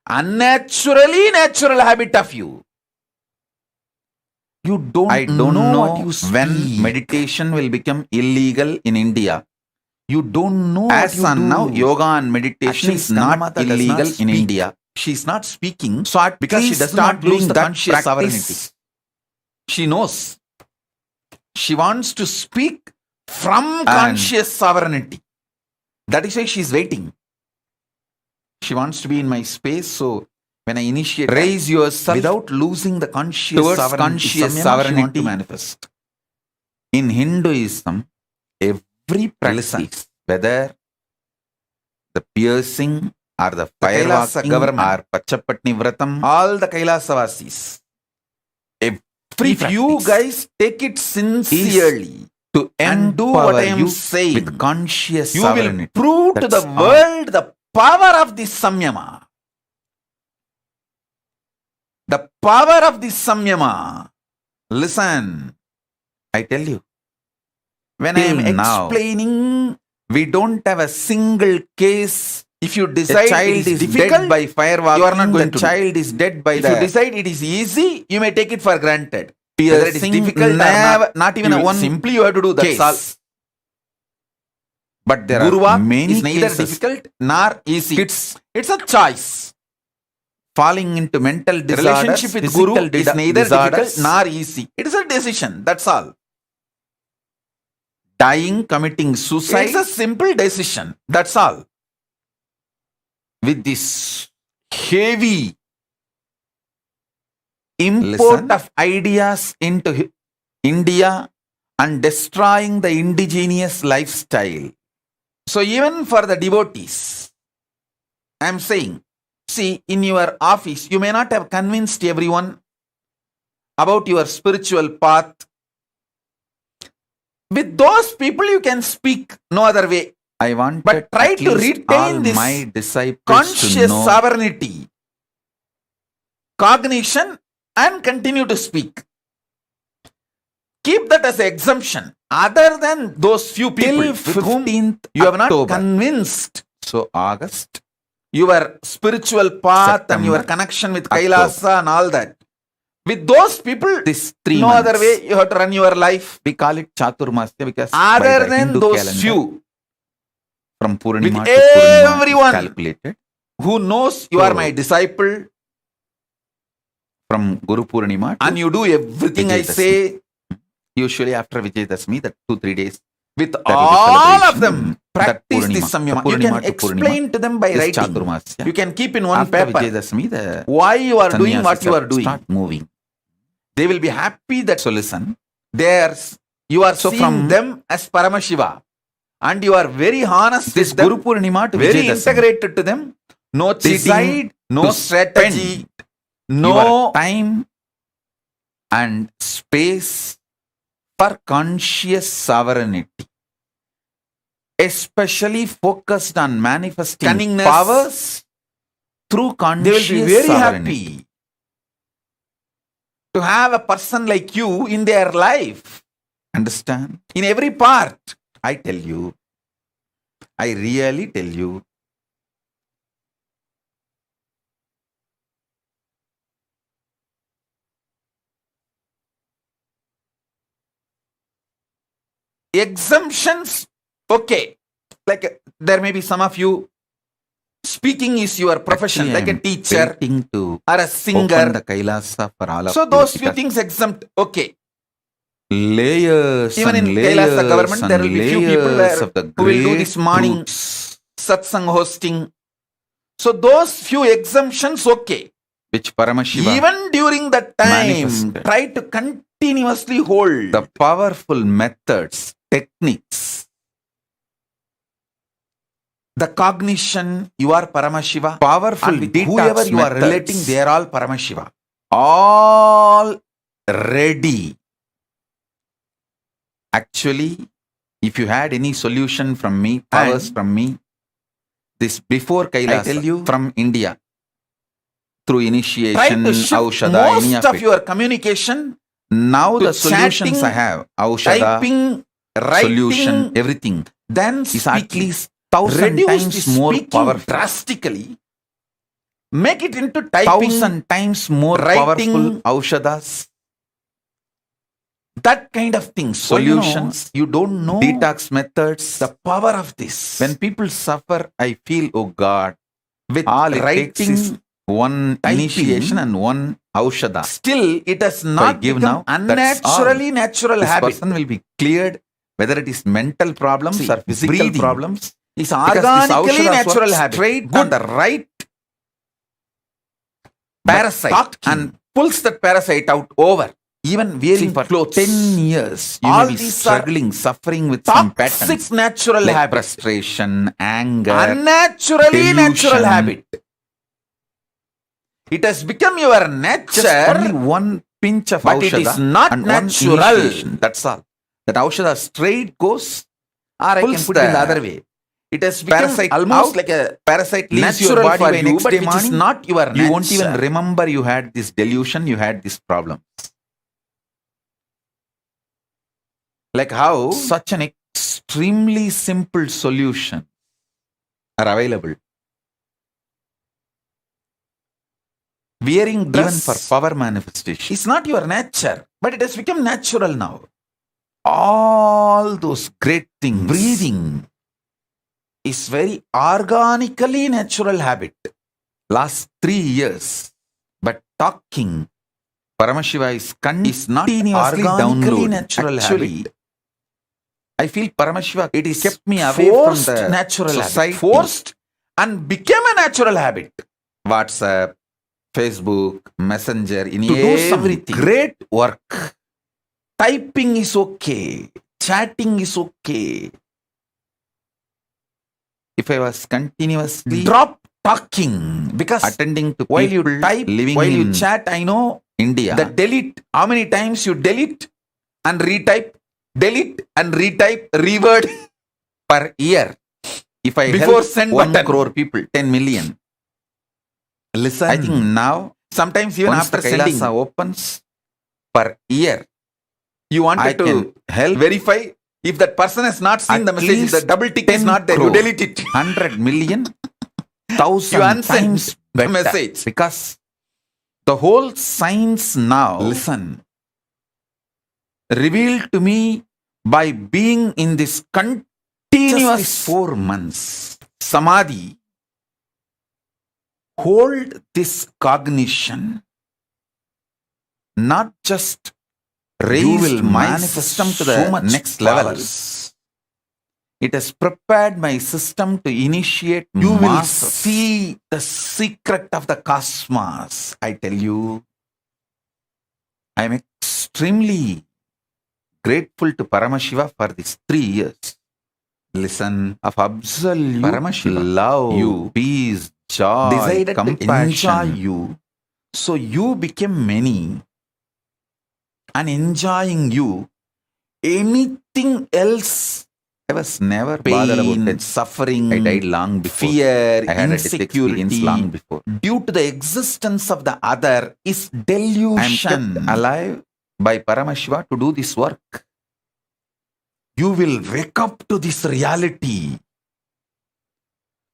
unnaturally natural habit of you. You don't know what you speak. When meditation will become illegal in India. You don't know as what you do. Now yoga and meditation is not illegal in India. She is not speaking so because she does not lose the conscious sovereignty. She knows. She wants to speak from conscious sovereignty. That is why she is waiting. She wants to be in my space, so when I initiate, raise yourself without losing the conscious sovereignty to manifest. In Hinduism, every practice whether the piercing or the Kailasa fire government or Pachapatni Vratam, all the Kailasa if you guys take it sincerely to and do what I am you saying, with conscious you will sovereignty. prove to That's the all. world the power of this samyama. The power of this samyama. Listen, I tell you, when I am till now, explaining, we don't have a single case. if you A decide child it is is difficult, dead by fire walking. you are not going the to do. child is dead by If the you decide it is easy, you may take it for granted. piercing. Whether it is difficult or not even you a will- one simply you have to do, that's case. all. But there Guru are Walk many is neither cases. difficult nor easy. Kids It's a choice. falling into mental disorders, Relationship with physical Guru is neither disorders, difficult nor easy. It is a decision. That's all. dying, committing suicide. It's a simple decision. That's all. With this heavy Import Listen. of ideas into India and destroying the indigenous lifestyle. So even for the devotees, I am saying, see, in your office, you may not have convinced everyone about your spiritual path. With those people, you can speak no other way. I want But try to all retain this my disciples conscious to know sovereignty, cognition, and continue to speak. Keep that as an exemption. Other than those few people till with whom 15th you have not October. convinced So August, your spiritual path and your September, connection with October. Kailasa and all that. With those people, this 3 no months, other way you have to run your life. we call it Chaturmasya because by Other the than Hindu those calendar, few from Purnima with to Purnima everyone is calculated. who knows you are So, my disciple from Guru Purnima to and you do everything I Vijayadashmi. say, usually after Vijayadashmi, that 2-3 days, with that is the all of celebration. them, practice Purnima, this the samyama. You Purnima can to explain to them by is writing. Chaturmasya. You can keep in one After paper Vijayadashmi, the why you are doing what you are sannyasis doing. start moving. They will be happy that So listen, you are So seeing from them as Paramashiva and you are very honest this with them, Guru Purnima to very Vijayadashmi, integrated to them. No cheating, decide no to strategy, spend no your time and space for conscious sovereignty, especially focused on manifesting cunningness. powers through They will conscious be very sovereignty. happy to have a person like you in their life, Understand? in every part. I tell you, I really tell you, Exemptions, okay. Like there may be some of you, speaking is your profession, actually, like a I'm teacher waiting to or a open singer. the Kailasa for all of So you those few because things exempt, okay. layers Even and in layers Kailasa government, there will be few people layers there of the who will do great this morning truths satsang hosting. So those few exemptions, okay. which Paramashiva, Even during that time, manifested. try to continuously hold the powerful methods, techniques, the cognition, you are Paramashiva. powerful And with detox whoever you are methods, relating, they are all Paramashiva. all ready. Actually, if you had any solution from me, powers And from me, this before Kailasa, tell you, from India, through try initiation, to shift Aushada, any most of of it. your communication Now to the solutions chatting, I have, Aushada, typing, solution, writing, everything then is at speaking. least 1,000 Reduce times the more speaking powerful. drastically. Make it into typing, 1,000 times more writing, powerful Aushadas, that kind of things. solutions, You don't know detox methods. the power of this. When people suffer, I feel, oh God, With all it takes writing, is one typing, initiation and one Aushada. still it has I not give become now, that's all. unnaturally natural This habit. person will be cleared, whether it is mental problems See, or physical breathing problems. It's Because this organically Aushadas natural work habit. straight Good. on the right Parasite talking. and pulls that parasite out over. Even wearing for clothes. 10 years, you All may be these are struggling, suffering with some toxic patterns. natural Like habit. frustration, anger, Unnaturally natural delusion. habit. It has become your Just nature, only one pinch of but it aushadha is not and one natural. initiation. That's all. That aushadha straight goes, or I can Pulls put it in the there. other way. It has become Parasite almost out, like a parasite leaves your natural body for by you, next but day it is morning. not your nature. You won't even remember you had this delusion, you had this problem. Like how such an extremely simple solution are available. Wearing dress even for power manifestation. It's not your nature, but it has become natural now. All those great things. Breathing is very organically natural habit. Last 3 years, but talking, Paramashiva is continuously organically downloaded. natural Actually, habit. I feel Paramashiva It is kept me away from forced the natural society. habit. Forced and became a natural habit. WhatsApp, Facebook, Messenger, in To do some everything. great work. Typing is okay. Chatting is okay. If I was continuously Drop talking, because attending to while you people type, living while you in chat, I know India, the delete. How many times you delete and retype, delete and retype, reword per year, if I before help send 1 button. crore people, 10 million. Listen. I think now, Sometimes even once after the sending, Kailasa opens per year, you wanted I to can help verify if that person has not seen at the message. If the least double tick is 10 not there, you crore. delete it. 100 million, 1,000 You unsend times the better. message. Because the whole science now, Listen. revealed to me by being in this continuous 4 months samadhi, hold this cognition, not just raised my system to the next level. It has prepared my system to initiate You will masses. see the secret of the cosmos. I tell you, I am extremely grateful to Paramashiva for these 3 years. Listen, of absolute Paramashiva, love, you, peace, joy, decided to compassion. enjoy you. So you became many. And enjoying you, anything else, I was never bothered about pain, it. suffering, I died long before. fear, I had a death experience insecurity, long before. due to the existence of the other, is I am delusion. kept alive by Paramashiva to do this work. You will wake up to this reality.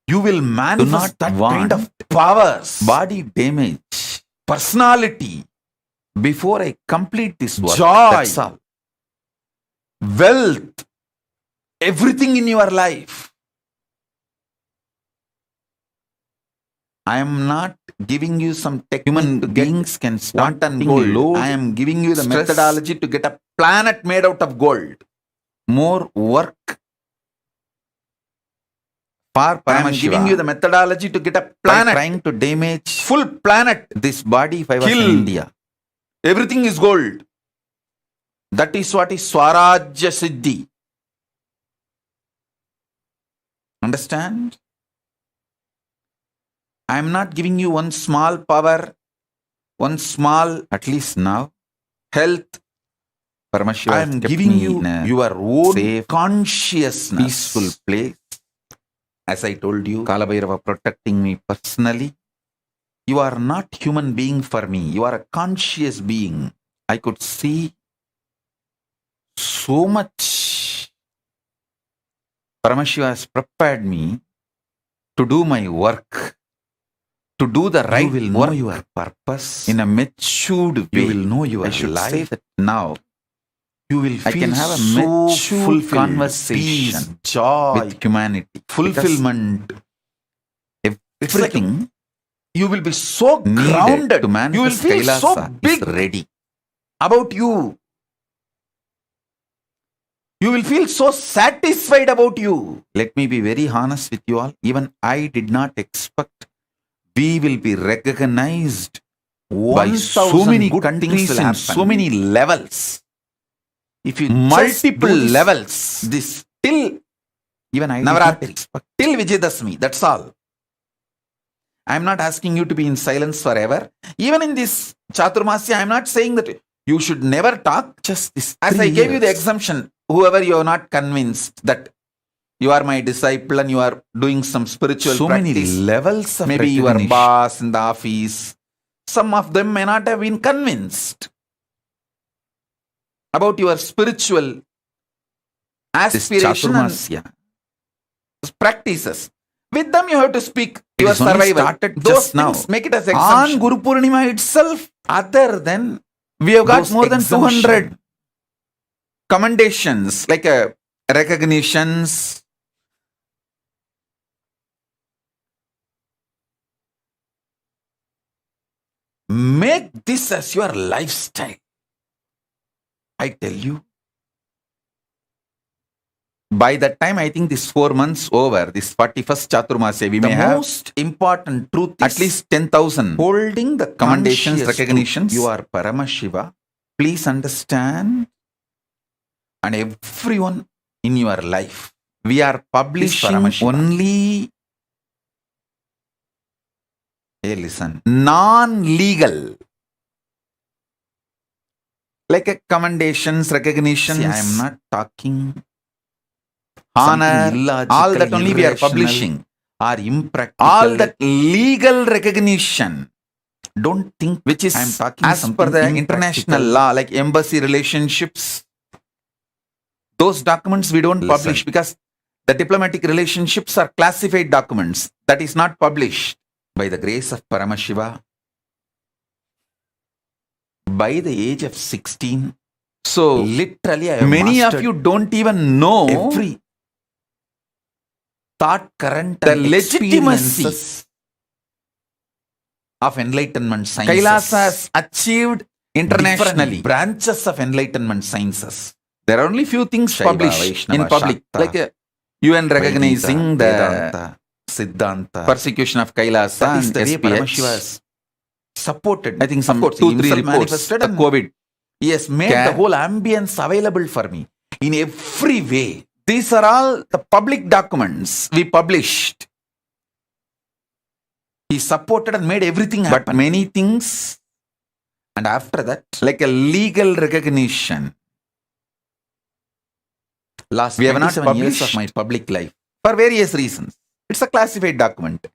You will manifest that kind of powers, Body damage personality, before I complete this work. Joy. That's all. wealth, everything in your life. I am not giving you some human beings can start Wanton gold. load. I am giving you the stress, methodology to get a planet made out of gold. more work for I am Paramashiva. giving you the methodology to get a By planet, trying to damage full planet. this body if I was Kill. in India. Everything is gold. That is what is Swarajya Siddhi. Understand? I am not giving you one small power, one small, At least now, health. Paramashiva I has am kept giving me you in a your own safe, consciousness. peaceful place. As I told you, Kalabhairava protecting me personally. You are not human being for me. You are a conscious being. I could see So much. Paramashiva has prepared me to do my work, to do the right You will know work your purpose. in a matured way. You will know your I should say life. that now. You will I feel can have a so mature fulfilled, conversation peace, joy, with humanity. fulfillment. Because Everything. You will be so needed grounded. to You will manifest feel so Kailasa big is ready. about you. You will feel so satisfied about you. Let me be very honest with you all. Even I did not expect we will be recognized by so many countries and so many levels. If you multiple levels, this till even I Navaratri, till Vijayadashmi, that's all. I am not asking you to be in silence forever. Even in this Chaturmasya, I am not saying that you should never talk. Just this. As I gave you the exemption, whoever you are not convinced that you are my disciple and you are doing some spiritual so practice. Many levels of maybe your boss in the office. Some of them may not have been convinced about your spiritual aspiration and practices. With them you have to speak your survival. Those things, make it as exemption. On Guru Purnima itself, other than we have got more than 200 commendations, like recognitions. Make this as your lifestyle. I tell you. By that time, I think this 4 months over, this 41st Chaturmasya, we may have the most important truth at least 10,000 holding the commendations, recognitions. You are Paramashiva. Please understand. And everyone in your life, we are publishing only, hey, listen, non-legal, like a commendations, recognitions. See, I am not talking honor, all that only we are publishing are impractical. All that legal recognition, don't think which is I am talking as per the international law, like embassy relationships. Those documents we don't publish because the diplomatic relationships are classified documents. That is not published. By the grace of Paramashiva, by the age of 16, so literally I have many of you don't even know every thought current, the legitimacy of enlightenment sciences. Kailasa has achieved internationally branches of enlightenment sciences. There are only few things published in public, like UN recognizing the Siddhanta, persecution of Kailasa, that is the way Paramashiva has supported. I think some 2-3 reports, the COVID. He has made the whole ambience available for me in every way. These are all the public documents we published. He supported and made everything happen. But many things, and after that, like a legal recognition. Last we have not published years of my public life for various reasons. It's a classified document.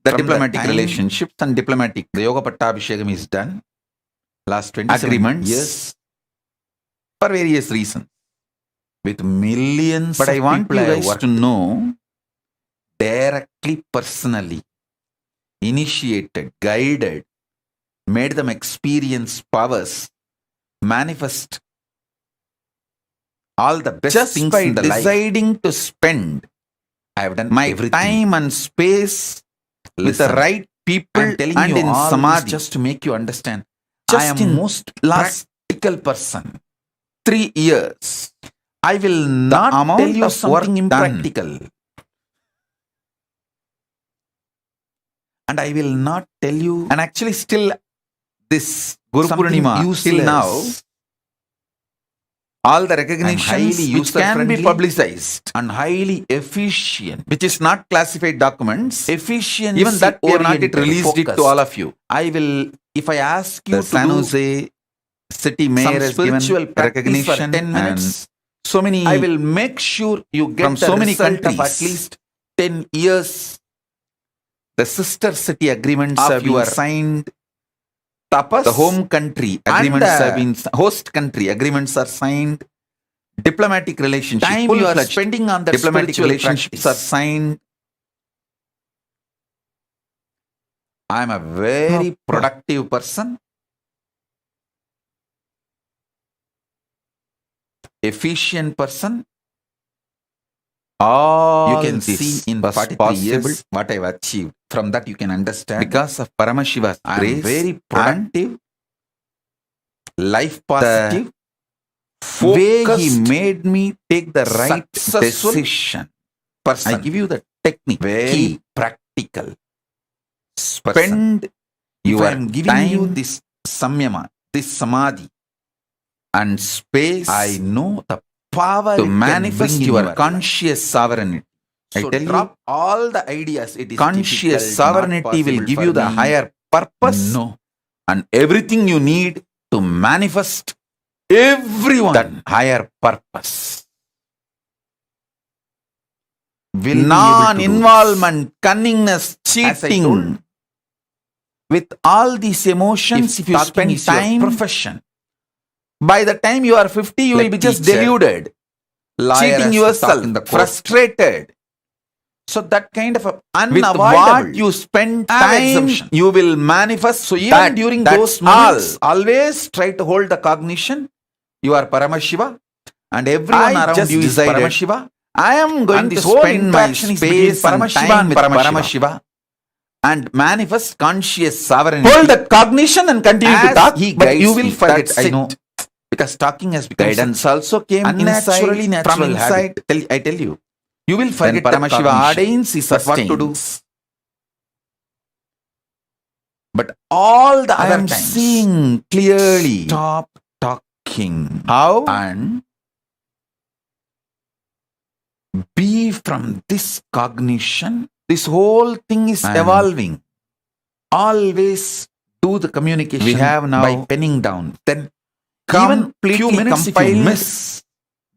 The diplomatic relationships and diplomatic, the Yoga Pattabhishekam is done. Last 27 agreements, yes, for various reasons. With millions but I want you guys to know, directly, personally, initiated, guided, made them experience powers, manifest all the best just things by in the deciding life. To spend, I have done my everything. Time and space with the right people and in samadhi, just to make you understand. Just I am in most practical person. 3 years. I will not tell you something impractical. And I will not tell you, and actually still this Guru Purnima, till now, all the recognitions which can be publicized and highly efficient, which is not classified documents, efficient, even that we have not yet released it to all of you. I will, if I ask you to San Jose city mayor has given recognition for 10 minutes, so many, I will make sure you get from so many countries of at least 10 years. The sister city agreements have been signed. Tapas, the home country agreements have been, host country agreements are signed. Diplomatic relationships, time you are spending on the diplomatic relationships are signed. I am a very productive person. Efficient person. All you can see in 43 years what I have achieved. From that you can understand. Because of Paramashiva's grace, I am very productive, life positive, way he made me take the right decision. Person. I give you the technique. Very practical. Spend If I Your am giving time, you this samyama, this samadhi and space, I know the power to it can manifest bring in your your conscious sovereignty. So I tell drop you, all the ideas. It is conscious difficult, sovereignty not will possible give for you the me. higher purpose No. and everything you need to manifest Everyone that higher purpose. will be able to do Non-involvement, cunningness, As I told, cheating. With all these emotions, if you talking spend is your time, profession, by the time you are 50, you Like will be just teacher, deluded, lawyer cheating has to yourself, talk in the court. frustrated. So that kind of a With unavoidable. what you spend Have time, exemption. you will manifest. So even that. during That's those moments, all. always try to hold the cognition. You are Paramashiva, and everyone I around just you is decided Paramashiva. I am going And to this whole spend my interaction is between space and Paramashiva time and with Paramashiva. Paramashiva and manifest conscious sovereignty. Hold the cognition and continue to As talk, he but guides you will me. forget. That's I it. know, because talking has become Guidance also came unnaturally inside, natural from habit. inside. I tell you, you will When forget that Paramashiva cognition. ordains, he But what to do? sustains. But all the I other am times, seeing clearly. stop talking How? and be from this cognition. This whole thing is And evolving. Always do the communication We have now by penning down. Then completely even few minutes if you compiled miss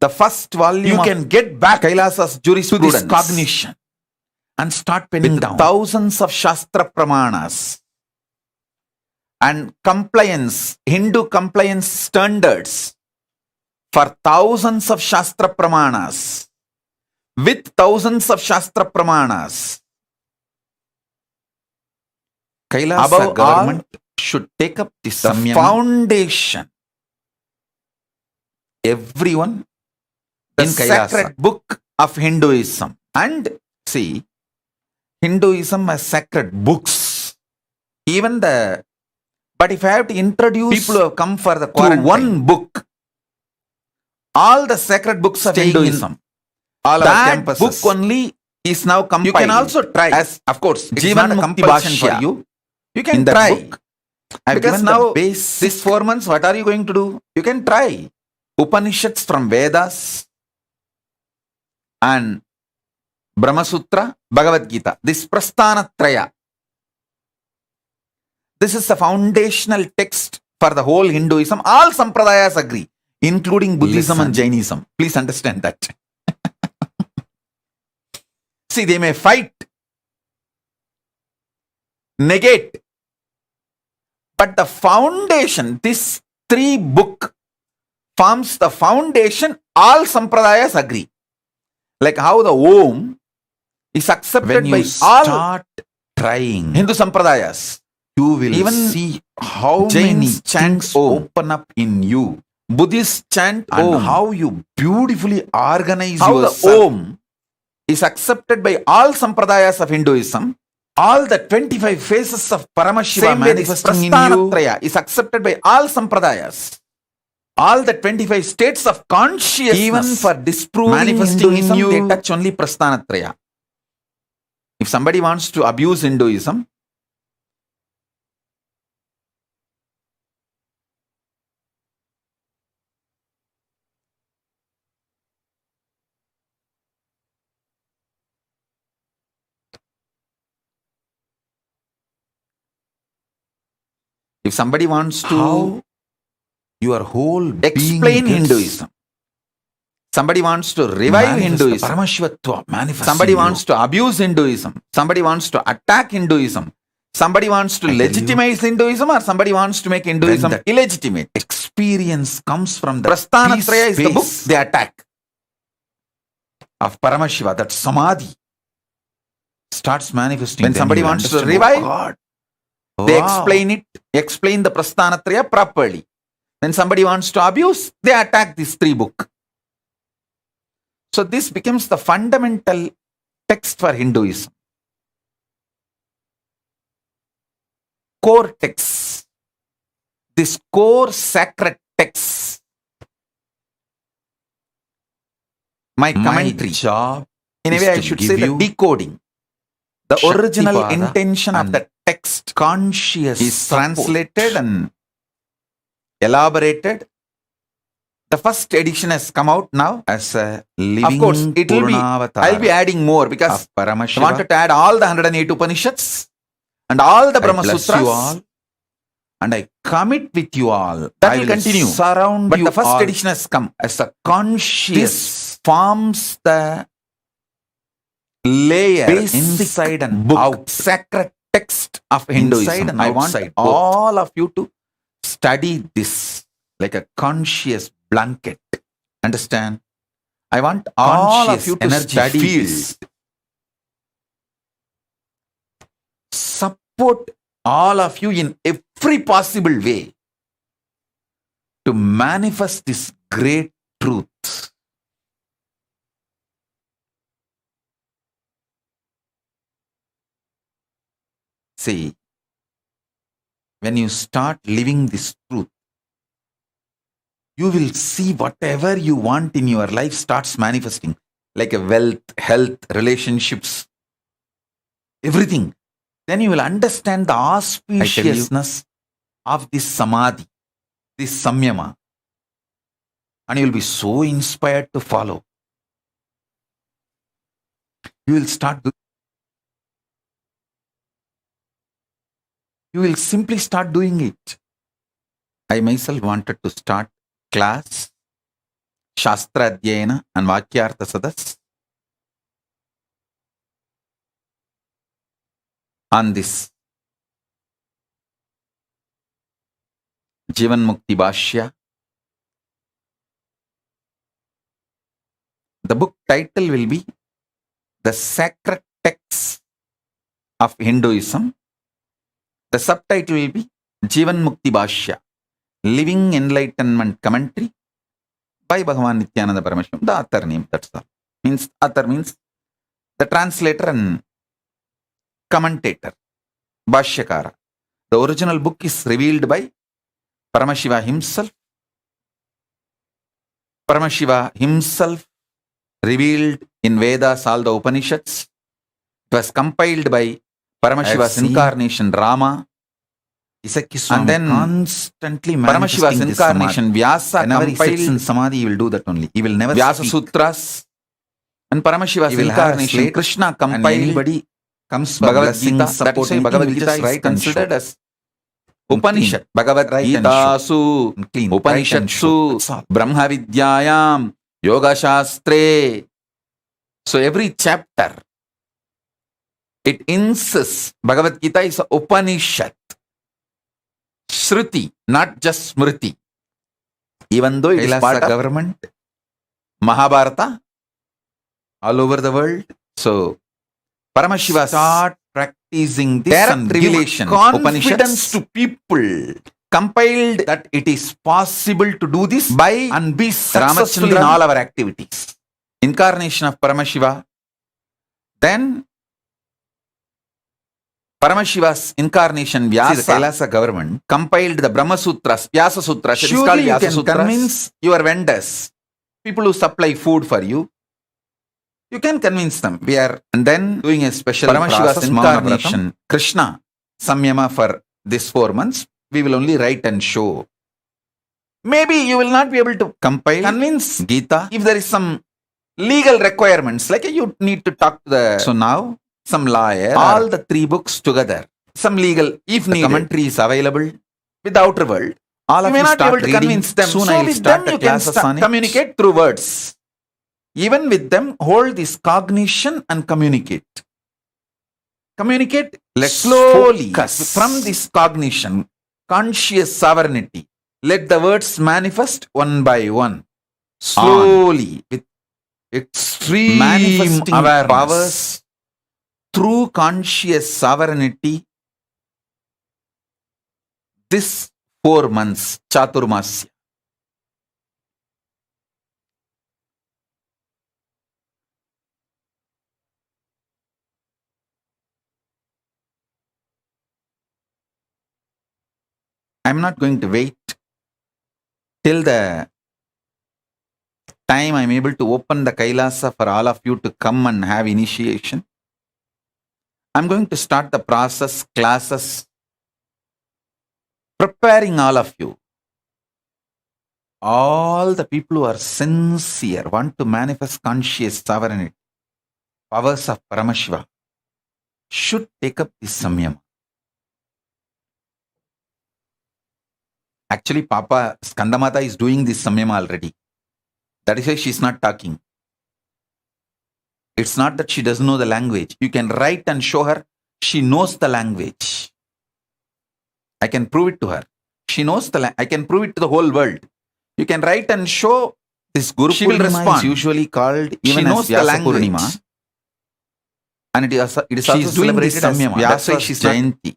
the first volume, you of can get back Kailasa's to jurisprudence this cognition and start penning with down. thousands of Shastra Pramanas and compliance, Hindu compliance standards for thousands of Shastra Pramanas. With thousands of Shastra Pramanas. Kailasa Above government all, should take up this the samyama. foundation, Everyone the in Kailasa. sacred book of Hinduism. And see, Hinduism has sacred books. Even the, but if I have to introduce People who have come for the through quarantine, one book, all the sacred books of staying in Hinduism, all our that campuses, book only is now compiled. you can also try. As Of course, it's Jivan not a Mukti compulsion for Bhashya. you. You in can that try. book. I've Because given now the base. these 4 months, what are you going to do? You can try. Upanishads from Vedas and Brahma Sutra, Bhagavad Gita. This Prasthanatraya. This is the foundational text for the whole Hinduism. All Sampradayas agree, including Buddhism and Listen. Jainism. Please understand that. See, they may fight, negate, but the foundation, this 3 book forms the foundation. All Sampradayas agree. Like how the Om is accepted When you by all start trying, Hindu Sampradayas. you will Even see how Jains many chant things Om. open up in you Buddhists chant and Om. how you beautifully organize How the yourself. Om is accepted by all Sampradayas of Hinduism. All the 25 faces of Paramashiva Same way, this manifesting in you. Prasthanatraya is accepted by all Sampradayas. All the 25 states of consciousness, Even for disproving manifesting in Hinduism, you, they touch only Prasthanatraya. if somebody wants to abuse Hinduism, if somebody wants to How your whole being explain gets- Hinduism, somebody wants to revive manifest the Hinduism, Paramashivatva manifest somebody in you. wants to abuse Hinduism, somebody wants to attack Hinduism, somebody wants to I tell you, legitimize Hinduism, or somebody wants to make Hinduism that illegitimate. experience comes from the Prasthanatraya is the book space they attack. of Paramashiva, that samadhi starts manifesting. When then somebody you will wants to understand, revive, oh God, They wow. explain the Prasthanatraya properly. When somebody wants to abuse, they attack this 3 book. So this becomes the fundamental text for Hinduism. Core text. This core sacred text. My commentary. job In a is way, I to should give say the you decoding. The original intention of the text, conscious, is translated and elaborated. The first edition has come out now as a living. Of course, it will be. I'll be adding more because I wanted to add all the 108 Upanishads and all the Brahma Sutras. You all, and I commit with you all. That will continue. Surround but you the first all. Edition has come as a conscious. This forms the layer inside and book, out, sacred text of Hinduism. Inside and I outside, want all of you to study this like a conscious blanket. Understand? I want all of you to study this. Support all of you in every possible way to manifest this great truth. See, when you start living this truth, you will see whatever you want in your life starts manifesting, like a wealth, health, relationships, everything. Then you will understand the auspiciousness of this samadhi, this samyama, and you will be so inspired to follow. You will you will simply start doing it. I myself wanted to start class, Shastra Adhyayana and Vakyartha Sadas on this Jivan Mukti Bhashya. The book title will be The Sacred Texts of Hinduism. The subtitle will be Jivan Mukti Bhashya, Living Enlightenment Commentary by Bhagavan Nithyananda Paramashivam. The author name, that's all. Author means the translator and commentator, Bhashyakara. The original book is revealed by Paramashiva himself. Paramashiva himself revealed in Vedas all the Upanishads. It was compiled by Paramashiva's incarnation Rama. And then constantly Paramashiva's incarnation Vyasa. Whenever he sits in Samadhi, he will do that only. He will never Vyasa Sutras. And Paramashiva's incarnation Krishna compiled. Anybody comes Bhagavad Gita. That is why Bhagavad Gita is considered as Upanishad. Bhagavad Gita Su Upanishad Su Brahma Vidyayam Yoga Shastre. So every chapter, it insists Bhagavad Gita is a Upanishad. Shruti, not just Smriti. Even though it is part of government, Mahabharata, all over the world. So, Paramashiva start practicing this direct revelation, confidence to people, compiled that it is possible to do this by and be successful in all our activities. Incarnation of Paramashiva. Then, Paramashiva's incarnation Vyasa, the Kailasa government, compiled the Brahma Sutras, Vyasa Sutras. Surely you can convince your vendors, people who supply food for you. You can convince them. We are and then doing a special Paramashiva's incarnation, Krishna, Samyama for this 4 months. We will only write and show. Maybe you will not be able to compile, convince Gita if there is some legal requirements, like you need to talk to the. So now, some lawyer, all the 3 books together, some legal, if needed, commentary is available with the outer world. All of you may not be able to convince them. Soon so with them you can communicate through words. Even with them, hold this cognition and communicate. Communicate slowly from this cognition, conscious sovereignty. Let the words manifest one by one, slowly, with extreme manifesting powers. Through conscious sovereignty, this 4 months, Chaturmasya. I'm not going to wait till the time I'm able to open the Kailasa for all of you to come and have initiation. I'm going to start the process, classes, preparing all of you. All the people who are sincere, want to manifest conscious sovereignty, powers of Paramashiva, should take up this samyama. Actually, Papa Skandamata is doing this samyama already. That is why she's not talking. It's not that she doesn't know the language. You can write and show her. She knows the language. I can prove it to her. She knows the language. I can prove it to the whole world. You can write and show this Guru She will Purnima respond. is usually called She even knows as the Vyasa language. Purnima. And it is She also is doing this celebrated as samyama. That's why Vyasa's she's not Jayanti.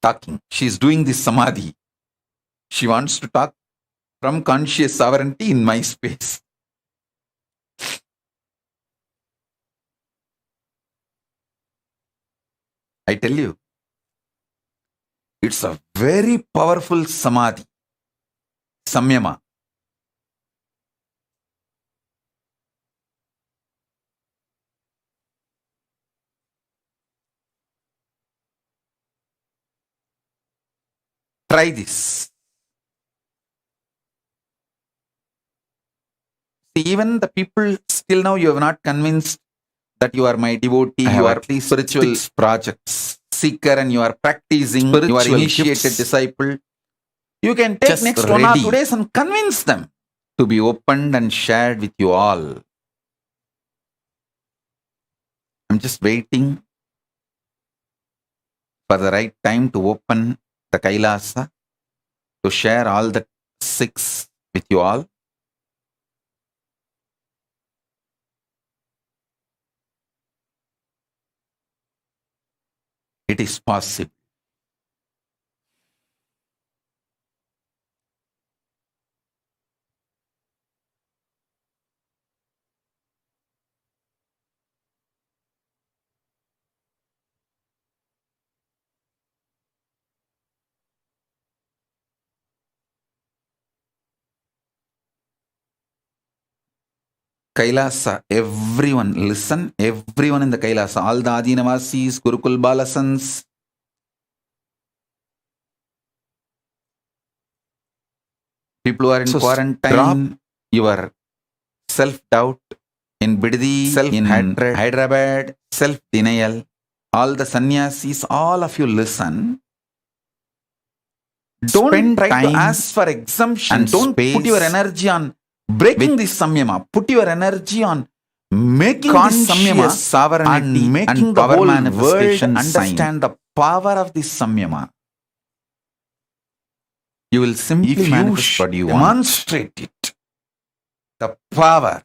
talking. She's doing this samadhi. She wants to talk from conscious sovereignty in my space. I tell you, it's a very powerful samadhi, samyama. Try this. See, even the people still now you have not convinced that you are my devotee, you are at least spiritual projects, seeker, and you are practicing, you are initiated disciple. You can take Just next 1 or 2 ready. days and convince them to be opened and shared with you all. I'm just waiting for the right time to open the Kailasa, to share all the 6 with you all. It is possible. Kailasa, everyone listen, everyone in the Kailasa, all the Adinavasis, Gurukul Balasans, people who are in So quarantine, drop your self-doubt in Biddi, self-hatred, Hyderabad, self-denial, all the sannyasis, all of you listen. Don't try to ask for exemption. and Don't put space your energy on breaking this samyama. Put your energy on making this samyama sovereignty and making the whole world understand the power of this samyama. You will simply If you manifest what you want. demonstrate it. The power.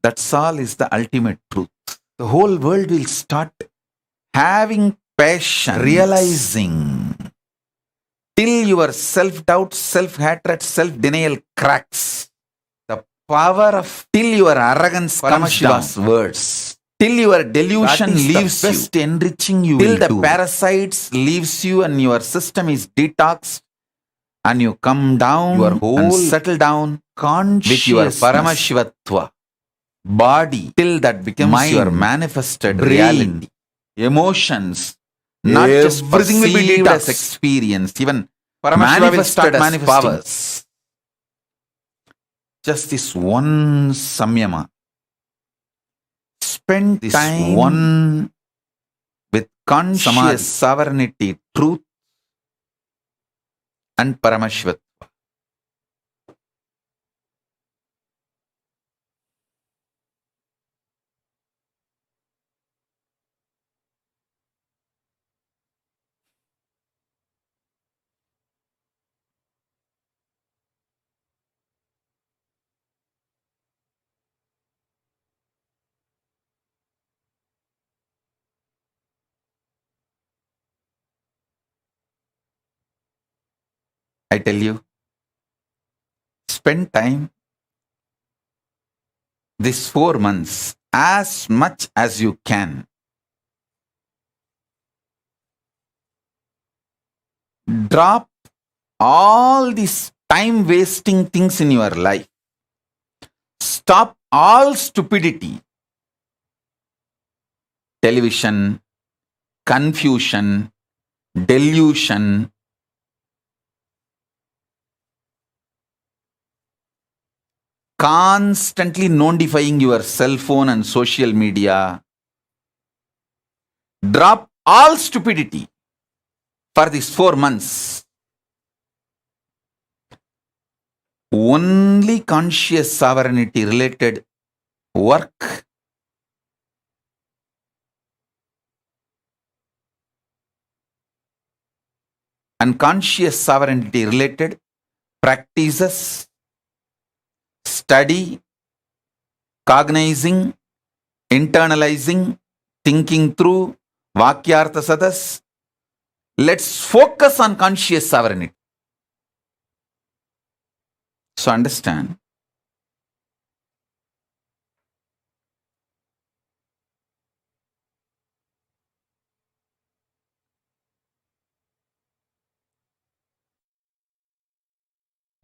That's all is the ultimate truth. The whole world will start having passion, realizing till your self-doubt, self-hatred, self-denial cracks. The power of till your arrogance comes down. Words. Till your delusion leaves the best you. enriching you Till will the do. parasites leaves you and your system is detoxed and you come down Your whole and settle down with your Paramashivatva body till that becomes your manifested reality. Emotions, not just Everything will be perceived as detoxed. experience, even Paramashiva will start manifesting. powers. Just this one samyama. Spend this time one with conscious sovereignty, truth, and Paramashivatva. I tell you, spend time this 4 months as much as you can. Drop all these time wasting things in your life. Stop all stupidity. television, confusion, delusion, constantly notifying your cell phone and social media. Drop all stupidity for these 4 months. Only conscious sovereignty related work and conscious sovereignty related practices, study, cognizing, internalizing, thinking through, Vakyartha Sadas. Let's focus on conscious sovereignty. So understand,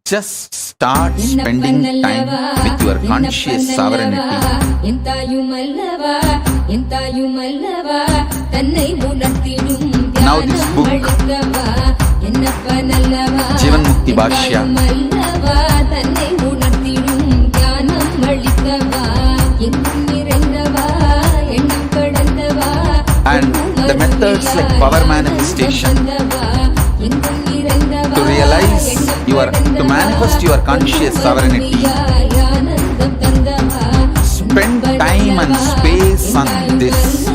just start spending time with your conscious sovereignty. Now this book, Jivan Mukti Bhashya, and the methods like power manifestation to realize to manifest your conscious sovereignty. Spend time and space on this.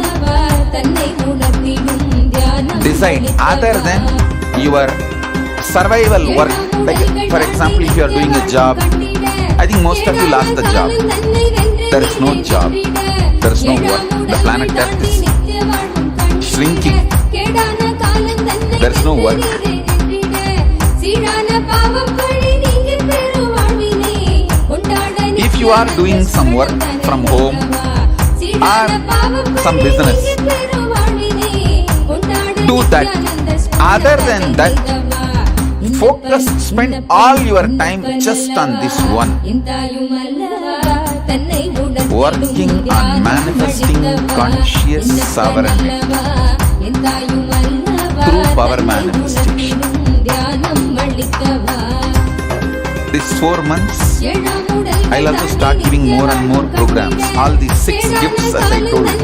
Decide other than your survival work. Like for example, if you are doing a job, I think most of you lost the job. There is no job. There is no work. The planet Earth is shrinking. There is no work. If you are doing some work from home or some business, do that. Other than that, focus, spend all your time just on this one. Working on manifesting conscious sovereignty through power manifestation. These 4 months, I'll also start giving more and more programs. All these 6 gifts as I told you.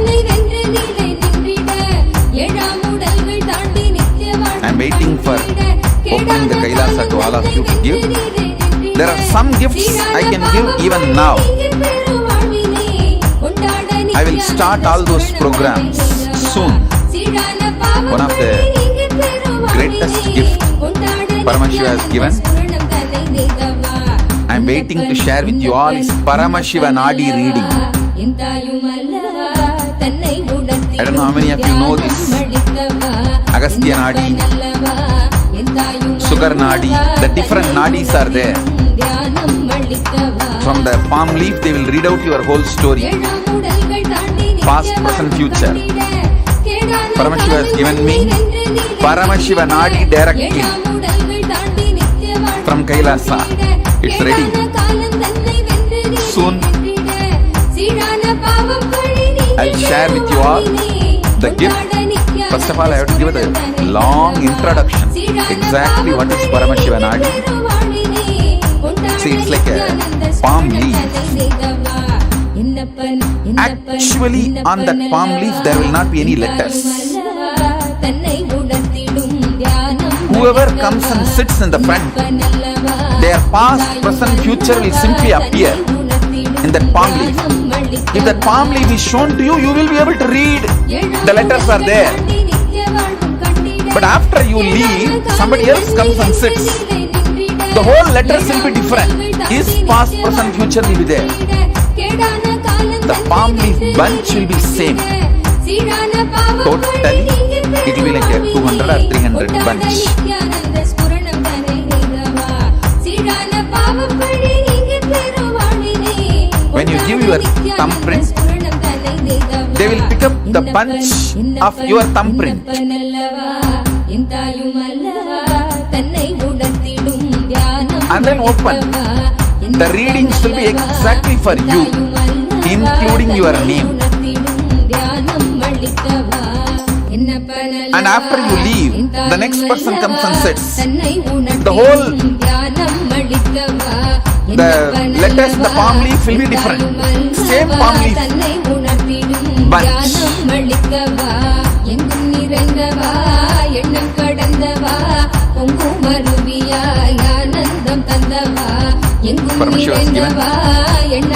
I'm waiting for opening the Kailasa to all of you to give. There are some gifts I can give even now. I will start all those programs soon. One of the greatest gifts Paramashiva has given, I'm waiting to share with you all, is Paramashiva Nadi reading. I don't know how many of you know this. Agastya Nadi, Sugar Nadi, the different Nadis are there. From the palm leaf, they will read out your whole story. Past, present, future. Paramashiva has given me Paramashiva Nadi directly from Kailasa. It's ready. Soon, I'll share with you all the gift. First of all, I have to give a long introduction. Exactly what is Paramashiva Nadi. See, it's like a palm leaf. Actually, on that palm leaf, there will not be any letters. Whoever comes and sits in the front, their past, present, future will simply appear in that palm leaf. If that palm leaf is shown to you, you will be able to read. The letters are there. But after you leave, somebody else comes and sits. The whole letters will be different. His past, present, future will be there. The palm leaf bunch will be same. Totally, it will be like a 200 or 300 bunch. When you give your thumbprint, they will pick up the bunch of your thumbprint. And then open. The readings will be exactly for you, including your name. And after you leave, the next person comes and sits. The whole, the palm leaf will be different. Same palm leaf bunch. Paramashiva is given.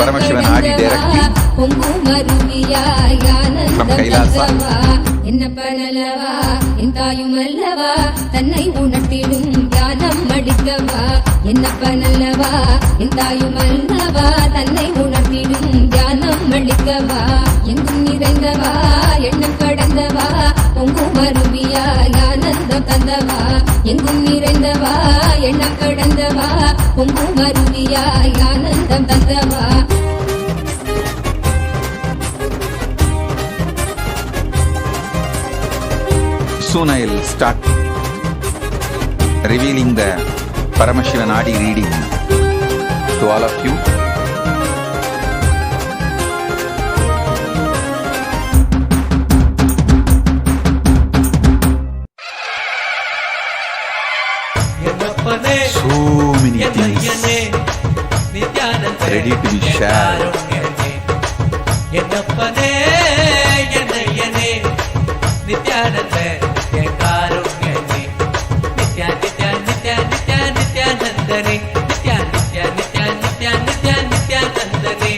Paramashivan adi directly from Kailasa. என்னப்பனலவா இந்தாயுமல்லவா தன்னை உணர்த்திடும் தியானம் அளிக்கவா என்னப்பனலவா இந்தாயுமல்லவா தன்னை உணர்த்திடும் தியானம் அளிக்கவா எங்கும் நிறைந்தவா எண்ணம் கடந்தவா பொங்கும் அருவியாய் ஆனந்தம் தந்தவா எங்கும் நிறைந்தவா எண்ணம் கடந்தவா பொங்கும் அருவியாய் ஆனந்தம் தந்தவா. Soon I will start revealing the Paramashivan Adi reading to all of you. So many things ready to be shared. Nithyananda Karunyane Nithya Nithya Nithya Nithya Nithyanandane Nithya Nithya Nithya Nithya Nithya Nithyanandane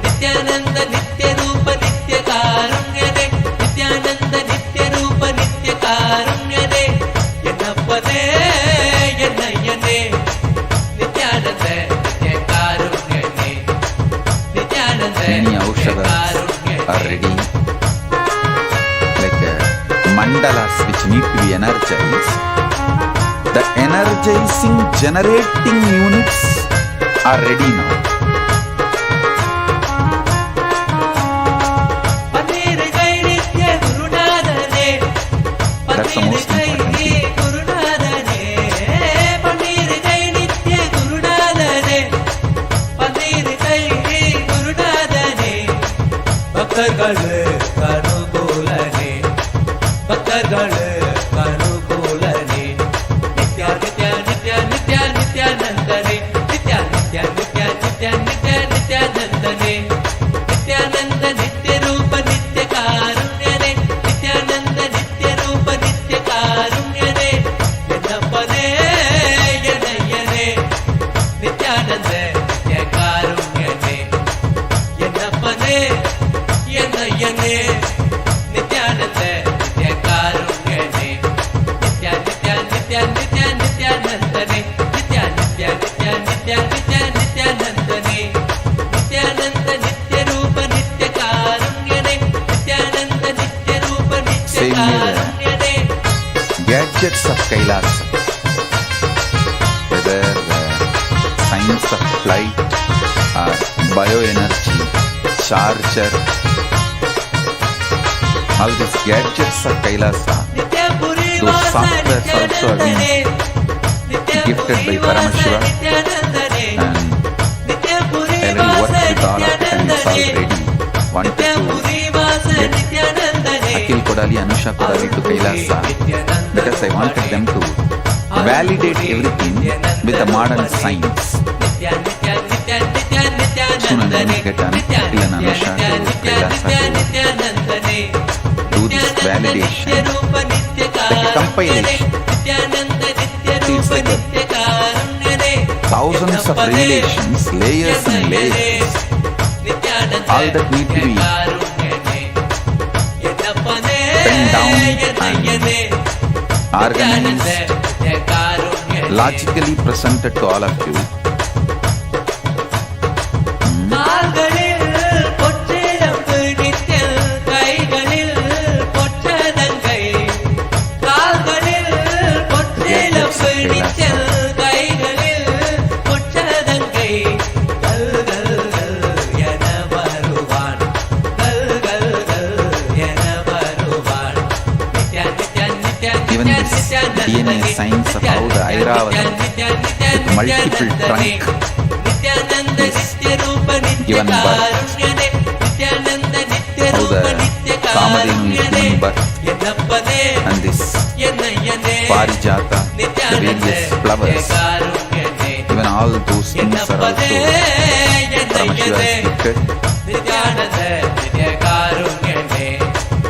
Nithyananda Nithya Rupa Nithya Karunyane Nithyananda Nithya Rupa Nithya Karunyane Yennappane Yennayane Nithyananda Nithya Karunyane Nithyananda Many Aushadas are ready. Mandalas which need to be energized. The energizing generating units are ready now. That's the most important thing. பக்தர்களே கனுகூலனே நித்யா நித்யா நித்யா நித்யா நித்யானந்தனே நித்யா நித்யா நித்யா நித்யா நித்யா நித்யானந்தனே நித்யானந்த நித்ய ரூப நித்ய காருண்யனே நித்யானந்த நித்ய ரூப நித்ய காருண்யனே என்னப்பனே என்னையனே நித்யானந்த நித்ய காருண்யனே என்னப்பனே என்னையனே Nityananda Gadgets of Kailasa, whether the science of flight or bioenergy, charger, all these gadgets of Kailasa, those softwares also have been gifted by Paramashiva, and already worked with all of them is already wanted to get Akil Kodali, Anusha Kodali to Kailasa, because I wanted them to validate everything with the modern science. Soon I'm going to get Akil and Anusha to Kailasa to do this validation, like a compilation. It's like thousands of relations, layers and layers, all that need to be penned down and organized, logically presented to all of you. Even this DNA science of how the Airavatam with multiple trunk is given birth, how the Kamadhenu is giving birth, and this Parijata, the various flowers, even all those things are also Paramashiva is gifted,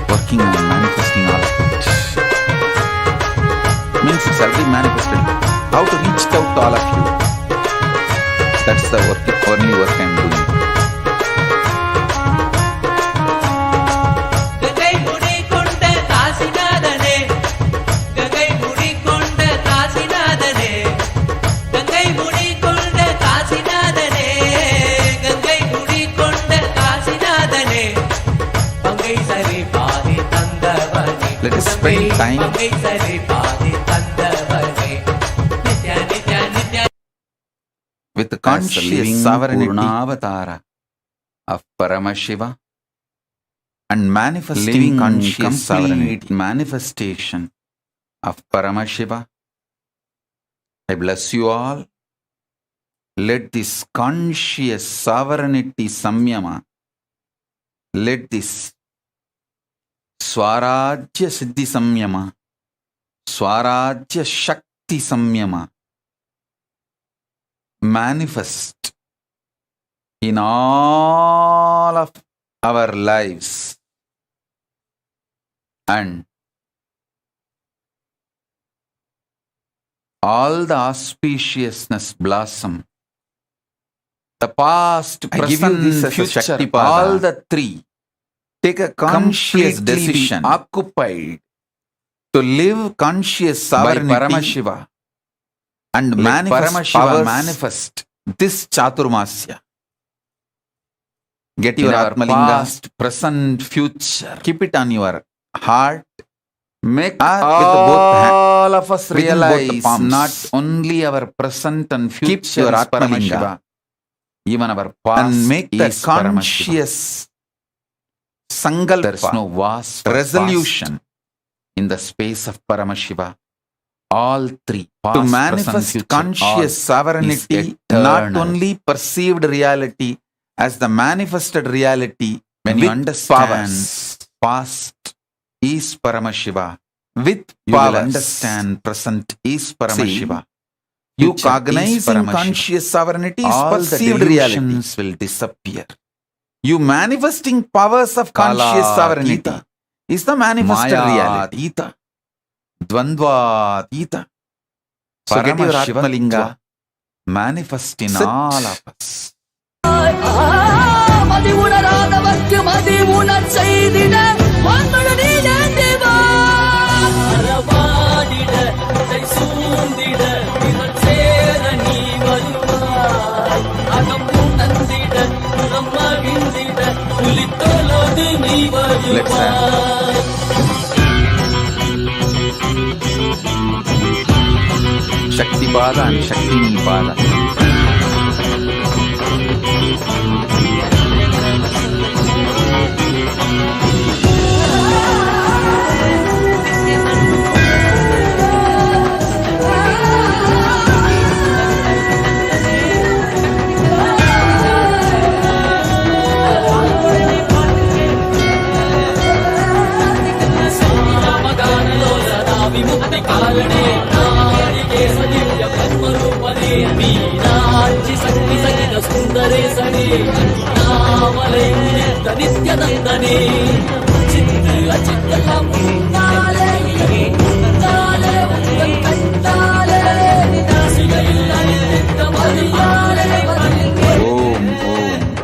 working on manifesting all of it. Means it's already manifested. How to reach out to all of you? That's the only work I'm doing. Let us spend time with the conscious sovereignty of Paramashiva and manifesting conscious sovereignty manifestation of Paramashiva. I bless you all. Let this conscious sovereignty samyama, let this Swarajya Siddhi Samyama, Swarajya Shakti Samyama manifest in all of our lives, and all the auspiciousness blossom. The past, present, future, all the three take a conscious decision, occupied to live conscious sovereignty by Paramashiva and manifest this Chaturmasya. Get your Atmalinga, past, present, future. Keep it on your heart. Make all of us realize not only our present and future. Keep your Atmalinga, even our past, and make the conscious Sangalpa. There is no vast resolution in the space of Paramashiva. All three, past, to manifest present, future, conscious sovereignty, not only perceived reality as the manifested reality. When you understand past is Paramashiva, with you will understand present is Paramashiva. You cognize conscious sovereignty is perceived reality will disappear. You manifesting powers of conscious sovereignty is the manifested reality. Dvandva-tita. So get your Atmalinga, manifest in all of us. Let's Shakti Pada and Shakti Pada.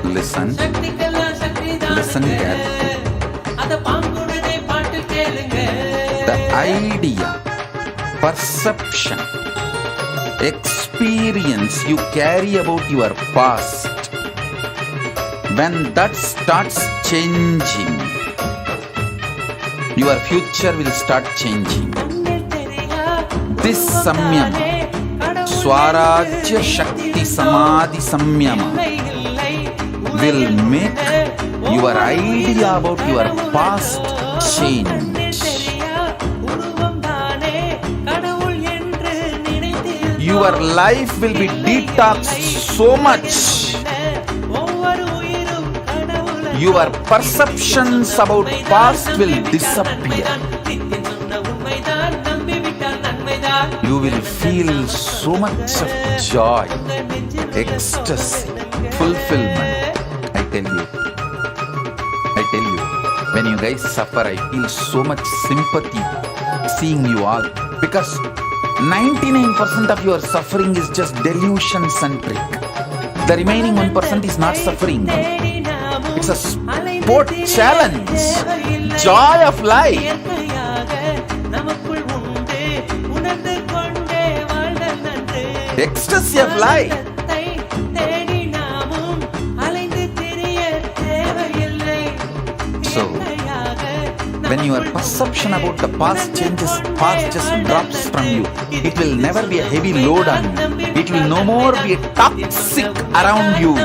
Listen carefully. The idea, perception, experience you carry about your past, when that starts changing, your future will start changing. This samyama, Swarajya Shakti Samadhi Samyama, will make your idea about your past change. Your life will be detoxed so much. your perceptions about past will disappear. You will feel so much of joy, ecstasy, fulfillment. I tell you, when you guys suffer, I feel so much sympathy seeing you all, because 99% of your suffering is just delusion centric. The remaining 1% is not suffering. It's a sport challenge, joy of life. Ecstasy of life. So, when your perception about the past changes, past just drops from you. It will never be a heavy load on you. It will no more be a toxic around you,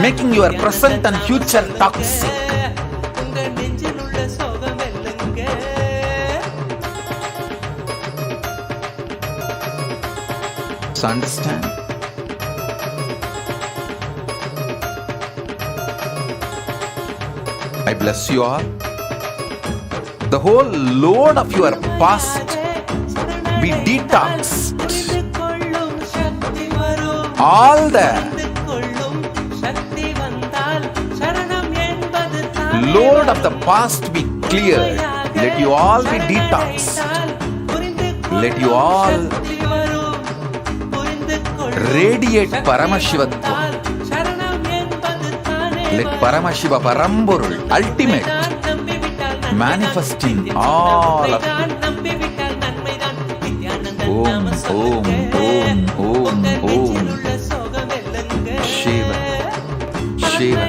making your present and future toxic. So understand. I bless you all. The whole load of your past be detoxed. All the load of the past be cleared. Let you all be detoxed. Let you all radiate Paramashivatvam. Let Paramashiva Paramburul, ultimate, manifesting all of you. Om, Om, Om, Om, Om. Shiva, Shiva,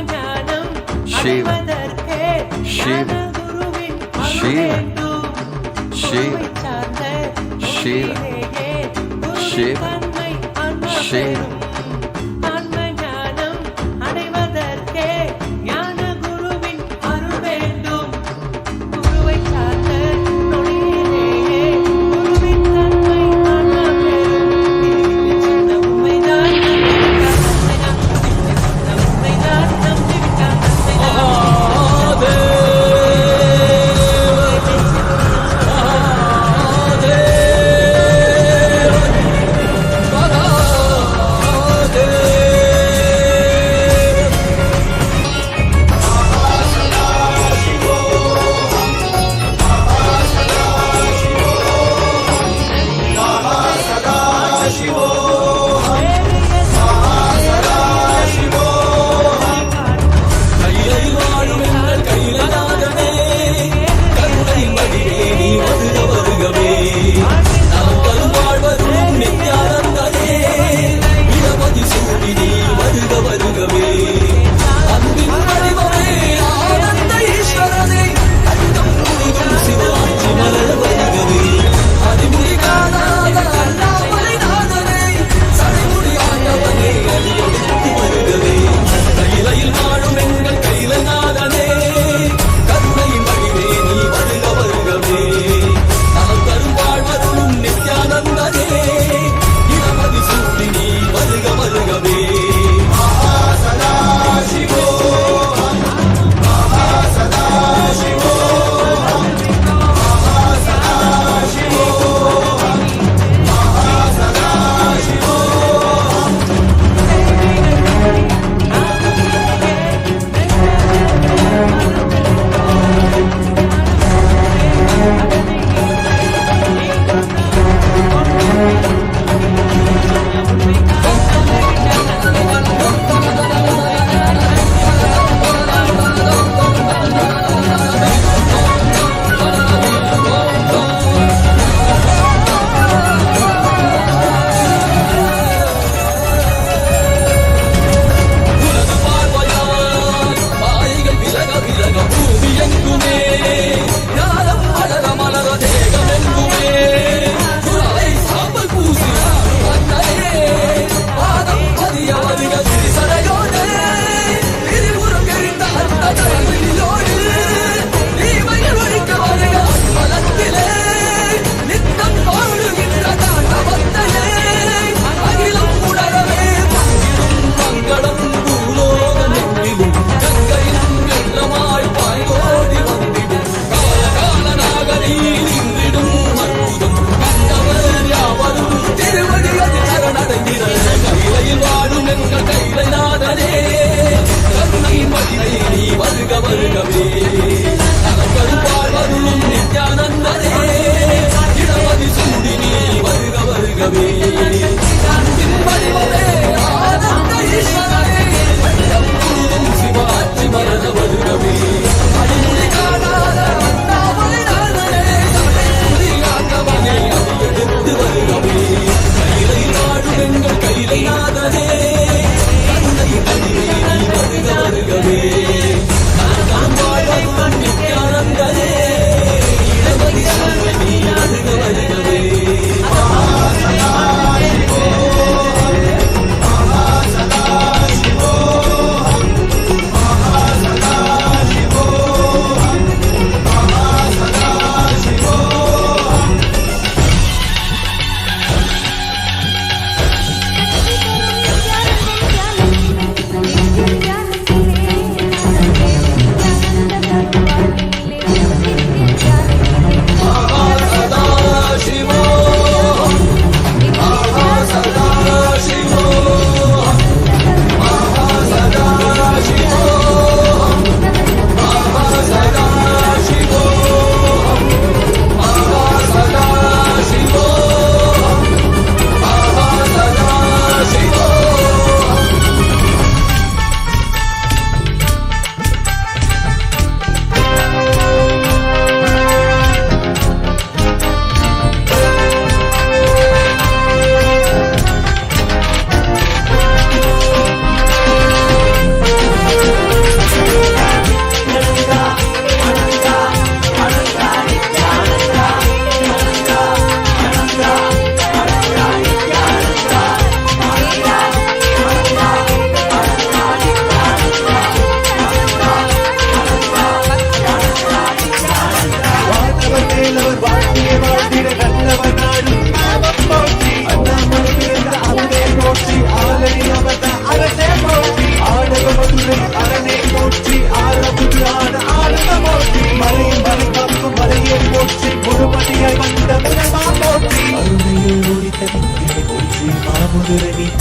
Shiva, Shiva, Shiva, Shiva, Shiva, Shiva, Shiva.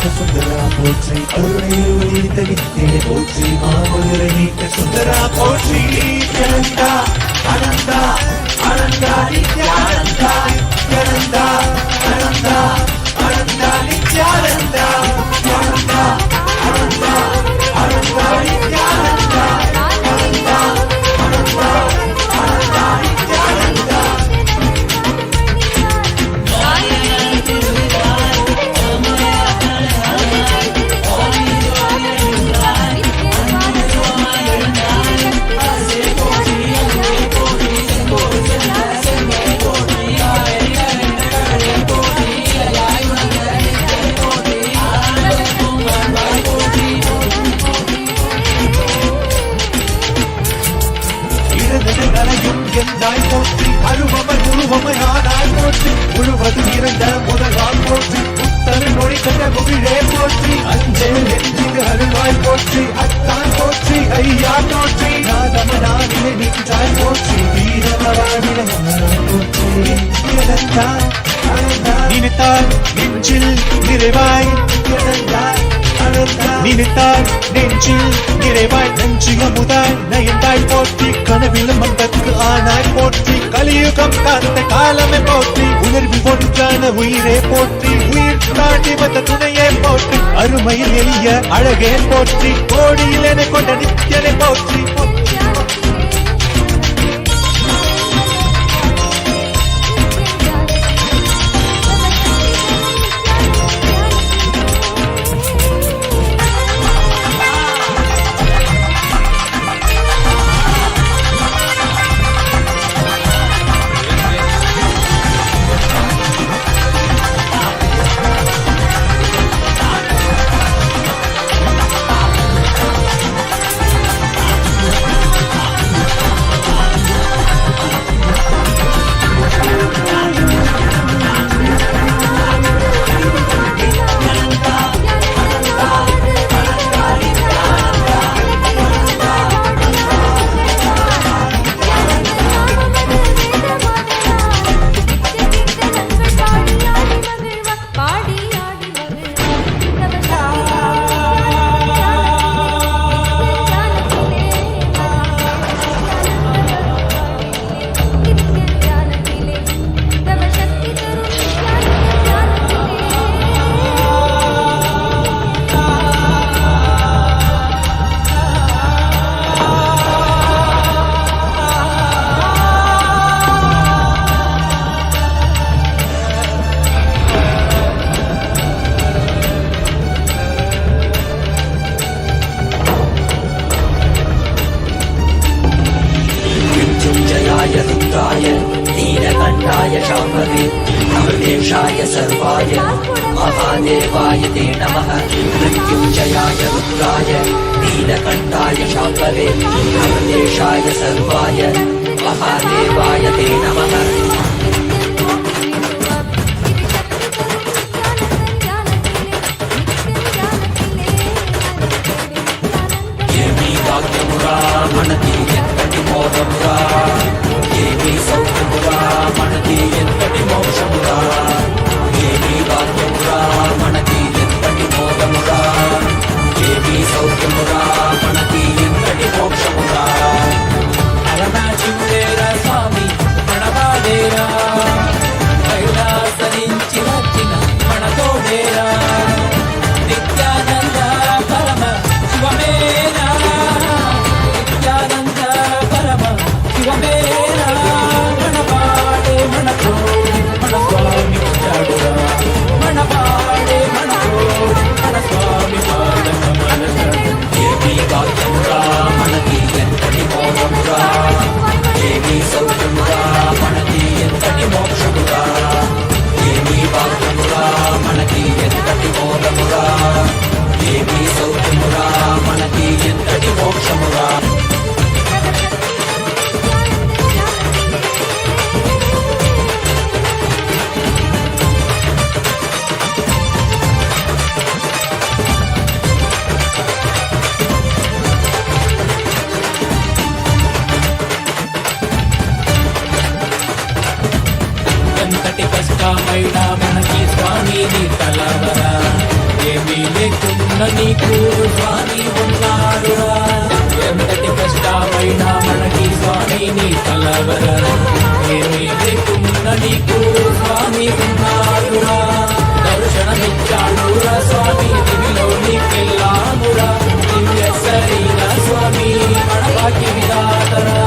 நீக்க சுந்தரா போற்றி அருளை உயிர்த்த வித்தே போற்றி மாமதுரை நீக்க சுந்தரா போற்றி நித்யானந்தா அனந்தா அனந்தா நித்யானந்தா நித்யானந்தா அனந்தா அனந்தா நித்யானந்தா நித்யானந்தா அனந்தா அனந்தா நித்யானந்தா அனந்தா அனந்தா அனந்தா நித்யானந்தா எந்தாய் போற்றி அருவமை உருவமையானாய் போற்றி முழுவது இறந்த முதல்வாய் போற்றி புத்தரு மொழி கண்ட முகிழே போற்றி அஞ்சல் நெஞ்சிது அருள்வாய் போற்றி அத்தான் போற்றி ஐயா போற்றி நாதமனாவிலே நின்றாய் போற்றி வீரமராவிலே போற்றி நினைத்தால் நெஞ்சில் நிறைவாய் நினைத்தால் நெஞ்சில் நிறைவாய் நெஞ்சிய முதாய் நயந்தாய் போற்றி கனவிலும் மண்டத்து ஆனாய் போற்றி கலியுகம் காத்த காலமே போற்றி உணர்வில் ஒன்றான உயிரே போற்றி உயிர் தாண்டி வந்த துணையே போற்றி அருமையில் எளிய அழகே போற்றி கோடியில் என கொண்ட நித்தியனை போற்றி नीलकण्ठाय शाम्भवे अमृतेशाय सर्वाय महादेवाय ते नमः मृत्युञ्जयाय रुद्राय नीलकण्ठाय शाम्भवे अमृतेशाय सर्वाय महादेवाय ते नमः మనది ఎంతటి మోదమురా ఏమి సౌఖ్యమురా మనది ఎంతటి మోక్షమురా ఏమి భాగ్యమురా మనది ఎంతటి మోదమురా ఏమి సౌఖ్యమురా మనది ఎంతటి మోక్షమురా అలనాచిందేర స్వామి ప్రణవాదేర ఏమీ లేకున్న నీకు స్వామి ఉన్నాడురా ఎంతటి కష్టమైనా మనకి స్వామి నీ కలవర ఏమీ లేకున్న నీకు స్వామి ఉన్నాడురా దర్శనమిచ్చాడురా స్వామి దివిలో నీకెళ్ళామురా దివ్య శరీర స్వామి మన భాగ్య విధాతరా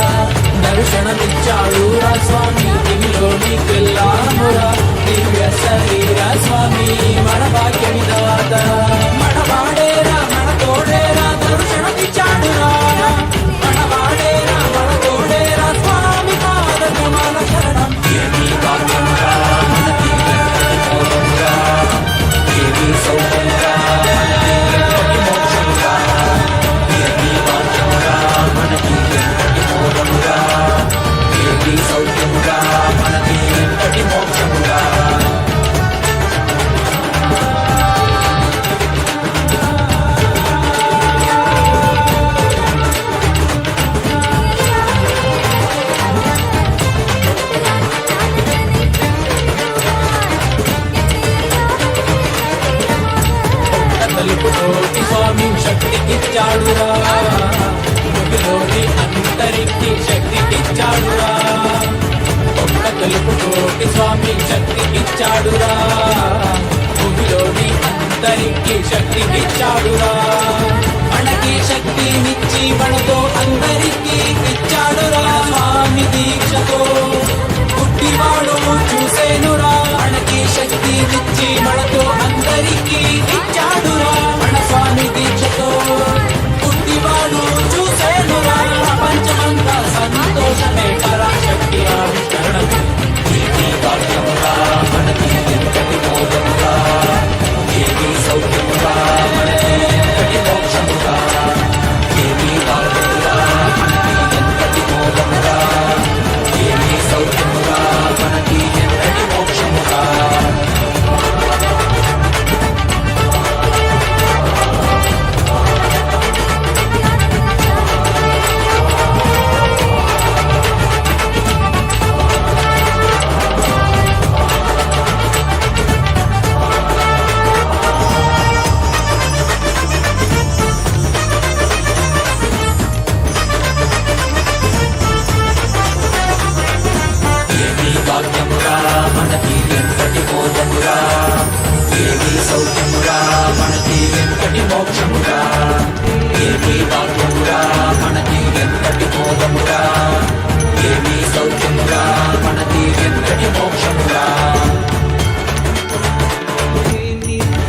దర్శనమిచ్చాడురా స్వామి దివిలో నీకెళ్ళామురా దివ్య శరీర స్వామి మన భాగ్య విధాతరా మన వాడేరా మన తోడేరా దర్శనమిచ్చాడురా మన వాడేరా మన తోడేరా స్వామి పాదక మన శరణం ఏమీ భాగ్యమురా మనకి ఎంతటి మోదమురా ఏమీ సౌఖ్యమురా ఎంతటి మోక్షమురా ఏమీ భాగ్యమురా మనకి ఎంతటి మోదమురా ఏమీ సౌఖ్యమురా మనకి ఎంతటి మోక్షమురా తలుపుతోటి స్వామి శక్తికిచ్చాడురా ముగిలోని అందరికి శక్తికిచ్చాడురా ఒక్క తలుపుతోటి స్వామి శక్తికిచ్చాడురా ముగిలోని అందరికి శక్తికిచ్చాడురా మనకి శక్తినిచ్చి మనతో అందరికి ఇచ్చాడురా స్వామి దీక్షతో పుట్టివాడు చూసేనురా మనకి శక్తినిచ్చి మనతో అందరికి ఇచ్చాడురా మన స్వామి దీక్షతో పుట్టివాడు చూసేనురా ప్రపంచమంతా సంతోషమే పరాశక్తి ఆవిష్కరణం ఏమీ భాగ్యమురా మనకి ఎంతటి మోదమురా ఏమీ సౌఖ్యమురా మనకి ఎంతటి మోక్షమురా ఏమీ భాగ్యమురా మనకి ఎంతటి మోదమురా ఏమీ సౌఖ్యమురా మనకి ఎంతటి మోక్షమురా ఏమీ భాగ్యమురా మనకి ఎంతటి మోదమురా ఏమీ సౌఖ్యమురా మనకి ఎంతటి మోక్షమురా ఏమీ భాగ్యమురా మనకి ఎంతటి మోదమురా ఏమీ సౌఖ్యమురా మనకి ఎంతటి మోక్షమురా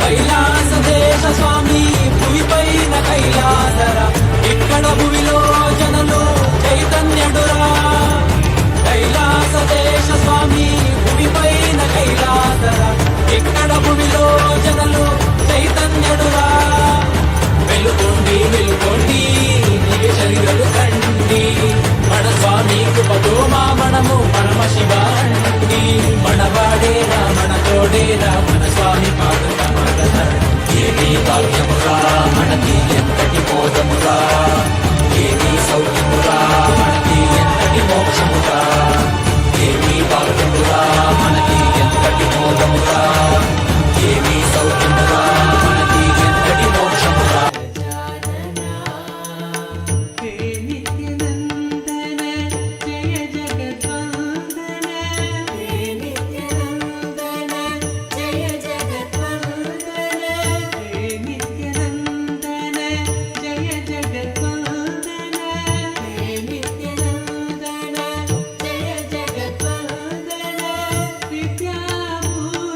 కైలాస దేశ స్వామి భూమిపైన కైలాసర ఇక్కడ భూమిలో జనులు చైతన్యుడురా కైలాస దేశ స్వామి భూమిపైన కైలాసర ఇక్కడ భూమిలో జనులు చైతన్యుడురా వెలుగొండి వెలుగొండి దివ్య శరీరలు కండి మన స్వామి కృపతో మా మనము పరమశివండి మనవాడేరా మన తోడేరా మన స్వామి పాదుక మన ఏమీ భాగ్యమురా మనకి ఎంతటి మోదమురా ఏమీ సౌఖ్యమురా మనకి ఎంతటి మోక్షమురా ఏమీ భాగ్యమురా మనకి ఎంతటి మోదమురా ఏమీ సౌఖ్యమురా మనకి ఎంతటి మోక్షమురా విద్యాభూషణ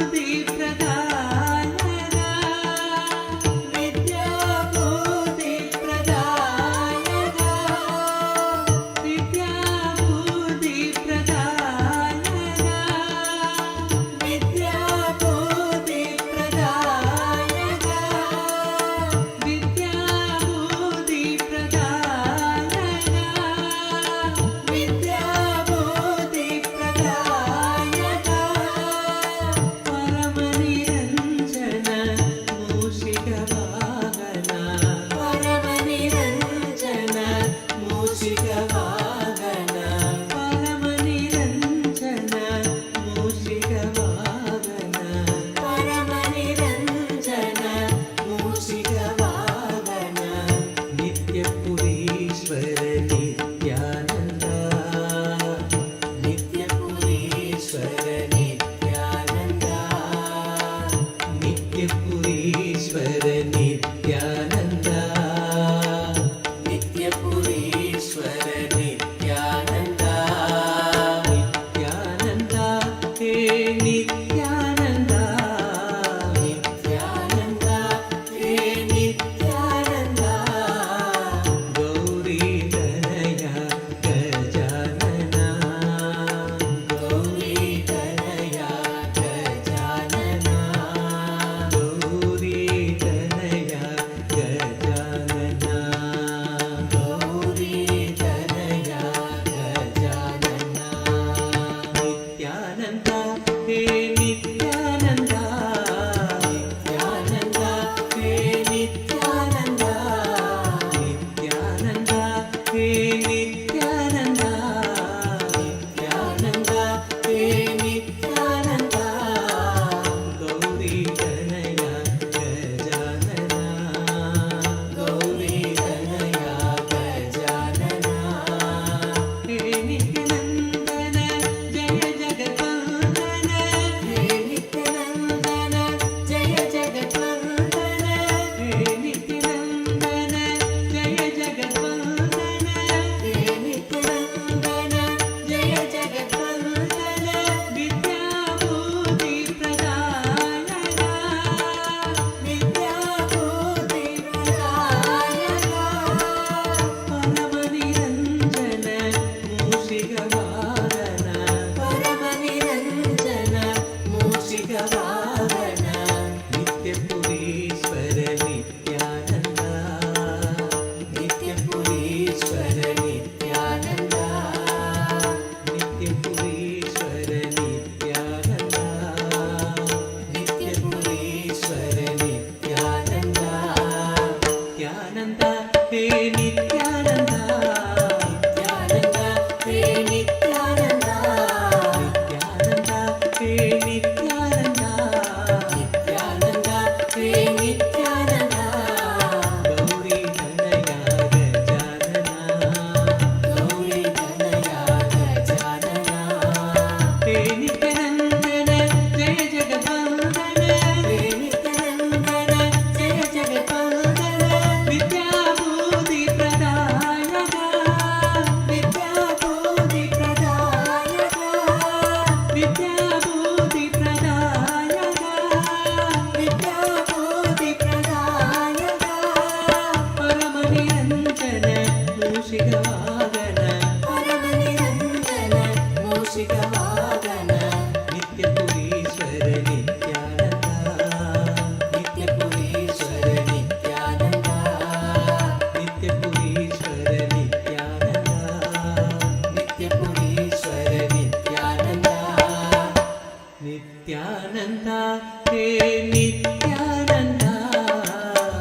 நித்யானந்தா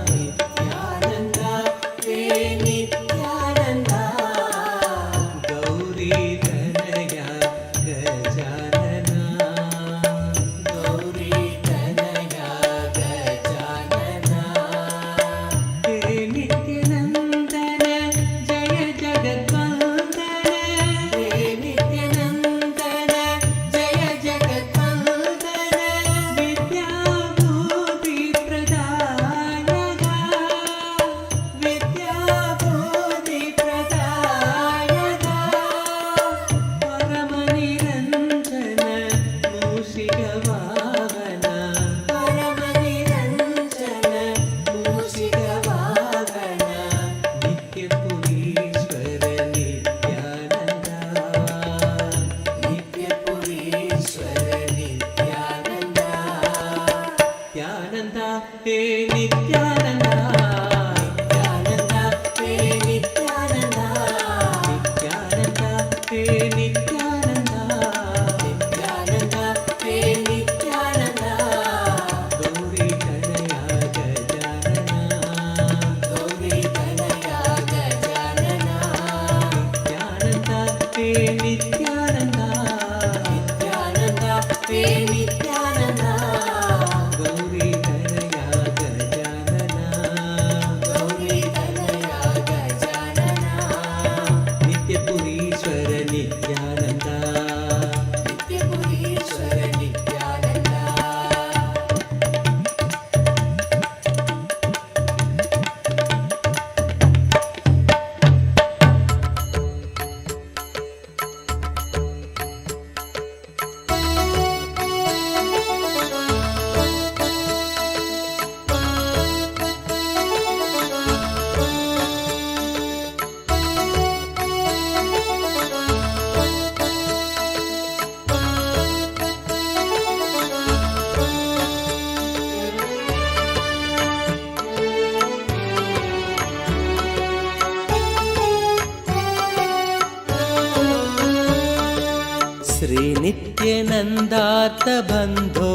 நித்யானந்தா ஹே நித்யானந்தா கௌரி தனயா கஜானனா கௌரி தனயா கஜானனா ஹே நித்யானந்தன ஜய ஜகத்வந்தன ஹே நித்யானந்தன ஜய ஜகத்வந்தன வித்யாபூதி பிரதாயக வித்யாபூதி பிரதாயக பரமநிரஞ்சன மூஷிக வாகன பரமநிரஞ்சன மூஷிக வாகன நித்யபுரீஸ்வர நித்யானந்தா நித்யபுரீஸ்வர நித்யானந்தா நித்யானந்தா ஹே நித்யானந்தா நித்யானந்தா ஹே நித்யானந்தா நித்யானந்தா ஹே நித்யானந்தா நித்யானந்தா ஹே நித்யானந்தா கௌரி தனயா கஜானனா கௌரி தனயா கஜானனா நித்யானந்தா ஹே நித்யானந்தா நித்யானந்தா ஹே நித்யானந்தா கௌரி தனயா கஜானனா கௌரி தனயா கஜானனா நித்யபுரீஸ்வர நித்யானந்தா நித்யபுரீஸ்வர நித்யானந்தா श्रीनित्यनन्दार्थबन्धो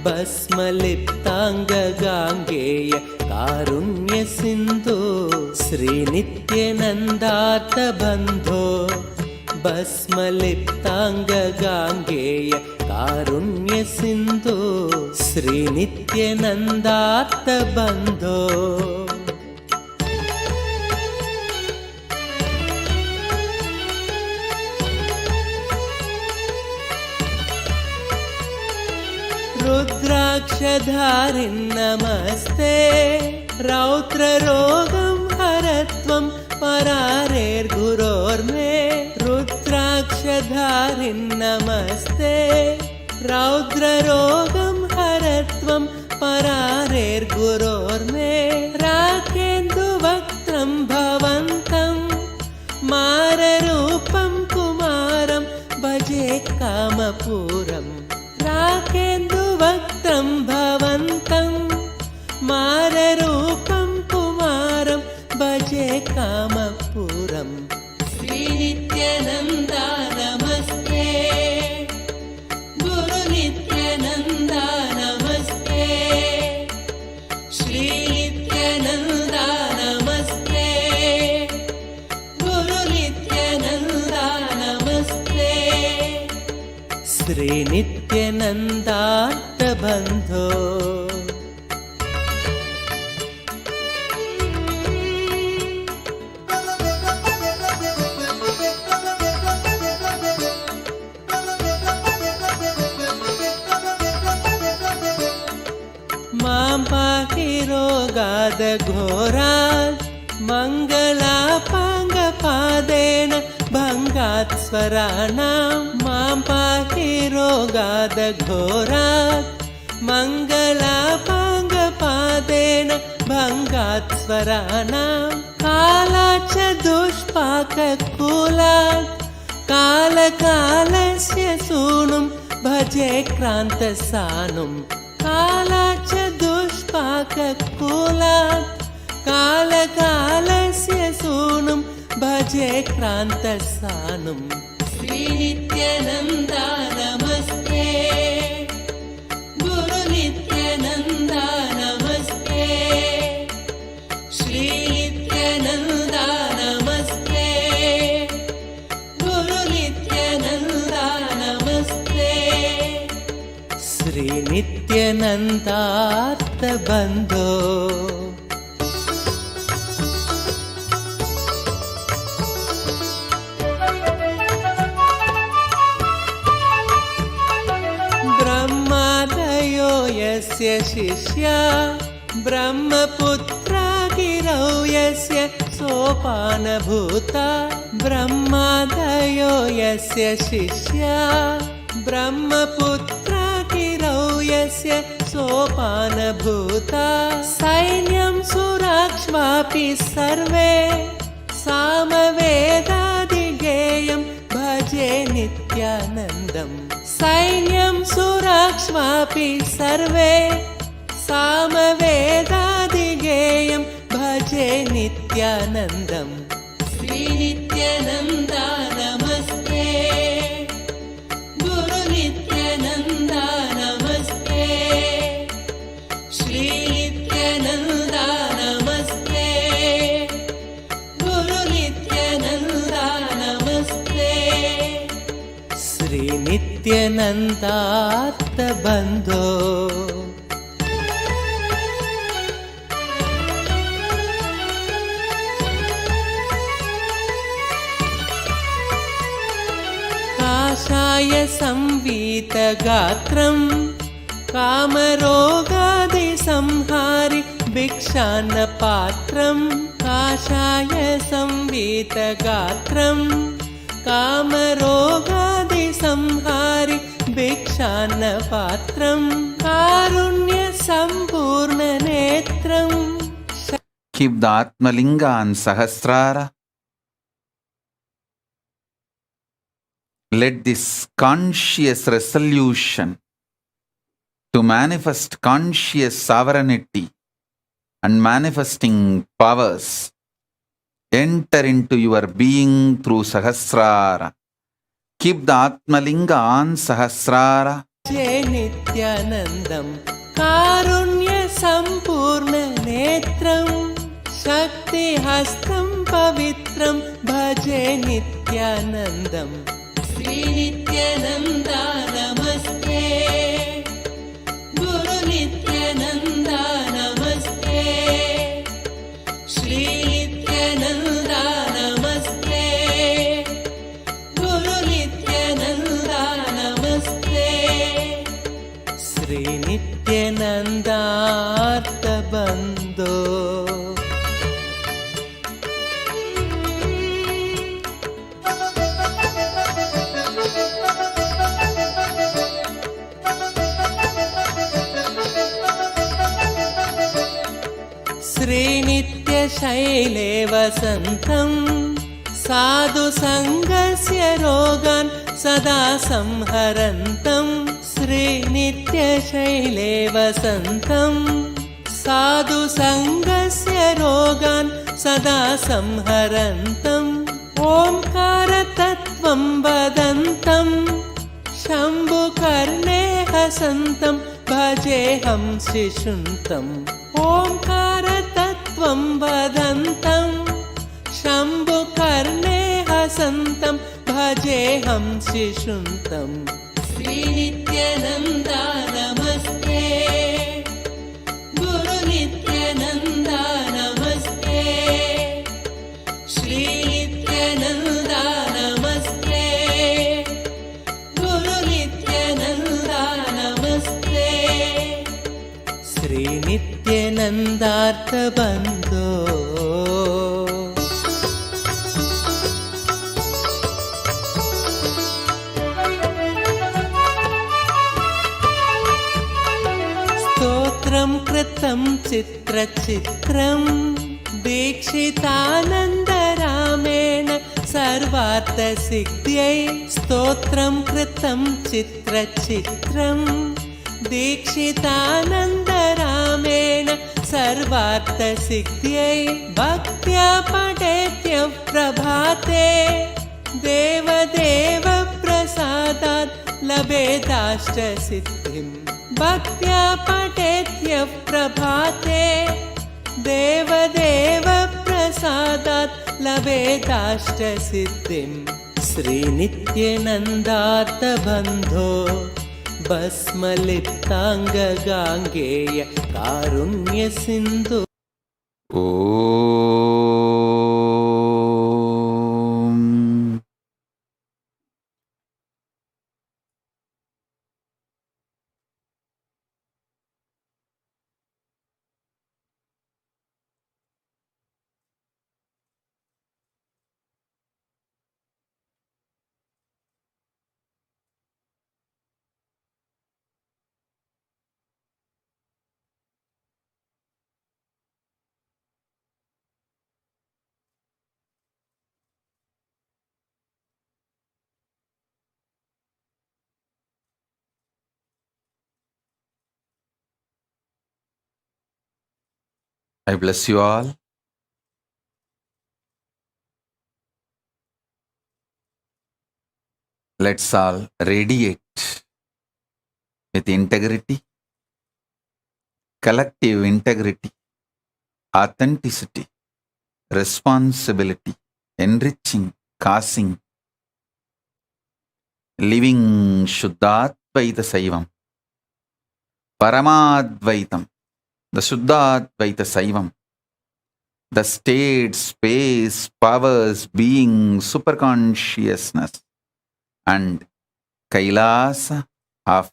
भस्मलिप्ताङ्गगाङ्गेय कारुण्यसिन्धो श्रीनित्यनन्दार्थबन्धो भस्मलिप्ताङ्गगाङ्गेय कारुण्यसिन्धो श्रीनित्यनन्दार्थबन्धो रुद्राक्षधारिन् नमस्ते रौद्ररोगं हरत्वं परारेर्गुरोर्मे रुद्राक्षधारिन् नमस्ते रौद्ररोगं हरत्वं परारेर्गुरोर्मे राकेन्दुवक्त्रं भवन्तं माररूपं कुमारं भजे कामपूरम् राकेन्दुवक्त्रं भवन्तं माररूपं कुमारं भजे कामपूरम् श्रीनित्यानन्दा नमस्ते गुरुनित्यानन्दा नमस्ते श्रीनित्यानन्दा नमस्ते गुरुनित्यानन्दा नमस्ते श्रीनित्यानन्दार्थबन्धो मां पाहि रोगादघोरात् मङ्गलापाङ्गपादेन भङ्गात् स्वराणां मां पाहि रोगादघोरात् मङ्गलापाङ्गपादेन भङ्गात् स्वराणां कालाच दुष्पाककुलात् कालकालस्य सूनुं भजे क्रान्तसानुं कालाच दुष्पाककुलात् कालकालस्य सूनुं भजे क्रान्तसानुं श्रीनित्यानन्दा नमस्ते गुरुनित्यानन्दा श्रीनित्यानन्दार्थबन्धो ब्रह्मादयो यस्य शिष्या ब्रह्मपुत्रा गिरौ यस्य सोपानभूता ब्रह्मादयो यस्य शिष्या ब्रह्मपुत्रा गिरौ यस्य सोपानभूता सैन्यं सुराक्ष्वापि सर्वे सामवेदादिगेयं भजे नित्यानन्दम् सैन्यं सुराक्ष्वापि सर्वे सामवेदादिगेयं भजे नित्यानन्दम् श्रीनित्यानन्दा नमस्ते गुरुनित्यानन्दा नमस्ते श्रीनित्यानन्दा नमस्ते गुरुनित्यानन्दा नमस्ते श्रीनित्यानन्दार्थबन्धो काषाय संवीतगात्रं कामरोगादिसंहारि भिक्षान्नपात्रं काषाय संवीतगात्रं कामरोगादिसंहारि भिक्षान्नपात्रं कारुण्यसम्पूर्णनेत्रं Keep the Atmalinga on Sahasrara. Let this conscious resolution to manifest conscious sovereignty and manifesting powers enter into your being through Sahasrara. Keep the Atmalinga on Sahasrara. Jai Nithyanandam Karunya Sampurna Netram Shakti Hastam Pavitram Bhaje Nithyanandam Sri Nithyananda Namaste Guru Nithyananda Namaste Sri Nithyananda Namaste Guru Nithyananda Namaste Sri Nithyananda Arthabandho श्रीनित्यशैले वसन्तं साधु सङ्गस्य रोगान् सदा संहरन्तं श्रीनित्यशैले वसन्तं साधु सङ्गस्य रोगान् सदा संहरन्तम् ओंकारतत्त्वं वदन्तं शम्भुकर्णे हसन्तं भजेऽहं शिशुन्तम् ओंकारतत्त्वं वदन्तं शम्भुकर्णे हसन्तं भजेऽहं शिशुन्तम् श्रीनित्यानन्दा नमस्ते गुरुनित्यानन्दा नमस्ते श्रीनित्यानन्दा नमस्ते गुरुनित्यानन्दा नमस्ते श्रीनित्यानन्दार्थबन्धो स्तोत्रं कृतं चित्रचित्रं दीक्षितानन्दरामेण सर्वार्थसिद्ध्यै स्तोत्रं कृतं चित्रचित्रं दीक्षितानन्दरामेण सर्वार्थसिद्ध्यै भक्त्या पठेत्यः प्रभाते देवदेव प्रसादात् लभेदाष्टसिद्धिम् भक्त्या पठेत्यः प्रभाते देवदेव प्रसादात् लभेदाष्टसिद्धिम् श्रीनित्यानन्दार्थबन्धो भस्मलिप्ताङ्गगाङ्गेय कारुण्यसिन्धु Om. I bless you all. Let's all radiate with integrity, collective integrity, authenticity, responsibility, enriching, causing, living Shuddhadvaita Saivam, Paramadvaitam, the Shuddhadvaita Saivam, the state, space, powers, being, superconsciousness, and Kailasa of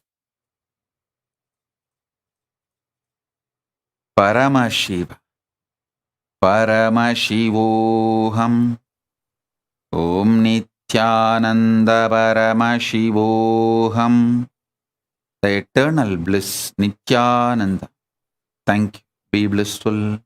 Paramashivoham. Om Nithyananda Paramashivoham. The eternal bliss, Nithyananda. Thank you. Be blissful.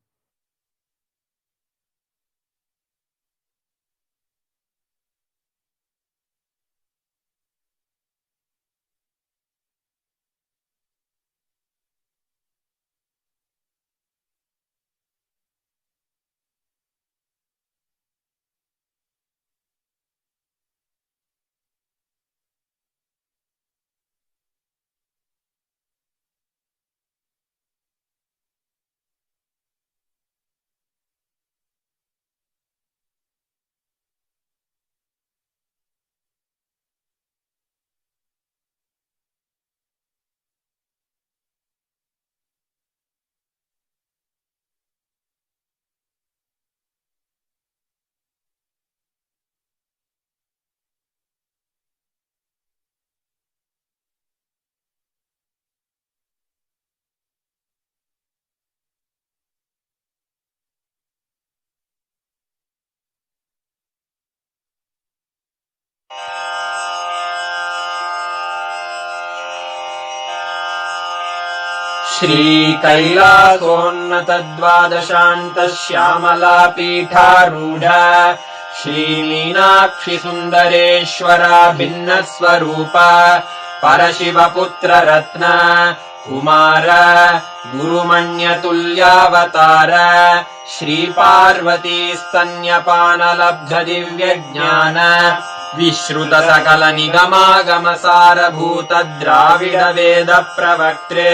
श्रीकैलासोन्नतद्वादशान्तश्यामला पीठारूढ श्रीमीनाक्षि सुन्दरेश्वरा भिन्नस्वरूप परशिवपुत्र रत्न कुमार गुरुमण्यतुल्यावतार श्रीपार्वती स्तन्यपानलब्ध दिव्यज्ञान विश्रुत सकल निगमागम सारभूत द्राविड वेद प्रवक्त्रे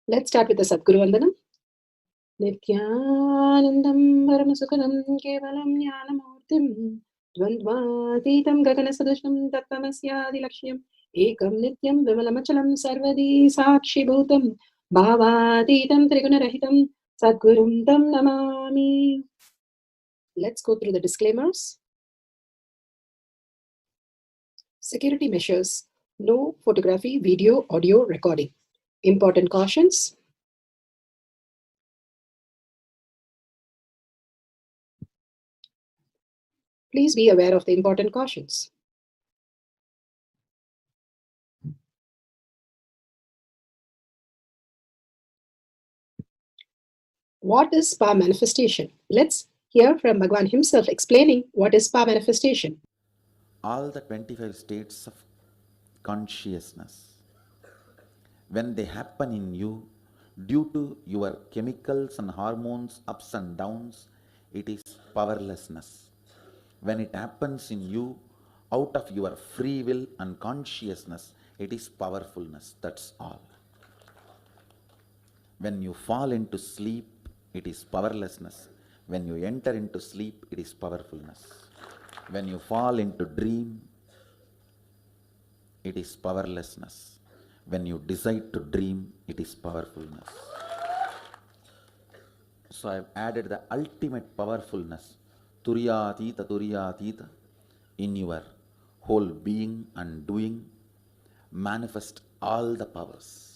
Let's start with the Sadguru Vandanam. Nithyanandam Paramasukhanam Kevalam Jnanamurtim Dvandvatitam Gaganasadusham Tattvamasya Lakshmam Ekam Nityam Vimalamachalam Sarvadi Sakshi Bhutam Bhavatitam Trigunarahitam Sadgurum Tam Namami. Let's go through the disclaimers. Security measures. No photography, video, audio recording. Important cautions. Please be aware of the important cautions. what is power manifestation? Let's hear from Bhagwan himself explaining what is power manifestation. All the 25 states of consciousness, when they happen in you, due to your chemicals and hormones ups and downs, it is powerlessness. When it happens in you, out of your free will and consciousness, it is powerfulness. That's all. When you fall into sleep, it is powerlessness. When you enter into sleep, it is powerfulness. When you fall into dream, it is powerlessness. When you decide to dream, it is powerfulness. So I have added the ultimate powerfulness, Turyatita, in your whole being and doing, manifest all the powers.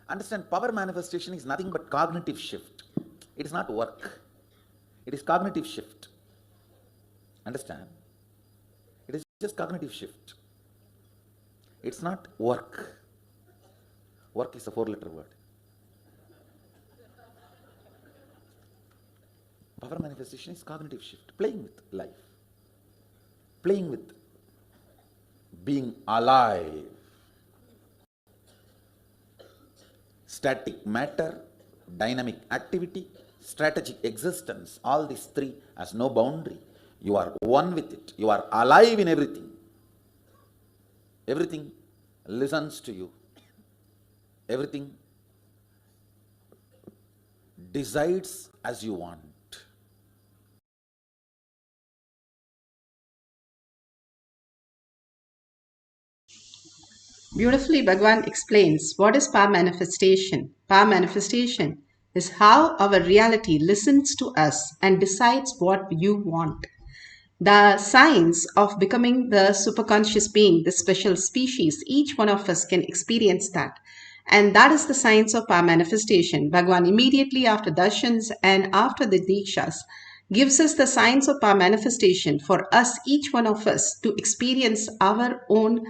Understand, power manifestation is nothing but cognitive shift. It is not work. It is cognitive shift. Understand? It is just cognitive shift. It's not work. Work is a 4-letter word. Power manifestation is cognitive shift, playing with life, playing with being alive. Static matter, dynamic activity, strategic existence, all these three has no boundary. You are one with it. You are alive in everything. Everything listens to you. Everything decides as you want. Beautifully, Bhagwan explains what is power manifestation. Power manifestation is how our reality listens to us and decides what you want. The science of becoming the superconscious being, the special species, each one of us can experience that. And that is the science of power manifestation. Bhagwan immediately after darshans and after the dikshas gives us the science of power manifestation for us, each one of us, to experience our own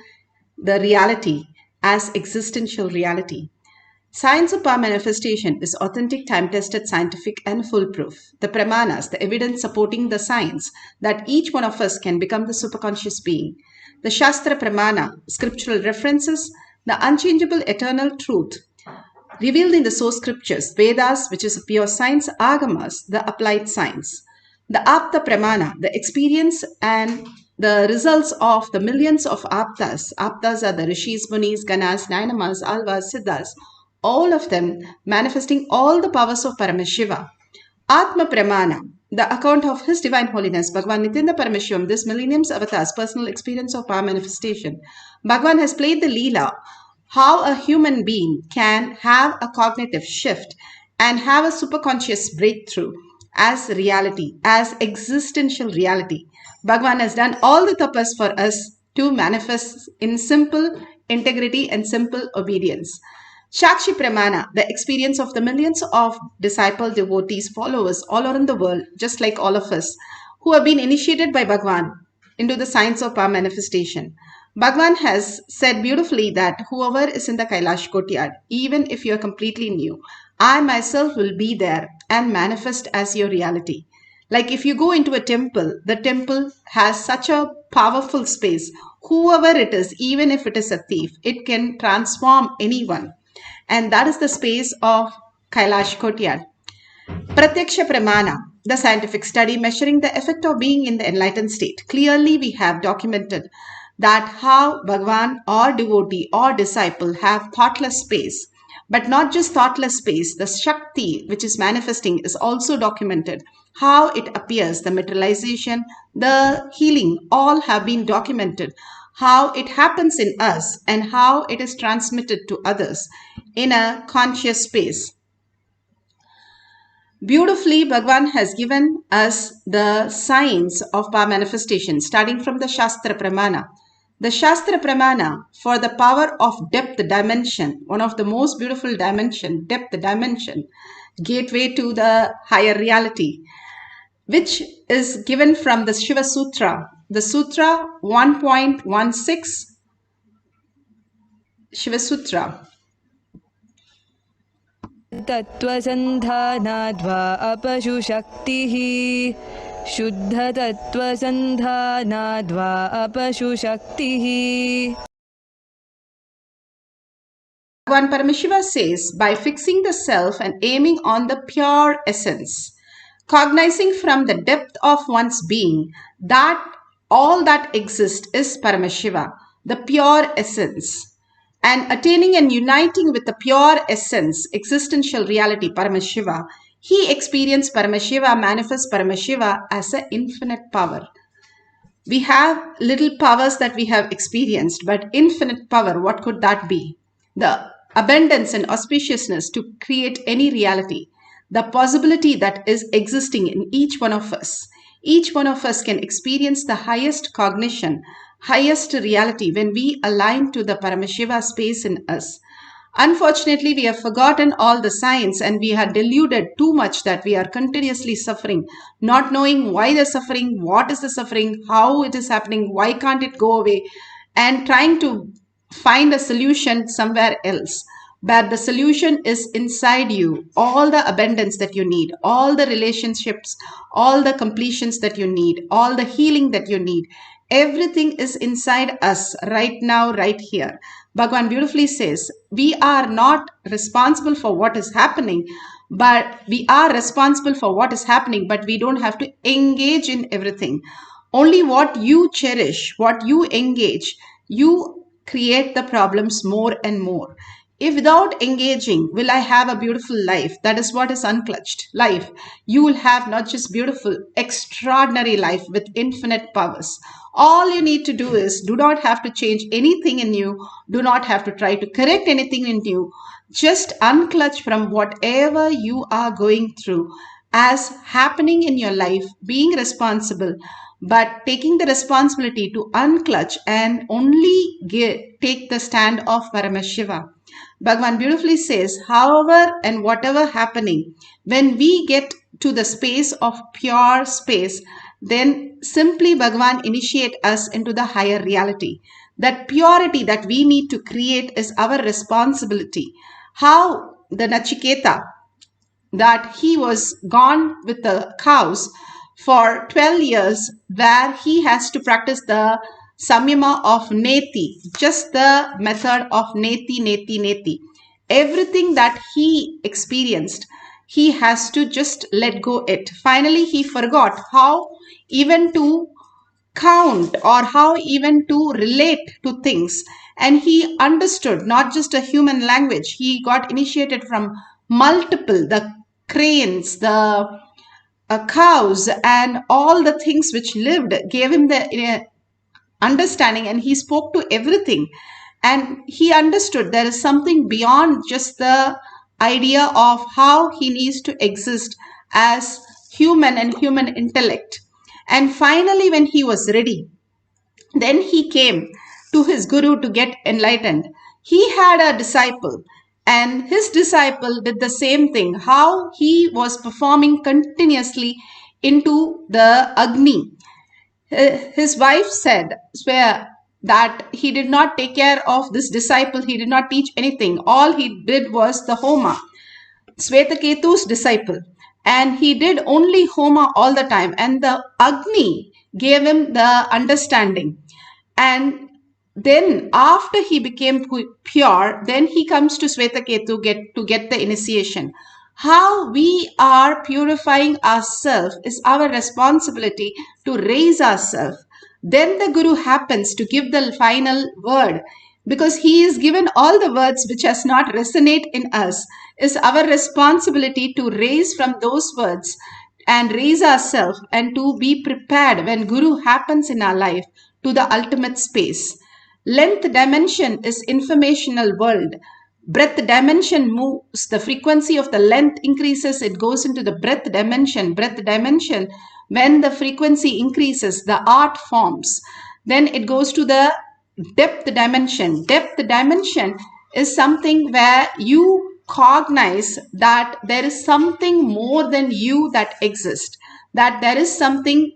the reality as existential reality. Science of power manifestation is authentic, time-tested, scientific, and foolproof. The pramanas, the evidence supporting the science that each one of us can become the superconscious being. The Shastra Pramana, scriptural references, the unchangeable eternal truth revealed in the source scriptures, Vedas, which is pure science, Agamas, the applied science. The Apta Pramana, the experience and the results of the millions of Aptas. Aptas are the Rishis, Munis, Ganas, Nainamas, Alvas, Siddhas, all of them manifesting all the powers of Paramashiva. Atma Pramana, the account of His Divine Holiness, Bhagwan Nithyananda Paramashivam, this millennium's avatar's personal experience of power manifestation. Bhagwan has played the Leela, how a human being can have a cognitive shift and have a superconscious breakthrough as reality, as existential reality. Bhagwan has done all the tapas for us to manifest in simple integrity and simple obedience. Shakshi Pramana, the experience of the millions of disciple devotees, followers all around the world, just like all of us, who have been initiated by Bhagwan into the science of power manifestation. Bhagwan has said beautifully that whoever is in the Kailash courtyard, even if you are completely new, I myself will be there and manifest as your reality. Like if you go into a temple, the temple has such a powerful space. Whoever it is, even if it is a thief, it can transform anyone. And that is the space of Kailash courtyard. Pratyaksha Pramana, the scientific study measuring the effect of being in the enlightened state. Clearly, we have documented that how Bhagwan or devotee or disciple have thoughtless space. But not just thoughtless space, the Shakti which is manifesting is also documented. How it appears, the materialization, the healing, all have been documented. How it happens in us and how it is transmitted to others in a conscious space. Beautifully, Bhagwan has given us the signs of power manifestation, starting from the Shastra Pramana. The Shastra Pramana for the power of depth dimension, one of the most beautiful dimension, depth dimension, gateway to the higher reality, which is given from the Shiva Sutra. The Sutra 1.16, Shiva Sutra. शुद्धतत्त्वसन्धानाद्वा अपशुशक्तिः शुद्धतत्त्वसन्धानाद्वा अपशुशक्तिः. Bhagavan Paramashiva says, by fixing the self and aiming on the pure essence, cognizing from the depth of one's being that all that exists is Paramashiva, the pure essence, and attaining and uniting with the pure essence, existential reality, Paramashiva, he experienced Paramashiva, manifests Paramashiva as an infinite power. We have little powers that we have experienced, but infinite power, what could that be? The abundance and auspiciousness to create any reality, the possibility that is existing in each one of us. Each one of us can experience the highest cognition, highest reality when we align to the Paramashiva space in us. Unfortunately, we have forgotten all the science and we are deluded too much that we are continuously suffering, not knowing why the suffering, what is the suffering, how it is happening, why can't it go away, and trying to find a solution somewhere else. But the solution is inside you. All the abundance that you need, all the relationships, all the completions that you need, all the healing that you need, everything is inside us right now, right here. Bhagavan beautifully says, we are not responsible for what is happening, but we are responsible for what is happening, but we don't have to engage in everything. Only what you cherish, what you engage, you create the problems more and more. If without engaging, will I have a beautiful life? That is what is unclutched life. You will have not just beautiful, extraordinary life with infinite powers. All you need to do is, do not have to change anything in you. Do not have to try to correct anything in you. Just unclutch from whatever you are going through as happening in your life, being responsible, but taking the responsibility to unclutch and only take the stand of Paramashiva. Bhagavan beautifully says, however and whatever happening, when we get to the space of pure space, then simply Bhagavan initiate us into the higher reality. That purity that we need to create is our responsibility. How the Nachiketa, that he was gone with the cows for 12 years, where he has to practice the samyama of neti, just the method of neti, neti, neti. Everything that he experienced, he has to just let go it. Finally, he forgot how even to count or how even to relate to things. And he understood not just a human language. He got initiated from multiple, the cranes, the cows, and all the things which lived gave him the understanding, and he spoke to everything. And he understood there is something beyond just the idea of how he needs to exist as human and human intellect. And finally, when he was ready, then he came to his guru to get enlightened. He had a disciple, and his disciple did the same thing. How he was performing continuously into the Agni. His wife swear that he did not take care of this disciple. He did not teach anything. All he did was the Homa. Swetaketu's disciple. And he did only Homa all the time. And the Agni gave him the understanding. And then after he became pure, then he comes to Swetaketu to get the initiation. How we are purifying ourselves is our responsibility to raise ourselves. Then the Guru happens to give the final word, because he is given all the words which has not resonate in us. Is our responsibility to raise from those words and raise ourselves and to be prepared when Guru happens in our life to the ultimate space. Length dimension is informational world. Breadth dimension moves. The frequency of the length increases. It goes into the breadth dimension. Breadth dimension, when the frequency increases, the art forms. Then it goes to the depth dimension. Depth dimension is something where you cognize that there is something more than you that exists. That there is something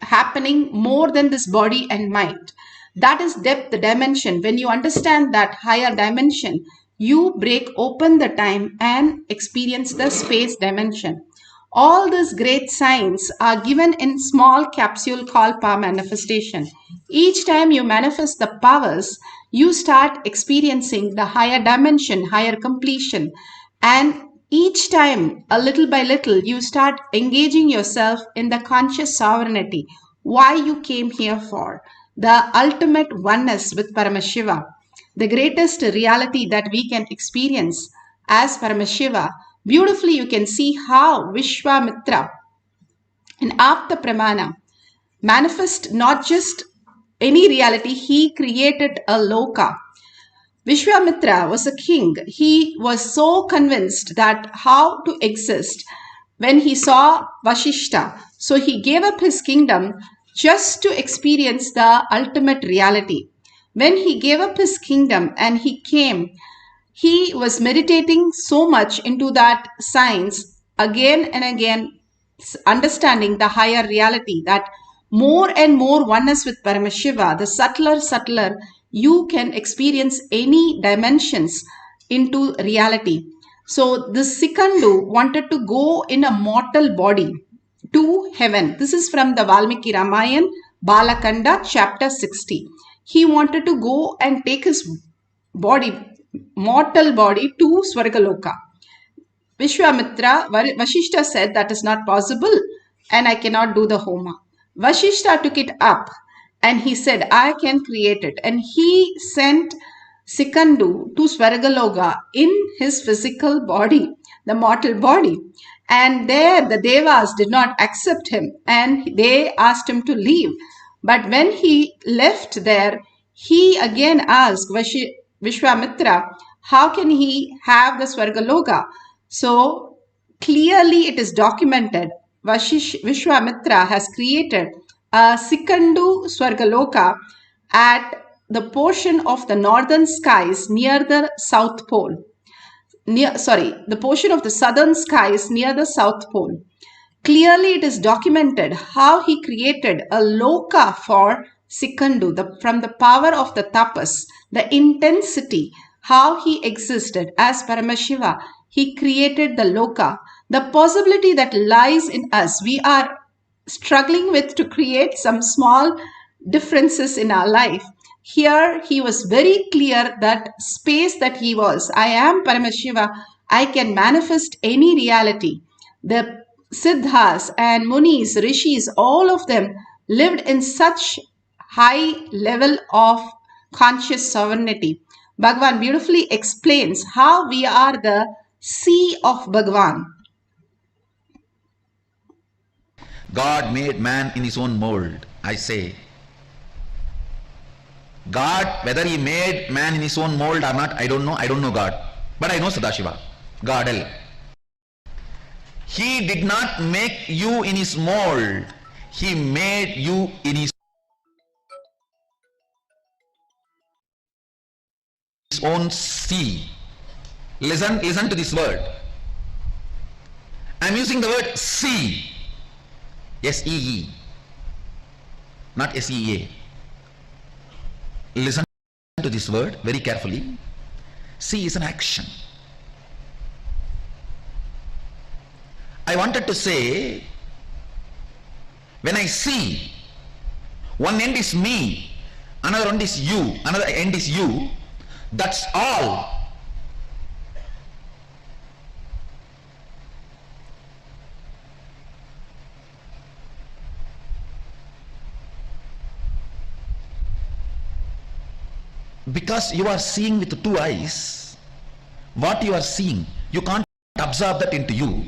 happening more than this body and mind. That is depth dimension. When you understand that higher dimension, you break open the time and experience the space dimension. All these great signs are given in small capsule called power manifestation. Each time you manifest the powers, you start experiencing the higher dimension, higher completion. And each time, a little by little, you start engaging yourself in the conscious sovereignty. Why you came here for. The ultimate oneness with Paramashiva. The greatest reality that we can experience as Paramashiva. Beautifully, you can see how Vishwamitra in Apta Pramana manifest not just any reality, he created a loka. Vishwamitra was a king. He was so convinced that how to exist when he saw Vashishta. So he gave up his kingdom just to experience the ultimate reality. When he gave up his kingdom and he came, he was meditating so much into that science again and again, understanding the higher reality, that more and more oneness with Paramashiva, the subtler, you can experience any dimensions into reality. So this Sikandu wanted to go in a mortal body to heaven. This is from the Valmiki Ramayana, Balakanda, chapter 60. He wanted to go and take his body, mortal body, to Swargaloka. Vishwamitra, Vashishta said that is not possible and I cannot do the Homa. Vashishta took it up and he said, I can create it. And he sent Sikandu to Swargaloka in his physical body, the mortal body. And there the Devas did not accept him and they asked him to leave. But when he left there, he again asked Vishwamitra, how can he have the Swargaloka? So clearly it is documented. Vishwamitra has created a Sikandu Swargaloka at the portion of the northern skies near the South Pole. The portion of the southern skies near the South Pole. Clearly it is documented how he created a loka for Sikandu, from the power of the tapas, the intensity, how he existed as Paramashiva. He created the loka. The possibility that lies in us, we are struggling with to create some small differences in our life. Here he was very clear that space that he was, I am Paramashiva, I can manifest any reality. The Siddhas and Munis, Rishis, all of them lived in such high level of conscious sovereignty. Bhagavan beautifully explains how we are the sea of Bhagavan. God made man in his own mold. I say, God, whether he made man in his own mold or not, I don't know. I don't know God. But I know Sadashiva, God L. He did not make you in his mold. He made you in his own sea. Listen to this word. I am using the word sea. S-E-E. Not S-E-A. Listen to this word very carefully. See is an action. I wanted to say, when I see, one end is me, another end is you, another end is you, that's all. Because you are seeing with two eyes, what you are seeing, you can't absorb that into you.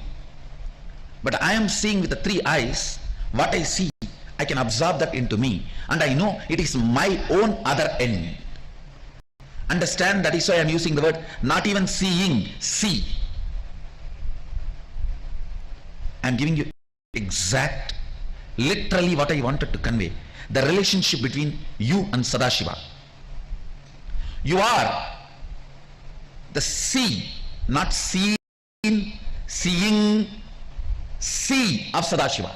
But I am seeing with the three eyes, what I see, I can absorb that into me. And I know it is my own other end. Understand, that is why I am using the word, not even seeing, see. I am giving you exact, literally what I wanted to convey. The relationship between you and Sadashiva. You are the sea, not seen, seeing, sea of Sadashiva.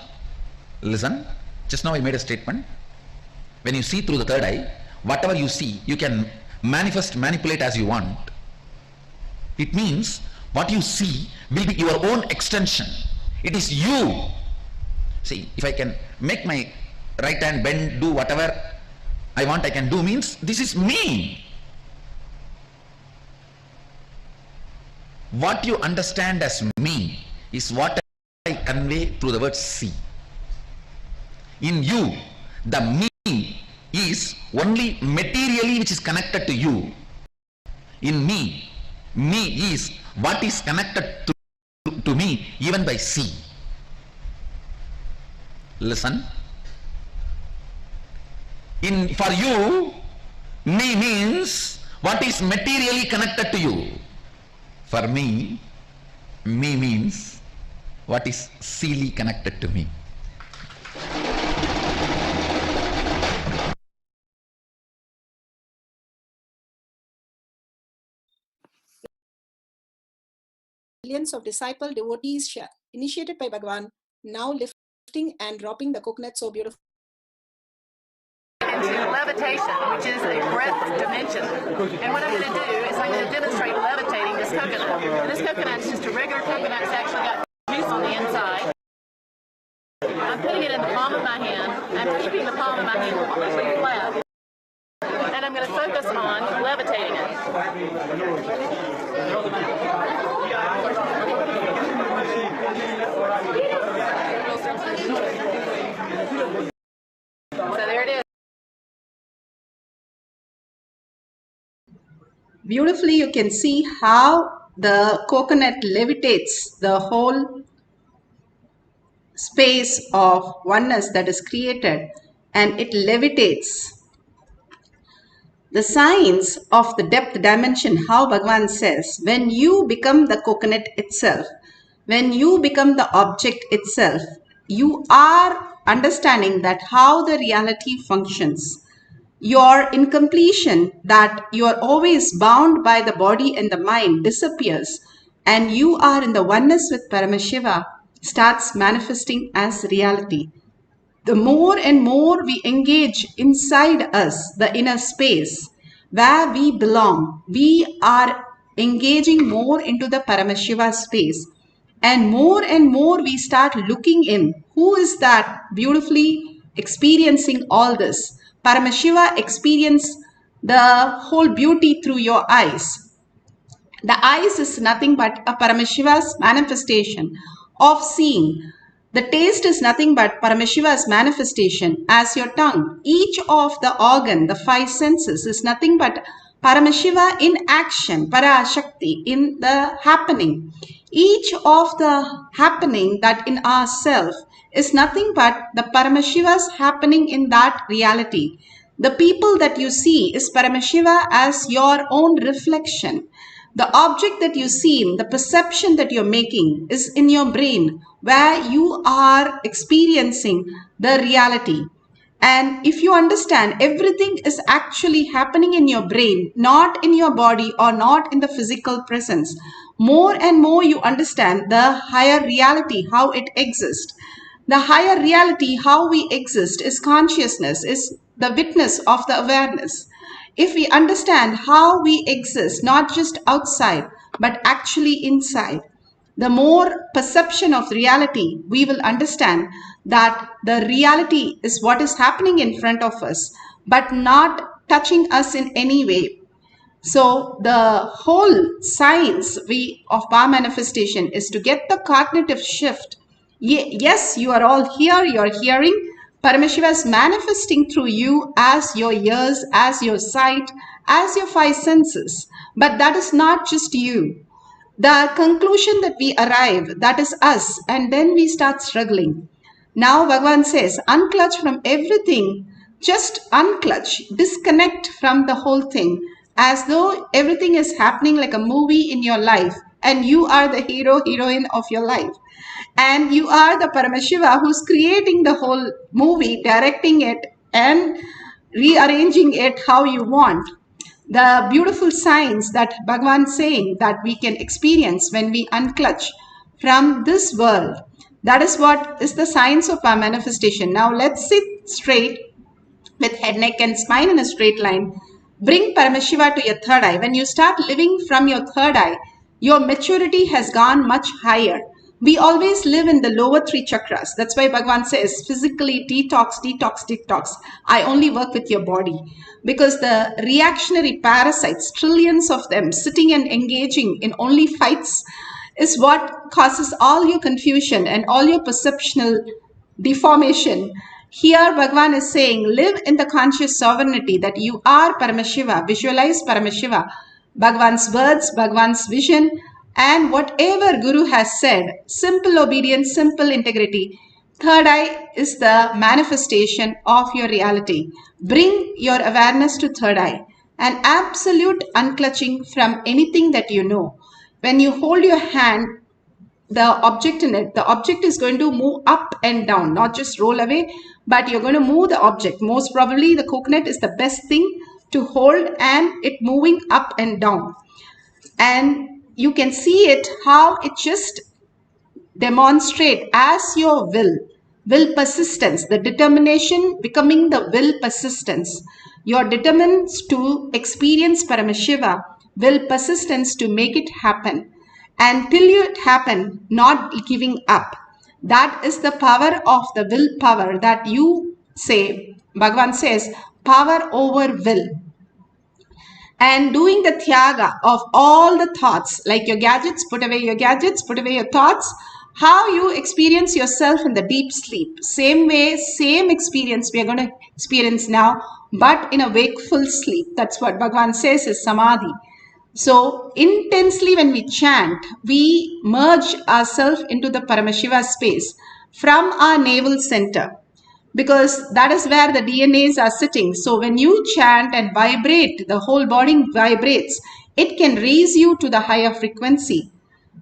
Listen, just now I made a statement. When you see through the third eye, whatever you see, you can manifest, manipulate as you want. It means what you see will be your own extension. It is you. See, if I can make my right hand bend, do whatever I want I can do, means this is me. What you understand as me is what I convey through the word see. In you, the me is only materially which is connected to you. In me is what is connected to me even by see. Listen. For you, me means what is materially connected to you. For me means what is seely connected to me. Millions of disciple devotees initiated by Bhagavan, now lifting and dropping the coconut so beautiful. Levitation, which is a breath dimension. And what I'm going to do is I'm going to demonstrate levitating this coconut. And this coconut is just a regular coconut. It's actually got juice on the inside. I'm putting it in the palm of my hand. I'm keeping the palm of my hand completely flat. And I'm going to focus on levitating it. So there it is. Beautifully, you can see how the coconut levitates the whole space of oneness that is created, and it levitates. The signs of the depth dimension, how Bhagavan says, when you become the coconut itself, when you become the object itself, you are understanding that how the reality functions. Your incompletion, that you are always bound by the body and the mind, disappears, and you are in the oneness with Paramashiva, starts manifesting as reality. The more and more we engage inside us, the inner space where we belong, we are engaging more into the Paramashiva space. And more we start looking in. Who is that beautifully experiencing all this? Paramashiva experience the whole beauty through your eyes. The eyes is nothing but a Paramashiva's manifestation of seeing. The taste is nothing but Paramashiva's manifestation as your tongue. Each of the organ, the five senses, is nothing but Paramashiva in action, Parashakti, in the happening. Each of the happening that in ourself is nothing but the Paramashiva's happening in that reality. The people that you see is Paramashiva as your own reflection. The object that you see, the perception that you're making is in your brain where you are experiencing the reality. And if you understand, everything is actually happening in your brain, not in your body or not in the physical presence. More and more you understand the higher reality, how it exists. The higher reality, how we exist, is consciousness, is the witness of the awareness. If we understand how we exist, not just outside, but actually inside, the more perception of reality, we will understand that the reality is what is happening in front of us, but not touching us in any way. So the whole science of power manifestation is to get the cognitive shift. Yes, you are all here, you are hearing. Paramashiva is manifesting through you as your ears, as your sight, as your five senses. But that is not just you. The conclusion that we arrive, that is us, and then we start struggling. Now Bhagavan says, unclutch from everything, just unclutch, disconnect from the whole thing, as though everything is happening like a movie in your life, and you are the hero, heroine of your life. And you are the Paramashiva who's creating the whole movie, directing it and rearranging it how you want. The beautiful signs that Bhagavan is saying that we can experience when we unclutch from this world. That is what is the science of our manifestation. Now let's sit straight with head, neck and spine in a straight line. Bring Paramashiva to your third eye. When you start living from your third eye, Your maturity has gone much higher. We always live in the lower 3 chakras. That's why Bhagavan says physically detox, detox, detox. I only work with your body. Because the reactionary parasites, trillions of them sitting and engaging in only fights, is what causes all your confusion and all your perceptional deformation. Here Bhagavan is saying, live in the conscious sovereignty that you are Paramashiva. Visualize Paramashiva. Bhagavan's words, Bhagavan's vision, and whatever Guru has said, simple obedience, simple integrity. Third eye is the manifestation of your reality. Bring your awareness to third eye. An absolute unclutching from anything that you know. When you hold your hand, the object in it, the object is going to move up and down, not just roll away, but you're going to move the object. Most probably the coconut is the best thing to hold and it moving up and down. And you can see it, how it just demonstrate as your will persistence, the determination becoming the will persistence. You're determined to experience Paramashiva, will persistence to make it happen. And till it happen, not giving up. That is the power of the willpower that you say, Bhagavan says, power over will. And doing the tyaga of all the thoughts, like your gadgets, put away your gadgets, put away your thoughts. How you experience yourself in the deep sleep. Same way, same experience we are going to experience now, but in a wakeful sleep. That's what Bhagavan says is samadhi. So intensely when we chant, we merge ourselves into the Paramashiva space from our navel center, because that is where the DNAs are sitting. So when you chant and vibrate, the whole body vibrates, it can raise you to the higher frequency,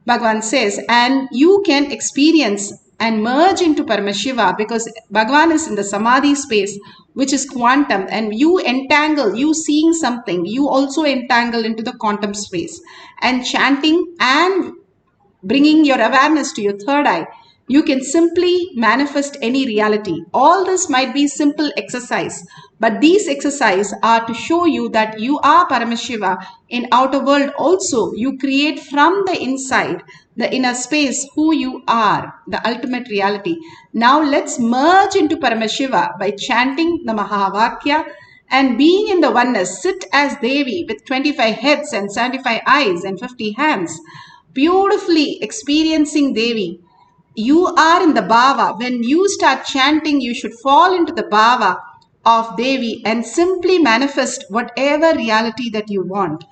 Bhagavan says, and you can experience and merge into Paramashiva, because Bhagavan is in the Samadhi space, which is quantum, and you entangle, you seeing something, you also entangle into the quantum space. And chanting and bringing your awareness to your third eye, you can simply manifest any reality. All this might be simple exercise, but these exercises are to show you that you are Paramashiva. In outer world also, you create from the inside, the inner space, who you are, the ultimate reality. Now let's merge into Paramashiva by chanting the Mahavakya and being in the oneness. Sit as Devi with 25 heads and 75 eyes and 50 hands, beautifully experiencing Devi. You are in the bhava. When you start chanting, you should fall into the bhava of Devi and simply manifest whatever reality that you want,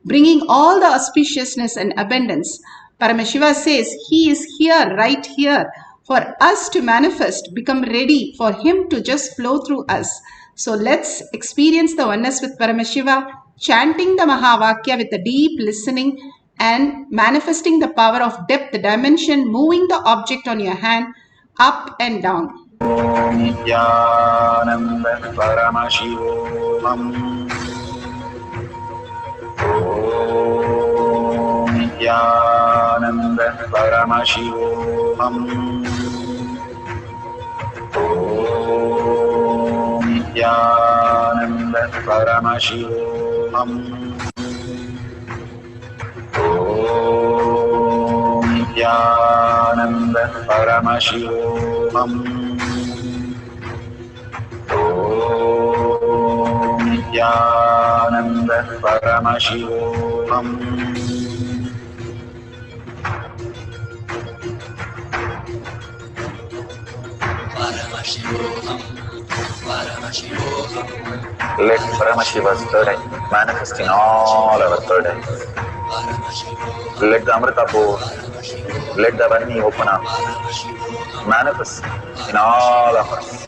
bringing all the auspiciousness and abundance. Paramashiva says he is here, right here, for us to manifest, become ready for him to just flow through us. So let's experience the oneness with Paramashiva, chanting the Mahavakya with a deep listening and manifesting the power of depth, the dimension, moving the object on your hand up and down. Nithyananda Paramashivoham. Om Nithyananda Paramashivoham. Om Nithyananda Paramashivoham. Om Nithyananda Paramashivoham. Om Nithyananda Paramashivoham. Paramashivoham. Paramashivoham. Let Paramashiva's third eye manifest in all our third eyes. Let the Amrita pour, let the Vani open up, manifest in all of us.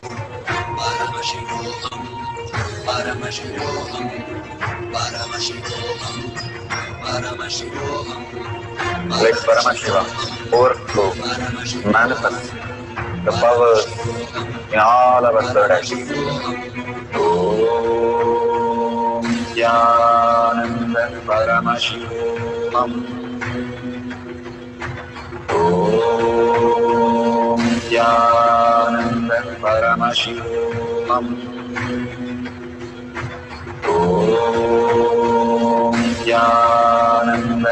Paramashivoham, Paramashivoham, Paramashivoham, Paramashivoham. Let Paramashiva overflow, manifest the powers in all our third eyes. Om Nithyananda Paramashivoham. Om Nithyananda Paramashivoham. Om Nithyananda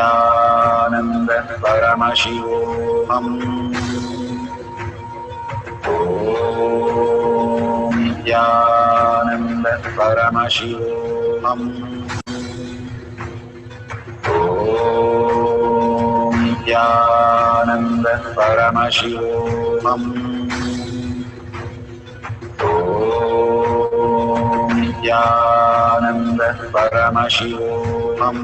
Nithyananda Paramashivoham. Om Nithyananda Paramashivoham. Om Nithyananda Paramashivoham. Om Nithyananda Paramashivoham.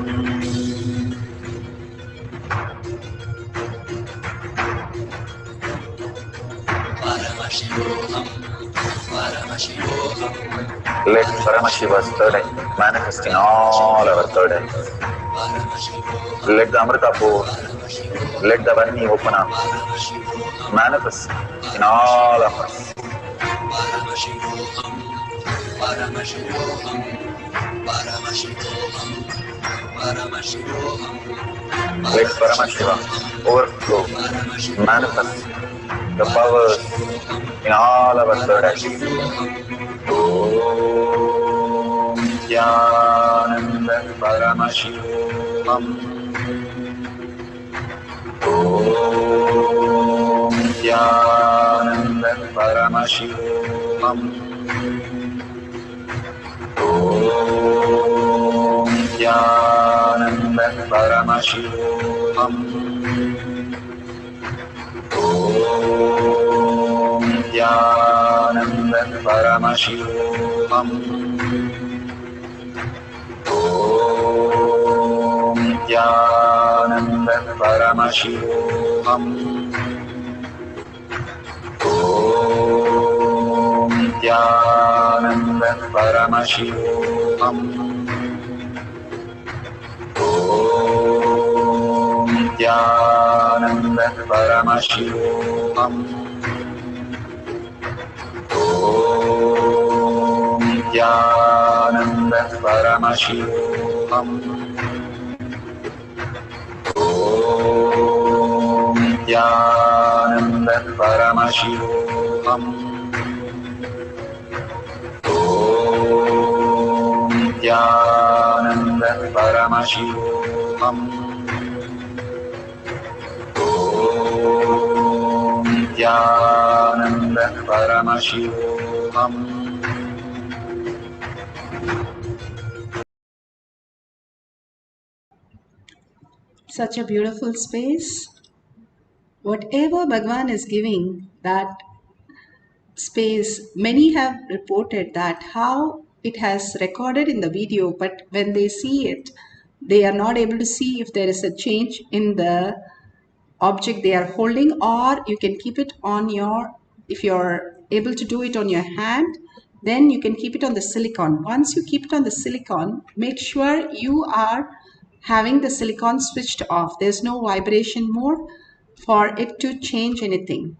Let Paramashiva's third eye manifest in all our third eyes. Let the Amrita pour, let the Vani open up, manifest in all of us. Let Paramashiva overflow, manifest the powers in all our third eyes. Om Nithyananda Paramashivoham. Om Nithyananda Paramashivoham. Om Nithyananda Paramashivoham. Om Nithyananda Paramashivoham. Om Nithyananda Paramashivoham. Om Nithyananda Paramashivoham. Om Nithyananda Paramashivoham. Om Nithyananda Paramashivoham. Om Nithyananda Paramashivoham. Om Nithyananda Paramashivoham. Om Nithyananda Paramashivoham. Such a beautiful space. Whatever Bhagwan is giving, that space, many have reported that how it has recorded in the video, but when they see it, they are not able to see if there is a change in the object they are holding, or you can keep it on your, if you're able to do it on your hand, then you can keep it on the silicon. Once you keep it on the silicon, make sure you are having the silicon switched off. There's no vibration mode for it to change anything.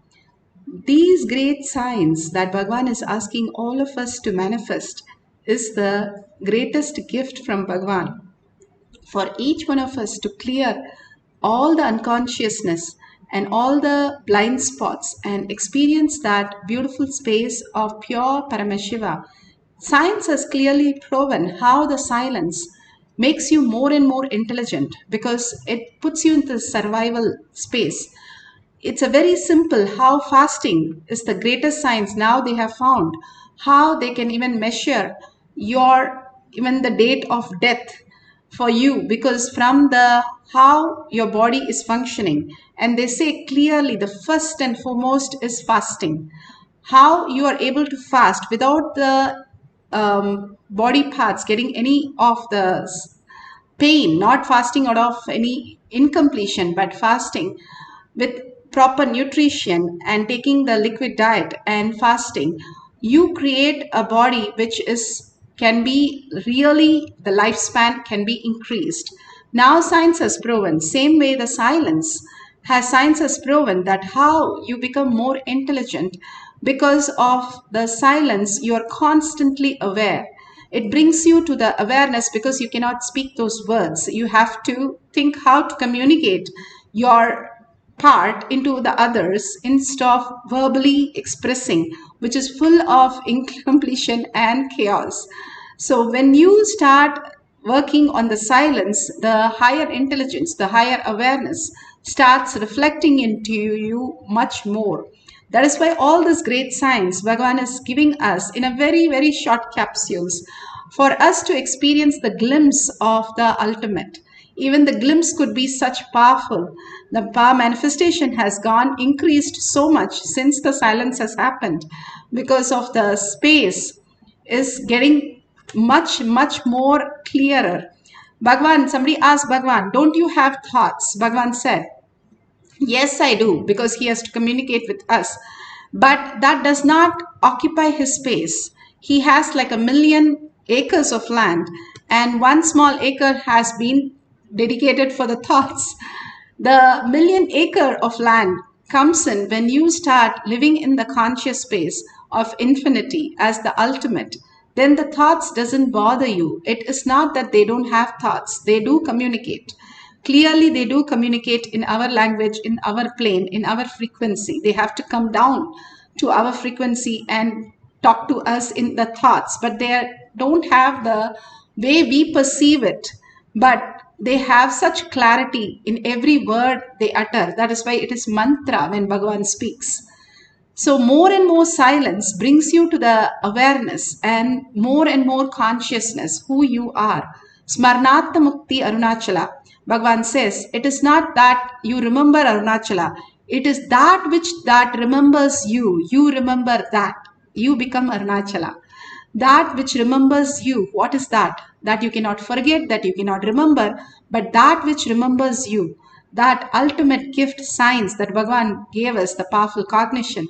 These great signs that Bhagwan is asking all of us to manifest is the greatest gift from Bhagwan for each one of us to clear all the unconsciousness and all the blind spots and experience that beautiful space of pure Paramashiva. Science has clearly proven how the silence makes you more and more intelligent because it puts you into the survival space. It's a very simple how fasting is the greatest science. Now they have found how they can even measure your, even the date of death for you, because from the how your body is functioning, and they say clearly the first and foremost is fasting. How you are able to fast without the body parts getting any of the pain, not fasting out of any incompletion, but fasting with proper nutrition and taking the liquid diet and fasting, you create a body which is can be really, the lifespan can be increased. Now science has proven, same way the silence has, science has proven that how you become more intelligent because of the silence. You are constantly aware. It brings you to the awareness because you cannot speak those words. You have to think how to communicate your part into the others instead of verbally expressing, which is full of incompletion and chaos. So when you start working on the silence, the higher intelligence, the higher awareness starts reflecting into you much more. That is why all this great science Bhagavan is giving us in a very, very short capsules for us to experience the glimpse of the ultimate. Even the glimpse could be such powerful. The power manifestation has increased so much since the silence has happened, because of the space is getting much, much more clearer. Bhagavan, somebody asked Bhagavan, don't you have thoughts? Bhagavan said, yes, I do, because he has to communicate with us. But that does not occupy his space. He has like 1,000,000 acres of land, and one small acre has been dedicated for the thoughts. The 1,000,000 acre of land comes in when you start living in the conscious space of infinity as the ultimate. Then the thoughts doesn't bother you. It is not that they don't have thoughts. They do communicate. Clearly, they do communicate in our language, in our plane, in our frequency. They have to come down to our frequency and talk to us in the thoughts, but they don't have the way we perceive it. But they have such clarity in every word they utter. That is why it is mantra when Bhagavan speaks. So more and more silence brings you to the awareness and more consciousness who you are. Smarnatma Mukti Arunachala. Bhagavan says, it is not that you remember Arunachala. It is that which that remembers you. You remember that. You become Arunachala. That which remembers you. What is that? That you cannot forget, that you cannot remember, but that which remembers you. That ultimate gift science that Bhagavan gave us, the powerful cognition.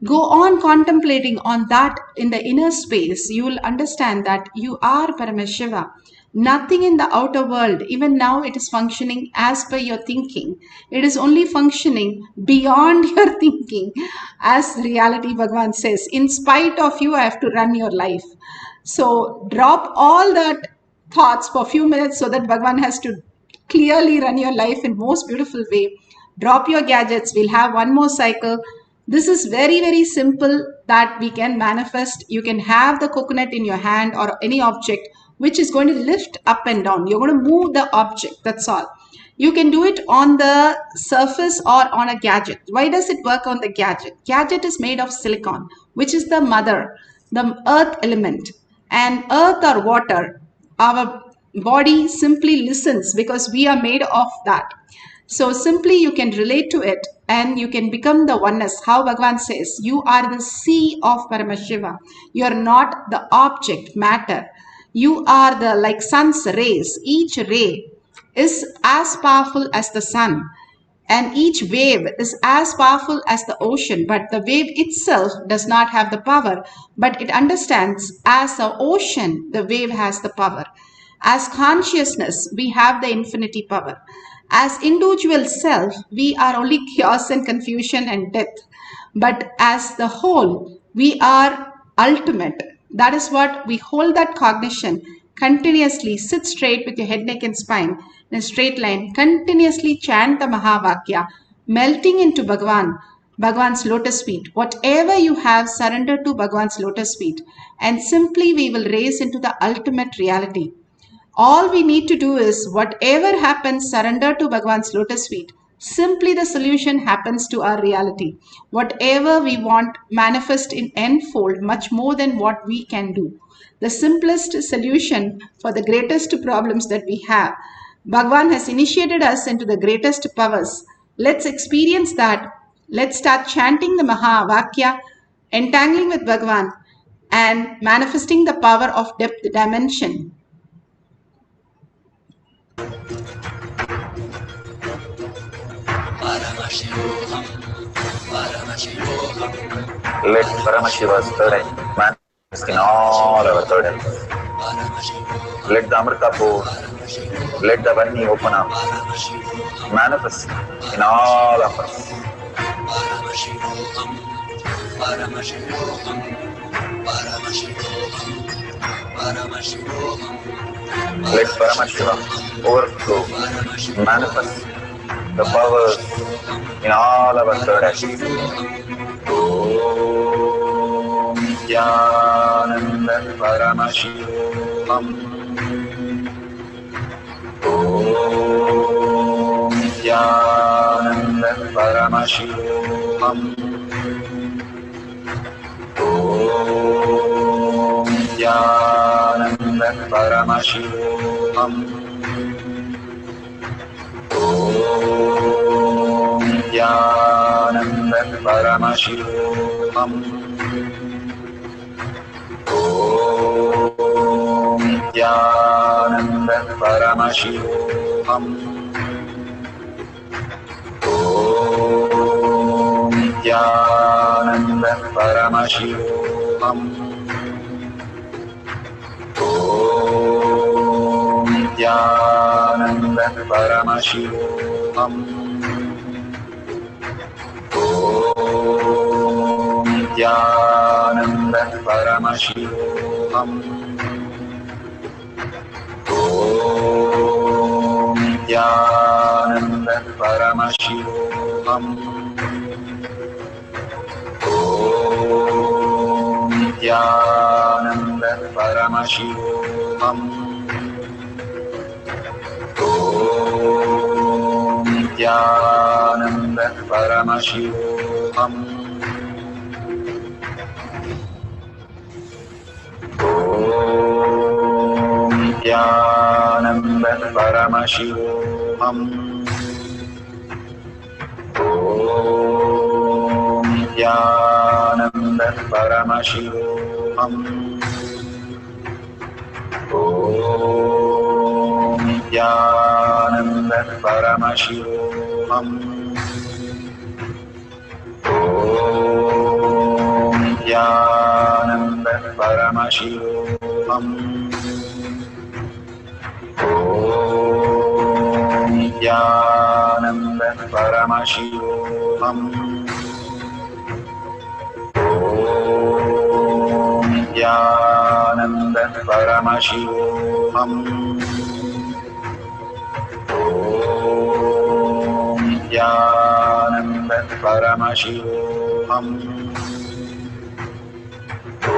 Go on contemplating on that in the inner space. You will understand that you are Paramashiva. Nothing in the outer world, even now it is functioning as per your thinking. It is only functioning beyond your thinking. As reality, Bhagavan says, in spite of you, I have to run your life. So drop all that thoughts for a few minutes so that Bhagavan has to clearly run your life in most beautiful way. Drop your gadgets. We'll have one more cycle. This is very, very simple that we can manifest. You can have the coconut in your hand or any object which is going to lift up and down. You're going to move the object. That's all. You can do it on the surface or on a gadget. Why does it work on the gadget? Gadget is made of silicon, which is the mother, the earth element. And earth or water, our body simply listens because we are made of that. So simply you can relate to it and you can become the oneness. How Bhagavan says, you are the sea of Paramashiva. You are not the object, matter. You are the like sun's rays. Each ray is as powerful as the sun. And each wave is as powerful as the ocean. But the wave itself does not have the power. But it understands as the ocean, the wave has the power. As consciousness, we have the infinity power. As individual self, we are only chaos and confusion and death. But as the whole, we are ultimate. That is what we hold that cognition continuously. Sit straight with your head, neck and spine in a straight line. Continuously chant the Mahavakya, melting into Bhagavan's lotus feet. Whatever you have, surrender to Bhagavan's lotus feet. And simply we will raise into the ultimate reality. All we need to do is whatever happens, surrender to Bhagavan's lotus feet. Simply the solution happens to our reality. Whatever we want manifest in n-fold, much more than what we can do. The simplest solution for the greatest problems that we have. Bhagavan has initiated us into the greatest powers. Let's experience that. Let's start chanting the Mahavakya, entangling with Bhagavan and manifesting the power of depth dimension. Paramashivoham, Paramashivoham. Let Paramashiva's third eye manifest in all our third eyes. Let the Amrita pour, let the Varni open up, manifest in all of us. Paramashivoham, Paramashivoham, Paramashivoham, Paramashivoham. Let Paramashiva overflow, manifest the powers in all our third eyes. Om Nithyananda Paramashivam. Paramashivoham. Om Nithyananda Paramashivam. Om Nithyananda Paramashivam. Om Nithyananda Paramashivam. Om Nithyananda Paramashivam. Om Nithyananda Paramashivoham. Om Nithyananda Paramashivoham. Om Nithyananda Paramashivoham. Om Nithyananda Paramashivoham. Om Nithyananda Paramashivoham. Om Nithyananda Paramashivoham. Om Nithyananda Paramashivoham. Om Nithyananda Paramashivoham. Om Nithyananda Paramashivoham. Om Nithyananda Paramashivoham. Om Nithyananda Paramashivoham. Om Nithyananda Paramashivoham. Om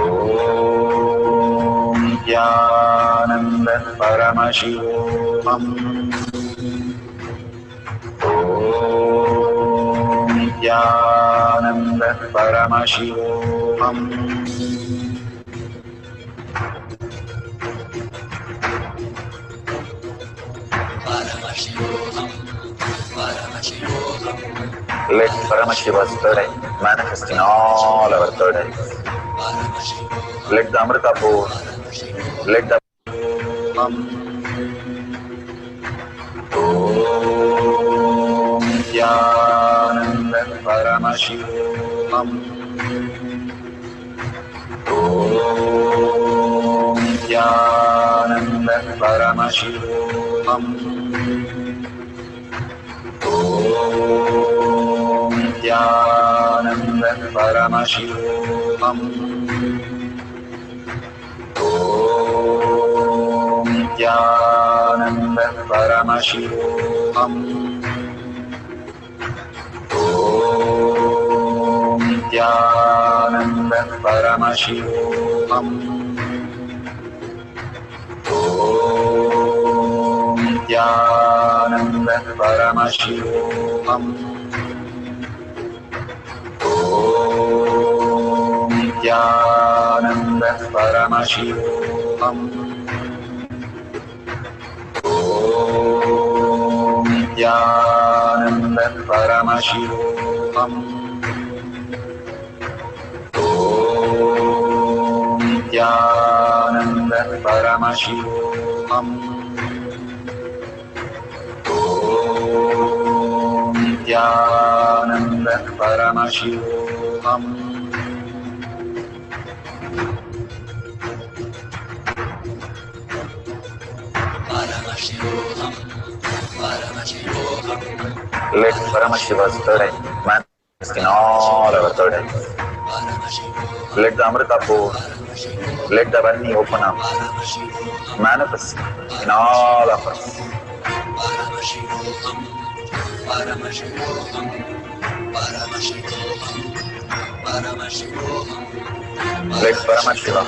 Nithyananda Paramashivoham. Om Nithyananda Paramashivoham. Let Paramashiva's third eye manifest in all our third eyes. Let the Amrita pour, let the Om Nithyananda Paramashivoham. Om Nithyananda Paramashivoham. Om Nithyananda Paramashivoham. Om Nithyananda Paramashivoham. Om Nithyananda Paramashivoham. Om Nithyananda Paramashivoham. Om Nithyananda Paramashivoham. Om Nithyananda Paramashivoham. Om Nithyananda Paramashivoham. Om Nithyananda Paramashivoham. Let Paramashiva's third eye manifest in all our third eyes. Let the Amrita pour, let the Varni open up, manifest in all of us. Let Paramashiva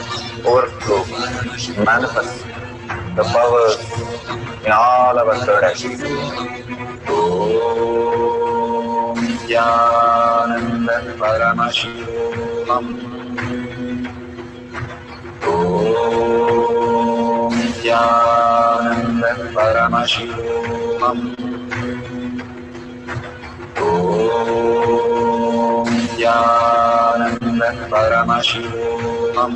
overflow, manifest the powers in all our third eyes. Om Nithyananda Paramashivoham. Om Nithyananda Paramashivoham. Om Nithyananda Paramashivoham.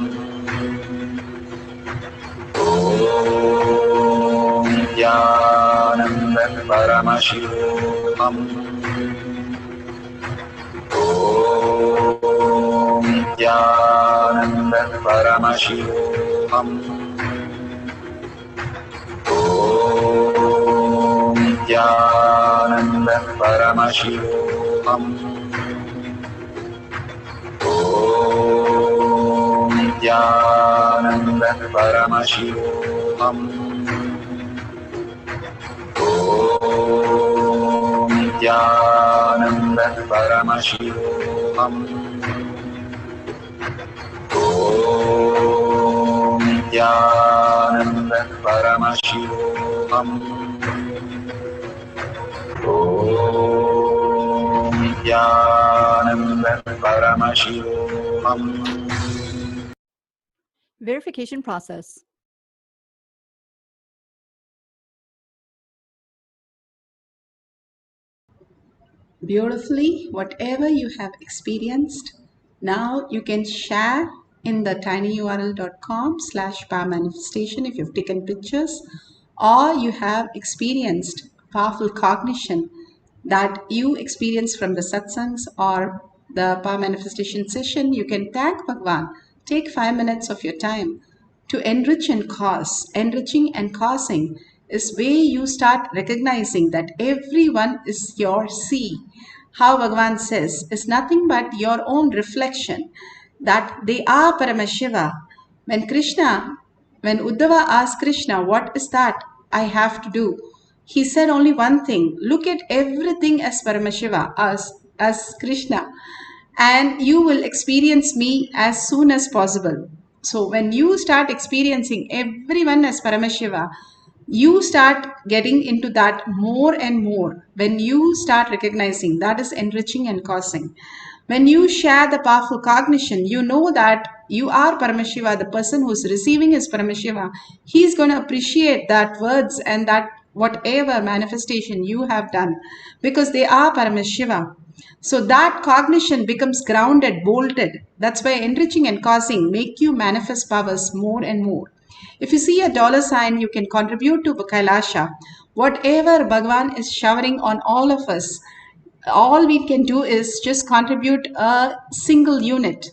Om Nithyananda Paramashivoham. Om Nithyananda Paramashivoham. Om Nithyananda Paramashivoham. Om Nithyananda Paramashivoham. Om Nithyananda Paramashivoham. Om Nithyananda Paramashivoham. Om Nithyananda Paramashivoham. Verification process. Beautifully, whatever you have experienced, now you can share in the tinyurl.com/powermanifestation if you've taken pictures, or you have experienced powerful cognition that you experienced from the satsangs or the power manifestation session. You can thank Bhagwan. Take 5 minutes of your time to enrich and cause. Enriching and causing is where you start recognizing that everyone is your sea. How Bhagavan says is nothing but your own reflection, that they are Paramashiva. When Uddhava asked Krishna, what is that I have to do? He said only one thing, look at everything as Paramashiva, as Krishna, and you will experience me as soon as possible. So when you start experiencing everyone as Paramashiva, you start getting into that more and more. When you start recognizing, that is enriching and causing. When you share the powerful cognition, you know that you are Paramashiva, the person who's receiving is Paramashiva. He's going to appreciate that words and that whatever manifestation you have done, because they are Paramashiva. So that cognition becomes grounded, bolted. That's why enriching and causing make you manifest powers more and more. If you see a dollar sign, you can contribute to Kailasa. Whatever Bhagavan is showering on all of us, all we can do is just contribute a single unit.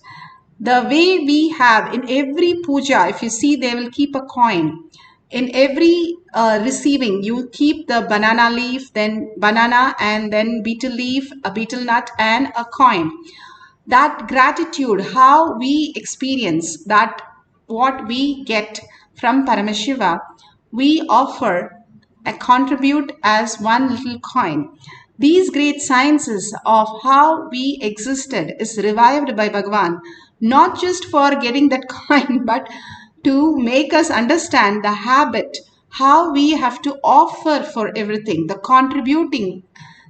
The way we have in every puja, if you see, they will keep a coin. In every receiving, you keep the banana leaf, then banana, and then betel leaf, a betel nut, and a coin. That gratitude, how we experience that, what we get from Paramashiva, we offer and contribute as one little coin. These great sciences of how we existed is revived by Bhagavan, not just for getting that coin, but to make us understand the habit, how we have to offer for everything, the contributing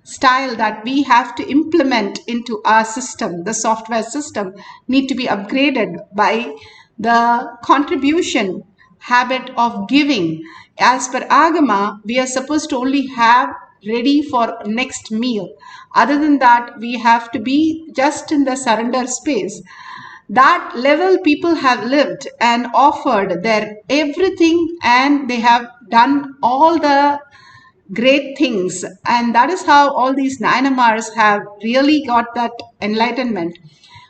style that we have to implement into our system, the software system, need to be upgraded by the contribution habit of giving. As per Agama, we are supposed to only have ready for next meal. Other than that, we have to be just in the surrender space. That level people have lived and offered their everything, and they have done all the great things, and that is how all these Nayanamars have really got that enlightenment.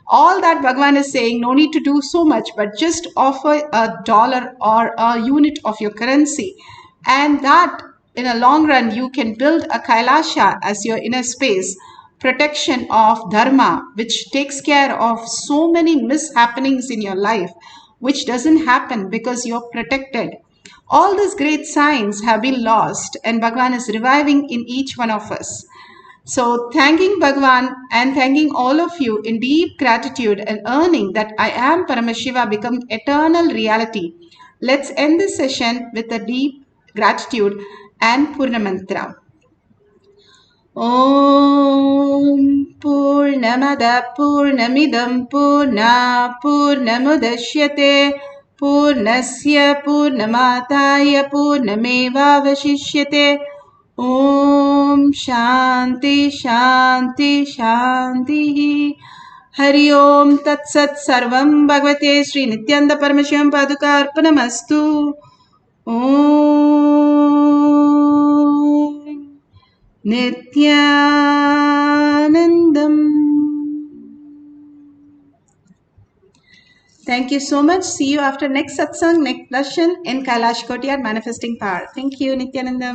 All that Bhagavan is saying, no need to do so much, but just offer a dollar or a unit of your currency, and that in a long run you can build a Kailasa as your inner space, protection of dharma, which takes care of so many mishappenings in your life, which doesn't happen because you're protected. All these great signs have been lost, and Bhagavan is reviving in each one of us. So thanking Bhagavan and thanking all of you in deep gratitude and earning that I am Paramashiva become eternal reality. Let's end this session with a deep gratitude and Purna Mantra. ॐ पूर्णमदः पूर्णमिदं पूर्णमुदच्यते पूर्णस्य पूर्णमादाय पूर्णमेवावशिष्यते ॐ शान्ति शान्ति शान्तिः हरि ओम तत्सत् सर्वं भगवते श्री नित्यानंद परमशिवम पादुकार्पणमस्तु ॐ नित्यानन्दम्. Thank you so much. See you after next satsang, next darshan in Kailash Courtyard Manifesting Power. Thank you, Nithyananda.